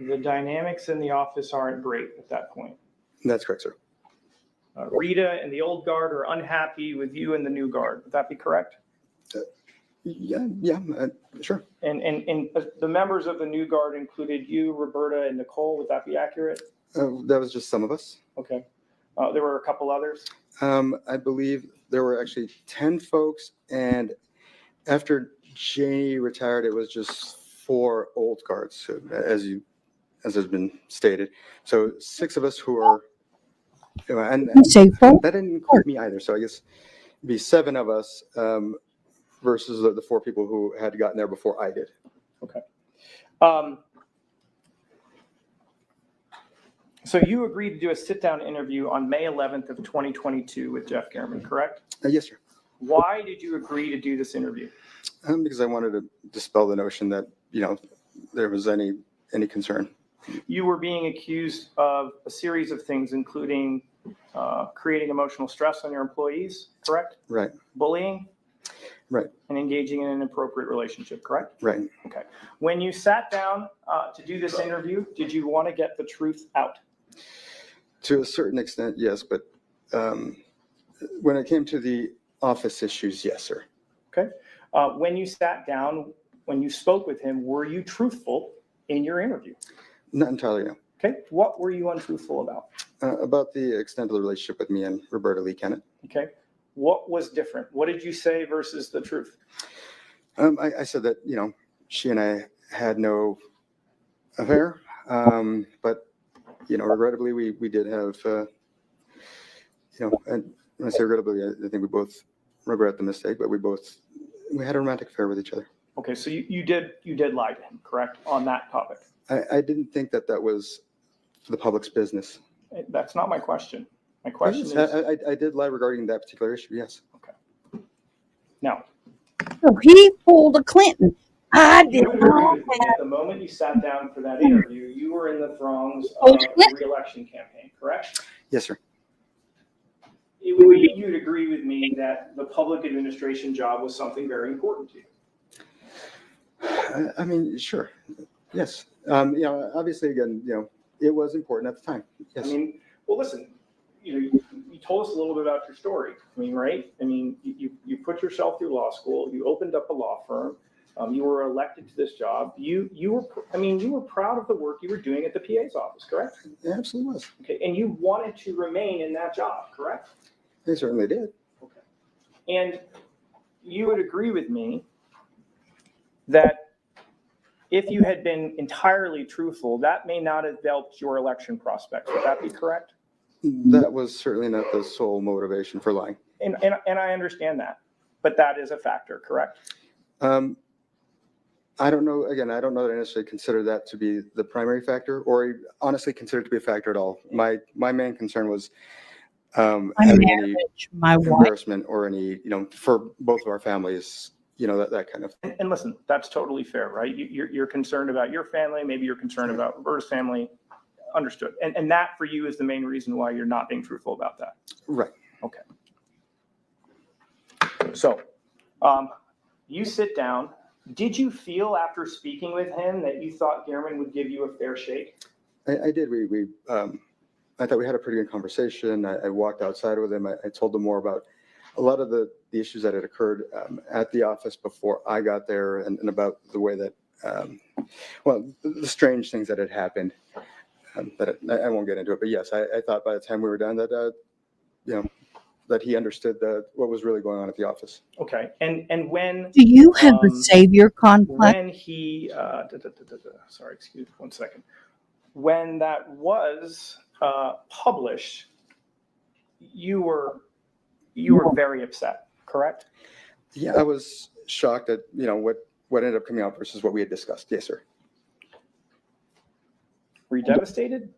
the dynamics in the office aren't great at that point. That's correct, sir. Rita and the old guard are unhappy with you and the new guard. Would that be correct? Yeah, sure. And the members of the new guard included you, Roberta, and Nicole. Would that be accurate? That was just some of us. Okay. There were a couple others. I believe there were actually 10 folks, and after Janie retired, it was just 4 old guards, so as has been stated. So 6 of us who are, and You say 4? that didn't include me either. So I guess it'd be 7 of us versus the 4 people who had gotten there before I did. Okay. So you agreed to do a sit-down interview on May 11th of 2022 with Jeff German, correct? Yes, sir. Why did you agree to do this interview? Because I wanted to dispel the notion that, there was any concern. You were being accused of a series of things, including creating emotional stress on your employees, correct? Right, Bullying? Right. And engaging in an inappropriate relationship, correct? right. Okay. When you sat down to do this interview, did you want to get the truth out? To a certain extent, yes, but when it came to the office issues, yes, sir. Okay. When you sat down, when you spoke with him, were you truthful in your interview? Not entirely, no. Okay. What were you untruthful about? About the extent of the relationship with me and Roberta Lee Kennett. Okay. What was different? What did you say versus the truth? I said that, she and I had no affair, but, regrettably, we did have, and when I say regrettably, I think we both regret the mistake, but we had a romantic affair with each other. Okay. So you did lie to him, correct? On that topic. I didn't think that was for the public's business. That's not my question. My question is, I did lie regarding that particular issue, yes. now, So he pulled a Clinton. I you did would agree not with me have. at the moment you sat down for that interview, you were in the throngs of the re-election campaign, correct? Yes, sir. You'd agree with me that the public administration job was something very important to you. I mean, sure. Yes. Obviously, again, it was important at the time. Yes. I mean, well, listen, you told us a little bit about your story. I mean, right? I mean, you put yourself through law school. You opened up a law firm. You were elected to this job. You were proud of the work you were doing at the PA's office, correct? It absolutely was. Okay, and you wanted to remain in that job, correct? I certainly did. Okay. And you would agree with me that if you had been entirely truthful, that may not have helped your election prospects. Would that be correct? That was certainly not the sole motivation for lying. And I understand that, but that is a factor, correct? I don't know. Again, I don't know that I necessarily consider that to be the primary factor, or honestly consider it to be a factor at all. My main concern was My having any marriage, my wife. embarrassment or any, for both of our families, that kind of. And listen, that's totally fair, right? You're concerned about your family, maybe you're concerned about Roberta's family. Understood. And that for you is the main reason why you're not being truthful about that. Right. Okay. So, you sit down. Did you feel after speaking with him that you thought German would give you a fair shake? I did. I thought we had a pretty good conversation. I walked outside with him. I told him more about a lot of the issues that had occurred at the office before I got there, and about the way that, the strange things that had happened. I won't get into it, but yes, I thought by the time we were done that, that he understood what was really going on at the office. Okay. And when Do you have a savior complex? when he sorry, excuse me 1 second. When that was published, you were very upset, correct? Yeah, I was shocked at what ended up coming out versus what we had discussed. Yes, sir. Were you devastated?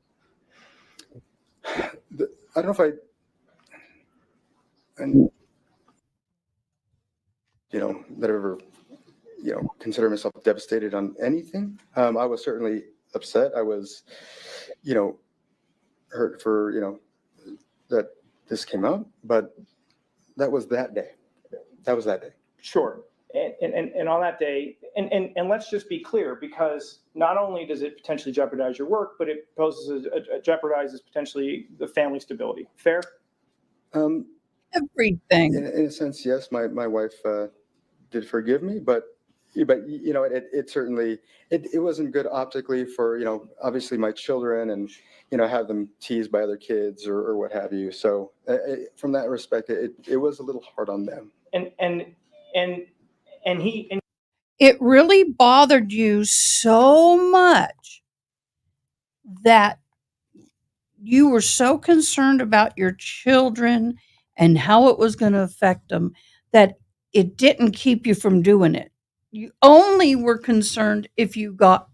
I don't know if I that I ever consider myself devastated on anything. I was certainly upset. I was hurt for that this came out, but that was that day. Sure. And on that day, and let's just be clear, because not only does it potentially jeopardize your work, but it jeopardizes potentially the family stability. Fair? Everything. In a sense, yes. My wife did forgive me, but but you know, it certainly, it wasn't good optically for, you know, obviously my children and, you know, have them teased by other kids or what have you. So from that respect, it was a little hard on them. And he, It really bothered you so much that you were so concerned about your children and how it was going to affect them that it didn't keep you from doing it. You only were concerned if you got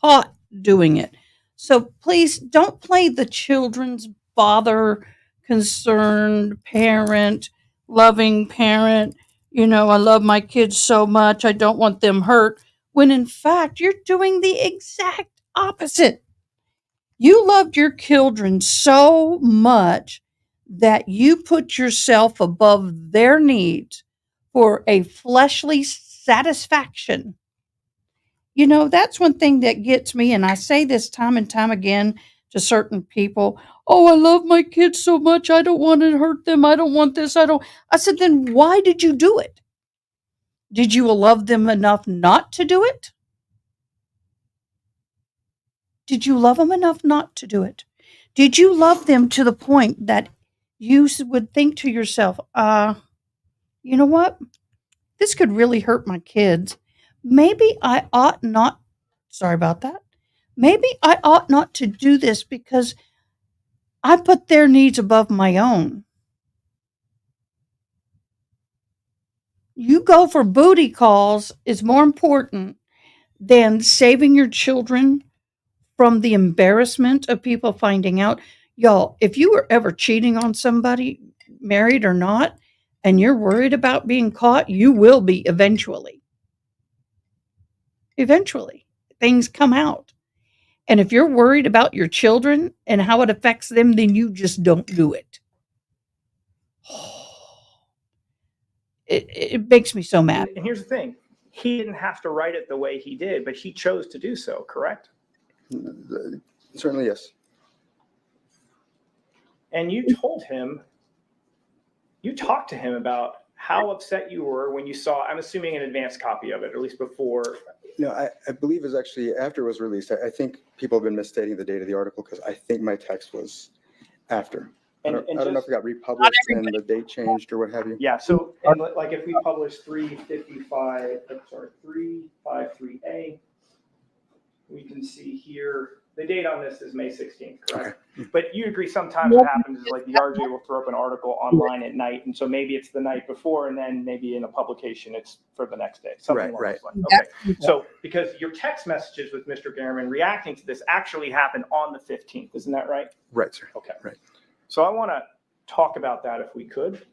caught doing it. So please don't play the children's father, concerned parent, loving parent. You know, I love my kids so much, I don't want them hurt. When in fact, you're doing the exact opposite. You loved your children so much that you put yourself above their needs for a fleshly satisfaction. You know, that's one thing that gets me, and I say this time and time again to certain people. Oh, I love my kids so much. I don't want to hurt them. I don't want this. I said, then why did you do it? Did you love them enough not to do it? Did you love them enough not to do it? Did you love them to the point that you would think to yourself, you know what? This could really hurt my kids. Maybe I ought not, sorry about that. Maybe I ought not to do this because I put their needs above my own. You go for booty calls is more important than saving your children from the embarrassment of people finding out. Y'all, if you were ever cheating on somebody, married or not, and you're worried about being caught, you will be eventually. Eventually, things come out. And if you're worried about your children and how it affects them, then you just don't do it. It makes me so mad. and here's the thing, he didn't have to write it the way he did, but he chose to do so, correct? Certainly, yes. And you told him, you talked to him about how upset you were when you saw, I'm assuming, an advanced copy of it, or at least before. No, I believe it was actually after it was released. I think people have been misstating the date of the article because I think my text was after. I don't know if it got republished and the date changed or what have you. Yeah, so and like if we publish 353A, we can see here, the date on this is May 16th, correct? Okay. But you agree sometimes what happens is like the RJ will throw up an article online at night, and so maybe it's the night before, and then maybe in a publication it's for the next day. Something along those lines. Okay. So because your text messages with Mr. Gehrman reacting to this actually happened on the 15th, isn't that right? Right, sir. Okay. Right. So I want to talk about that if we could. If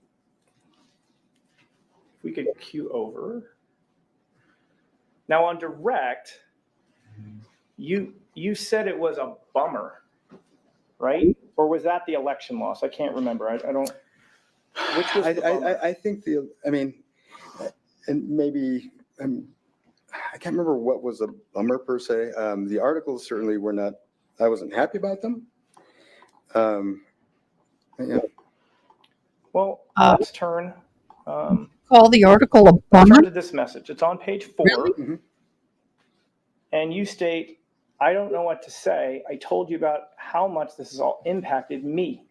we could cue over. Now on direct, you said it was a bummer, right? Or was that the election loss? I can't remember. I don't. Which was the bummer? I think and maybe I can't remember what was a bummer per se. The articles certainly were not. I wasn't happy about them. Yeah. Well, let's turn. Call the article a bummer? Turn to this message. It's on page 4. Really? Mm-hmm. And you state, I don't know what to say. I told you about how much this has all impacted me.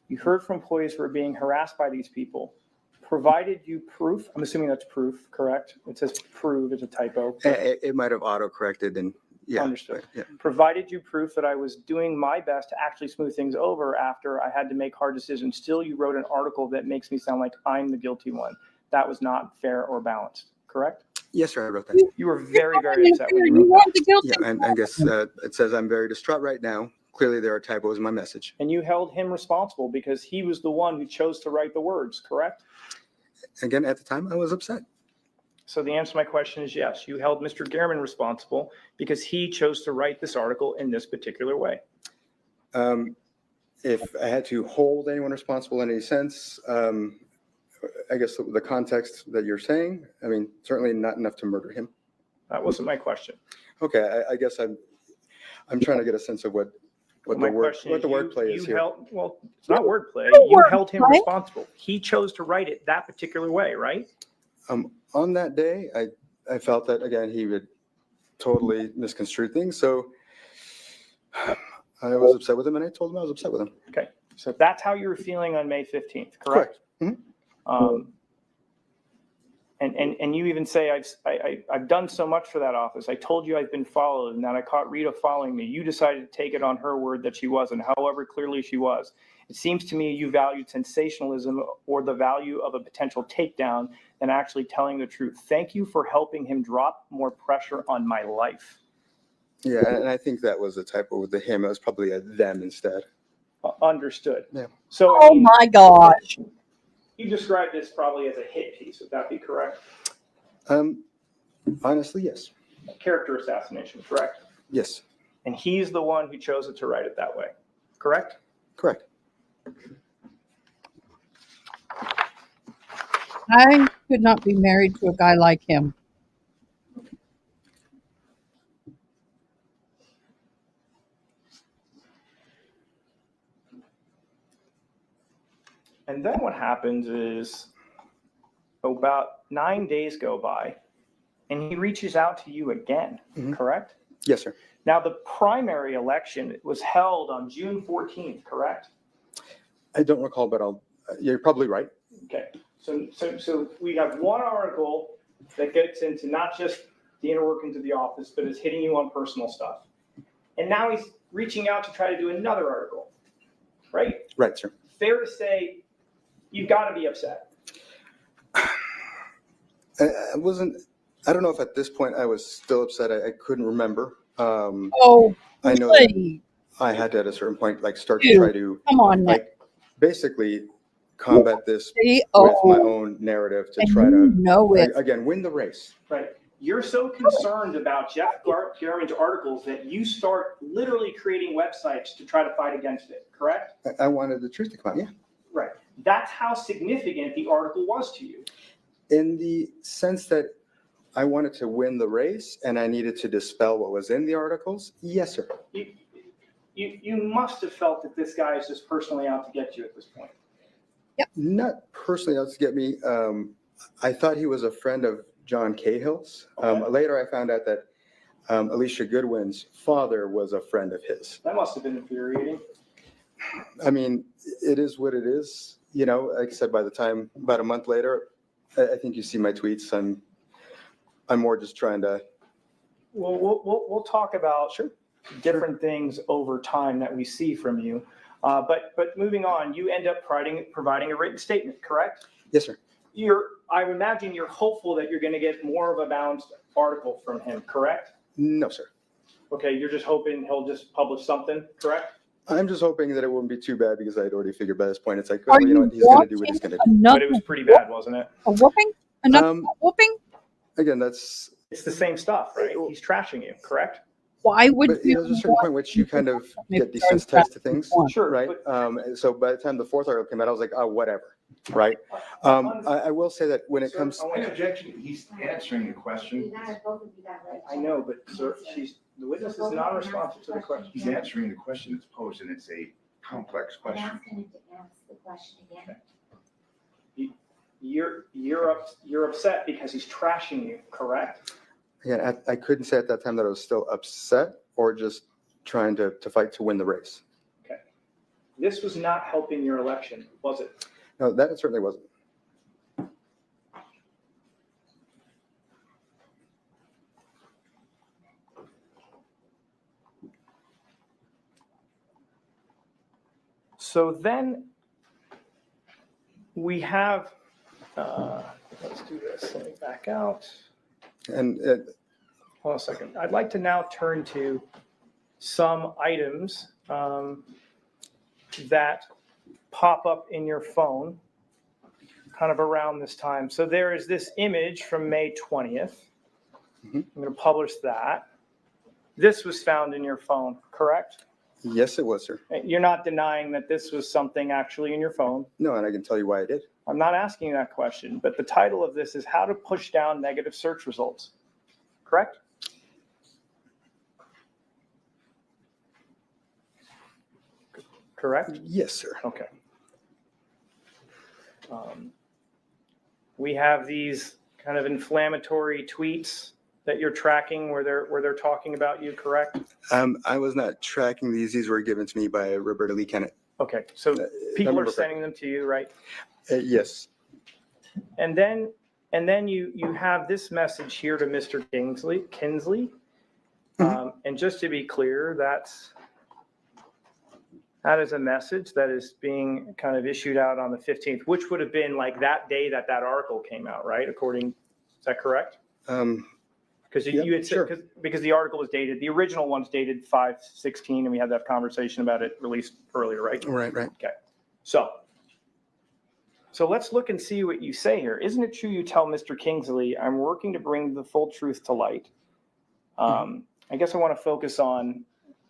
You heard from employees who are being harassed by these people. Provided you proof. I'm assuming that's proof, correct? It says prove, it's a typo. It might have auto-corrected and yeah. Understood. Yeah. Provided you proof that I was doing my best to actually smooth things over after I had to make hard decisions. Still, you wrote an article that makes me sound like I'm the guilty one. That was not fair or balanced, correct? Yes, sir, I wrote that. You were very, very upset when you wrote that. Yeah, and I guess it says I'm very distraught right now. Clearly, there are typos in my message. And you held him responsible because he was the one who chose to write the words, correct? Again, at the time, I was upset. So the answer to my question is yes. You held Mr. Gehrman responsible because he chose to write this article in this particular way. If I had to hold anyone responsible in any sense, I guess the context that you're saying, I mean, certainly not enough to murder him. That wasn't my question. Okay, I guess I'm trying to get a sense of what the wordplay is here. Well, it's not wordplay. You held him responsible. He chose to write it that particular way, right? On that day, I felt that, again, he would totally misconstrue things. So I was upset with him, and I told him I was upset with him. Okay, so that's how you were feeling on May 15th, correct? Mhm. And you even say, I've done so much for that office. I told you I've been followed and that I caught Rita following me. You decided to take it on her word that she wasn't, however clearly she was. It seems to me you valued sensationalism or the value of a potential takedown than actually telling the truth. Thank you for helping him drop more pressure on my life. Yeah, and I think that was a typo with the him. It was probably a them instead. Understood. Yeah. So, I Oh mean, my gosh. you described this probably as a hit piece. Would that be correct? Honestly, yes. Character assassination, correct? Yes, And he's the one who chose it to write it that way, correct? correct. I could not be married to a guy like him. And then what happens is about 9 days go by and he reaches out to you again, Mhm. correct? Yes, sir. Now, the primary election was held on June 14th, correct? I don't recall, but you're probably right. Okay, so we have one article that gets into not just the inner workings of the office, but is hitting you on personal stuff. And now he's reaching out to try to do another article, right? Right, sir. Fair to say, you've got to be upset. I wasn't, I don't know if at this point I was still upset. I couldn't remember. Oh, I know that please. I had to, at a certain point, like start to Dude, try to, Come on now. like, basically combat this See? with my Oh, own narrative to and try you to, know it. again, win the race. Right. You're so concerned about Jeff Garman's articles that you start literally creating websites to try to fight against it, correct? I wanted the truth to come out, yeah. Right. That's how significant the article was to you. In the sense that I wanted to win the race and I needed to dispel what was in the articles, yes, sir. You must have felt that this guy is just personally out to get you at this point. Not personally out to get me. I thought he was a friend of John Cahill's. Okay. Later, I found out that Alicia Goodwin's father was a friend of his. That must have been infuriating. I mean, it is what it is. You know, like I said, by the time, about a month later, I think you see my tweets. I'm more just trying to. Well, we'll talk about different things over time that we see from you. But moving on, you end up providing a written statement, correct? Yes, sir. I imagine you're hopeful that you're going to get more of a balanced article from him, correct? No, sir. Okay, you're just hoping he'll just publish something, correct? I'm just hoping that it wouldn't be too bad because I'd already figured by this point it's like, Are oh, you know what, he's going to do what he's going to do. Another But it was pretty bad, wasn't it? a whooping? Another whooping? Again, that's. It's the same stuff, right? He's trashing you, correct? Why would But you know, there's a certain point which you kind of get desensitized to things, Sure, right? So by the time the fourth article came out, I was like, oh, whatever, right? I will say that when it Sir, comes, I want to objection. He's answering the question. You got it, both of you got it. I know, but sir, the witness is not responsive to the question. He's answering the question that's posed, and it's a complex I'm question. asking him to ask the question again. You're upset because he's trashing you, correct? again, I couldn't say at that time that I was still upset or just trying to fight to win the race. Okay. This was not helping your election, was it? No, that it certainly wasn't. So then we have, let's do this. Let me back out. And Hold on a second. I'd like to now turn to some items that pop up in your phone kind of around this time. So there is this image from May 20th. Mhm. I'm going to publish that. This was found in your phone, correct? yes, it was, sir. You're not denying that this was something actually in your phone. No, and I can tell you why I did. I'm not asking you that question, but the title of this is How to Push Down Negative Search Results, correct? Correct? Yes, sir. Okay. We have these kind of inflammatory tweets that you're tracking where they're talking about you, correct? I was not tracking these. These were given to me by Roberta Lee Kennett. Okay, so if I people are remember sending them to you, right? Yes. And then you have this message here to Mr. Kinsley. And just to be clear, that is a message that is being kind of issued out on the 15th, which would have been like that day that article came out, right? Is that correct? Because you had said, sure. because the article was dated, the original one's dated 5/16, and we had that conversation about it released earlier, right? Right. Okay. So let's look and see what you say here. Isn't it true you tell Mr. Kingsley, I'm working to bring the full truth to light? I guess I want to focus on,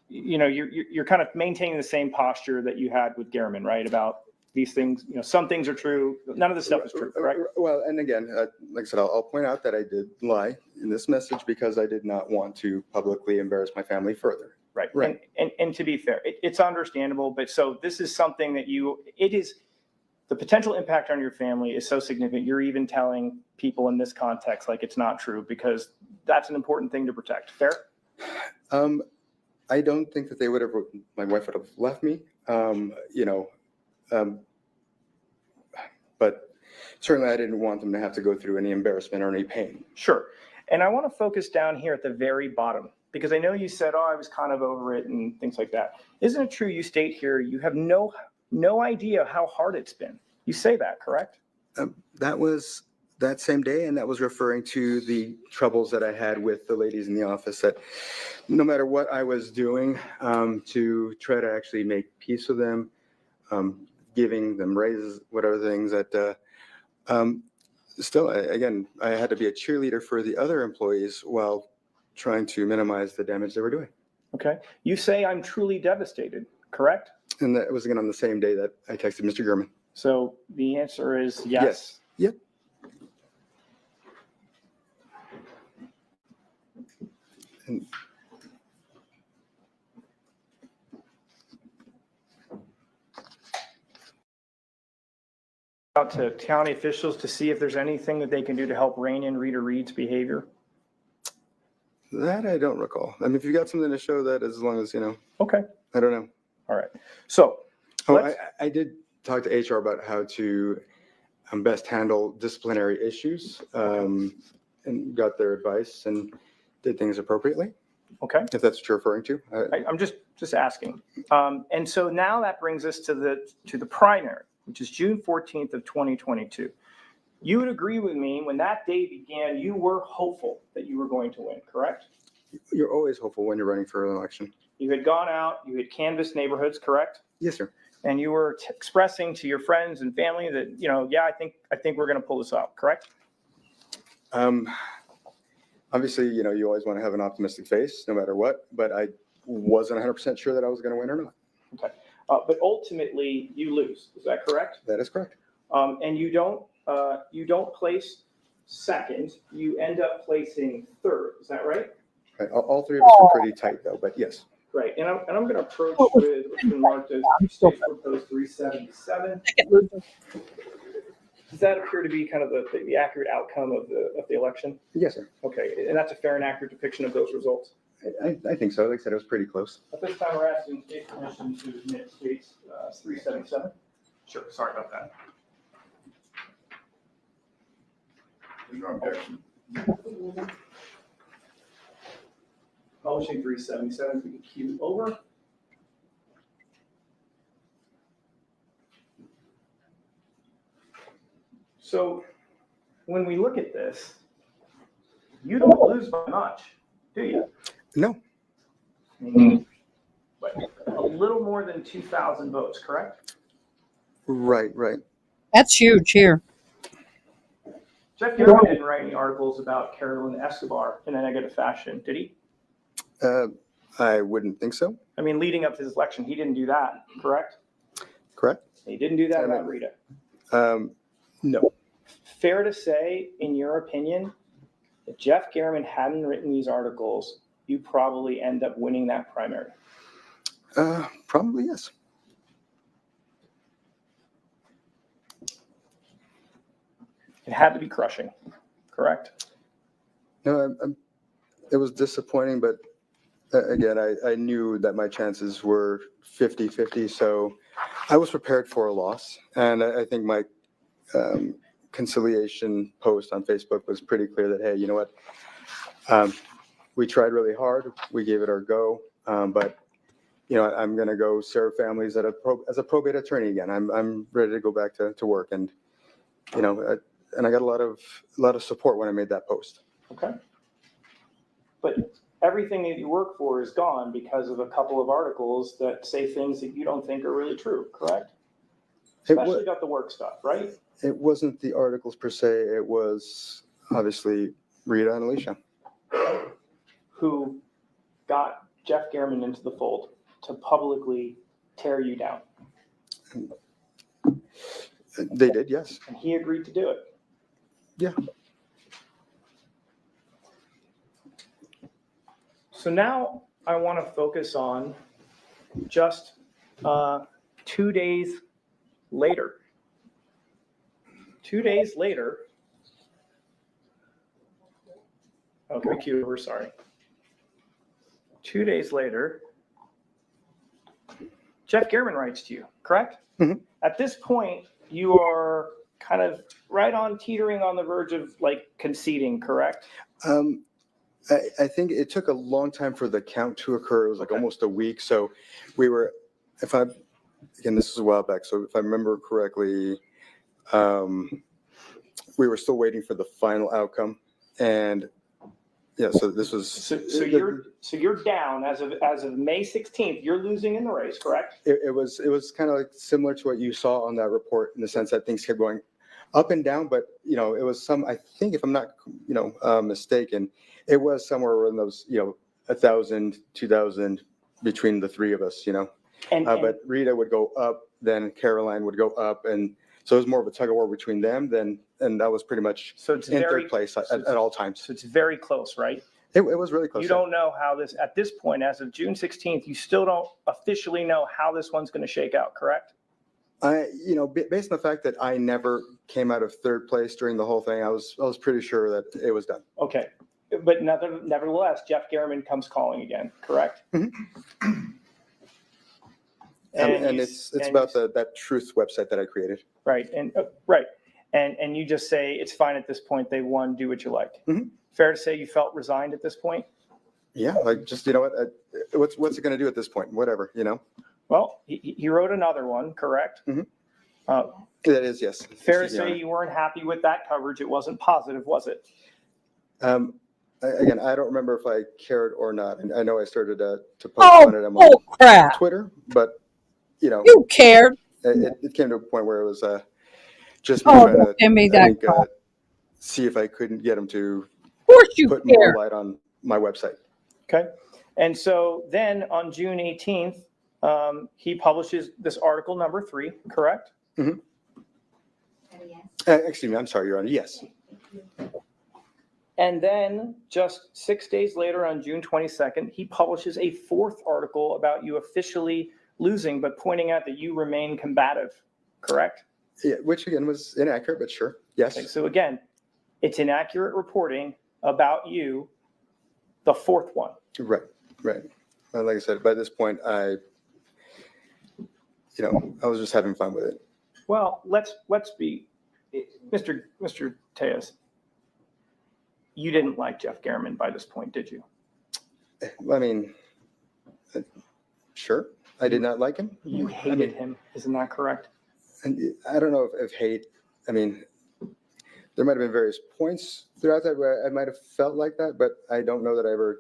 you're kind of maintaining the same posture that you had with Gehrman, right? About these things, some things are true. None of this stuff is true, correct? Well, and again, like I said, I'll point out that I did lie in this message because I did not want to publicly embarrass my family further. Right. Right. And to be fair, it's understandable, but so this is something that the potential impact on your family is so significant. You're even telling people in this context, like it's not true, because that's an important thing to protect. Fair? I don't think that my wife would have left me, but certainly I didn't want them to have to go through any embarrassment or any pain. Sure. And I want to focus down here at the very bottom, because I know you said, I was kind of over it and things like that. Isn't it true you state here you have no idea how hard it's been? You say that, correct? That was that same day, and that was referring to the troubles that I had with the ladies in the office, that no matter what I was doing to try to actually make peace with them, giving them raises, whatever things that still, again, I had to be a cheerleader for the other employees while trying to minimize the damage they were doing. Okay. You say I'm truly devastated, correct? And that was again on the same day that I texted Mr. Gehrman. So the answer is yes. Yep. And Out to county officials to see if there's anything that they can do to help rein in Rita Reed's behavior. that I don't recall. I mean, if you got something to show that, as long as, Okay. I don't know. All right. So I did talk to HR about how to best handle disciplinary issues and got their advice and did things appropriately, okay. if that's what you're referring to. I'm just asking. And so now that brings us to the primary, which is June 14th of 2022. You would agree with me, when that day began, you were hopeful that you were going to win, correct? You're always hopeful when you're running for an election. You had gone out, you had canvassed neighborhoods, correct? Yes, sir. And you were expressing to your friends and family that, I think we're going to pull this out, correct? Obviously, you always want to have an optimistic face no matter what, but I wasn't 100% sure that I was going to win or not. Okay. But ultimately you lose. Is that correct? That is correct. And you don't place second, you end up placing third. Is that right? Right. All three of us are pretty tight though, but yes. Right. And I'm going to approach with what's been marked as state proposed 377. Does that appear to be kind of the accurate outcome of the election? Yes, sir. Okay. And that's a fair and accurate depiction of those results? I think so. Like I said, it was pretty close. At this time, we're asking state permission to admit states 377. Sure. Sorry about that. There's no objection. Publishing 377, we can cue over. So when we look at this, you don't lose by much, do you? No. But a little more than 2,000 votes, correct? Right. That's huge here. Jeff Gehrman didn't write any articles about Carolyn Escobar in a negative fashion, did he? I wouldn't think so. I mean, leading up to his election, he didn't do that, correct? Correct? He didn't do that about Rita. No. Fair to say, in your opinion, if Jeff Gehrman hadn't written these articles, you probably end up winning that primary. Probably yes. It had to be crushing. correct? No, it was disappointing, but again, I knew that my chances were 50-50, so I was prepared for a loss. And I think my conciliation post on Facebook was pretty clear that, hey, you know what? We tried really hard. We gave it our go. But, you know, I'm going to go serve families as a probate attorney again. I'm ready to go back to work. And, you know, and I got a lot of support when I made that post. Okay. But everything that you work for is gone because of a couple of articles that say things that you don't think are really true, correct? Especially about the work stuff, right? It wasn't the articles per se. It was obviously Rita and Alicia. Who got Jeff Gehrman into the fold to publicly tear you down. They did, yes. And he agreed to do it. Yeah. So now I want to focus on just 2 days later. 2 days later. Oh, computer, we're sorry. 2 days later, Jeff Gehrman writes to you, correct? Mhm. At this point, you are kind of right on teetering on the verge of like conceding, correct? I think it took a long time for the count to occur. It was like Okay. almost a week. So we were, again, this is a while back. So if I remember correctly, we were still waiting for the final outcome. And yeah, so this was. So you're down as of May 16th. You're losing in the race, correct? It was kind of like similar to what you saw on that report in the sense that things kept going up and down, but you know, it was I think if I'm not, mistaken, it was somewhere in those, 1,000, 2,000 between the three of us, but Rita would go up, then Caroline would go up. And so it was more of a tug of war between them and that was pretty much So it's in very third place at all times. So it's very close, right? It was really close. You don't know how this, at this point, as of June 16th, you still don't officially know how this one's going to shake out, correct? Based on the fact that I never came out of third place during the whole thing, I was pretty sure that it was done. Okay. But nevertheless, Jeff Gehrman comes calling again, correct? Mhm. And it's about that truth website that I created. Right. And you just say, it's fine at this point. They won. Do what you like. Mhm. Fair to say you felt resigned at this point? Yeah, like just, you know what, what's it going to do at this point? Whatever, Well, he wrote another one, correct? Mhm. Uh, That is, yes. Fair to say you weren't happy with that coverage. It wasn't positive, was it? Again, I don't remember if I cared or not. And I know I started to post on it on crap. Twitter, but You cared. it came to a point where it was just me Oh, trying to give me I that think, crap. see if I couldn't get him to Of course you put more cared. light on my website. Okay. And so then on June 18th, he publishes this article number 3, correct? Yes. Excuse me, I'm sorry, Your Honor. Yes. And then just 6 days later, on June 22nd, he publishes a 4th article about you officially losing, but pointing out that you remain combative, correct? Yeah, which again was inaccurate, but sure. Yes. Okay, so again, it's inaccurate reporting about you, the 4th one. Right. Like I said, by this point, I was just having fun with it. Well, let's be, Mr. Tejas, you didn't like Jeff Gehrman by this point, did you? I mean, sure. I did not like him. You hated him, isn't that correct? And I don't know if hate, I mean, there might have been various points throughout that where I might have felt like that, but I don't know that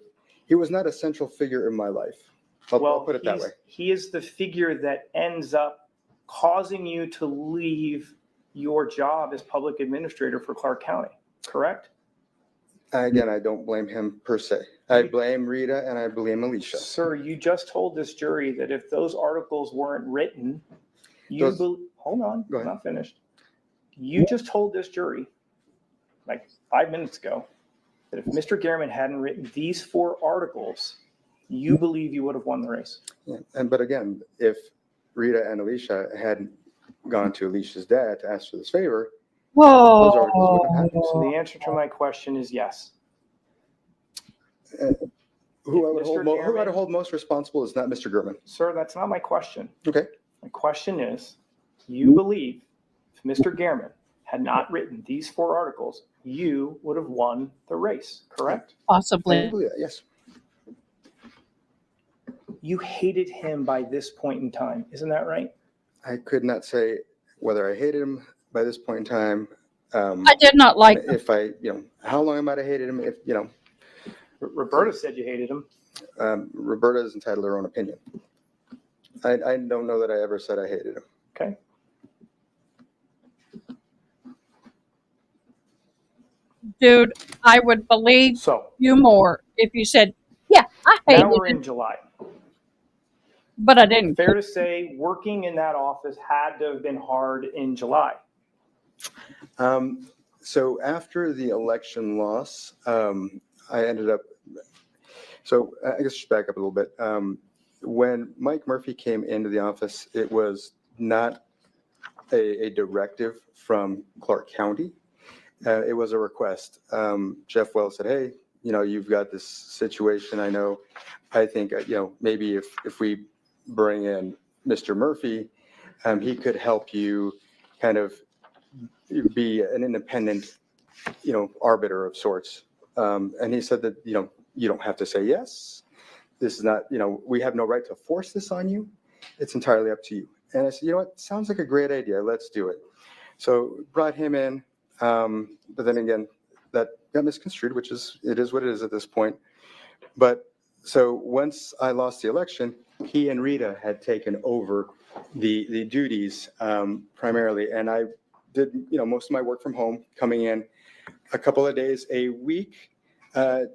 he was not a central figure in my life. I'll put it that way. He is the figure that ends up causing you to leave your job as public administrator for Clark County, correct? Again, I don't blame him per se. I blame Rita and I blame Alicia. Sir, you just told this jury that if those articles weren't written, hold on, Go I'm ahead. not finished. You just told this jury, like 5 minutes ago, that if Mr. Gehrman hadn't written these 4 articles, you believe you would have won the race. Yeah. But again, if Rita and Alicia hadn't gone to Alicia's dad to ask for this favor, those articles wouldn't have happened. So the answer to my question is yes. Who I would Mr. Gehrman- hold most responsible is not Mr. Gurman. Sir, that's not my question. Okay. My question is, you believe if Mr. Gehrman had not written these 4 articles, you would have won the race, correct? I Possibly. believe that, yes. You hated him by this point in time, isn't that right? I could not say whether I hated him by this point in time. I did not like him. If I, how long I might have hated him, if, Roberta said you hated him. Roberta is entitled to her own opinion. I don't know that I ever said I hated him. Okay. Dude, I would believe So you more if you said, yeah, I hated now we're it, in July. but I didn't. Fair to say, working in that office had to have been hard in July. So after the election loss, I ended up, so I guess just back up a little bit. When Mike Murphy came into the office, it was not a directive from Clark County. It was a request. Jeff Wells said, hey, you've got this situation. I think, maybe if we bring in Mr. Murphy, he could help you kind of be an independent, arbiter of sorts. And he said that, you don't have to say yes. This is not, we have no right to force this on you. It's entirely up to you. And I said, you know what, sounds like a great idea. Let's do it. So brought him in. But then again, that got misconstrued, it is what it is at this point. But so once I lost the election, he and Rita had taken over the duties primarily. And I did, most of my work from home, coming in a couple of days a week,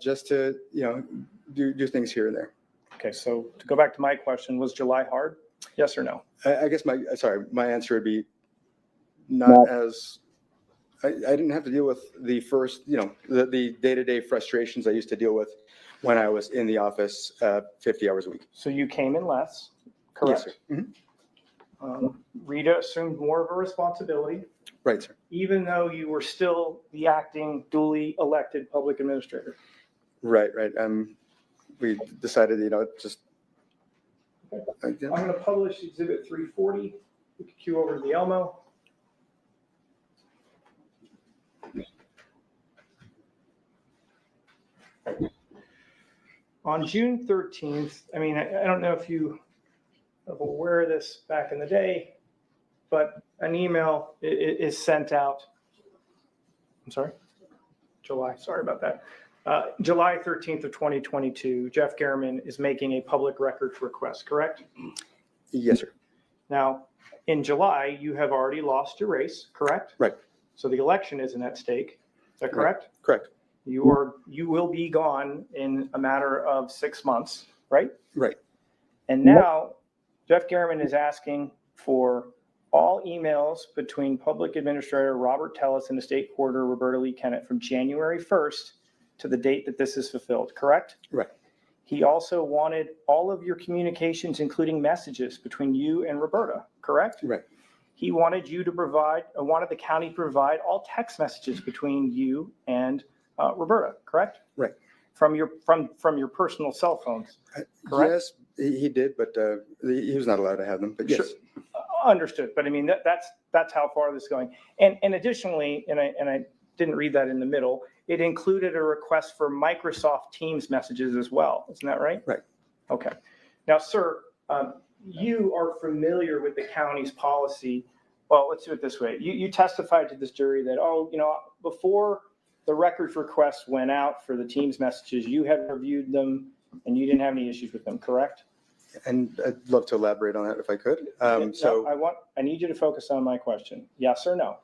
just to, do things here and there. Okay, so to go back to my question, was July hard? Yes or no? I guess my answer would be not as, I didn't have to deal with the first, the day-to-day frustrations I used to deal with when I was in the office 50 hours a week. So you came in less, Yes, correct? sir. Mhm. Rita assumed more of a responsibility, Right, sir. even though you were still the acting duly elected public administrator. Right. We decided, just. I'm going to publish Exhibit 340. We can cue over to the Elmo. On June 13th, I don't know if you are aware of this back in the day, but an email is sent out. I'm sorry? July, sorry about that. July 13th of 2022, Jeff Gehrman is making a public records request, correct? Yes, sir. Now, in July, you have already lost your race, correct? Right. So the election isn't at stake. Is that correct? Correct. You will be gone in a matter of 6 months, right? Right. And now Jeff Gehrman is asking for all emails between Public Administrator Robert Tellis and the State Recorder Roberta Lee Kennett from January 1st to the date that this is fulfilled, correct? Right. He also wanted all of your communications, including messages between you and Roberta, correct? Right. He wanted you to wanted the county to provide all text messages between you and Roberta, correct? Right. From your personal cell phones, correct? Yes, he did, but he was not allowed to have them. But yes. Sure. Understood. But that's how far this is going. And additionally, and I didn't read that in the middle, it included a request for Microsoft Teams messages as well. Isn't that right? Right. Okay. Now, sir, you are familiar with the county's policy. Well, let's do it this way. You testified to this jury that, before the records request went out for the Teams messages, you had reviewed them and you didn't have any issues with them, correct? And I'd love to elaborate on that if I could. I need you to focus on my question. Yes or no?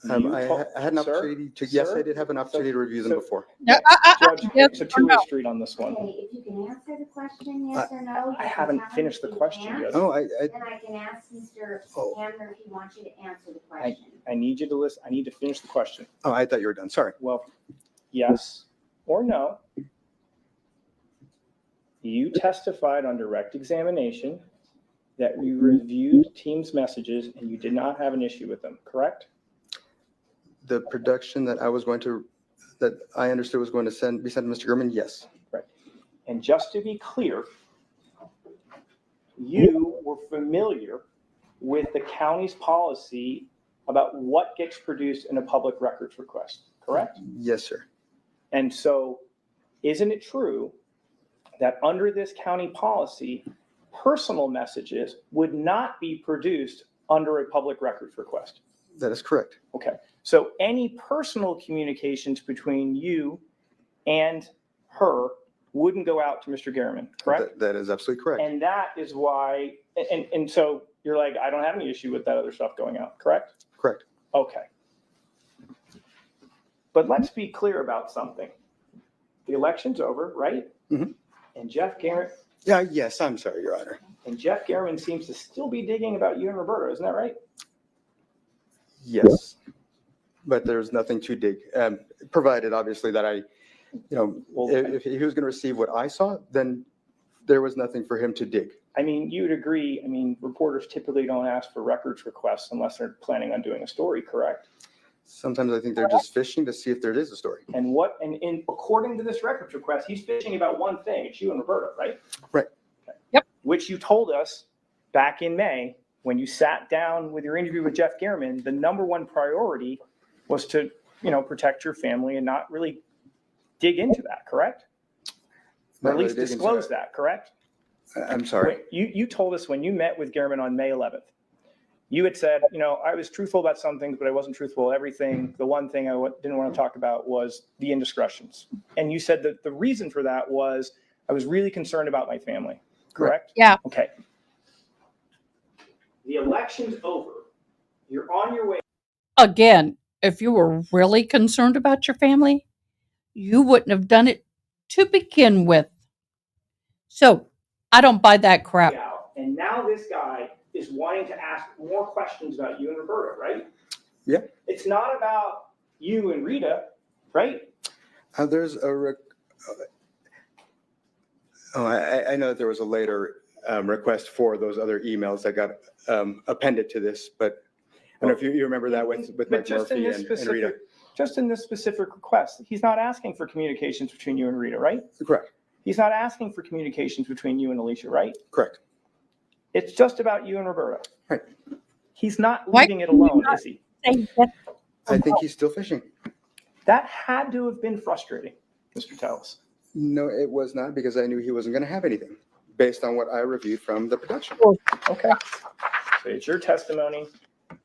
I had an opportunity to, yes, I did have an opportunity to review them before. Yeah, Judge, yes it's a or two-way no. street on this one. Okay, if you can answer the question, yes or no. I you haven't can finished the if you question can't, yet. Oh, Then I can ask Mr. Hamner if he wants you to answer the question. I need you to listen. I need to finish the question. I thought you were done. Sorry. Well, yes or no. You testified on direct examination that you reviewed Teams messages and you did not have an issue with them, correct? The production that I understood was going to be sent to Mr. Gurman, yes. And just to be clear, you were familiar with the county's policy about what gets produced in a public records request, correct? Yes, sir. And so isn't it true that under this county policy, personal messages would not be produced under a public records request? That is correct. Okay, so any personal communications between you and her wouldn't go out to Mr. Garriman, correct? That is absolutely correct. And that is why, and so you're like, I don't have any issue with that other stuff going out, correct? Correct. Okay. But let's be clear about something. The election's over, right? Mhm. And Jeff Garriman, Yes, I'm sorry, Your Honor. and Jeff Garriman seems to still be digging about you and Roberta, isn't that right? Yes. But there's nothing to dig, provided obviously that Well, if he was going to receive what I saw, then there was nothing for him to dig. I mean, you would agree, I mean, reporters typically don't ask for records requests unless they're planning on doing a story, correct? Sometimes I think they're just fishing to see if there is a story. And according to this records request, he's fishing about one thing, it's you and Roberta, right? Right. Okay. Yep. Which you told us back in May, when you sat down with your interview with Jeff Garriman, the number one priority was to, protect your family and not really dig into that, correct? Or at Not really least dig into disclose that, correct? I'm sorry. You told us when you met with Garriman on May 11th, you had said, I was truthful about some things, but I wasn't truthful about everything. The one thing I didn't want to talk about was the indiscretions. And you said that the reason for that was I was really concerned about my family, correct? Yeah. Okay. The election's over. You're on your way. Again, if you were really concerned about your family, you wouldn't have done it to begin with. So I don't buy that crap. out. And now this guy is wanting to ask more questions about you and Roberta, right? Yeah. It's not about you and Rita, right? There's I know that there was a later request for those other emails that got appended to this, but I don't know if you remember that with But Mike just in Murphy this and Rita. just in this specific request, he's not asking for communications between you and Rita, right? Correct. He's not asking for communications between you and Alicia, right? Correct. It's just about you and Roberta. Right. He's not Why leaving it can you alone, not is he? Say that- I think he's still fishing. That had to have been frustrating, Mr. Tellis. No, it was not, because I knew he wasn't going to have anything based on what I reviewed from the production. Okay. So it's your testimony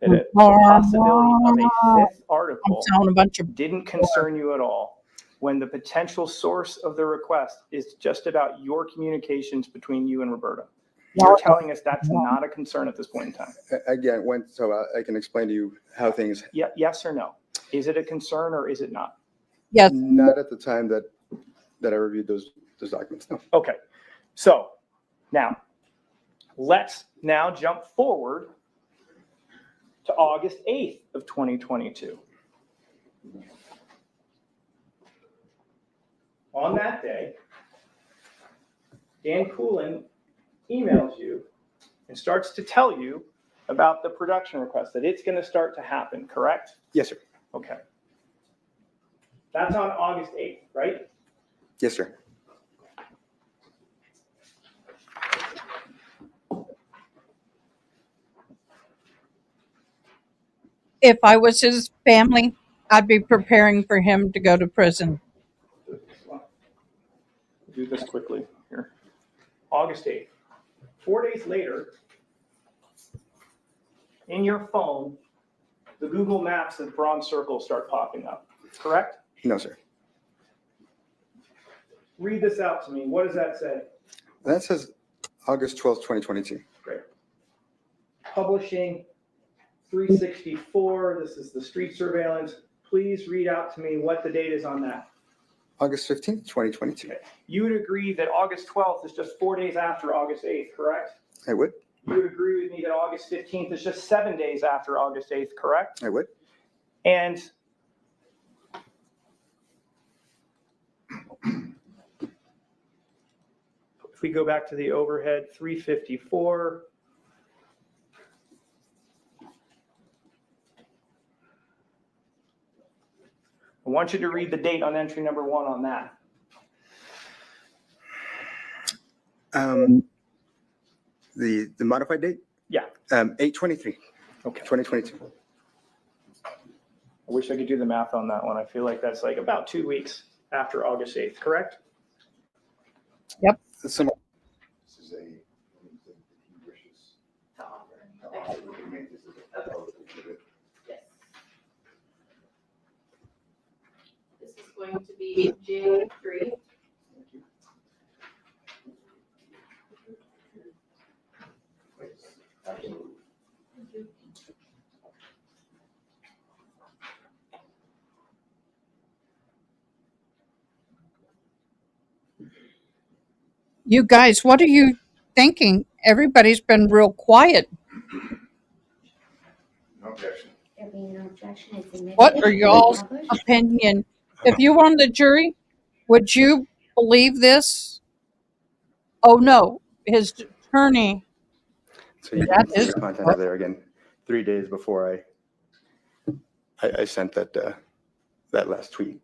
that the possibility of a fifth I'm article telling a bunch of didn't concern you at all when the potential source of the request is just about your communications between you and Roberta. You're telling us that's not a concern at this point in time. Again, I can explain to you how things, Yes or no? Is it a concern or is it not? yes. not at the time that I reviewed those documents, no. Okay. So now let's now jump forward to August 8th of 2022. On that day, Dan Coolin emails you and starts to tell you about the production request, that it's going to start to happen, correct? Yes, sir. Okay. That's on August 8th, right? Yes, sir. If I was his family, I'd be preparing for him to go to prison. Do this quickly here. August 8th. 4 days later, in your phone, the Google Maps and bronze circles start popping up, correct? No, sir. Read this out to me. What does that say? That says August 12th, 2022. Great. Publishing 364. This is the street surveillance. Please read out to me what the date is on that. August 15th, 2022. Okay. You would agree that August 12th is just 4 days after August 8th, correct? I would. You would agree with me that August 15th is just 7 days after August 8th, correct? I would. And if we go back to the overhead, 354. I want you to read the date on entry number 1 on that. The modified date? Yeah. 8/23, Okay. 2022. I wish I could do the math on that one. I feel like that's like about 2 weeks after August 8th, correct? Some, This is a, he wishes to offer. We can make this as a proposal exhibit. Yes. This is going to be June 3. Absolutely. You guys, what are you thinking? Everybody's been real quiet. No objection. There being no objection, it's admitted. What are and y'all's published. opinion? If you were on the jury, would you believe this? Oh no, his attorney. so you That can see is- the content of there again, 3 days before I sent that last tweet.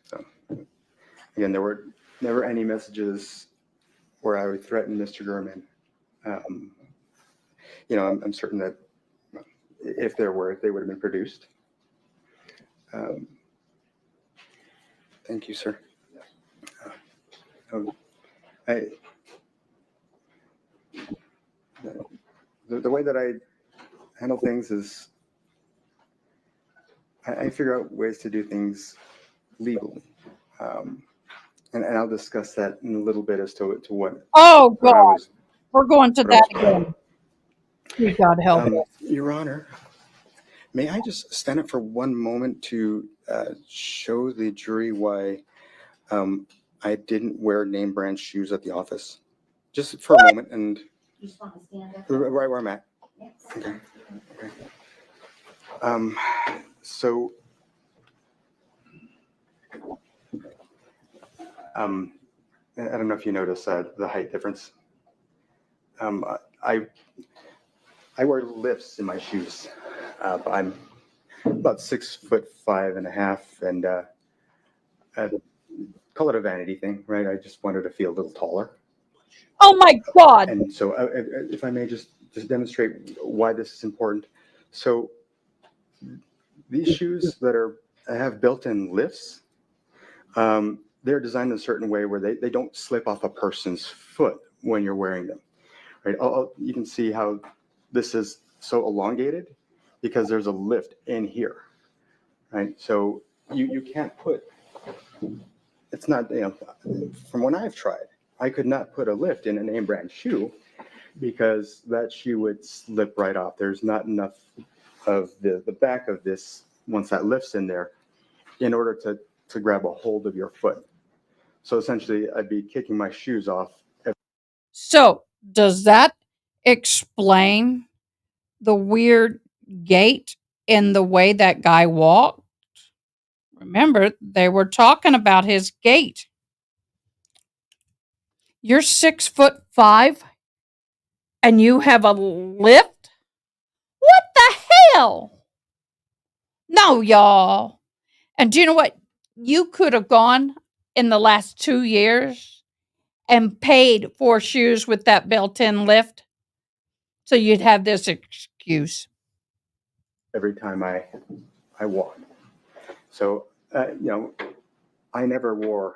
So again, there were never any messages where I would threaten Mr. Gurman. I'm certain that if there were, they would have been produced. Thank you, sir. The way that I handle things is I figure out ways to do things legally. And I'll discuss that in a little bit as to what Oh what I God, was. we're going to what I that was- again. Please God help us. Your Honor, may I just stand up for one moment to show the jury why I didn't wear name brand shoes at the office? Just for a moment, and You just want to stand up? right where I'm at. Yes. Okay. So, I don't know if you notice the height difference. I wear lifts in my shoes. I'm about 6'5.5", and I call it a vanity thing, right? I just wanted to feel a little taller. Oh my God. And so, if I may just demonstrate why this is important. So, these shoes that have built-in lifts, they're designed in a certain way where they don't slip off a person's foot when you're wearing them, right? You can see how this is so elongated because there's a lift in here, right? So you can't put, it's not, from when I've tried, I could not put a lift in a name brand shoe because that shoe would slip right off. There's not enough of the back of this, once that lift's in there, in order to grab a hold of your foot. So essentially, I'd be kicking my shoes off. So does that explain the weird gait in the way that guy walked? Remember, they were talking about his gait. You're 6'5" and you have a lift? What the hell? No, y'all. And do you know what? You could have gone in the last 2 years and paid for shoes with that built-in lift. So you'd have this excuse. Every time I walk. So, I never wore,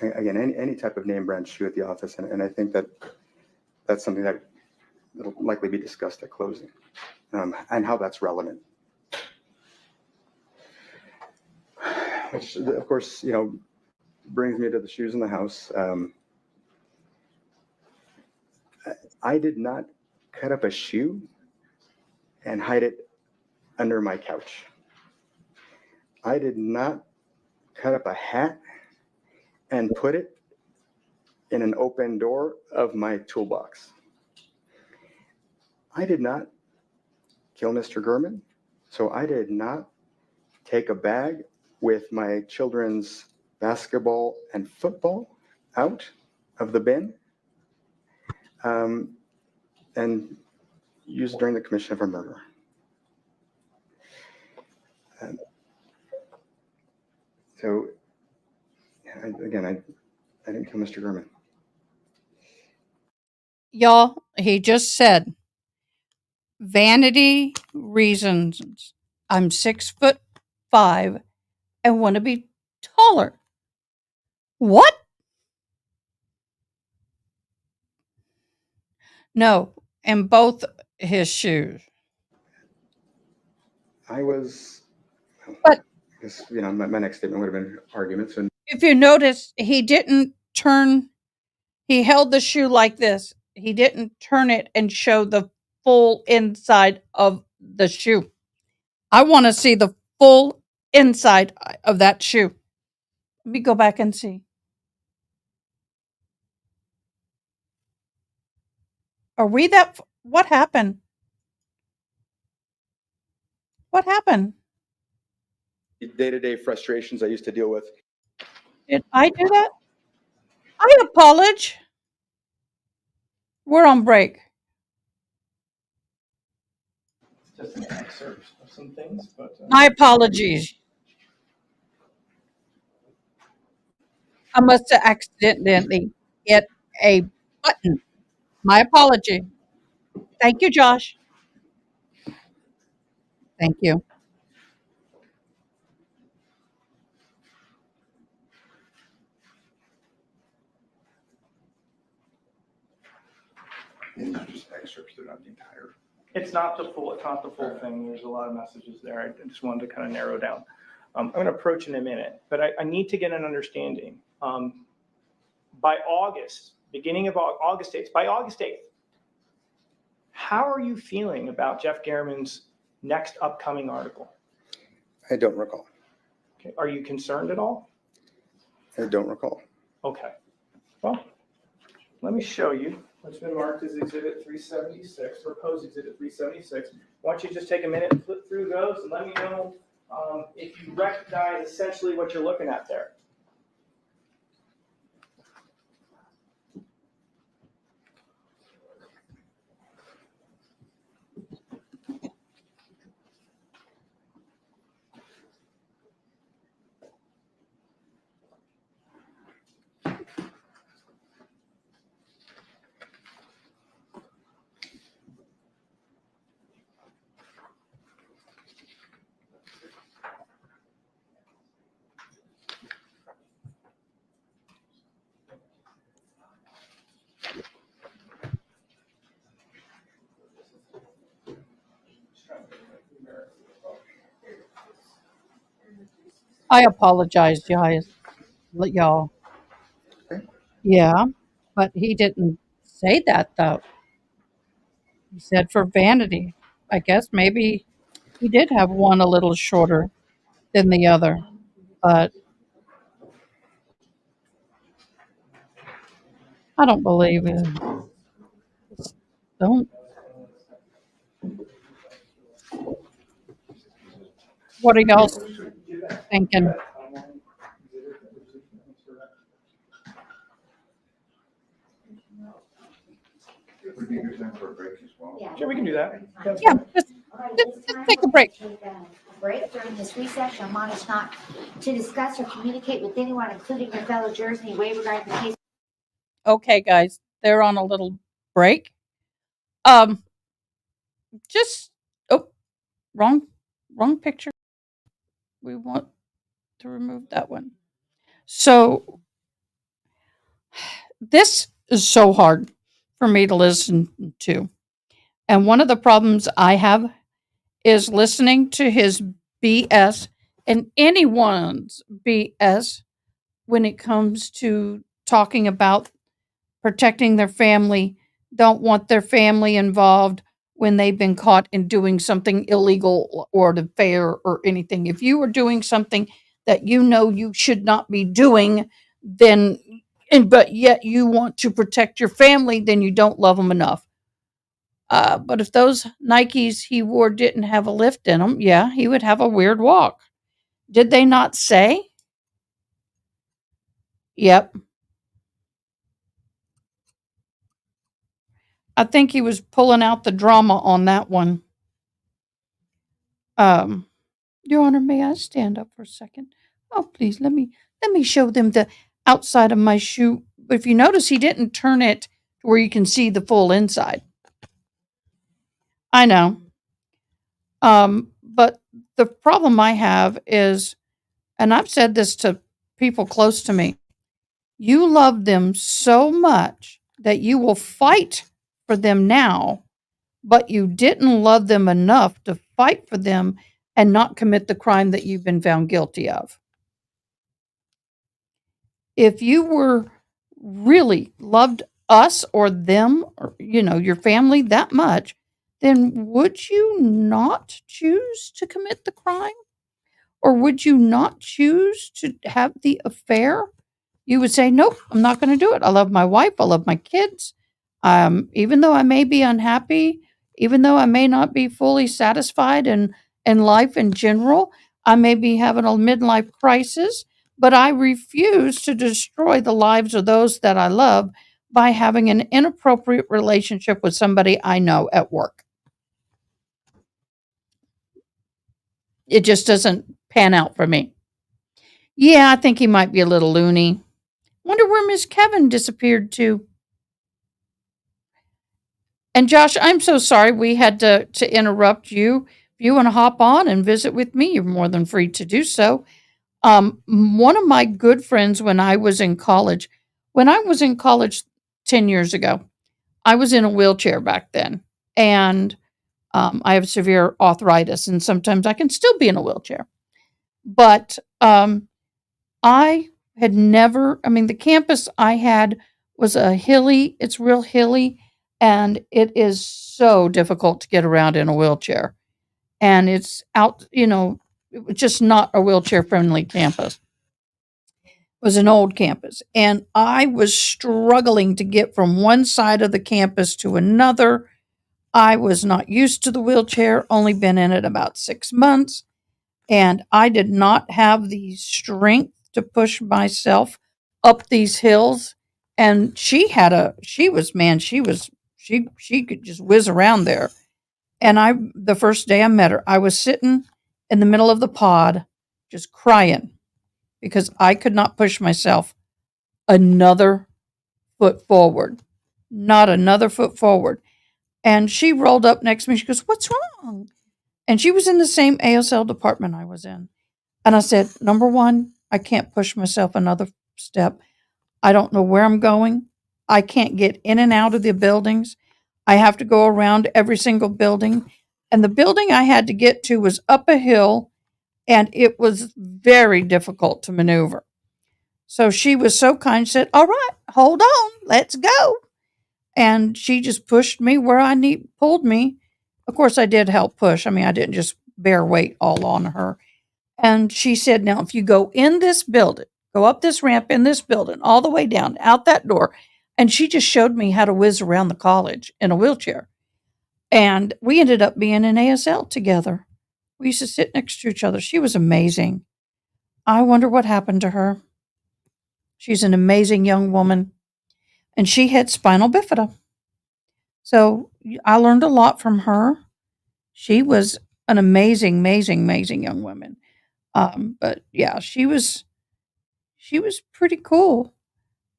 again, any type of name brand shoe at the office. And I think that's something that will likely be discussed at closing, and how that's relevant. Which, of course, brings me to the shoes in the house. I did not cut up a shoe and hide it under my couch. I did not cut up a hat and put it in an open door of my toolbox. I did not kill Mr. Gurman, so I did not take a bag with my children's basketball and football out of the bin and use it during the commission of a murder. So, again, I didn't kill Mr. Gurman. Y'all, he just said, vanity reasons. I'm 6'5" and want to be taller. What? No, in both his shoes. I was, well, But- I guess, my next statement would have been arguments. And If you notice, he didn't turn, he held the shoe like this. He didn't turn it and show the full inside of the shoe. I want to see the full inside of that shoe. Let me go back and see. Are we that? What happened? What happened? day-to-day frustrations I used to deal with. Did I do that? I apologize. We're on break. Just an excerpt of some things, but. My apologies. I must have accidentally hit a button. My apology. Thank you, Josh. Thank you. These are just excerpts, they're not the entire. It's not the full thing. There's a lot of messages there. I just wanted to kind of narrow down. I'm going to approach in a minute, but I need to get an understanding. By August, beginning of August 8th, by August 8th, how are you feeling about Jeff Garriman's next upcoming article? I don't recall. Okay. Are you concerned at all? I don't recall. Okay. Well, let me show you what's been marked as Exhibit 376, proposed Exhibit 376. Why don't you just take a minute and flip through those and let me know if you recognize essentially what you're looking at there. I apologize, guys. Y'all. Okay. Yeah, but he didn't say that, though. He said for vanity. I guess maybe he did have one a little shorter than the other, but I don't believe it. Don't. What are y'all thinking? Would be a good time for a break as well. Sure, we can do that. That's Yeah, fine. just All right, Just- it's just time take a for us break. to take a break. During this recess, you're admonished not to discuss or communicate with anyone, including your fellow jurors, in any way regarding the case. okay, guys. They're on a little break. Just wrong picture. We want to remove that one. So this is so hard for me to listen to. And one of the problems I have is listening to his BS and anyone's BS when it comes to talking about protecting their family, don't want their family involved when they've been caught in doing something illegal or unfair or anything. If you are doing something that you know you should not be doing, then but yet you want to protect your family, then you don't love them enough. But if those Nikes he wore didn't have a lift in them, yeah, he would have a weird walk. Did they not say? Yep. I think he was pulling out the drama on that one. Your Honor, may I stand up for a second? Oh, please, let me show them the outside of my shoe. But if you notice, he didn't turn it to where you can see the full inside. I know. But the problem I have is, and I've said this to people close to me, you love them so much that you will fight for them now, but you didn't love them enough to fight for them and not commit the crime that you've been found guilty of. If you were really loved us or them or your family that much, then would you not choose to commit the crime? Or would you not choose to have the affair? You would say, nope, I'm not going to do it. I love my wife. I love my kids. Even though I may be unhappy, even though I may not be fully satisfied in life in general, I may be having a midlife crisis, but I refuse to destroy the lives of those that I love by having an inappropriate relationship with somebody I know at work. It just doesn't pan out for me. Yeah, I think he might be a little loony. Wonder where Miss Kevin disappeared to. And Josh, I'm so sorry we had to interrupt you. If you want to hop on and visit with me, you're more than free to do so. One of my good friends when I was in college 10 years ago, I was in a wheelchair back then. And I have severe arthritis, and sometimes I can still be in a wheelchair. But I had never, the campus I had was it's real hilly, and it is so difficult to get around in a wheelchair. And it's out, it was just not a wheelchair friendly campus. It was an old campus. And I was struggling to get from one side of the campus to another. I was not used to the wheelchair, only been in it about 6 months. And I did not have the strength to push myself up these hills. And she could just whiz around there. And the first day I met her, I was sitting in the middle of the pod just crying because I could not push myself another foot forward, not another foot forward. And she rolled up next to me. She goes, "What's wrong?" And she was in the same ASL department I was in. And I said, number one, I can't push myself another step. I don't know where I'm going. I can't get in and out of the buildings. I have to go around every single building. And the building I had to get to was up a hill, and it was very difficult to maneuver. So she was so kind, she said, "All right, hold on, let's go." And she just pushed me where pulled me. Of course, I did help push. I didn't just bear weight all on her. And she said, "Now, if you go in this building, go up this ramp in this building, all the way down, out that door." And she just showed me how to whiz around the college in a wheelchair. And we ended up being in ASL together. We used to sit next to each other. She was amazing. I wonder what happened to her. She's an amazing young woman. And she had spinal bifida. So I learned a lot from her. She was an amazing, amazing, amazing young woman. But yeah, she was pretty cool.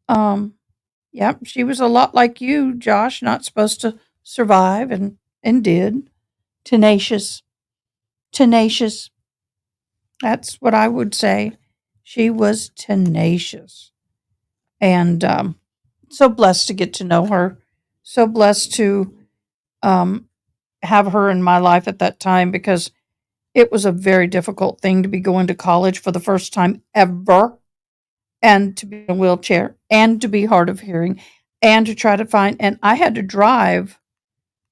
Yep, she was a lot like you, Josh, not supposed to survive and did. Tenacious. Tenacious. That's what I would say. She was tenacious. And so blessed to get to know her. So blessed to have her in my life at that time, because it was a very difficult thing to be going to college for the first time ever, and to be in a wheelchair, and to be hard of hearing, and to try to find, and I had to drive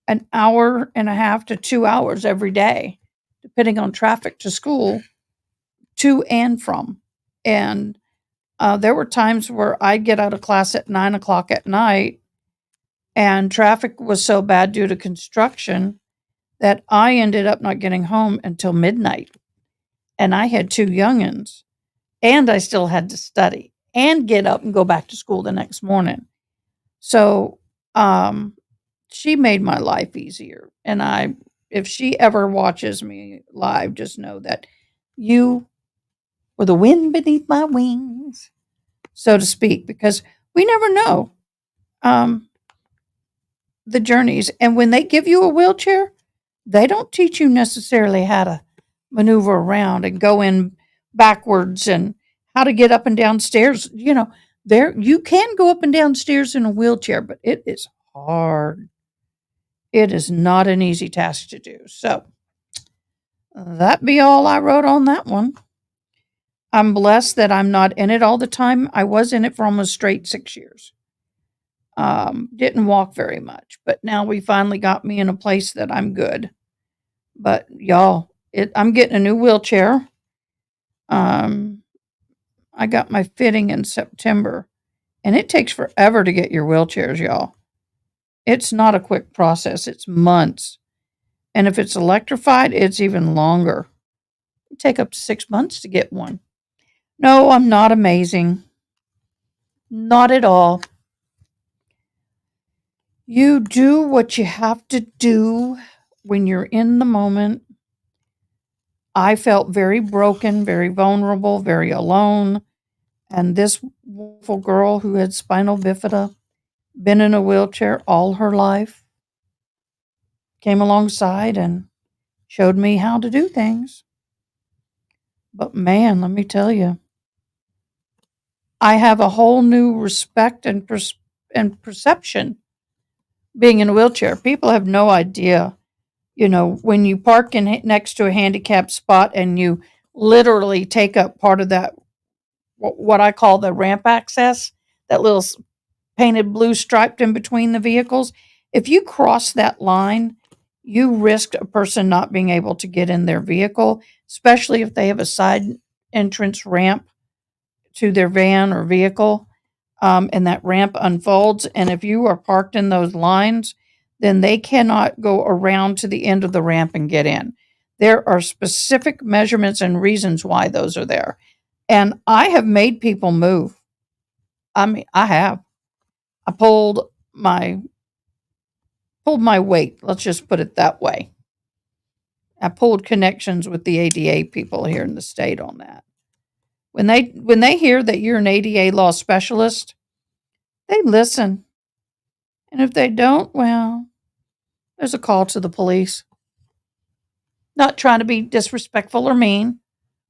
an hour and a half to 2 hours every day, depending on traffic, to school, to and from. And there were times where I'd get out of class at 9:00 at night, and traffic was so bad due to construction that I ended up not getting home until midnight. And I had 2 youngins, and I still had to study and get up and go back to school the next morning. So she made my life easier. And if she ever watches me live, just know that You were the wind beneath my wings, so to speak, because we never know the journeys. And when they give you a wheelchair, they don't teach you necessarily how to maneuver around and go in backwards and how to get up and down stairs. You know, there you can go up and down stairs in a wheelchair, but it is hard. It is not an easy task to do. So that be all I wrote on that one. I'm blessed that I'm not in it all the time. I was in it for almost straight 6 years. Didn't walk very much, but now we finally got me in a place that I'm good. But y'all, I'm getting a new wheelchair. I got my fitting in September, and it takes forever to get your wheelchairs, y'all. It's not a quick process. It's months. And if it's electrified, it's even longer. It take up to 6 months to get one. No, I'm not amazing. Not at all. You do what you have to do when you're in the moment. I felt very broken, very vulnerable, very alone. And this wonderful girl who had spinal bifida, been in a wheelchair all her life, came alongside and showed me how to do things. But man, let me tell you, I have a whole new respect and perception being in a wheelchair. People have no idea, you know, when you park next to a handicapped spot and you literally take up part of that, what I call the ramp access, that little painted blue striped in between the vehicles. If you cross that line, you risk a person not being able to get in their vehicle, especially if they have a side entrance ramp to their van or vehicle, and that ramp unfolds. And if you are parked in those lines, then they cannot go around to the end of the ramp and get in. There are specific measurements and reasons why those are there. And I have made people move. I mean, I have. I pulled my weight. Let's just put it that way. I pulled connections with the ADA people here in the state on that. When they hear that you're an ADA law specialist, they listen. And if they don't, well, there's a call to the police. Not trying to be disrespectful or mean,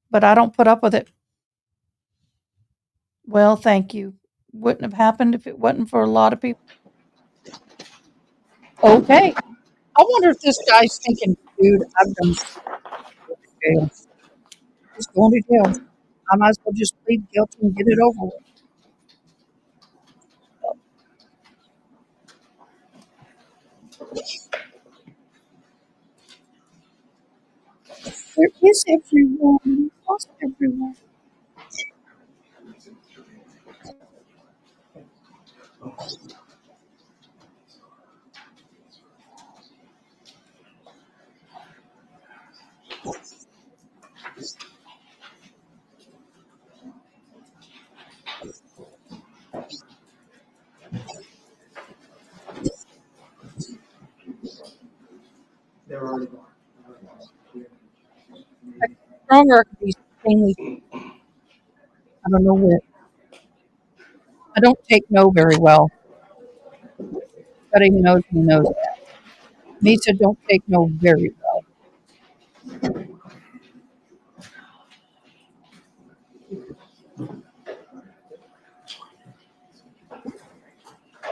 but I don't put up with it. Well, thank you. Wouldn't have happened if it wasn't for a lot of people. Okay. I wonder if this guy's thinking, dude, I've done jail. He's going to jail. I might as well just plead guilty and get it over with. Where is everyone? We lost everyone. They're already gone. Stronger I could be insanely. I don't know what. I don't take no very well. Everybody who knows me knows that. Misa don't take no very well.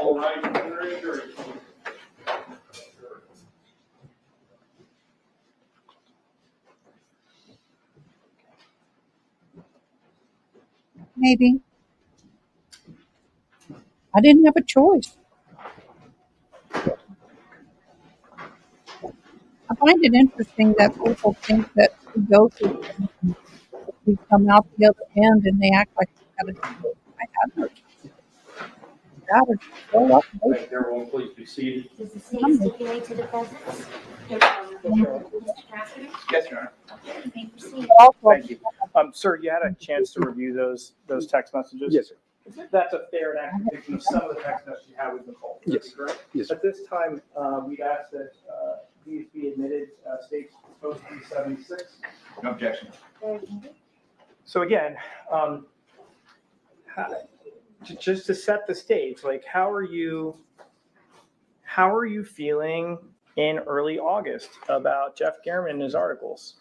All right. Maybe. I didn't have a choice. I find it interesting that people think that we go through things and we come out the other end and they act like we got to do it. I had no choice. Got to show up. And Thank you, everyone. Please be seated. Does the state stipulate to the presence? Yes, Your Honor. Okay, you may proceed. also, Thank you. Sir, you had a chance to review those text messages? Yes, sir. That's a fair and accurate depiction of some of the text messages you had with Nicole. Yes. Correct? Yes, sir. At this time, we'd ask that please be admitted. State's supposed to be 76. No objection. So again, just to set the stage, like how are you feeling in early August about Jeff Gehrman and his articles?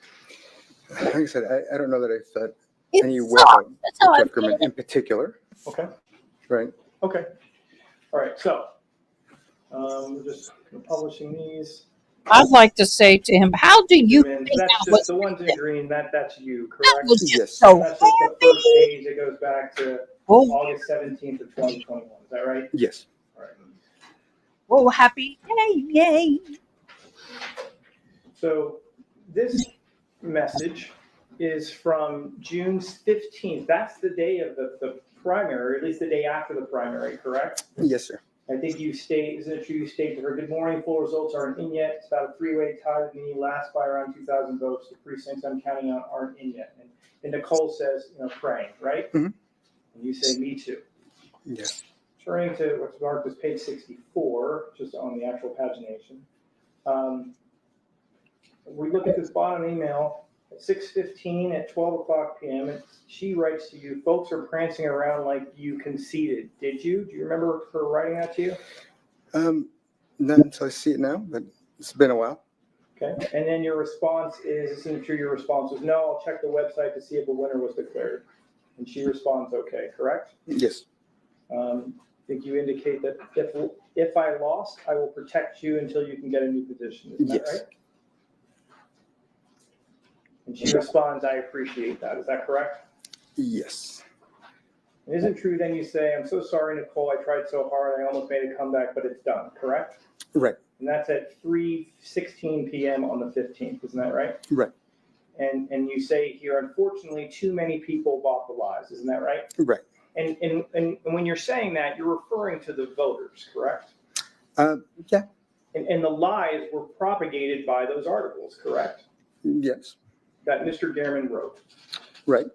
Like I said, I don't know that I thought It any way sucks. about That's how I Jeff feel. German in particular, Okay. right? Okay. All right. So we're just publishing these. I'd like to say to him, how do you And think that's that just was the ones in green. That's you, That correct? was just Yes. so That's just the first happy. page. It goes back to Oh, August 17th of 2021. Is that right? Yes. All right. oh, happy. Yay, yay. So this message is from June 15th. That's the day of the primary, or at least the day after the primary, correct? Yes, sir. I think you state, isn't it true, you state to her, good morning, full results aren't in yet. It's about a three-way tie with me, last by around 2,000 votes. The precincts I'm counting on aren't in yet. And Nicole says, praying, right? Mhm. And you say, me too. Yes. Turning to what's marked as page 64, just on the actual pagination. We look at this bottom email at 6:15 at 12 o'clock p.m. And she writes to you, folks are prancing around like you conceded. Did you? Do you remember her writing that to you? Not until I see it now, but it's been a while. Okay. And then your response is, isn't it true your response was, no, I'll check the website to see if a winner was declared. And she responds, okay, correct? Yes. I think you indicate that if I lost, I will protect you until you can get a new position. Is that Yes. right? And she responds, I appreciate that. Is that correct? Yes. And isn't true then you say, I'm so sorry, Nicole, I tried so hard, I almost made a comeback, but it's done, correct? Right. And that's at 3:16 p.m. on the 15th, isn't that right? Right. And you say here, unfortunately, too many people bought the lies, isn't that right? Right. And when you're saying that, you're referring to the voters, correct? Yeah. And the lies were propagated by those articles, correct? Yes. That Mr. Gehrman wrote. Right.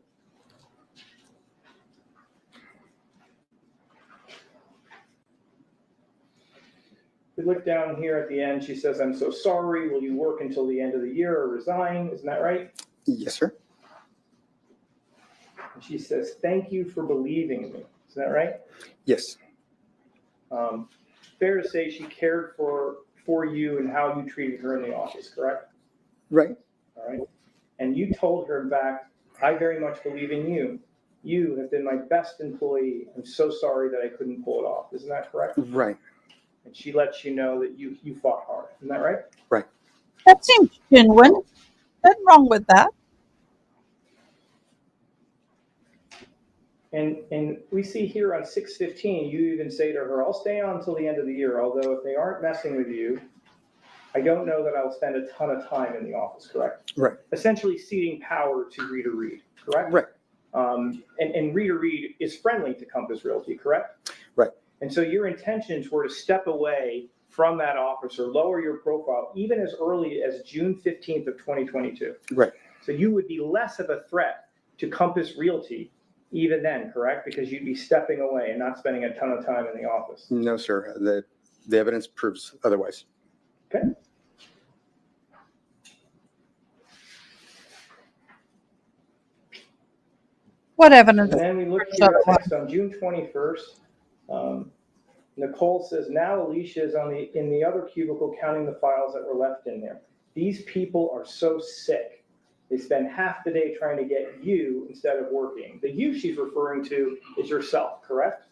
We look down here at the end, she says, I'm so sorry, will you work until the end of the year or resign? Isn't that right? Yes, sir. And she says, thank you for believing in me. Isn't that right? Yes. Fair to say she cared for you and how you treated her in the office, correct? Right. All right. And you told her, in fact, I very much believe in you. You have been my best employee. I'm so sorry that I couldn't pull it off. Isn't that correct? Right. And she lets you know that you fought hard. Isn't that right? Right. That seems genuine. Nothing wrong with that. And we see here on 6:15, you even say to her, I'll stay on until the end of the year, although if they aren't messing with you, I don't know that I'll spend a ton of time in the office, correct? Right. Essentially ceding power to Rita Reed, correct? Right. And Rita Reed is friendly to Compass Realty, correct? Right. And so your intentions were to step away from that office or lower your profile even as early as June 15th of 2022. Right. So you would be less of a threat to Compass Realty even then, correct? Because you'd be stepping away and not spending a ton of time in the office. No, sir. The evidence proves otherwise. Okay. What evidence? And then we look here at next on June 21st. Nicole says, now Alicia is in the other cubicle counting the files that were left in there. These people are so sick. They spend half the day trying to get you instead of working. The you she's referring to is yourself, correct?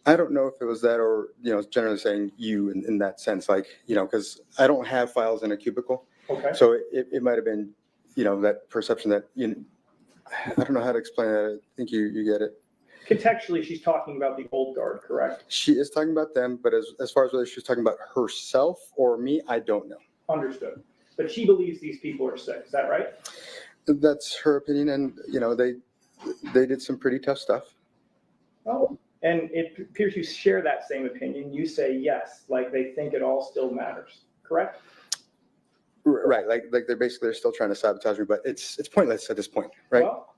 I don't know if it was that or, generally saying you in that sense, like, because I don't have files in a cubicle. Okay. So it might have been, that perception that, I don't know how to explain that. I think you get it. Contextually, she's talking about the old guard, correct? She is talking about them, but as far as whether she's talking about herself or me, I don't know. Understood. But she believes these people are sick. Is that right? That's her opinion. And, they did some pretty tough stuff. Oh, and it appears you share that same opinion. You say yes, like they think it all still matters, correct? Right. Like they're still trying to sabotage me, but it's pointless at this point, right? Well,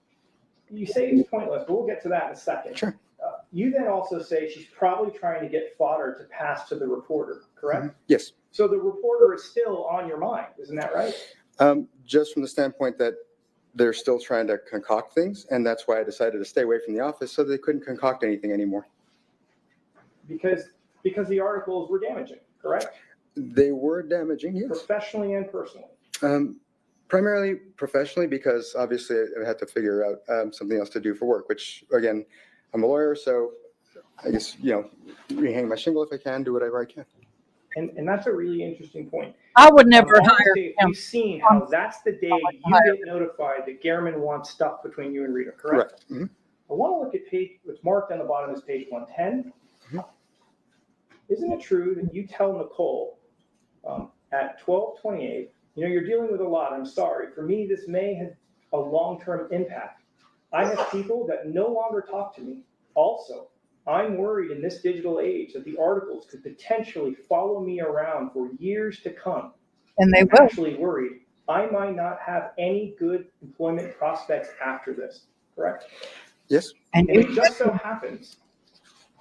you say it's pointless, but we'll get to that in a second. Sure. you then also say she's probably trying to get fodder to pass to the reporter, correct? Yes. So the reporter is still on your mind, isn't that right? Just from the standpoint that they're still trying to concoct things, and that's why I decided to stay away from the office so they couldn't concoct anything anymore. Because the articles were damaging, correct? They were damaging, yes. Professionally and personally. Primarily professionally, because obviously I had to figure out something else to do for work, which again, I'm a lawyer, so I guess, rehang my shingle if I can, do whatever I can. And that's a really interesting point. I would never On the hire tape, him. We've seen how that's the day you get notified that Gehrman wants stuff between you and Rita, correct? Correct. Mhm. I want to look at page, what's marked on the bottom is page 110. Isn't it true that you tell Nicole at 12:28, you're dealing with a lot, I'm sorry. For me, this may have a long-term impact. I have people that no longer talk to me. Also, I'm worried in this digital age that the articles could potentially follow me around for years to come. And they I'm will. actually worried I might not have any good employment prospects after this, correct? Yes. And And it just so happens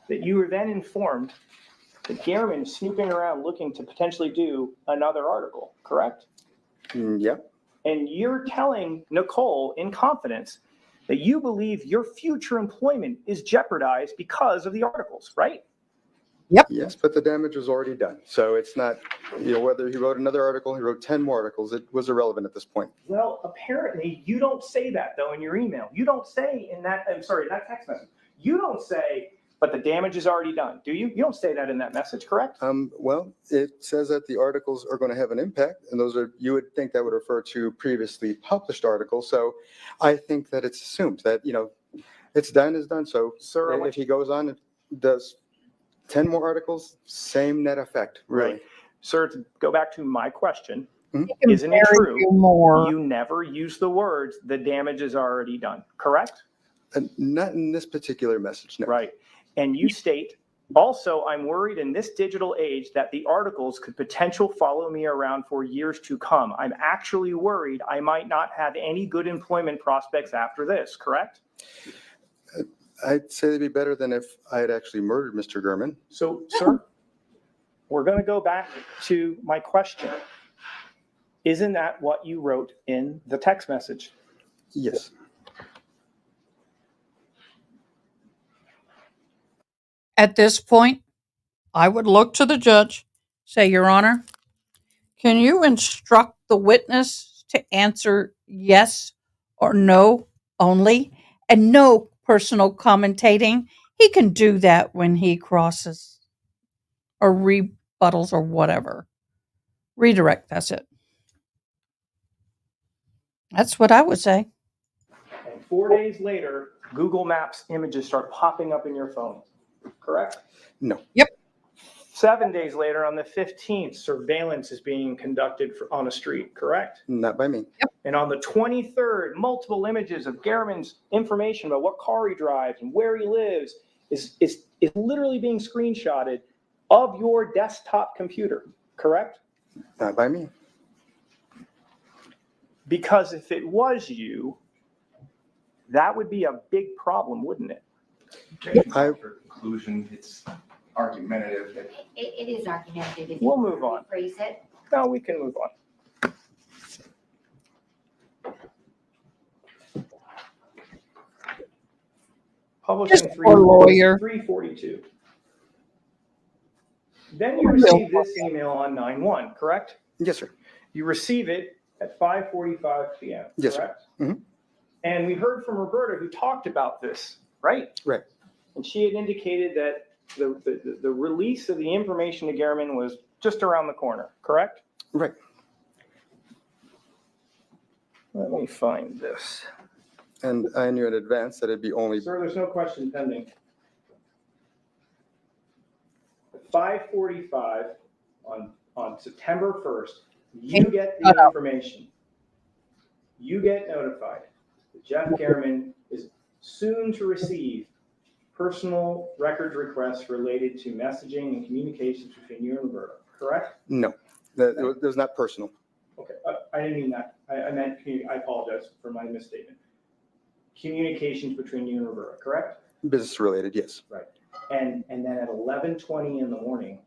that you were then informed that Gehrman is snooping around looking to potentially do another article, correct? Yeah. And you're telling Nicole in confidence that you believe your future employment is jeopardized because of the articles, right? Yes, but the damage was already done. So it's not, whether he wrote another article, he wrote 10 more articles, it was irrelevant at this point. Well, apparently you don't say that though in your email. You don't say in that, that text message. You don't say, but the damage is already done, do you? You don't say that in that message, correct? Well, it says that the articles are going to have an impact, and you would think that would refer to previously published articles. So I think that it's assumed that, it's done is done. So Sir, if he goes on and does 10 more articles, same net effect, really. Right. Sir, to go back to my question, He can isn't it bury true you more. you never use the words, the damage is already done, correct? And not in this particular message, no. Right. And you state, also, I'm worried in this digital age that the articles could potentially follow me around for years to come. I'm actually worried I might not have any good employment prospects after this, correct? I'd say it'd be better than if I had actually murdered Mr. Gehrman. So, sir, we're going to go back to my question. Isn't that what you wrote in the text message? Yes. At this point, I would look to the judge, say, Your Honor, can you instruct the witness to answer yes or no only, and no personal commentating? He can do that when he crosses or rebuttals or whatever. Redirect, that's it. That's what I would say. And 4 days later, Google Maps images start popping up in your phone, correct? No. Yep. 7 days later, on the 15th, surveillance is being conducted on a street, correct? Not by me. And on the 23rd, multiple images of Gehrman's information about what car he drives and where he lives is literally being screenshotted of your desktop computer, correct? Not by me. Because if it was you, that would be a big problem, wouldn't it? For conclusion, it's argumentative. It is argumentative. If We'll you move on. Phrase it. No, we can move on. Published in Just poor lawyer. 342. Then you receive this email on 9/1, correct? Yes, sir. You receive it at 5:45 p.m., Yes, sir. correct? Mhm. And we heard from Roberta, who talked about this, right? Right. And she had indicated that the release of the information to Gehrman was just around the corner, correct? Right. Let me find this. And I knew in advance that it'd be only, Sir, there's no question pending. At 5:45 on September 1st, you get the information. You get notified that Jeff Gehrman is soon to receive personal records requests related to messaging and communications between you and Roberta, correct? no, that it was not personal. Okay, I didn't mean that. I meant, I apologize for my misstatement. Communications between you and Roberta, correct? Business related, yes. And then at 11:20 in the morning,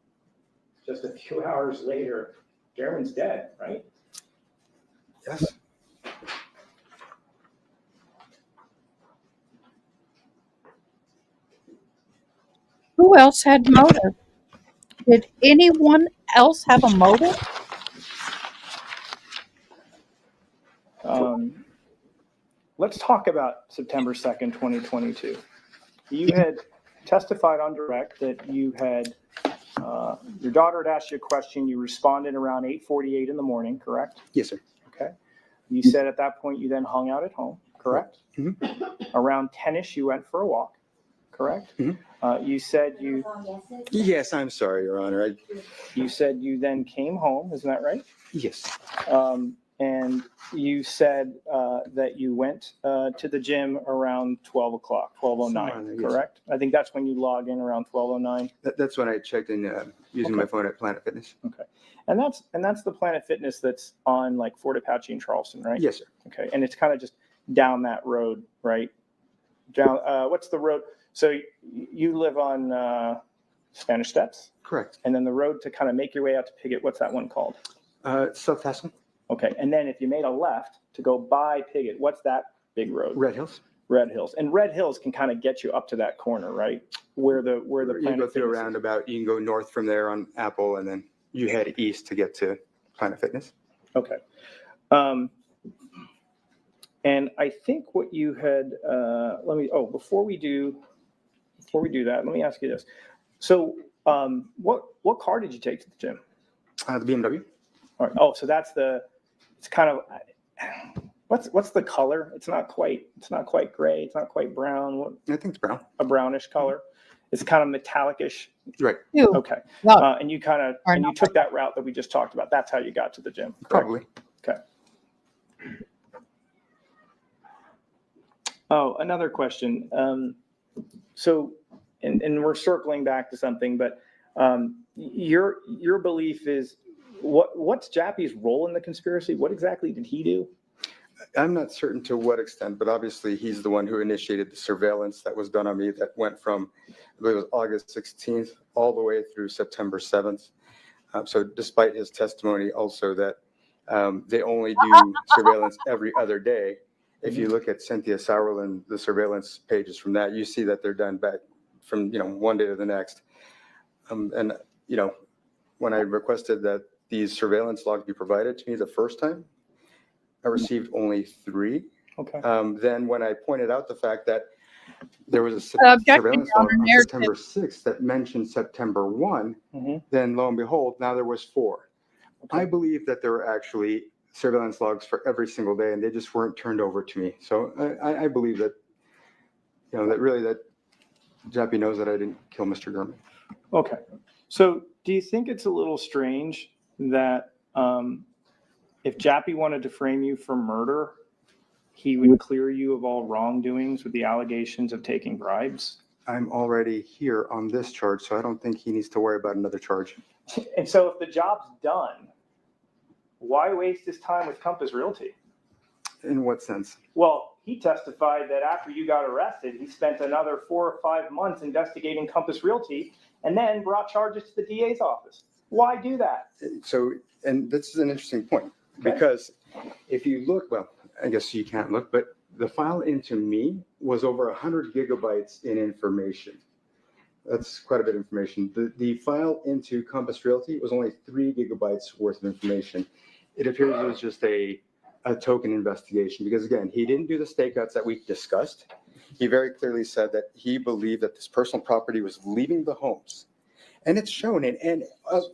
just a few hours later, Jeremy's dead, right? Yes. Who else had motive? Did anyone else have a motive? Let's talk about September 2nd, 2022. You had testified on direct that you had, your daughter had asked you a question, you responded around 8:48 in the morning, correct? Yes, sir. Okay. You said at that point you then hung out at home, correct? Around 10ish, you went for a walk, correct? You said you Yes, I'm sorry, Your Honor. you said you then came home, isn't that right? Yes. And you said that you went to the gym around 12 o'clock, Somewhere around there, 12:09, yes. correct? I think that's when you log in around 12:09. That's when I checked in using my phone at Planet Fitness. Okay. And that's the Planet Fitness that's on like Fort Apache and Charleston, right? Yes, sir. Okay. And it's kind of just down that road, right? Down, what's the road? So you live on Spanish Steps, Correct. and then the road to kind of make your way out to Piggott, what's that one called? South Tasman, Okay. And then if you made a left to go by Piggott, what's that big road? Red Hills. Red Hills. And Red Hills can kind of get you up to that corner, right? Where the You can go Planet through a Fitness is. roundabout. You can go north from there on Apple, and then you head east to get to Planet Fitness. Okay. And I think what you had, before we do that, let me ask you this. So what car did you take to the gym? The BMW. All right. Oh, so it's kind of, what's the color? It's not quite gray. It's not quite brown. I think it's brown. A brownish color. It's kind of metallic-ish. Right. Ew. Okay. No. And you Are not took that route that we just talked about. That's how you got to the gym. Correct? Probably. Okay. Oh, another question. So, and we're circling back to something, but your belief is what's Jappy's role in the conspiracy? What exactly did he do? I'm not certain to what extent, but obviously he's the one who initiated the surveillance that was done on me that went from, I believe it was August 16th all the way through September 7th. So despite his testimony also that they only do surveillance every other day, if you look at Cynthia Sauerland, the surveillance pages from that, you see that they're done back from, one day to the next. And when I requested that these surveillance logs be provided to me the first time, I received only 3. Okay. Then when I pointed out the fact that there was a Objection, surveillance Your log Honor, on narrative. September 6th that mentioned September 1, Mhm. then lo and behold, now there was 4. Okay. I believe that there were actually surveillance logs for every single day, and they just weren't turned over to me. So I believe that, that Jappy knows that I didn't kill Mr. Gurman. Okay. So do you think it's a little strange that if Jappy wanted to frame you for murder, he would clear you of all wrongdoings with the allegations of taking bribes? I'm already here on this charge, so I don't think he needs to worry about another charge. And so if the job's done, why waste his time with Compass Realty? In what sense? Well, he testified that after you got arrested, he spent another 4 or 5 months investigating Compass Realty and then brought charges to the DA's office. Why do that? So, and this is an interesting point, Okay. because if you look, well, I guess you can't look, but the file into me was over 100 gigabytes in information. That's quite a bit of information. The file into Compass Realty was only 3 gigabytes worth of information. It appears it was just a token investigation because, again, he didn't do the stakeouts that we discussed. He very clearly said that he believed that this personal property was leaving the homes. And it's shown in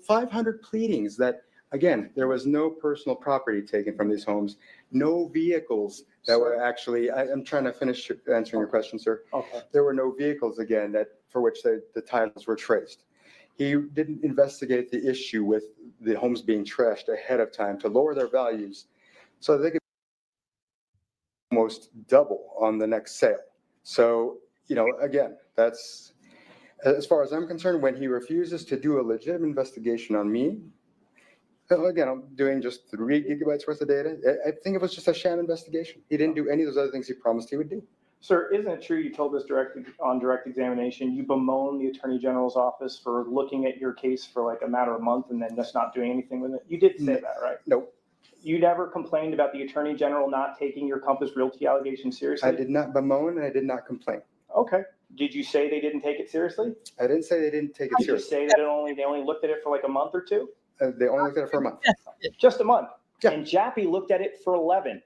500 pleadings that, again, there was no personal property taken from these homes, no vehicles that were actually, I'm trying to finish answering your question, sir. Okay. There were no vehicles, again, for which the titles were traced. He didn't investigate the issue with the homes being trashed ahead of time to lower their values so they could almost double on the next sale. So, again, that's, as far as I'm concerned, when he refuses to do a legitimate investigation on me, again, I'm doing just 3 gigabytes worth of data. I think it was just a sham investigation. He didn't do any of those other things he promised he would do. Sir, isn't it true you told us on direct examination, you bemoaned the Attorney General's office for looking at your case for like a matter of a month and then just not doing anything with it? You did say that, right? Nope, You never complained about the Attorney General not taking your Compass Realty allegation seriously? I did not bemoan and I did not complain. Okay. Did you say they didn't take it seriously? I didn't say they didn't take it Did you seriously. say that they only looked at it for like a month or two? They only looked at it for a month. Just a month? Yeah. And Jappy looked at it for 11.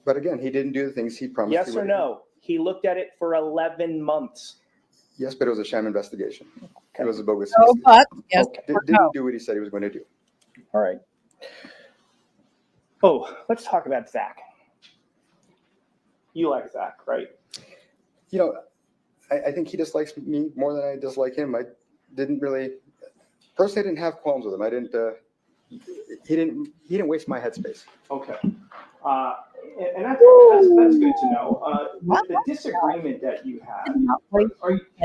But again, he didn't do the things he promised. Yes he or would. no? He looked at it for 11 months. Yes, but it was a sham investigation. It was a bogus. No, but yes, Okay. or Didn't no. do what he said he was going to do. All right. Oh, let's talk about Zach. You like Zach, right? You know, I think he dislikes me more than I dislike him. I didn't really, personally, I didn't have qualms with him. I didn't, he didn't waste my headspace. Okay. And that's good to know. The disagreement that you had, Did not wait.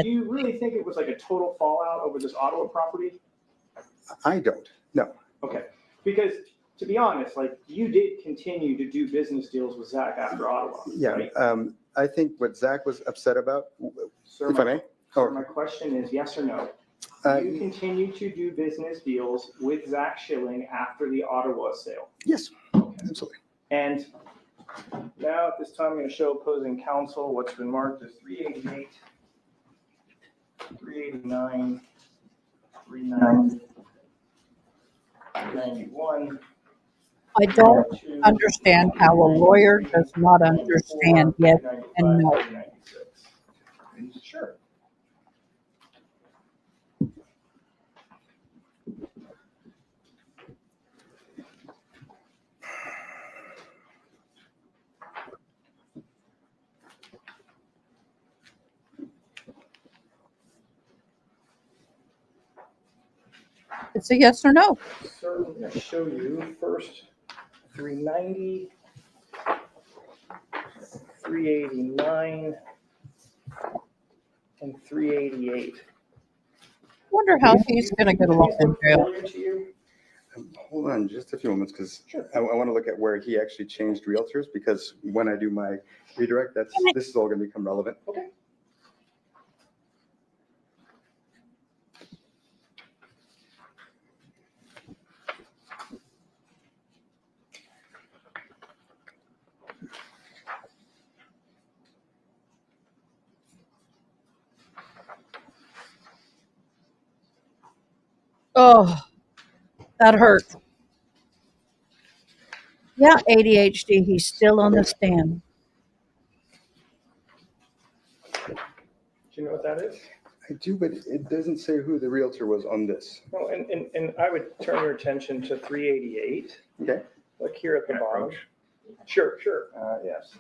do you really think it was like a total fallout over this Ottawa property? I don't, no. Okay, because to be honest, like you did continue to do business deals with Zach after Ottawa. Yeah, right? I think what Zach was upset about, Sir, if I may. sir, my question is yes or no? Uh, You continue to do business deals with Zach Schilling after the Ottawa sale. Yes, absolutely. And now at this time, I'm going to show opposing counsel what's been marked as 388, 389, 390, 391. I don't understand how a lawyer does not understand yes and no. Sure. It's a yes or no. So I'm going to show you first 390, 389, and 388. Wonder how he's going to get along in jail. Familiar to you? Hold on just a few moments, because Sure. I want to look at where he actually changed realtors, because when I do my redirect, this is all going to become relevant. Okay. Oh, that hurt. Yeah, ADHD. He's still on the stand. Do you know what that is? I do, but it doesn't say who the realtor was on this. Oh, and I would turn your attention to 388. Okay. Look here at the bottom. Sure. Yes.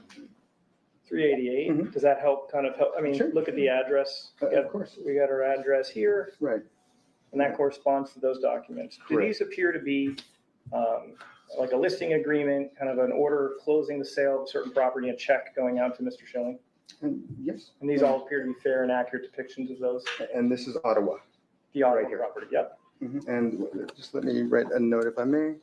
388. Mhm. Does that help kind of help? I mean, Sure. look at the address. Of course. We got our address here, Right. and that corresponds to those documents. Do Correct. these appear to be like a listing agreement, kind of an order closing the sale of a certain property, a check going out to Mr. Schilling? And yes. And these all appear to be fair and accurate depictions of those? And this is Ottawa. The Ottawa Right here. property, yep. Mhm. And just let me write a note if I may.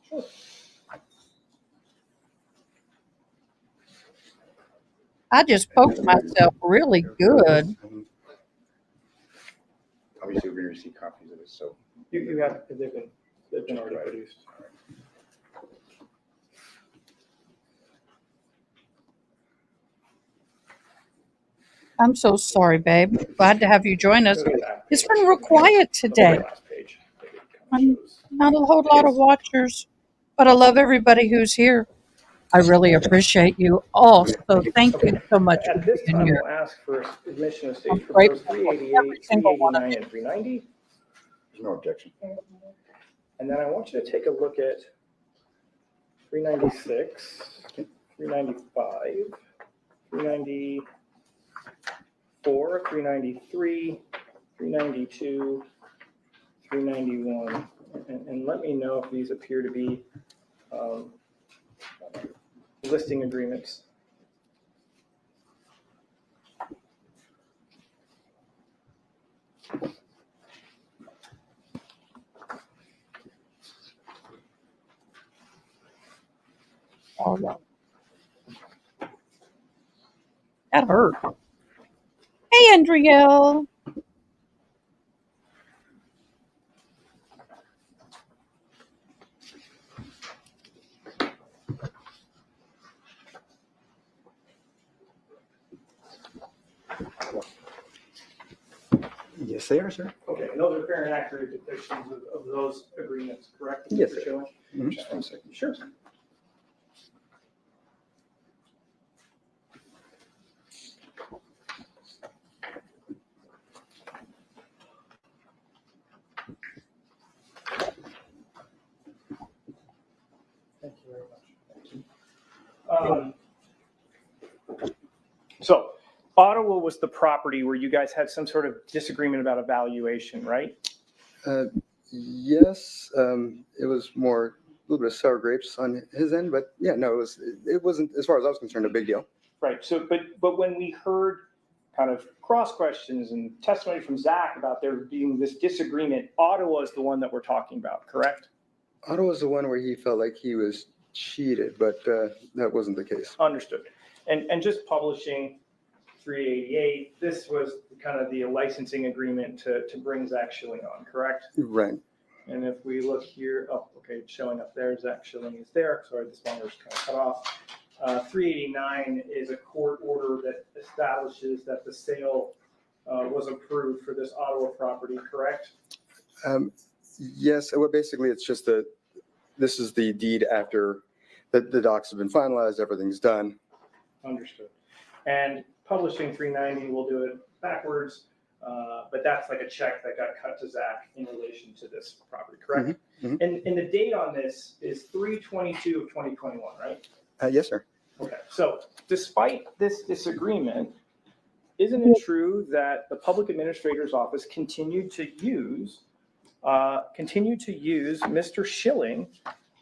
I just poked myself really good. Obviously, we're going to receive copies of it, so. You have, they've been already produced. I'm so sorry, babe. Glad to have you join us. Go to that It's page. been real quiet The today. last page. It kind of I'm shows. not a whole lot of watchers, but I love everybody who's here. I really appreciate you all. So thank you so much for At this being time, here. we'll ask for admission of I'm stage for grateful those for 388, every single one of 389, and 390. There's no objection. And then I want you to take a look at 396, 395, 394, 393, 392, 391. And let me know if these appear to be listing agreements. All right. That hurt. Hey, Andriel. Yes, they are, sir. Okay, and those are fair and accurate depictions of those agreements, correct? Yes, Mr. sir. Schilling? Just 1 second. Sure. Thank you very much. So Ottawa was the property where you guys had some sort of disagreement about a valuation, right? Yes, it was more a little bit of sour grapes on his end, but yeah, no, it wasn't, as far as I was concerned, a big deal. Right. So, but when we heard kind of cross questions and testimony from Zach about there being this disagreement, Ottawa is the one that we're talking about, correct? Ottawa's the one where he felt like he was cheated, but that wasn't the case. Understood. And just publishing 388, this was kind of the licensing agreement to bring Zach Schilling on, correct? Right. And if we look here, oh, okay, it's showing up there. Zach Schilling is there. Sorry, this one was kind of cut off. 389 is a court order that establishes that the sale was approved for this Ottawa property, correct? Yes, well, basically, it's just this is the deed after the docs have been finalized, everything's done. Understood. And publishing 390, we'll do it backwards, but that's like a check that got cut to Zach in relation to this property, correct? Mhm, And the date on this is 3/22 of 2021, right? Yes, sir. Okay, so despite this disagreement, isn't it true that the public administrator's office continued to use Mr. Schilling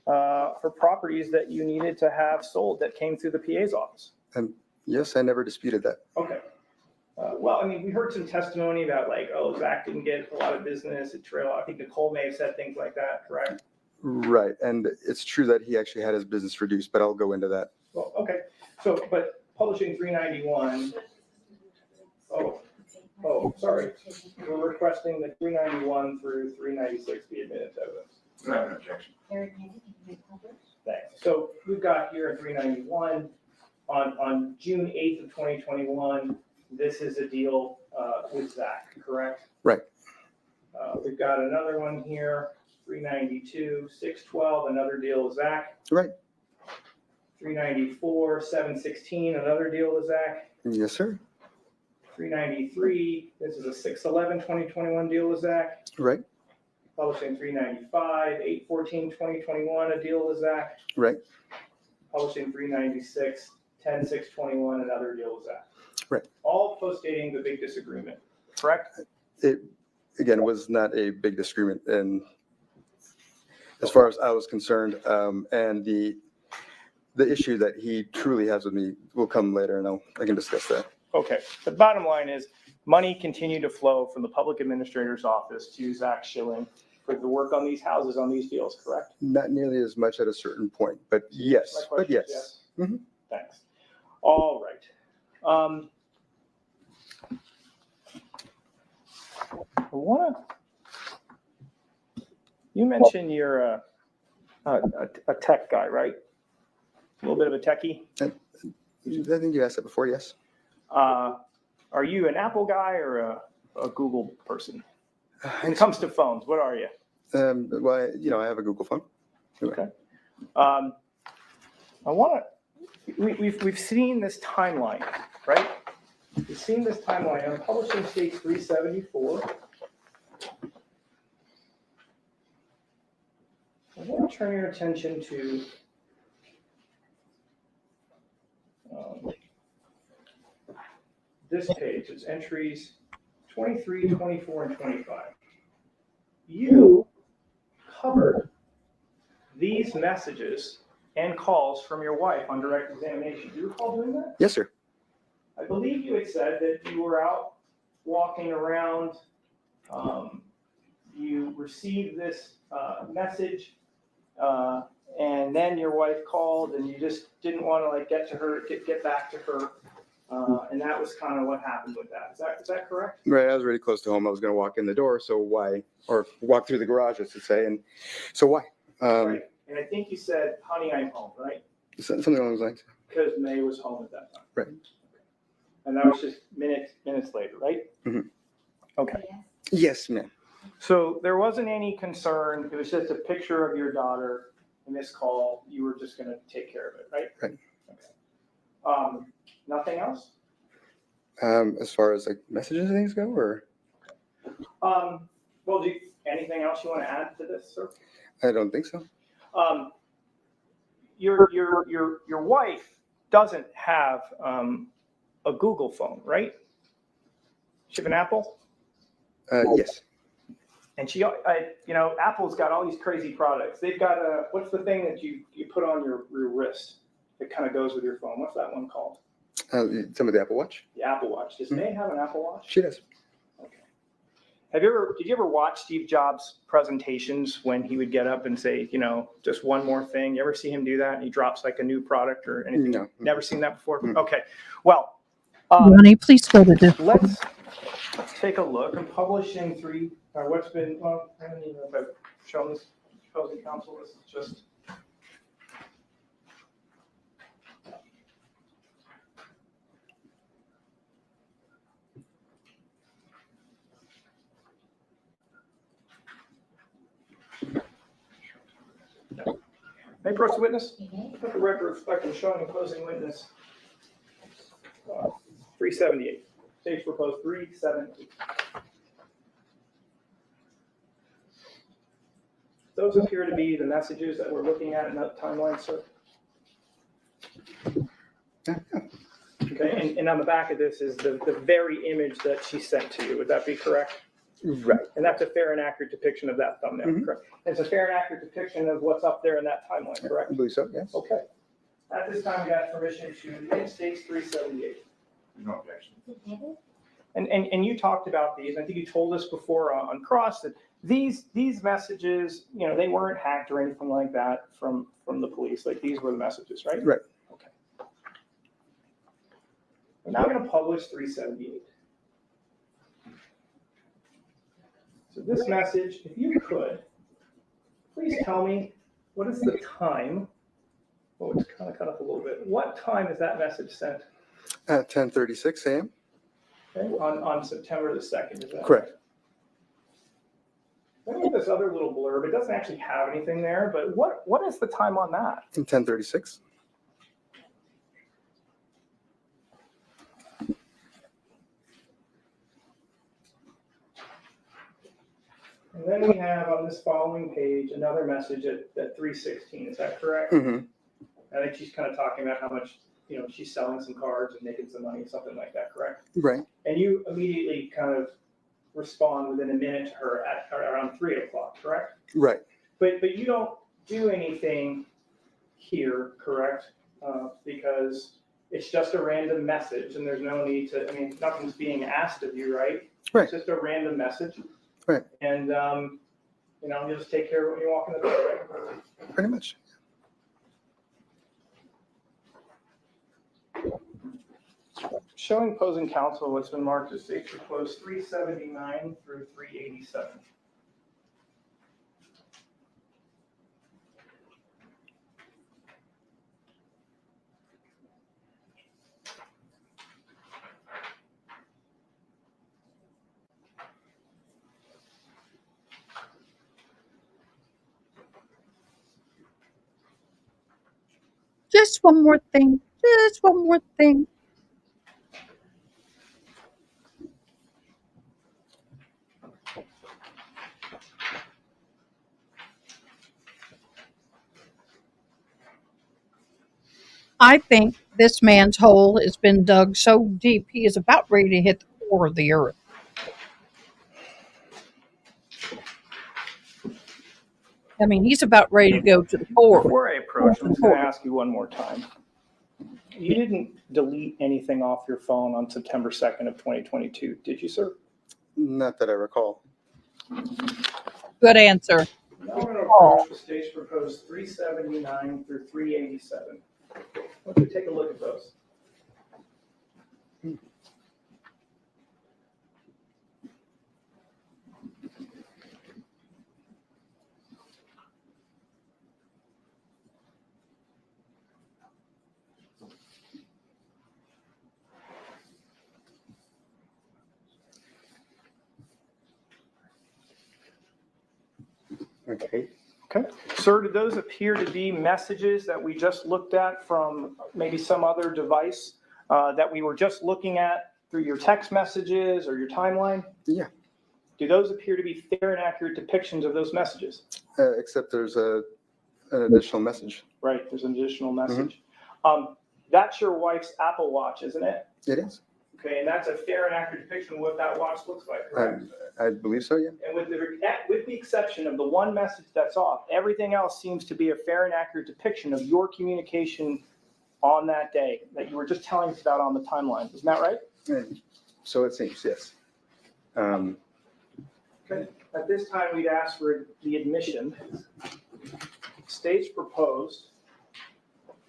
for properties that you needed to have sold that came through the PA's office? Yes, I never disputed that. Okay. Well, I mean, we heard some testimony about like, oh, Zach didn't get a lot of business at Trail. I think Nicole may have said things like that, correct? Right, and it's true that he actually had his business reduced, but I'll go into that. Well, okay. So, but publishing 391. Oh, sorry. We're requesting that 391 through 396 be admitted to evidence. I have an objection. Thanks. So we've got here in 391, on June 8th of 2021, this is a deal with Zach, correct? Right. We've got another one here, 392, 612, another deal with Zach. Right. 394, 716, another deal with Zach. Yes, sir. 393, this is a 611, 2021 deal with Zach. Right. Publishing 395, 814, 2021, a deal with Zach. Right. Publishing 396, 10, 621, another deal with Zach. Right. All postdating the big disagreement, correct? It, again, was not a big disagreement, and as far as I was concerned, and the issue that he truly has with me will come later, and I can discuss that. Okay. The bottom line is money continued to flow from the public administrator's office to Zach Schilling for the work on these houses, on these deals, correct? Not nearly as much at a certain point, but yes, My but question is yes. Mhm. Thanks. All right. You mentioned you're a tech guy, right? A little bit of a techie. I think you asked that before, yes. Are you an Apple guy or a Google person? When it comes to phones, what are you? Well, I have a Google phone. Okay. We've seen this timeline, right? We've seen this timeline on publishing stage 374. I want to turn your attention to this page. It's entries 23, 24, and 25. You covered these messages and calls from your wife on direct examination. Do you recall doing that? Yes, sir. I believe you had said that you were out walking around. You received this message, and then your wife called, and you just didn't want to get back to her And that was kind of what happened with that. Is that correct? Right, I was really close to home. I was going to walk in the door, so why? Or walk through the garage, I should say. And so why? Right. And I think you said, honey, I'm home, right? Something along those lines. Because May was home at that time. Right. And that was just minutes later, right? Mhm. Okay. Yes, ma'am. So there wasn't any concern. It was just a picture of your daughter in this call. You were just going to take care of it, right? Right. Okay. Nothing else? As far as like messages and things go, or Well, anything else you want to add to this, sir? I don't think so. Your wife doesn't have a Google phone, right? She have an Apple, Yes. and Apple's got all these crazy products. They've got what's the thing that you put on your wrist that kind of goes with your phone? What's that one called? Some of the Apple Watch. The Apple Watch. Does May have an Apple Watch? She does. Okay. Did you ever watch Steve Jobs' presentations when he would get up and say, just one more thing? You ever see him do that? And he drops like a new product or anything? No. Never seen that before? Mm. Okay. Well, Ronnie, please go to this. let's take a look. I'm publishing I don't even know if I've shown this opposing counsel. This is just. May I approach the witness? Let the record reflect the showing opposing witness 378. Stage proposed 378. Those appear to be the messages that we're looking at in that timeline, sir. Okay, and on the back of this is the very image that she sent to you. Would that be correct? Right. And that's a fair and accurate depiction of that thumbnail, Mhm. correct? And it's a fair and accurate depiction of what's up there in that timeline, I correct? believe so. Yes. Okay. At this time, we ask permission to admit stage 378. No objection. And you talked about these. I think you told us before on cross that these messages, they weren't hacked or anything like that from the police. Like these were the messages, right? Right. Okay. We're now going to publish 378. So this message, if you could, please tell me what is the time. Oh, it's kind of cut up a little bit. What time is that message sent? At 10:36 a.m. Okay, on September the 2nd, is that Correct. Then we have this other little blurb. It doesn't actually have anything there, but what is the time on that? 10:36. And then we have on this following page another message at 3:16. Is that correct? Mm-hmm. I think she's kind of talking about how much she's selling some cards and making some money, something like that, correct? Right. And you immediately kind of respond within a minute to her at around 3 o'clock, correct? Right. But you don't do anything here, correct? Because it's just a random message and there's no need to, nothing's being asked of you, right? Right. It's just a random message. Right. And, you just take care of it when you walk in the door, right? Pretty much. Showing opposing counsel what's been marked as stage close 379 through 387. Just one more thing. Just one more thing. I think this man's hole has been dug so deep he is about ready to hit the core of the earth. He's about ready to go to the core. Before I approach, I'm just going to ask you one more time. You didn't delete anything off your phone on September 2nd of 2022, did you, sir? Not that I recall. Good answer. Now I'm going to approach the stage proposed 379 through 387. Why don't you take a look at those? Okay. Okay. Sir, do those appear to be messages that we just looked at from maybe some other device that we were just looking at through your text messages or your timeline? Yeah. Do those appear to be fair and accurate depictions of those messages? Except there's an additional message. Right, there's an additional message. That's your wife's Apple Watch, isn't it? It is. Okay, and that's a fair and accurate depiction of what that watch looks like, correct? I believe so, yeah. And with the exception of the one message that's off, everything else seems to be a fair and accurate depiction of your communication on that day that you were just telling us about on the timeline. Isn't that right? So it seems, yes. Okay. At this time, we'd ask for the admission. States proposed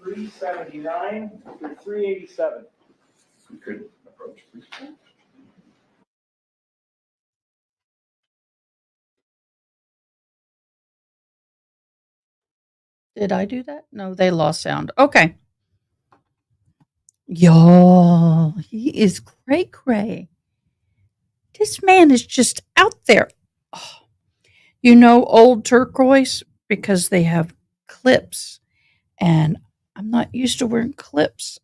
379 through 387. You could approach, please. Did I do that? No, they lost sound. Okay. Y'all, he is cray cray. This man is just out there. Oh, you know, old turquoise, because they have clips, and I'm not used to wearing clips.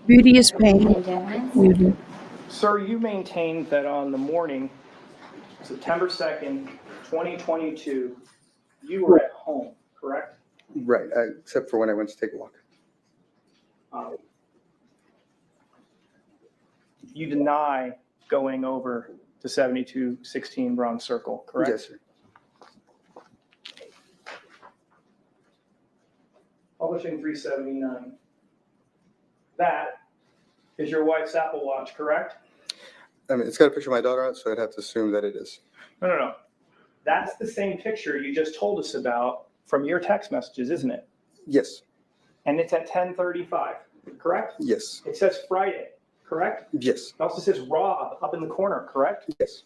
Beauty is pain. Beauty. Sir, you maintained that on the morning, September 2nd, 2022, you were at home, correct? Right, except for when I went to take a walk. You deny going over to 7216 Bronze Circle, correct? Yes, sir. Publishing 379. That is your wife's Apple Watch, correct? I mean, it's got a picture of my daughter on it, so I'd have to assume that it is. No. That's the same picture you just told us about from your text messages, isn't it? Yes, And it's at 10:35, correct? yes, It says Friday, correct? yes, It also says Rob up in the corner, correct? yes.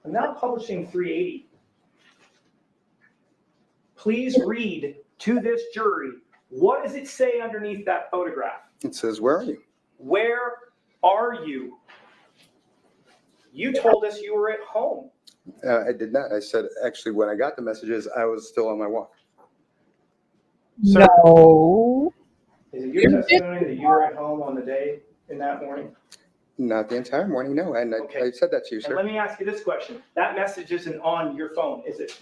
I'm now publishing 380. Please read to this jury, what does it say underneath that photograph? It says, "Where are you?" Where are you? You told us you were at home. I did not. I said, actually, when I got the messages, I was still on my walk. Sir, No. is it your testimony that you were at home on the day in that morning? Not the entire morning, no. And Okay. I said that to you, And sir. let me ask you this question. That message isn't on your phone, is it?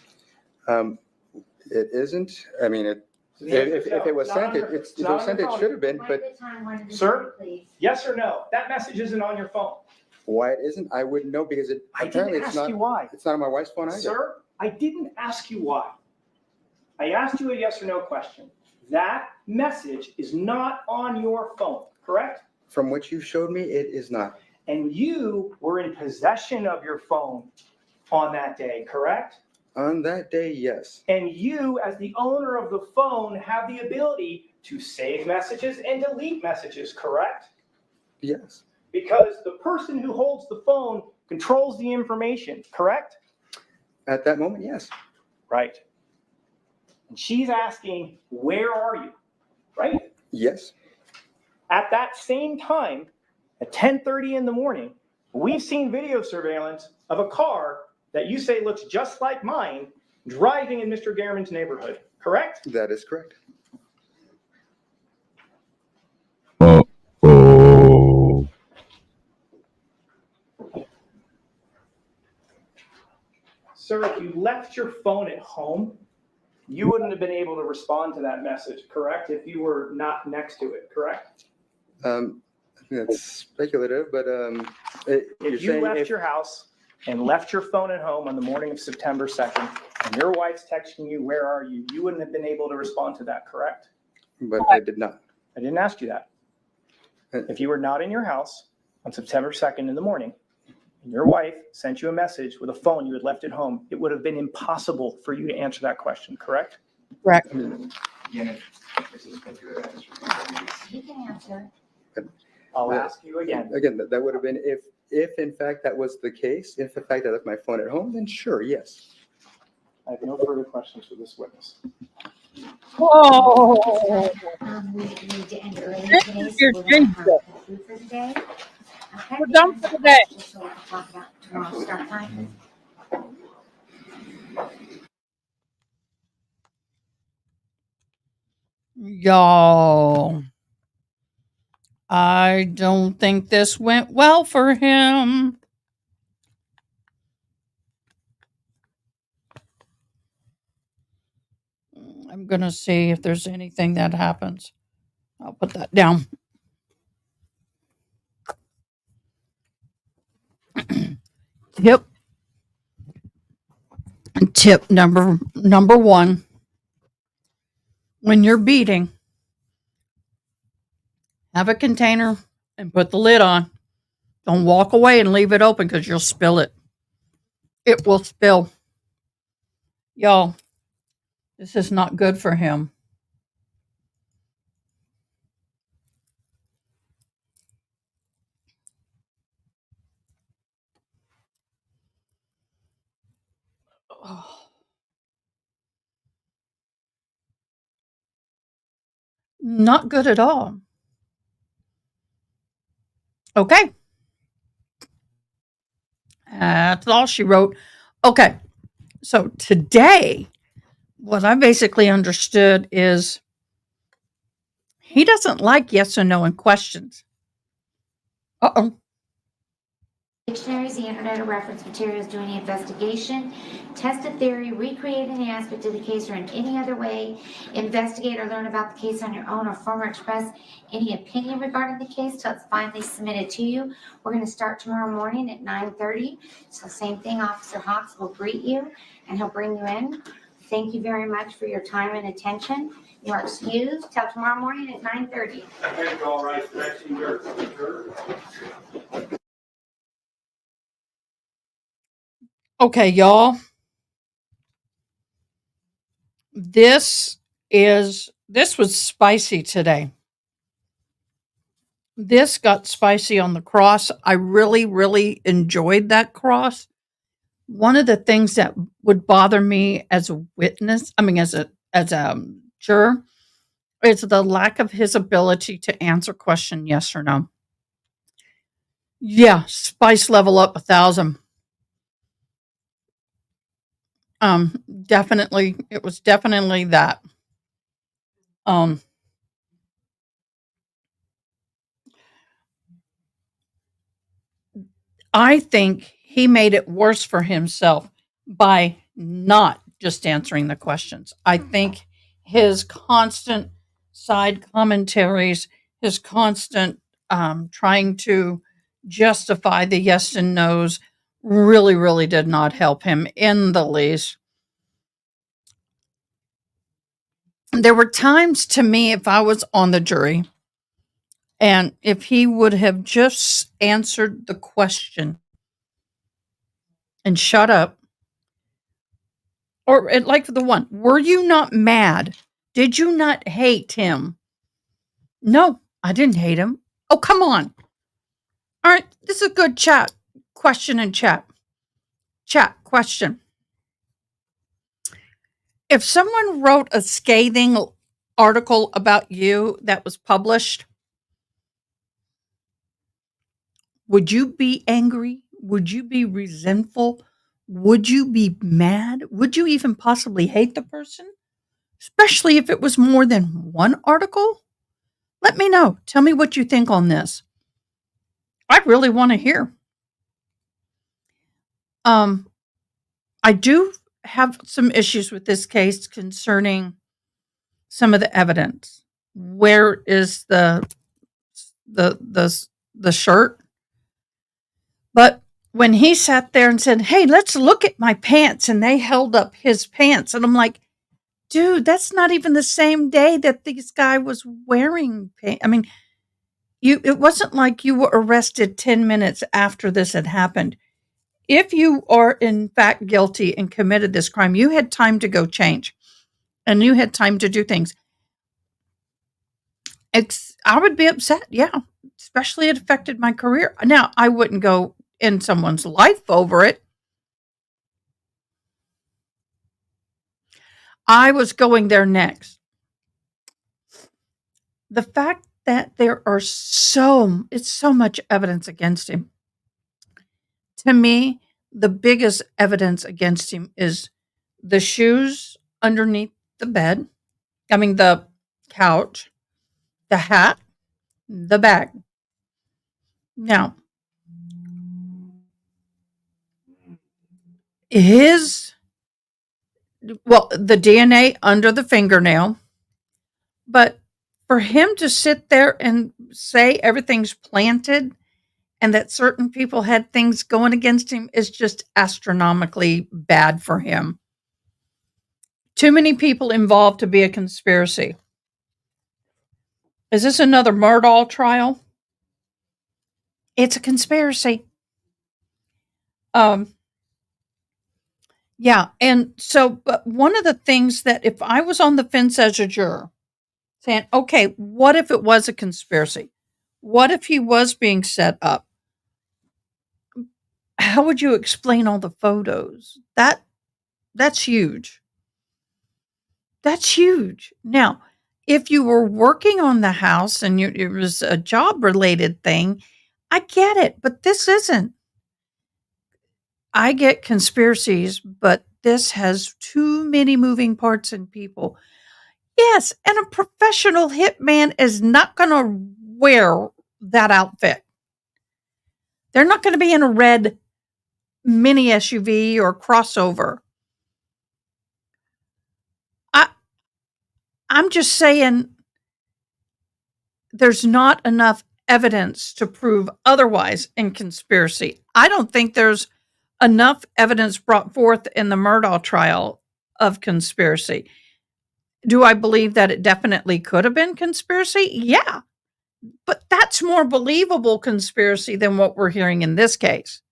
It isn't. I mean, So the answer if is no, it was it's not sent, on your- it it's not on sent, your it phone. should have been, One but at a time, one at a Sir? time, please. Yes or no? That message isn't on your phone. why it isn't, I wouldn't know because I apparently didn't it's ask not, you why. it's not on my wife's phone either. Sir, I didn't ask you why. I asked you a yes or no question. That message is not on your phone, correct? From what you showed me, it is not. And you were in possession of your phone on that day, correct? On that day, yes. And you, as the owner of the phone, have the ability to save messages and delete messages, correct? Yes. Because the person who holds the phone controls the information, correct? At that moment, yes. Right. And she's asking, where are you? Right? Yes. At that same time, at 10:30 in the morning, we've seen video surveillance of a car that you say looks just like mine driving in Mr. Gehrman's neighborhood, correct? That is correct. Sir, if you left your phone at home, you wouldn't have been able to respond to that message, correct? If you were not next to it, correct? I think that's speculative, but you're If you saying left if, your house and left your phone at home on the morning of September 2nd, and your wife's texting you, where are you? You wouldn't have been able to respond to that, correct? but I did not. I didn't ask you that. If you were not in your house on September 2nd in the morning, and your wife sent you a message with a phone you had left at home, it would have been impossible for you to answer that question, correct? Correct. Again, this is a good answer. He can answer. I'll Yeah. ask you again. Again, that would have been if in fact that was the case, if in fact I left my phone at home, then sure, yes. I have no further questions for this witness. Whoa. We need to end early Thank today, so you, we're gonna Jesus. conclude for the day. Okay? We're done for the day. Just so we can talk about tomorrow's start time. Y'all, I don't think this went well for him. I'm going to see if there's anything that happens. I'll put that down. Tip number one, when you're beating, have a container and put the lid on. Don't walk away and leave it open because you'll spill it. It will spill. Y'all, this is not good for him. Oh. Not good at all. Okay. That's all she wrote. Okay. So today, what I basically understood is he doesn't like yes or no in questions. Uh-oh. Dictionaries, the internet, or reference materials, do any investigation, test a theory, recreate any aspect of the case, or in any other way, investigate or learn about the case on your own, or form or express any opinion regarding the case till it's finally submitted to you. We're going to start tomorrow morning at 9:30. So same thing, Officer Hawks will greet you and he'll bring you in. Thank you very much for your time and attention. You are excused till tomorrow morning at 9:30. Thank you, all right. Next year. Okay, y'all. This was spicy today. This got spicy on the cross. I really, really enjoyed that cross. One of the things that would bother me as a witness, as a juror, is the lack of his ability to answer question yes or no. Yeah, spice level up 1,000. Definitely, it was definitely that. I think he made it worse for himself by not just answering the questions. I think his constant side commentaries, his constant trying to justify the yes and no's really, really did not help him in the least. There were times to me, if I was on the jury, and if he would have just answered the question and shut up, or like the one, were you not mad? Did you not hate him? No, I didn't hate him. Oh, come on. All right, this is a good chat. Question and chat. Chat, question. If someone wrote a scathing article about you that was published, would you be angry? Would you be resentful? Would you be mad? Would you even possibly hate the person? Especially if it was more than one article? Let me know. Tell me what you think on this. I really want to hear. I do have some issues with this case concerning some of the evidence. Where is the shirt? But when he sat there and said, "Hey, let's look at my pants," and they held up his pants, and I'm like, dude, that's not even the same day that this guy was wearing pants. It wasn't like you were arrested 10 minutes after this had happened. If you are in fact guilty and committed this crime, you had time to go change and you had time to do things. I would be upset. Yeah. Especially it affected my career. Now, I wouldn't go in someone's life over it. I was going there next. The fact that it's so much evidence against him. To me, the biggest evidence against him is the shoes underneath the bed. I mean, the couch, the hat, the bag. Now, the DNA under the fingernail, but for him to sit there and say everything's planted and that certain people had things going against him is just astronomically bad for him. Too many people involved to be a conspiracy. Is this another Murdaugh trial? It's a conspiracy. Yeah, and so, but one of the things that if I was on the fence as a juror, saying, okay, what if it was a conspiracy? What if he was being set up? How would you explain all the photos? That's huge. That's huge. Now, if you were working on the house and it was a job related thing, I get it, but this isn't. I get conspiracies, but this has too many moving parts and people. Yes, and a professional hitman is not going to wear that outfit. They're not going to be in a red mini SUV or crossover. I'm just saying there's not enough evidence to prove otherwise in conspiracy. I don't think there's enough evidence brought forth in the Murdaugh trial of conspiracy. Do I believe that it definitely could have been conspiracy? Yeah. But that's more believable conspiracy than what we're hearing in this case.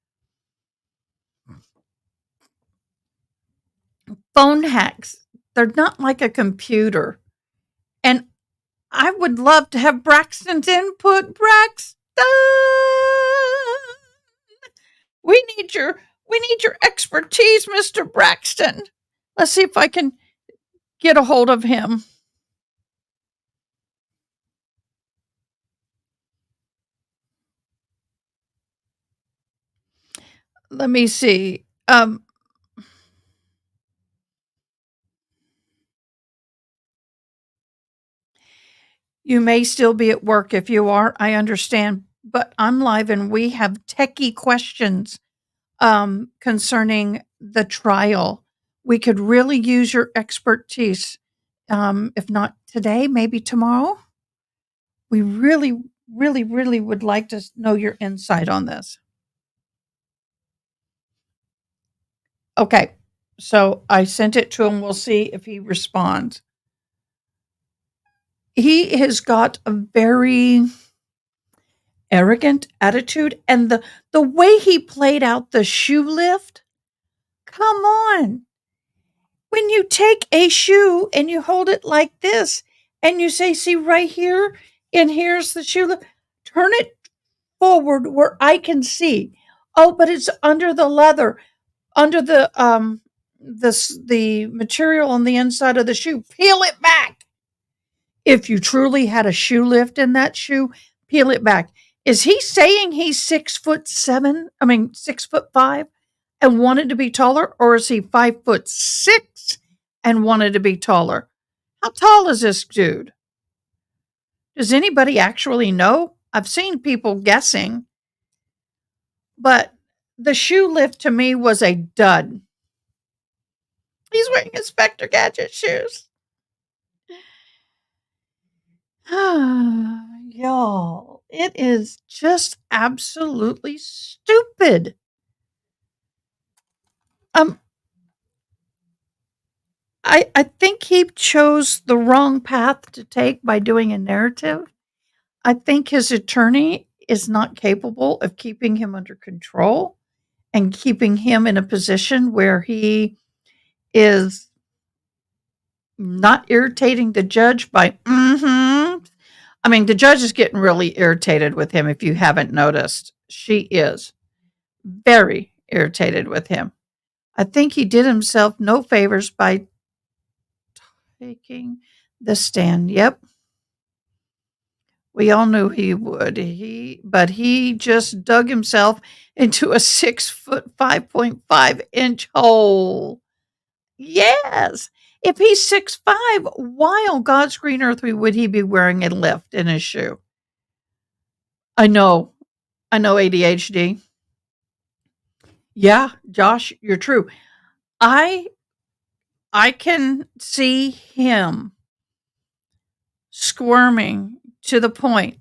Phone hacks, they're not like a computer. And I would love to have Braxton's input. Braxton, we need your expertise, Mr. Braxton. Let's see if I can get a hold of him. Let me see. You may still be at work. If you are, I understand. But I'm live and we have techie questions concerning the trial. We could really use your expertise. If not today, maybe tomorrow. We really, really, really would like to know your insight on this. Okay, so I sent it to him. We'll see if he responds. He has got a very arrogant attitude, and the way he played out the shoe lift, come on. When you take a shoe and you hold it like this and you say, see right here, and here's the shoe lift, turn it forward where I can see. Oh, but it's under the leather, under the material on the inside of the shoe. Peel it back. If you truly had a shoe lift in that shoe, peel it back. Is he saying he's 6'7"? 6'5" and wanted to be taller, or is he 5'6" and wanted to be taller? How tall is this dude? Does anybody actually know? I've seen people guessing, but the shoe lift to me was a dud. He's wearing Inspector Gadget shoes. Y'all, it is just absolutely stupid. I think he chose the wrong path to take by doing a narrative. I think his attorney is not capable of keeping him under control and keeping him in a position where he is not irritating the judge by I mean, the judge is getting really irritated with him, if you haven't noticed. She is very irritated with him. I think he did himself no favors by taking the stand. Yep. We all knew he would. But he just dug himself into a 6 foot 5.5 inch hole. Yes. If he's 6'5", why on God's green earth would he be wearing a lift in his shoe? I know ADHD. Yeah, Josh, you're true. I can see him squirming to the point.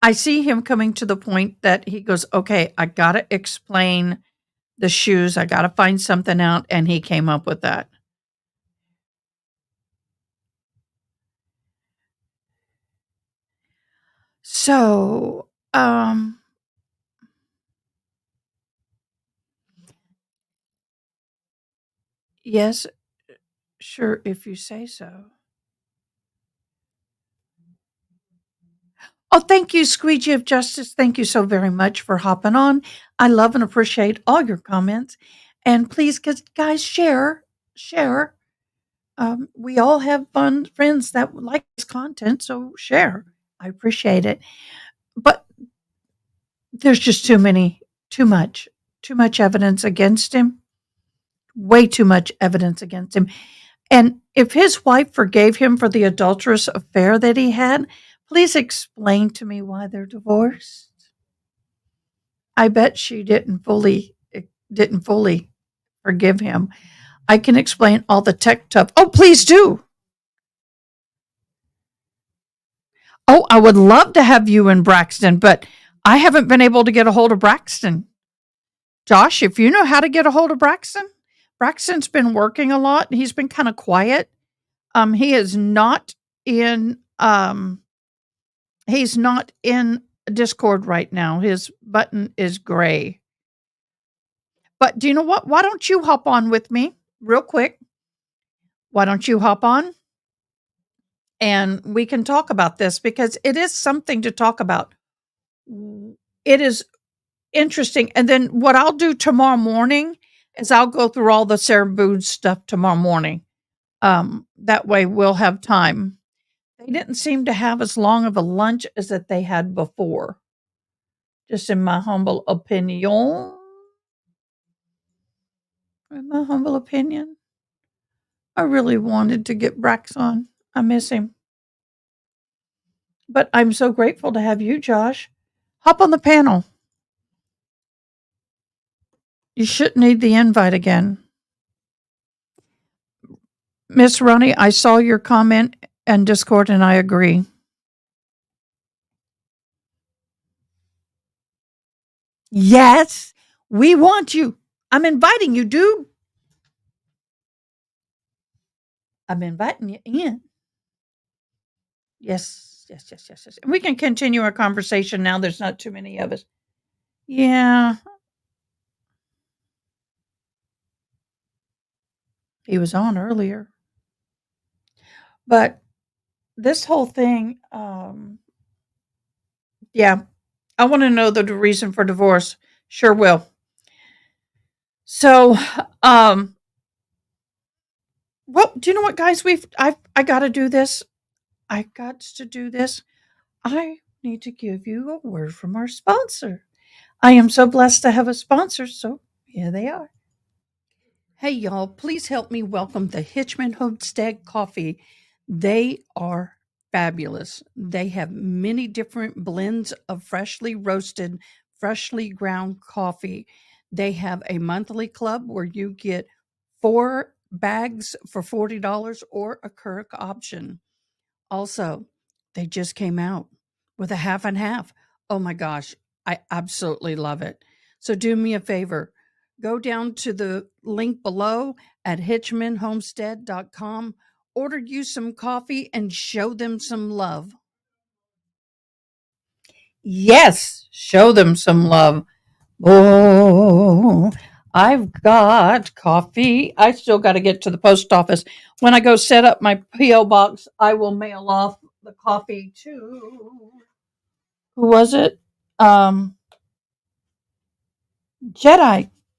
I see him coming to the point that he goes, okay, I got to explain the shoes. I got to find something out. And he came up with that. So, yes, sure, if you say so. Oh, thank you, Squeegee of Justice. Thank you so very much for hopping on. I love and appreciate all your comments. And please, guys, share. We all have fun friends that like this content, so share. I appreciate it. But there's just too much evidence against him. Way too much evidence against him. And if his wife forgave him for the adulterous affair that he had, please explain to me why they're divorced. I bet she didn't fully forgive him. I can explain all the tech stuff. Oh, please do. Oh, I would love to have you and Braxton, but I haven't been able to get a hold of Braxton. Josh, if you know how to get a hold of Braxton, Braxton's been working a lot. He's been kind of quiet. He is not in he's not in Discord right now. His button is gray. But do you know what? Why don't you hop on with me real quick? Why don't you hop on? And we can talk about this because it is something to talk about. It is interesting. And then what I'll do tomorrow morning is I'll go through all the Sarah Booth stuff tomorrow morning. That way we'll have time. They didn't seem to have as long of a lunch as that they had before. Just in my humble opinion. I really wanted to get Brax on. I miss him. But I'm so grateful to have you, Josh. Hop on the panel. You shouldn't need the invite again. Miss Ronnie, I saw your comment and Discord, and I agree. Yes, we want you. I'm inviting you, dude. I'm inviting you in. Yes. We can continue our conversation now. There's not too many of us. Yeah. He was on earlier. But this whole thing, yeah, I want to know the reason for divorce. Sure will. So, well, do you know what, guys? I got to do this. I got to do this. I need to give you a word from our sponsor. I am so blessed to have a sponsor, so here they are. Hey, y'all, please help me welcome the Hitchman Homestead Coffee. They are fabulous. They have many different blends of freshly roasted, freshly ground coffee. They have a monthly club where you get 4 bags for $40 or a Keurig option. Also, they just came out with a half and half. Oh my gosh, I absolutely love it. So do me a favor. Go down to the link below at hitchmanhomestead.com. Order you some coffee and show them some love. Yes, show them some love. Oh, I've got coffee. I still got to get to the post office. When I go set up my P.O. box, I will mail off the coffee to, who was it? Jedi.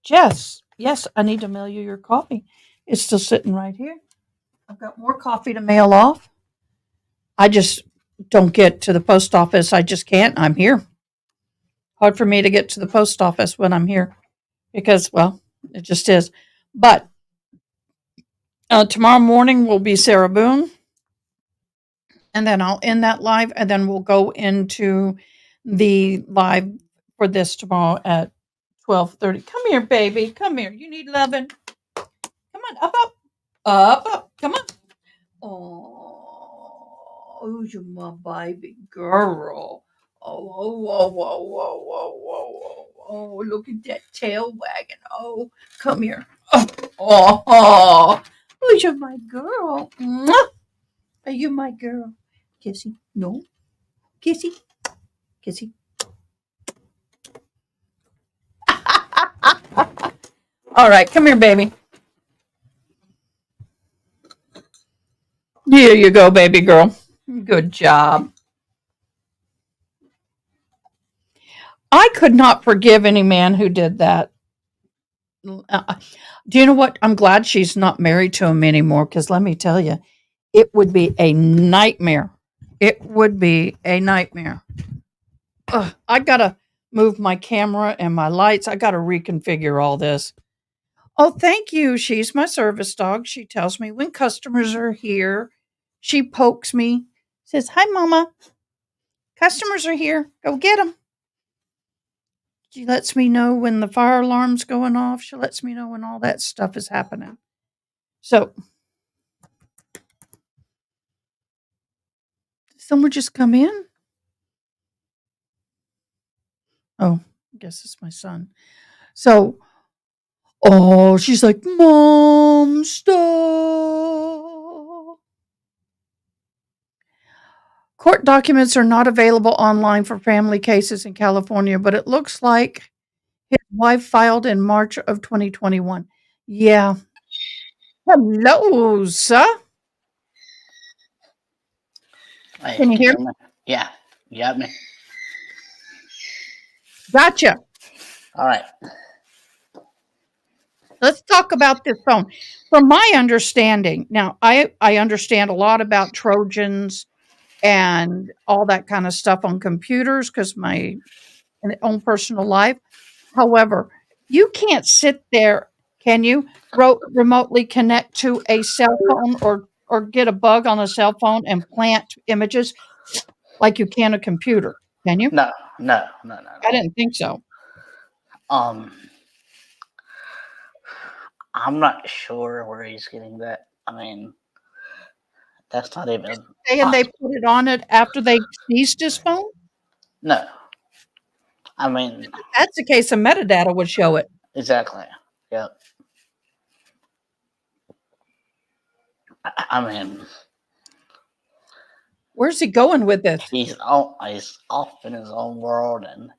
Jess. Yes, I need to mail you your coffee. It's still sitting right here. I've got more coffee to mail off. I just don't get to the post office. I just can't. I'm here. Hard for me to get to the post office when I'm here because, well, it just is. But tomorrow morning will be Sarah Boone. And then I'll end that live and then we'll go into the live for this tomorrow at 12:30. Come here, baby. Come here. You need loving. Come on, up, up. Up, up. Come on. Oh, you're my baby girl. Oh, whoa, whoa, whoa, whoa, whoa, whoa, whoa. Oh, look at that tail wagging. Oh, come here. Oh, you're my girl. Mwah. Are you my girl? Kissy? No. Kissy? Kissy? All right, come here, baby. Here you go, baby girl. Good job. I could not forgive any man who did that. Do you know what? I'm glad she's not married to him anymore because let me tell you, it would be a nightmare. It would be a nightmare. I got to move my camera and my lights. I got to reconfigure all this. Oh, thank you. She's my service dog. She tells me when customers are here. She pokes me, says, "Hi, Mama. Customers are here. Go get them." She lets me know when the fire alarm's going off. She lets me know when all that stuff is happening. So, did someone just come in? Oh, I guess it's my son. So, oh, she's like, "Mom, stop." Court documents are not available online for family cases in California, but it looks like his wife filed in March of 2021. Yeah. Hello, sir. Hey, Can you hear me? me? Yeah, you got me. Gotcha. All right. Let's talk about this phone. From my understanding, now I understand a lot about Trojans and all that kind of stuff on computers because my own personal life. However, you can't sit there, can you, remotely connect to a cell phone or get a bug on a cell phone and plant images like you can a computer? Can you? No. I didn't think so. I'm not sure where he's getting that. I mean, that's not even. And they put it on it after they seized his phone? No. I mean, If that's the case, the metadata would show it. exactly. Yep. I mean, Where's he going with this? he's off in his own world, and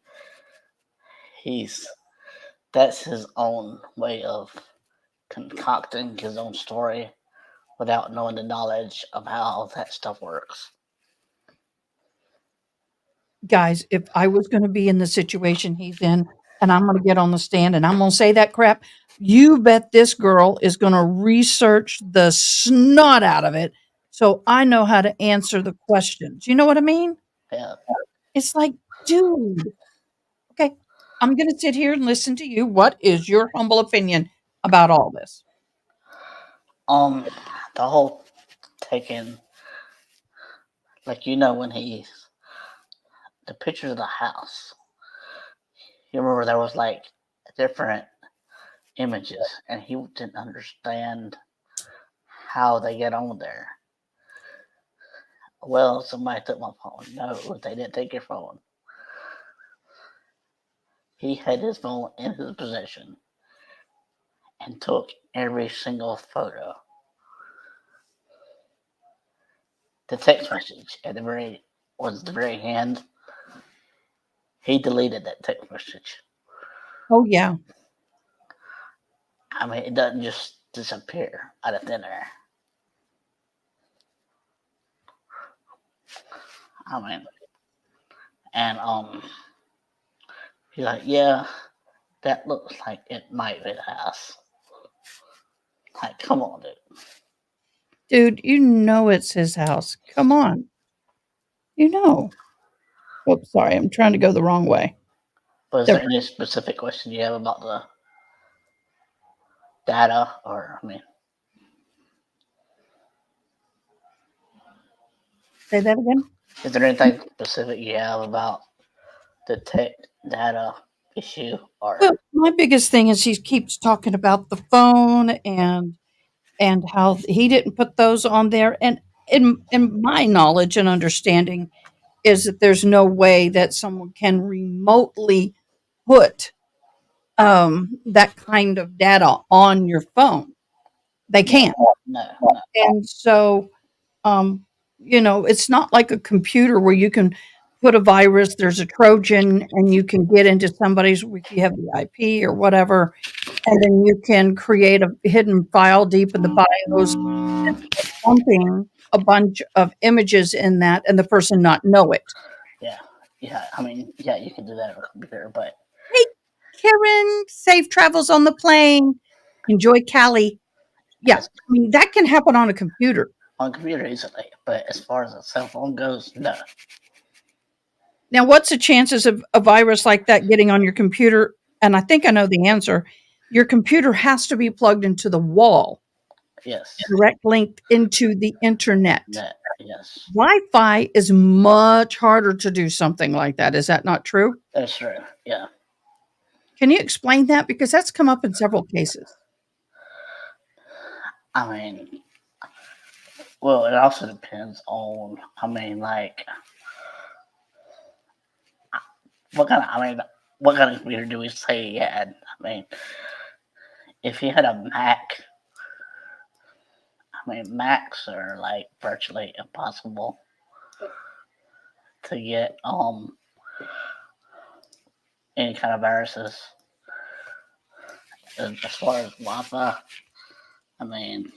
that's his own way of concocting his own story without knowing the knowledge of how that stuff works. Guys, if I was going to be in the situation he's in and I'm going to get on the stand and I'm going to say that crap, you bet this girl is going to research the snot out of it so I know how to answer the questions. You know what I mean? Yeah. It's like, dude, okay, I'm going to sit here and listen to you. What is your humble opinion about all this? The whole taking, like, when the pictures of the house, you remember there was like different images and he didn't understand how they get on there. Well, somebody took my phone. No, they didn't take your phone. He had his phone in his possession and took every single photo. The text message at the very end. He deleted that text message. Oh, yeah. I mean, it doesn't just disappear out of thin air. I mean, and he's like, yeah, that looks like it might be the house. Like, come on, dude. Dude, you know it's his house. Come on. You know. Oops, sorry, I'm trying to go the wrong way. But is There- there any specific question you have about the data, or I mean, Say that again. is there anything specific you have about the tech data issue, or Well, my biggest thing is he keeps talking about the phone and how he didn't put those on there. And in my knowledge and understanding is that there's no way that someone can remotely put that kind of data on your phone. They can't. no? And so, it's not like a computer where you can put a virus, there's a Trojan, and you can get into somebody's, if you have the IP or whatever, and then you can create a hidden file deep in the BIOS, and dumping a bunch of images in that, and the person not know it. Yeah, I mean, yeah, you can do that on a computer, but Karen, safe travels on the plane. Enjoy Cali. Yeah, I mean, that can happen on a computer. on a computer easily. But as far as a cell phone goes, no. Now, what's the chances of a virus like that getting on your computer? And I think I know the answer. Your computer has to be plugged into the wall, Yes. direct linked into the internet. Net. Yes. Wi-Fi is much harder to do something like that. Is that not true? That's true. Yeah. Can you explain that? Because that's come up in several cases. I mean, well, it also depends on, I mean, like, what kind of computer do we say he had? I mean, if he had a Mac, I mean, Macs are like virtually impossible to get any kind of viruses. As far as Wi-Fi, I mean,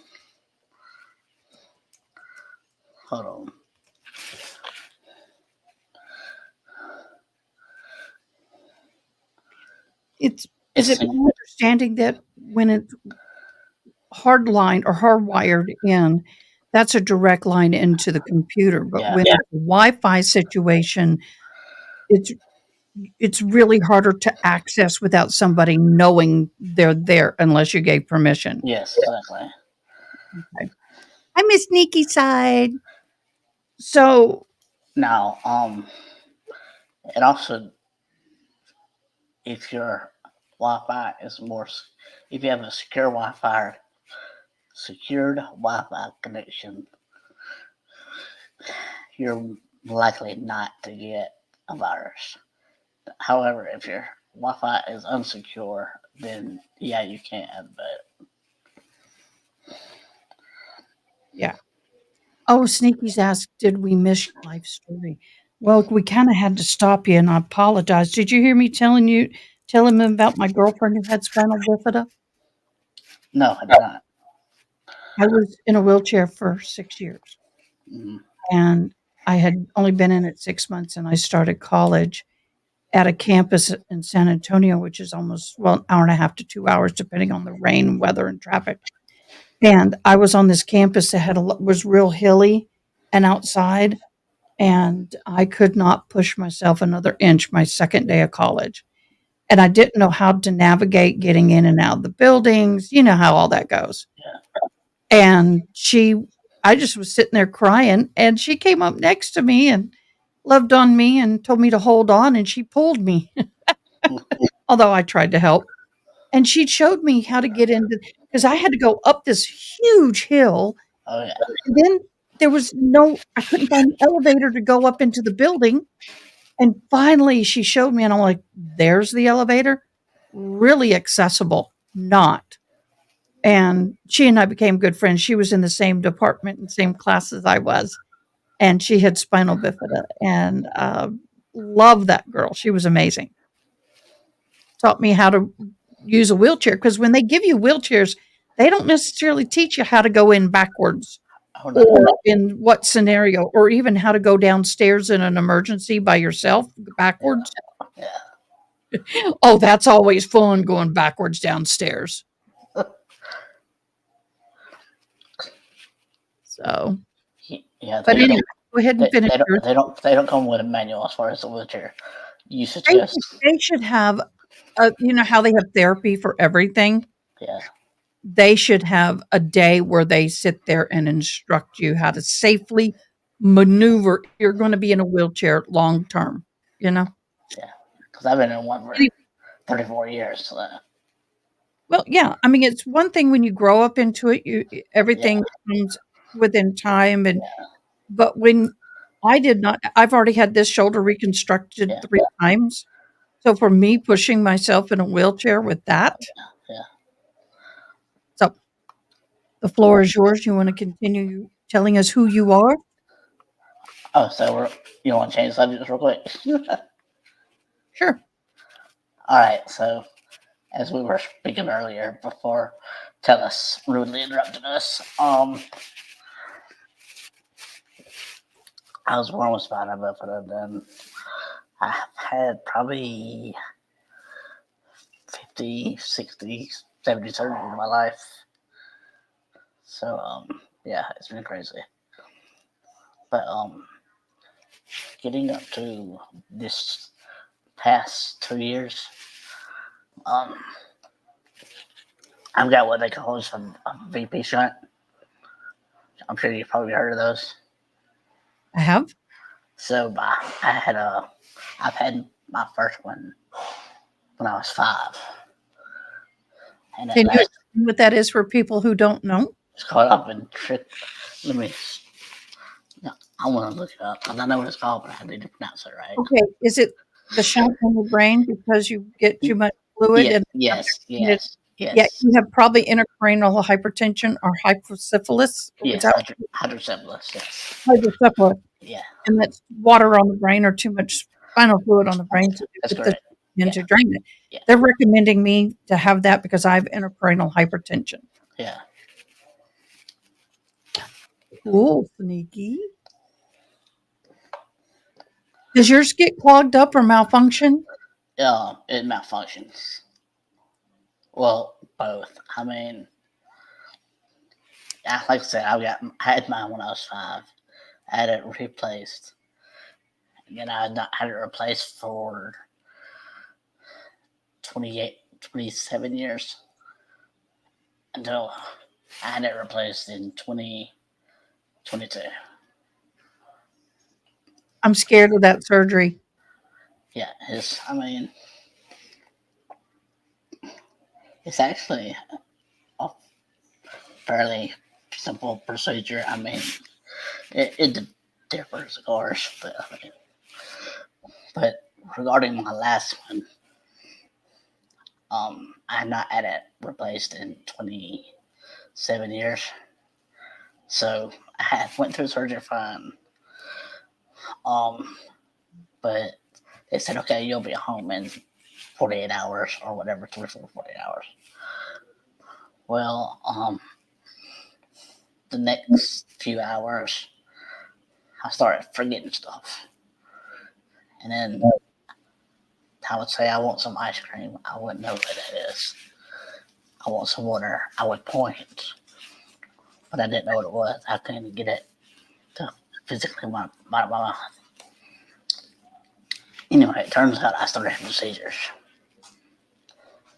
hold on. Is it my understanding that when it's hardline or hardwired in, that's a direct line into the computer, but Yeah. when it's a Wi-Fi situation, it's really harder to access without somebody knowing they're there unless you gave permission. Yes, exactly. I'm a sneaky side. So Now, and also, if your Wi-Fi is if you have a secured Wi-Fi connection, you're likely not to get a virus. However, if your Wi-Fi is unsecure, then yeah, you can. But Sneaky's asked, did we miss your life story? Well, we kind of had to stop you, and I apologize. Did you hear me tell him about my girlfriend who had spinal bifida? no, I did not. I was in a wheelchair for 6 years, Mhm. and I had only been in it 6 months, and I started college at a campus in San Antonio, which is almost, an hour and a half to 2 hours, depending on the rain, weather, and traffic. And I was on this campus that was real hilly and outside, and I could not push myself another inch my second day of college. And I didn't know how to navigate getting in and out of the buildings. You know how all that goes. And I just was sitting there crying, and she came up next to me and loved on me and told me to hold on, and she pulled me, although I tried to help. And she showed me how to get into, because I had to go up this huge hill. Oh yeah. And then I couldn't find an elevator to go up into the building. And finally she showed me, and I'm like, there's the elevator. Really accessible, not. And she and I became good friends. She was in the same department and same class as I was. And she had spinal bifida, and love that girl. She was amazing. Taught me how to use a wheelchair, because when they give you wheelchairs, they don't necessarily teach you how to go in backwards Oh, no. or in what scenario, or even how to go downstairs in an emergency by yourself backwards. Yeah. Oh, that's always fun going backwards downstairs. So, Yeah, but they anyway, don't. go ahead and finish yours. They don't come with a manual as far as the wheelchair usage They goes. they should have, you know how they have therapy for everything? Yeah. They should have a day where they sit there and instruct you how to safely maneuver. You're going to be in a wheelchair long term, you know? Because I've been in one for Any- 34 years. So, Well, yeah. I mean, it's one thing when you grow up into it, everything comes within time. But when I did not, I've already had this shoulder reconstructed Yeah. 3 times. So for me, pushing myself in a wheelchair with that. Yeah. So the floor is yours. You want to continue telling us who you are? Oh, so you want to change subjects real quick? Sure. All right. So, as we were speaking earlier, before Telus rudely interrupted us, I was born with spina bifida. Then I've had probably 50, 60, 70 surgeries in my life. So, yeah, it's been crazy. But, getting up to this past 2 years, I've got what they call a VP shunt. I'm sure you've probably heard of those. I have. So I've had my first one when I was 5. And Can you explain what that is for people who don't know? it's called up and trick. I want to look it up because I know what it's called, but I need to pronounce it right. Okay. Is it the shunt in the brain because you get too much fluid? Yes. Yeah, you have probably intracranial hypertension or hypocephalus. Yes, Is that hydrocephalus, yes. hydrocephalus? Yeah, And that's water on the brain or too much spinal fluid on the brain to that's get the correct. to drain it. Yeah. They're recommending me to have that because I have intracranial hypertension. Yeah. Cool, sneaky. Does yours get clogged up or malfunction? It malfunctions. Well, both. I mean, like I said, I had mine when I was 5. I had it replaced. And then I had it replaced for 27 years until I had it replaced in 2022. I'm scared of that surgery. Yeah, it's actually a fairly simple procedure. I mean, it differs, of course, but regarding my last one, I have not had it replaced in 27 years. So I went through surgery fine. But they said, okay, you'll be home in 48 hours or whatever, 24, 48 hours. Well, the next few hours, I started forgetting stuff. And then I would say, I want some ice cream. I wouldn't know what that is. I want some water. I would point. But I didn't know what it was. I couldn't get it to physically my mouth. Anyway, it turns out I started having seizures.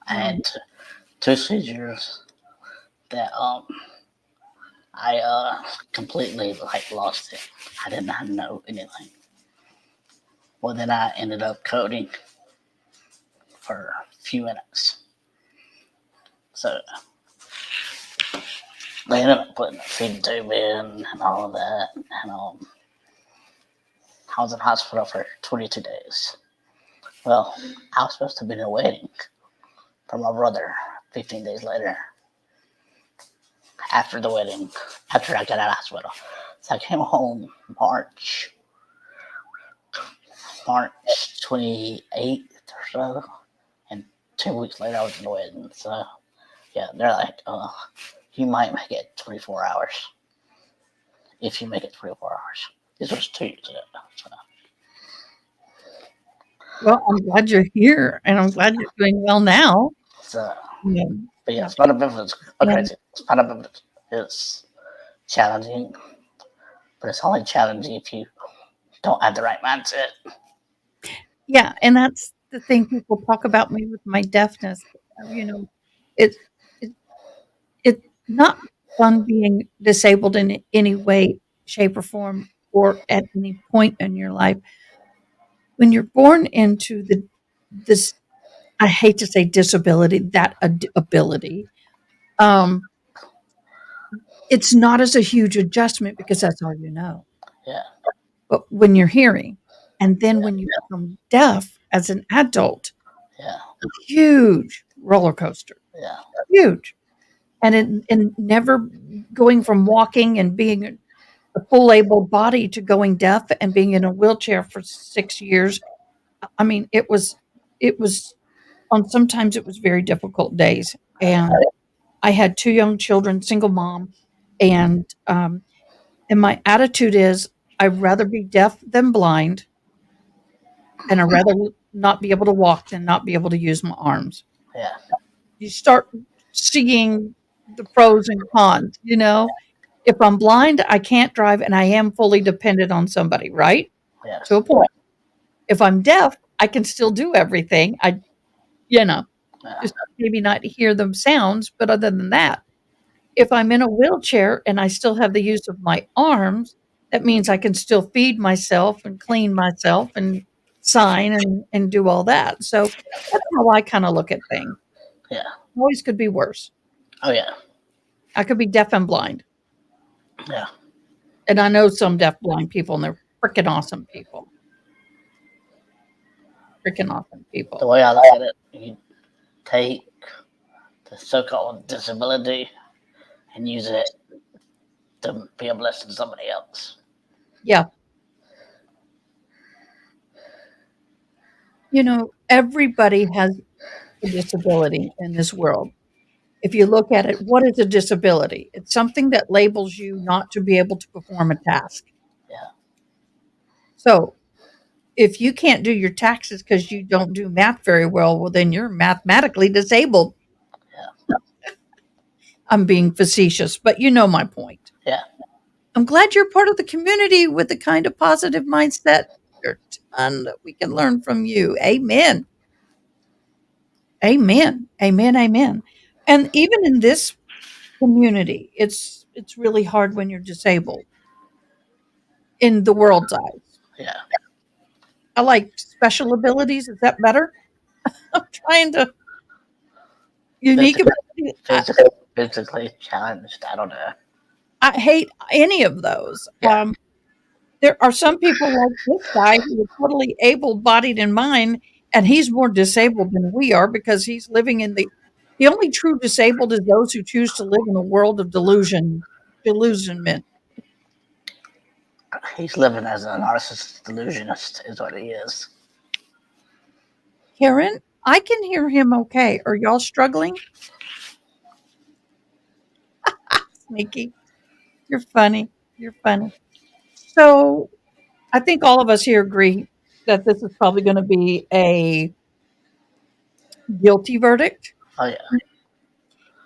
I had 2 seizures that I completely lost it. I did not know anything. Well, then I ended up coding for a few minutes. So they ended up putting a feeding tube in and all of that. And I was in hospital for 22 days. Well, I was supposed to be in a wedding for my brother 15 days later. After the wedding, after I got out of hospital. So I came home March 28th or so in 2 weeks later, I was in the wedding. So, yeah, they're like, you might make it 24 hours. If you make it 24 hours. This was 2 years ago. So, Well, I'm glad you're here, and I'm glad you're doing well now. so Yeah. but yeah, spinal benefits are crazy. Spinal benefits is challenging, but it's only challenging if you don't have the right mindset. Yeah, and that's the thing people talk about me with my deafness. You know, it's it, it's not fun being disabled in any way, shape, or form, or at any point in your life. When you're born into this, I hate to say disability, that ability. Um, it's not as a huge adjustment because that's all you know. Yeah, But when you're hearing, and then when you become deaf as an adult, yeah, huge roller coaster, yeah, huge. And never going from walking and being a full able body to going deaf and being in a wheelchair for 6 years. I mean, it was on sometimes it was very difficult days. And I had 2 young children, single mom, and and my attitude is I'd rather be deaf than blind, and I'd rather not be able to walk than not be able to use my arms. yeah, You start seeing the pros and cons, you know? If I'm blind, I can't drive and I am fully dependent on somebody, right? yes, To a point. If I'm deaf, I can still do everything. You know, yeah, just maybe not hear the sounds, but other than that, if I'm in a wheelchair and I still have the use of my arms, that means I can still feed myself and clean myself and sign and do all that. So that's how I kind of look at things. yeah. Always could be worse. Oh yeah, I could be deaf and blind. yeah. And I know some deaf blind people and they're freaking awesome people. Freaking awesome The people. way I look at it, you take the so-called disability and use it to be a blessing to somebody else. Yeah. You know, everybody has a disability in this world. If you look at it, what is a disability? It's something that labels you not to be able to perform a task. Yeah. So if you can't do your taxes because you don't do math very well, then you're mathematically disabled. Yeah. I'm being facetious, but you know my point. Yeah. I'm glad you're part of the community with the kind of positive mindset. There's a ton that we can learn from you. Amen. Amen. Amen. Amen. And even in this community, it's really hard when you're disabled in the world's eyes. Yeah. I like special abilities. Is that better? I'm trying to unique ability. Physically challenged. I don't know. I hate any of those. Yeah. There are some people like this guy who is totally able-bodied in mind, and he's more disabled than we are because he's living in the only true disabled is those who choose to live in a world of delusionment. He's living as a narcissist delusionist, is what he is. Karen, I can hear him okay. Are y'all struggling? Sneaky. You're funny. You're funny. So I think all of us here agree that this is probably going to be a guilty verdict. Oh yeah.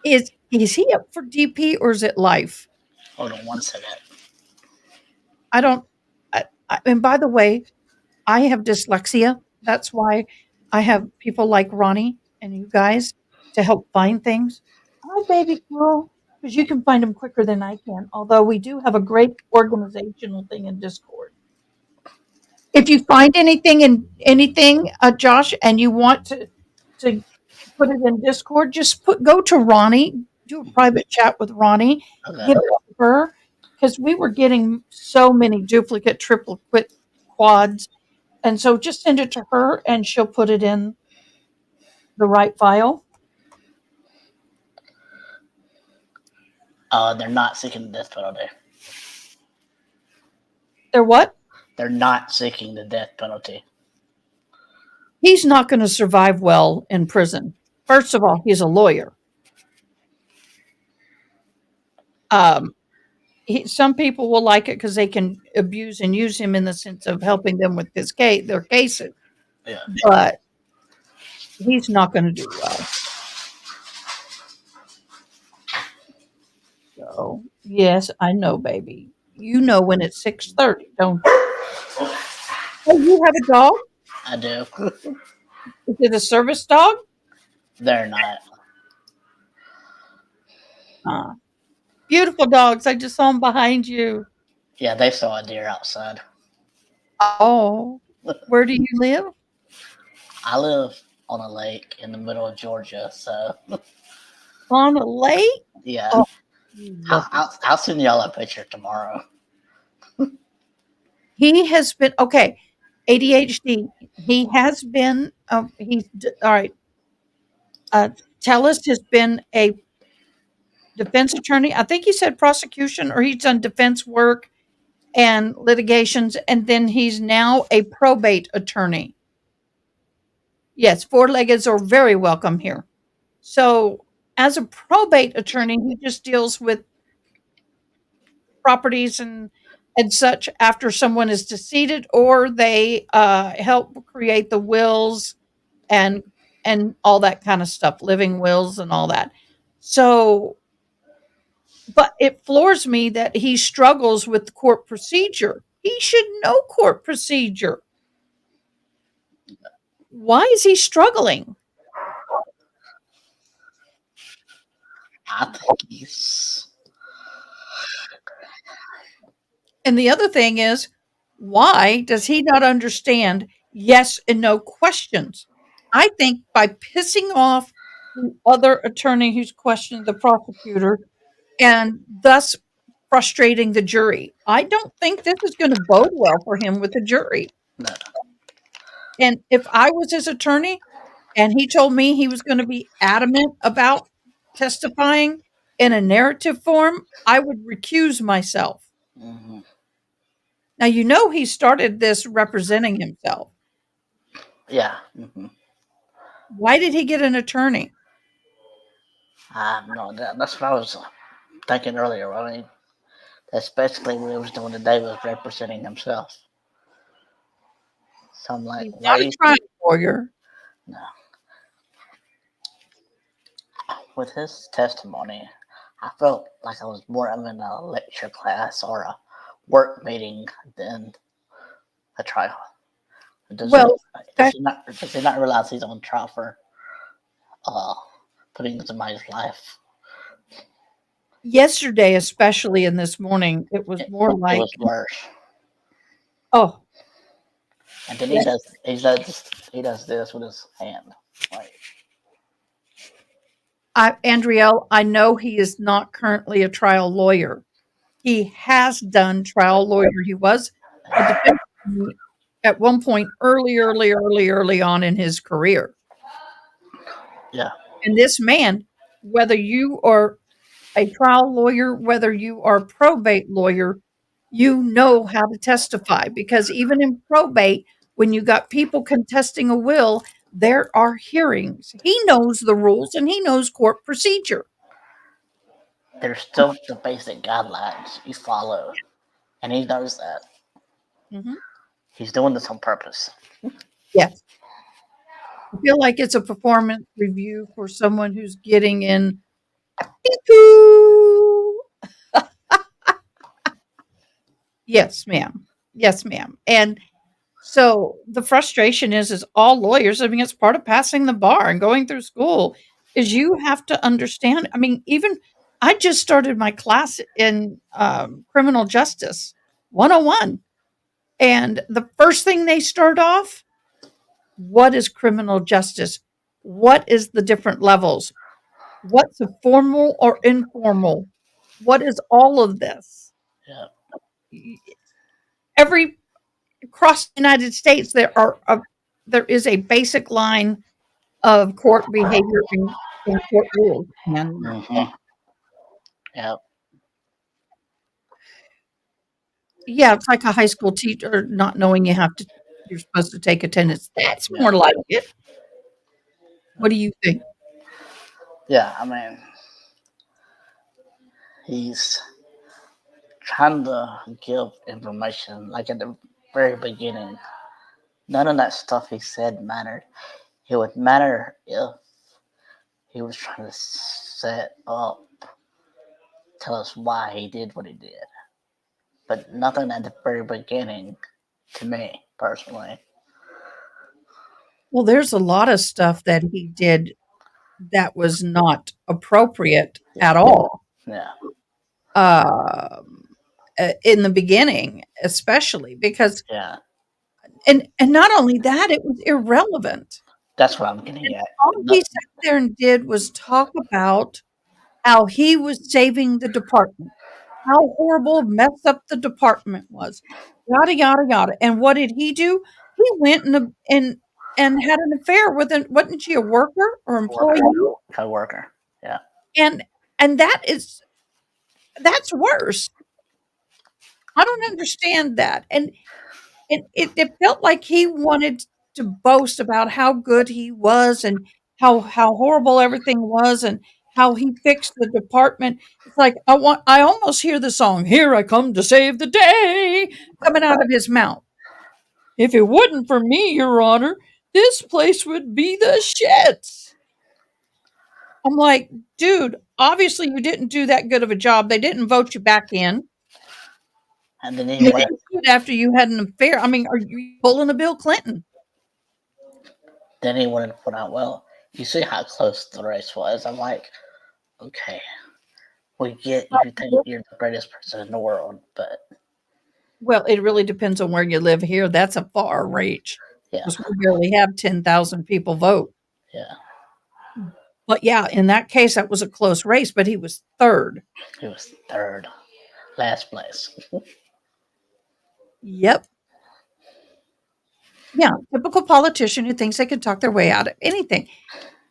Is he up for DP or is it life? Hold on one second. I don't. And by the way, I have dyslexia. That's why I have people like Ronnie and you guys to help find things. Hi, baby girl, because you can find them quicker than I can. Although we do have a great organizational thing in Discord. If you find anything, Josh, and you want to put it in Discord, just go to Ronnie, do a private chat with Ronnie, Okay. give it to her, because we were getting so many duplicate, triplicate, quads, and so just send it to her, and she'll put it in the right file. They're not seeking the death penalty. They're what? They're not seeking the death penalty. He's not going to survive well in prison. First of all, he's a lawyer. Some people will like it because they can abuse and use him in the sense of helping them with their cases. Yeah. But he's not going to do well. So yes, I know, baby. You know when it's 6:30, don't you? Oh, you have a dog? I do. Is it a service dog? They're not. Beautiful dogs. I just saw them behind you. Yeah, they saw a deer outside. Oh, where do you live? I live on a lake in the middle of Georgia, so On a lake? yeah. Oh, I'll send y'all a picture tomorrow. He has been okay. ADHD. He has been. All right. Tellis has been a defense attorney. I think he said prosecution, or he's done defense work and litigations, and then he's now a probate attorney. Yes, four-leggeds are very welcome here. So, as a probate attorney, he just deals with properties and such after someone is deceased, or they help create the wills and all that kind of stuff, living wills and all that. So, but it floors me that he struggles with court procedure. He should know court procedure. Why is he struggling? I think he's. And the other thing is, why does he not understand yes and no questions? I think by pissing off the other attorney who's questioned the prosecutor and thus frustrating the jury, I don't think this is going to bode well for him with the jury. No. And if I was his attorney and he told me he was going to be adamant about testifying in a narrative form, I would recuse myself. Mm-hmm. Now, you know, he started this representing himself. Yeah. Mm-hmm. Why did he get an attorney? No, that's what I was thinking earlier. I mean, that's basically what he was doing today, was representing himself. So I'm like, He's not a trial lawyer. No. With his testimony, I felt like I was more in a lecture class or a work meeting than a trial. Does he not realize he's on trial for putting somebody's life? Yesterday, especially in this morning, it was more like, it was worse. Oh, And then he does this with his hand. Like, Andrielle, I know he is not currently a trial lawyer. He has done trial lawyer. He was a defense attorney at one point early on in his career. yeah. And this man, whether you are a trial lawyer, whether you are a probate lawyer, you know how to testify, because even in probate, when you got people contesting a will, there are hearings. He knows the rules and he knows court procedure. There's still the basic guidelines you follow, and he knows that. Mhm. He's doing this on purpose. Yes. I feel like it's a performance review for someone who's getting in. Yes, ma'am. Yes, ma'am. And so the frustration is all lawyers, I mean, it's part of passing the bar and going through school, is you have to understand. I mean, even I just started my class in criminal justice 101. And the first thing they start off, what is criminal justice? What is the different levels? What's a formal or informal? What is all of this? Yeah. Every across the United States, there is a basic line of court behavior and court rules. And Yeah. yeah, it's like a high school teacher not knowing you're supposed to take attendance. That's more like it. What do you think? Yeah, I mean, he's trying to give information like at the very beginning. None of that stuff he said mattered. It would matter if he was trying to set up, tell us why he did what he did. But nothing at the very beginning, to me personally. Well, there's a lot of stuff that he did that was not appropriate at all. Yeah, In the beginning, especially because, yeah. and not only that, it was irrelevant. That's what I'm getting at. All he sat there and did was talk about how he was saving the department, how horrible, messed up the department was, yada yada yada. And what did he do? He went and had an affair with an wasn't she a worker or employee? Co-worker. Yeah. And that's worse. I don't understand that. And it felt like he wanted to boast about how good he was and how horrible everything was and how he fixed the department. It's like I almost hear the song "Here I Come to Save the Day" coming out of his mouth. If it wasn't for me, Your Honor, this place would be the shits. I'm like, dude, obviously you didn't do that good of a job. They didn't vote you back in. And then You he went, didn't do it after you had an affair. I mean, are you pulling a Bill Clinton? then he wanted to put out, well, you see how close the race was. I'm like, okay, we get you think you're the greatest person in the world, but Well, it really depends on where you live here. That's a far reach. yeah, 'Cause we barely have 10,000 people vote. yeah, But yeah, in that case, that was a close race, but he was third. he was third, last place. Yep. Yeah, typical politician who thinks they can talk their way out of anything.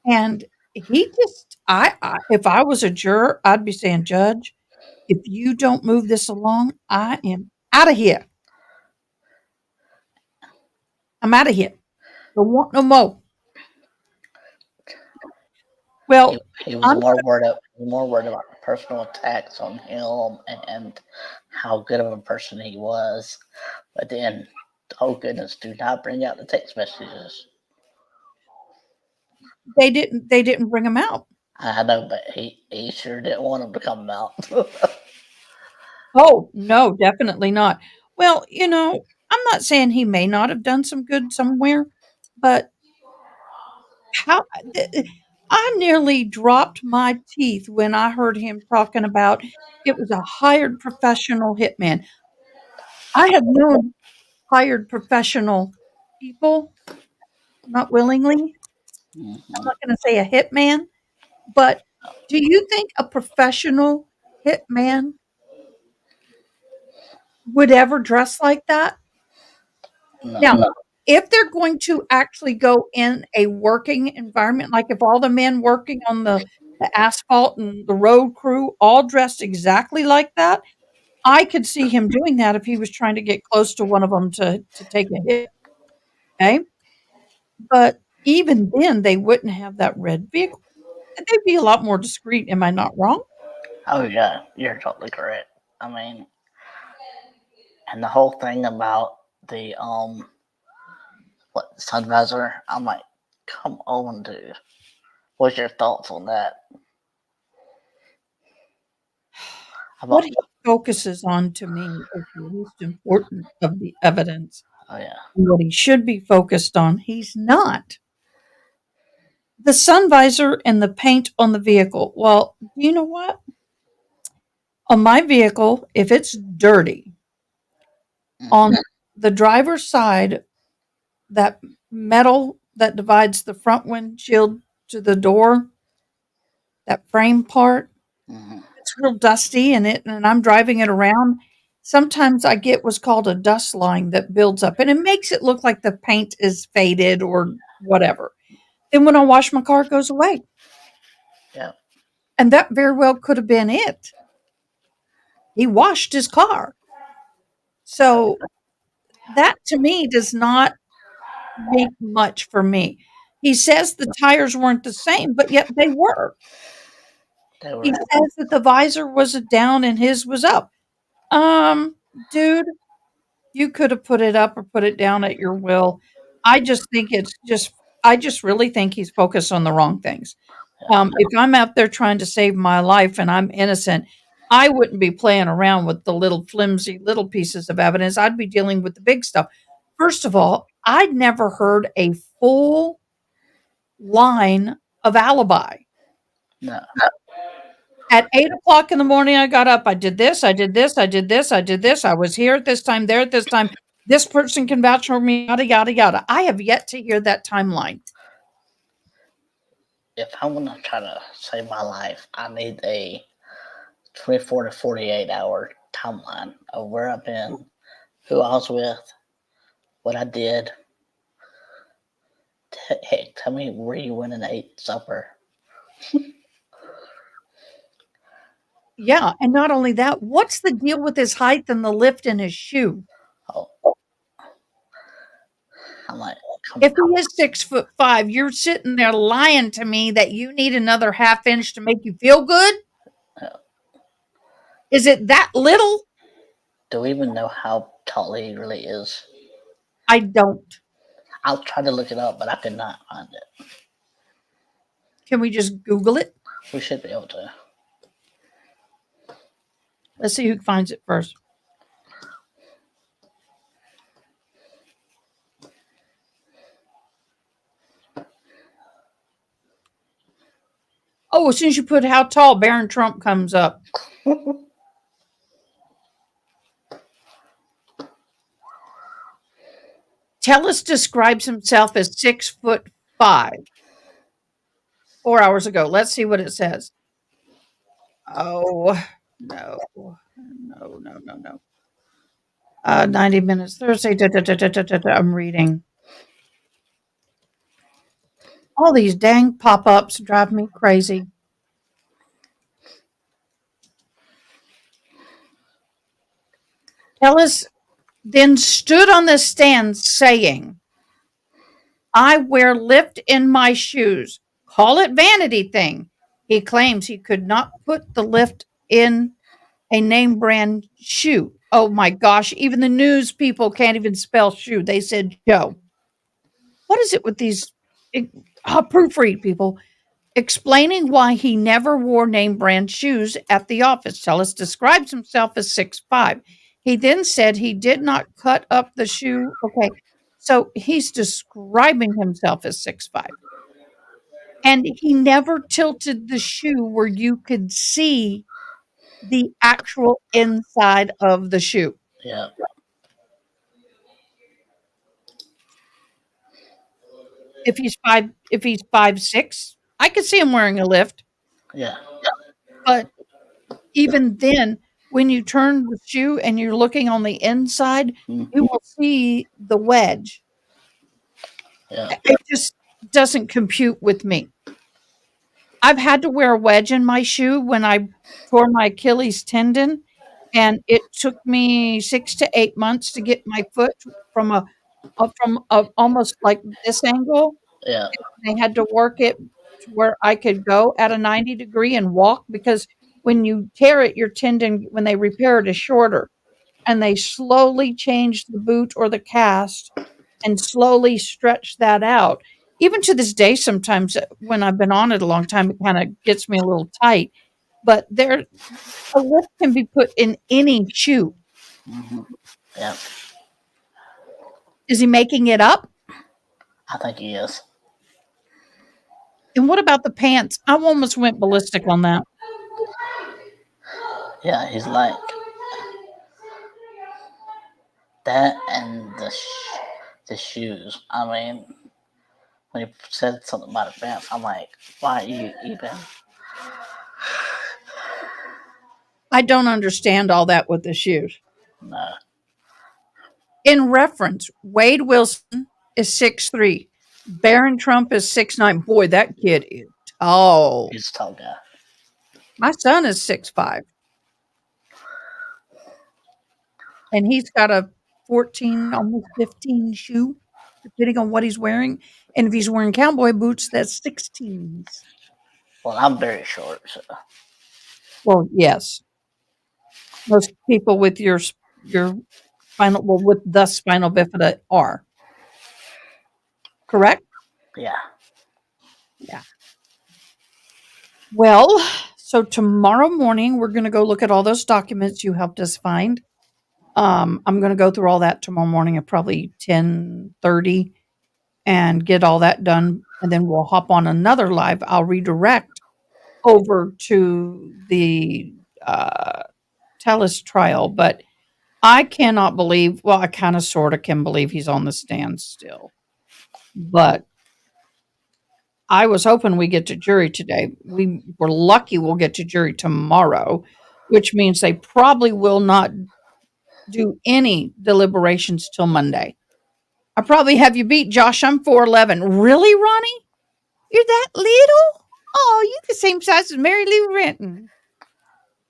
And he just, if I was a juror, I'd be saying, Judge, if you don't move this along, I am out of here. I'm out of here. Don't want no more. Well, He was I'm more worried about personal attacks on him and how good of a person he was. But then, oh goodness, do not bring out the text messages. they didn't bring him out. I know, but he sure didn't want them to come out. Oh, no, definitely not. Well, I'm not saying he may not have done some good somewhere, but how I nearly dropped my teeth when I heard him talking about it was a hired professional hitman. I have known hired professional people, not willingly. Mhm. I'm not going to say a hitman, but do you think a professional hitman would ever dress like that? No, Now, if they're going to actually go in a working environment, like if all the men working on the asphalt and the road crew all dressed exactly like that, I could see him doing that if he was trying to get close to one of them to take a hit. Okay. But even then, they wouldn't have that red vehicle. And they'd be a lot more discreet. Am I not wrong? oh yeah, you're totally correct. I mean, and the whole thing about the sun visor, I'm like, come on, dude. What's your thoughts on that? About, What he focuses on to me is the least important of the evidence. oh yeah, And what he should be focused on, he's not. The sun visor and the paint on the vehicle. Well, you know what? On my vehicle, if it's dirty, on the driver's side, that metal that divides the front windshield to the door, that frame part, hmm it's real dusty and I'm driving it around. Sometimes I get what's called a dust line that builds up and it makes it look like the paint is faded or whatever. Then when I wash my car, it goes away. yeah, And that very well could have been it. He washed his car. So that to me does not make much for me. He says the tires weren't the same, but yet they were. They were. He says that the visor was down and his was up. Dude, you could have put it up or put it down at your will. I just think I just really think he's focused on the wrong things. If I'm out there trying to save my life and I'm innocent, I wouldn't be playing around with the little flimsy little pieces of evidence. I'd be dealing with the big stuff. First of all, I'd never heard a full line of alibi. No. At 8 o'clock in the morning, I got up. I did this. I did this. I did this. I did this. I was here at this time, there at this time. This person can vouch for me, yada, yada, yada. I have yet to hear that timeline. If I'm gonna try to save my life, I need a 24 to 48 hour timeline of where I've been, who I was with, what I did. Hey, tell me where you went and ate supper. Yeah, and not only that, what's the deal with his height and the lift in his shoe? Oh, I'm like, If he is 6'5", you're sitting there lying to me that you need another half inch to make you feel good? Yeah. Is it that little? do we even know how tall he really is? I don't. I'll try to look it up, but I could not find it. Can we just Google it? We should be able to. Let's see who finds it first. Oh, as soon as you put how tall, Barron Trump comes up. Tellis describes himself as 6'5". 4 hours ago. Let's see what it says. Oh, no. 90 minutes Thursday. I'm reading. All these dang pop-ups drive me crazy. Tellis then stood on the stand saying, I wear lift in my shoes. Call it vanity thing. He claims he could not put the lift in a name brand shoe. Oh my gosh, even the news people can't even spell shoe. They said Joe. What is it with these proofread people? Explaining why he never wore name brand shoes at the office. Tellis describes himself as 6'5". He then said he did not cut up the shoe. Okay, so he's describing himself as 6'5". And he never tilted the shoe where you could see the actual inside of the shoe. Yeah. If he's 5'6", I could see him wearing a lift. Yeah. But even then, when you turn the shoe and you're looking on the inside, you will see the wedge. Yeah. It just doesn't compute with me. I've had to wear a wedge in my shoe when I tore my Achilles tendon, and it took me 6 to 8 months to get my foot from a almost like this angle. Yeah. They had to work it to where I could go at a 90 degree and walk, because when you tear it, your tendon, when they repair it, is shorter. And they slowly change the boot or the cast and slowly stretch that out. Even to this day, sometimes when I've been on it a long time, it kind of gets me a little tight. But a lift can be put in any shoe. Yeah. Is he making it up? I think he is. And what about the pants? I almost went ballistic on that. Yeah, he's like that, and the shoes. I mean, when he said something about the pants, I'm like, why are you even? I don't understand all that with the shoes. No. In reference, Wade Wilson is 6'3". Barron Trump is 6'9". Boy, that kid is tall. He's a tall guy. My son is 6'5". And he's got a 14, almost 15 shoe. depending on what he's wearing. And if he's wearing cowboy boots, that's 16s. Well, I'm very short, so Well, yes. Most people with your spinal, well, with the spinal bifida are. Correct? yeah. Well, so tomorrow morning, we're going to go look at all those documents you helped us find. I'm going to go through all that tomorrow morning at probably 10:30 and get all that done. And then we'll hop on another live. I'll redirect over to the Telus trial, but I cannot believe, well, I kind of sort of can believe he's on the stand still. But I was hoping we get to jury today. We were lucky we'll get to jury tomorrow, which means they probably will not do any deliberations till Monday. I probably have you beat, Josh. I'm 4'11". Really, Ronnie? You're that little? Oh, you the same size as Mary Lou Renton.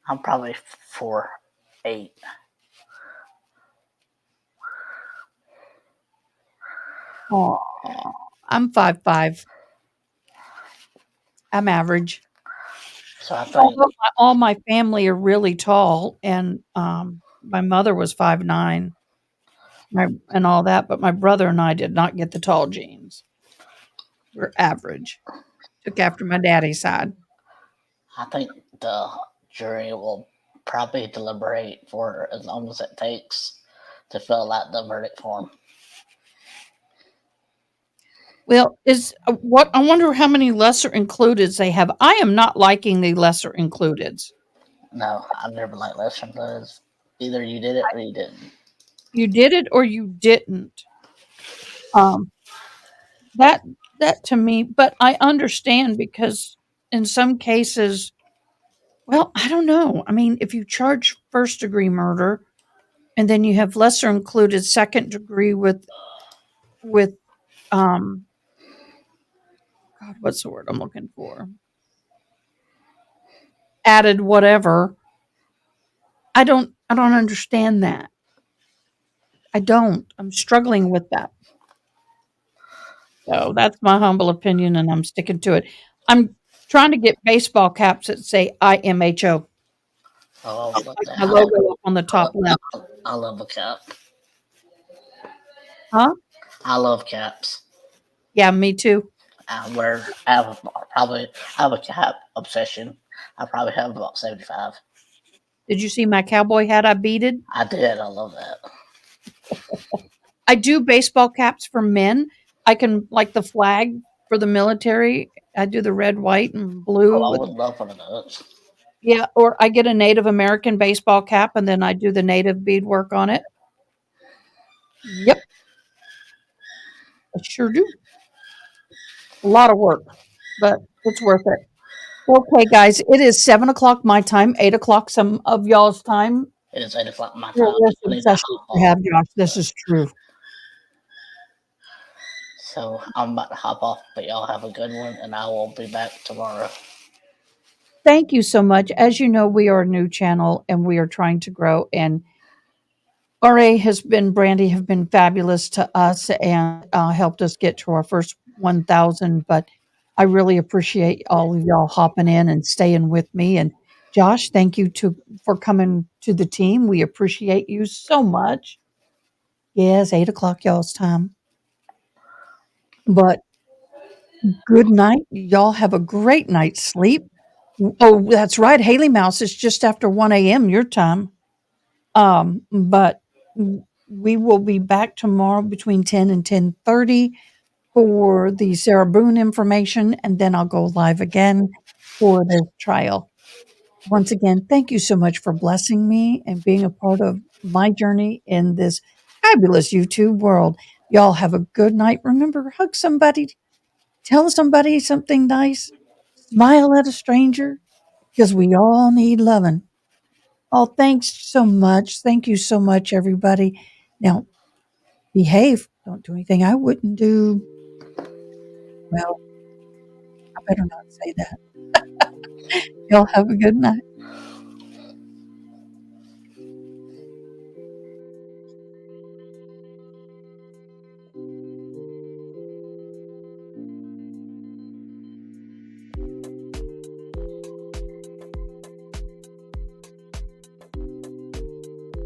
I'm probably 4'8". Oh, I'm 5'5". I'm average. So I think Although all my family are really tall, and my mother was 5'9", and all that, but my brother and I did not get the tall genes. We're average. Took after my daddy's side. the jury will probably deliberate for as long as it takes to fill out the verdict form. Well, what I wonder how many lesser includeds they have. I am not liking the lesser includeds. No, I've never liked lesser includeds. Either you did it or you didn't. You did it or you didn't. That to me, but I understand because in some cases, well, I don't know. I mean, if you charge first degree murder and then you have lesser included second degree with God, what's the word I'm looking for? Added whatever. I don't understand that. I don't. I'm struggling with that. So that's my humble opinion, and I'm sticking to it. I'm trying to get baseball caps that say IMHO. I love that. My logo up on the top left. I love a cap. Huh? I love caps. Yeah, me too. I have a cap obsession. I probably have about 75. Did you see my cowboy hat I beaded? I did. I love that. I do baseball caps for men. I can, like the flag for the military, I do the red, white, and blue. Oh, I would love one of those. Yeah, or I get a Native American baseball cap and then I do the native beadwork on it. Yep. I sure do. A lot of work, but it's worth it. Okay, guys, it is 7 o'clock my time, 8 o'clock some of y'all's time. It is 8 o'clock my time. Well, we're successful to have, Josh. This is true. So I'm about to hop off, but y'all have a good one, and I will be back tomorrow. Thank you so much. As you know, we are a new channel and we are trying to grow. And RA Brandy have been fabulous to us and helped us get to our first 1,000. But I really appreciate all of y'all hopping in and staying with me. And Josh, thank you for coming to the team. We appreciate you so much. Yes, 8 o'clock y'all's time. But good night. Y'all have a great night's sleep. Oh, that's right. Haley Mouse is just after 1 a.m. your time. But we will be back tomorrow between 10 and 10:30 for the Sarah Boone information, and then I'll go live again for the trial. Once again, thank you so much for blessing me and being a part of my journey in this fabulous YouTube world. Y'all have a good night. Remember, hug somebody, tell somebody something nice, smile at a stranger, because we all need loving. Oh, thanks so much. Thank you so much, everybody. Now, behave. Don't do anything I wouldn't do. Well, I better not say that. Y'all have a good night.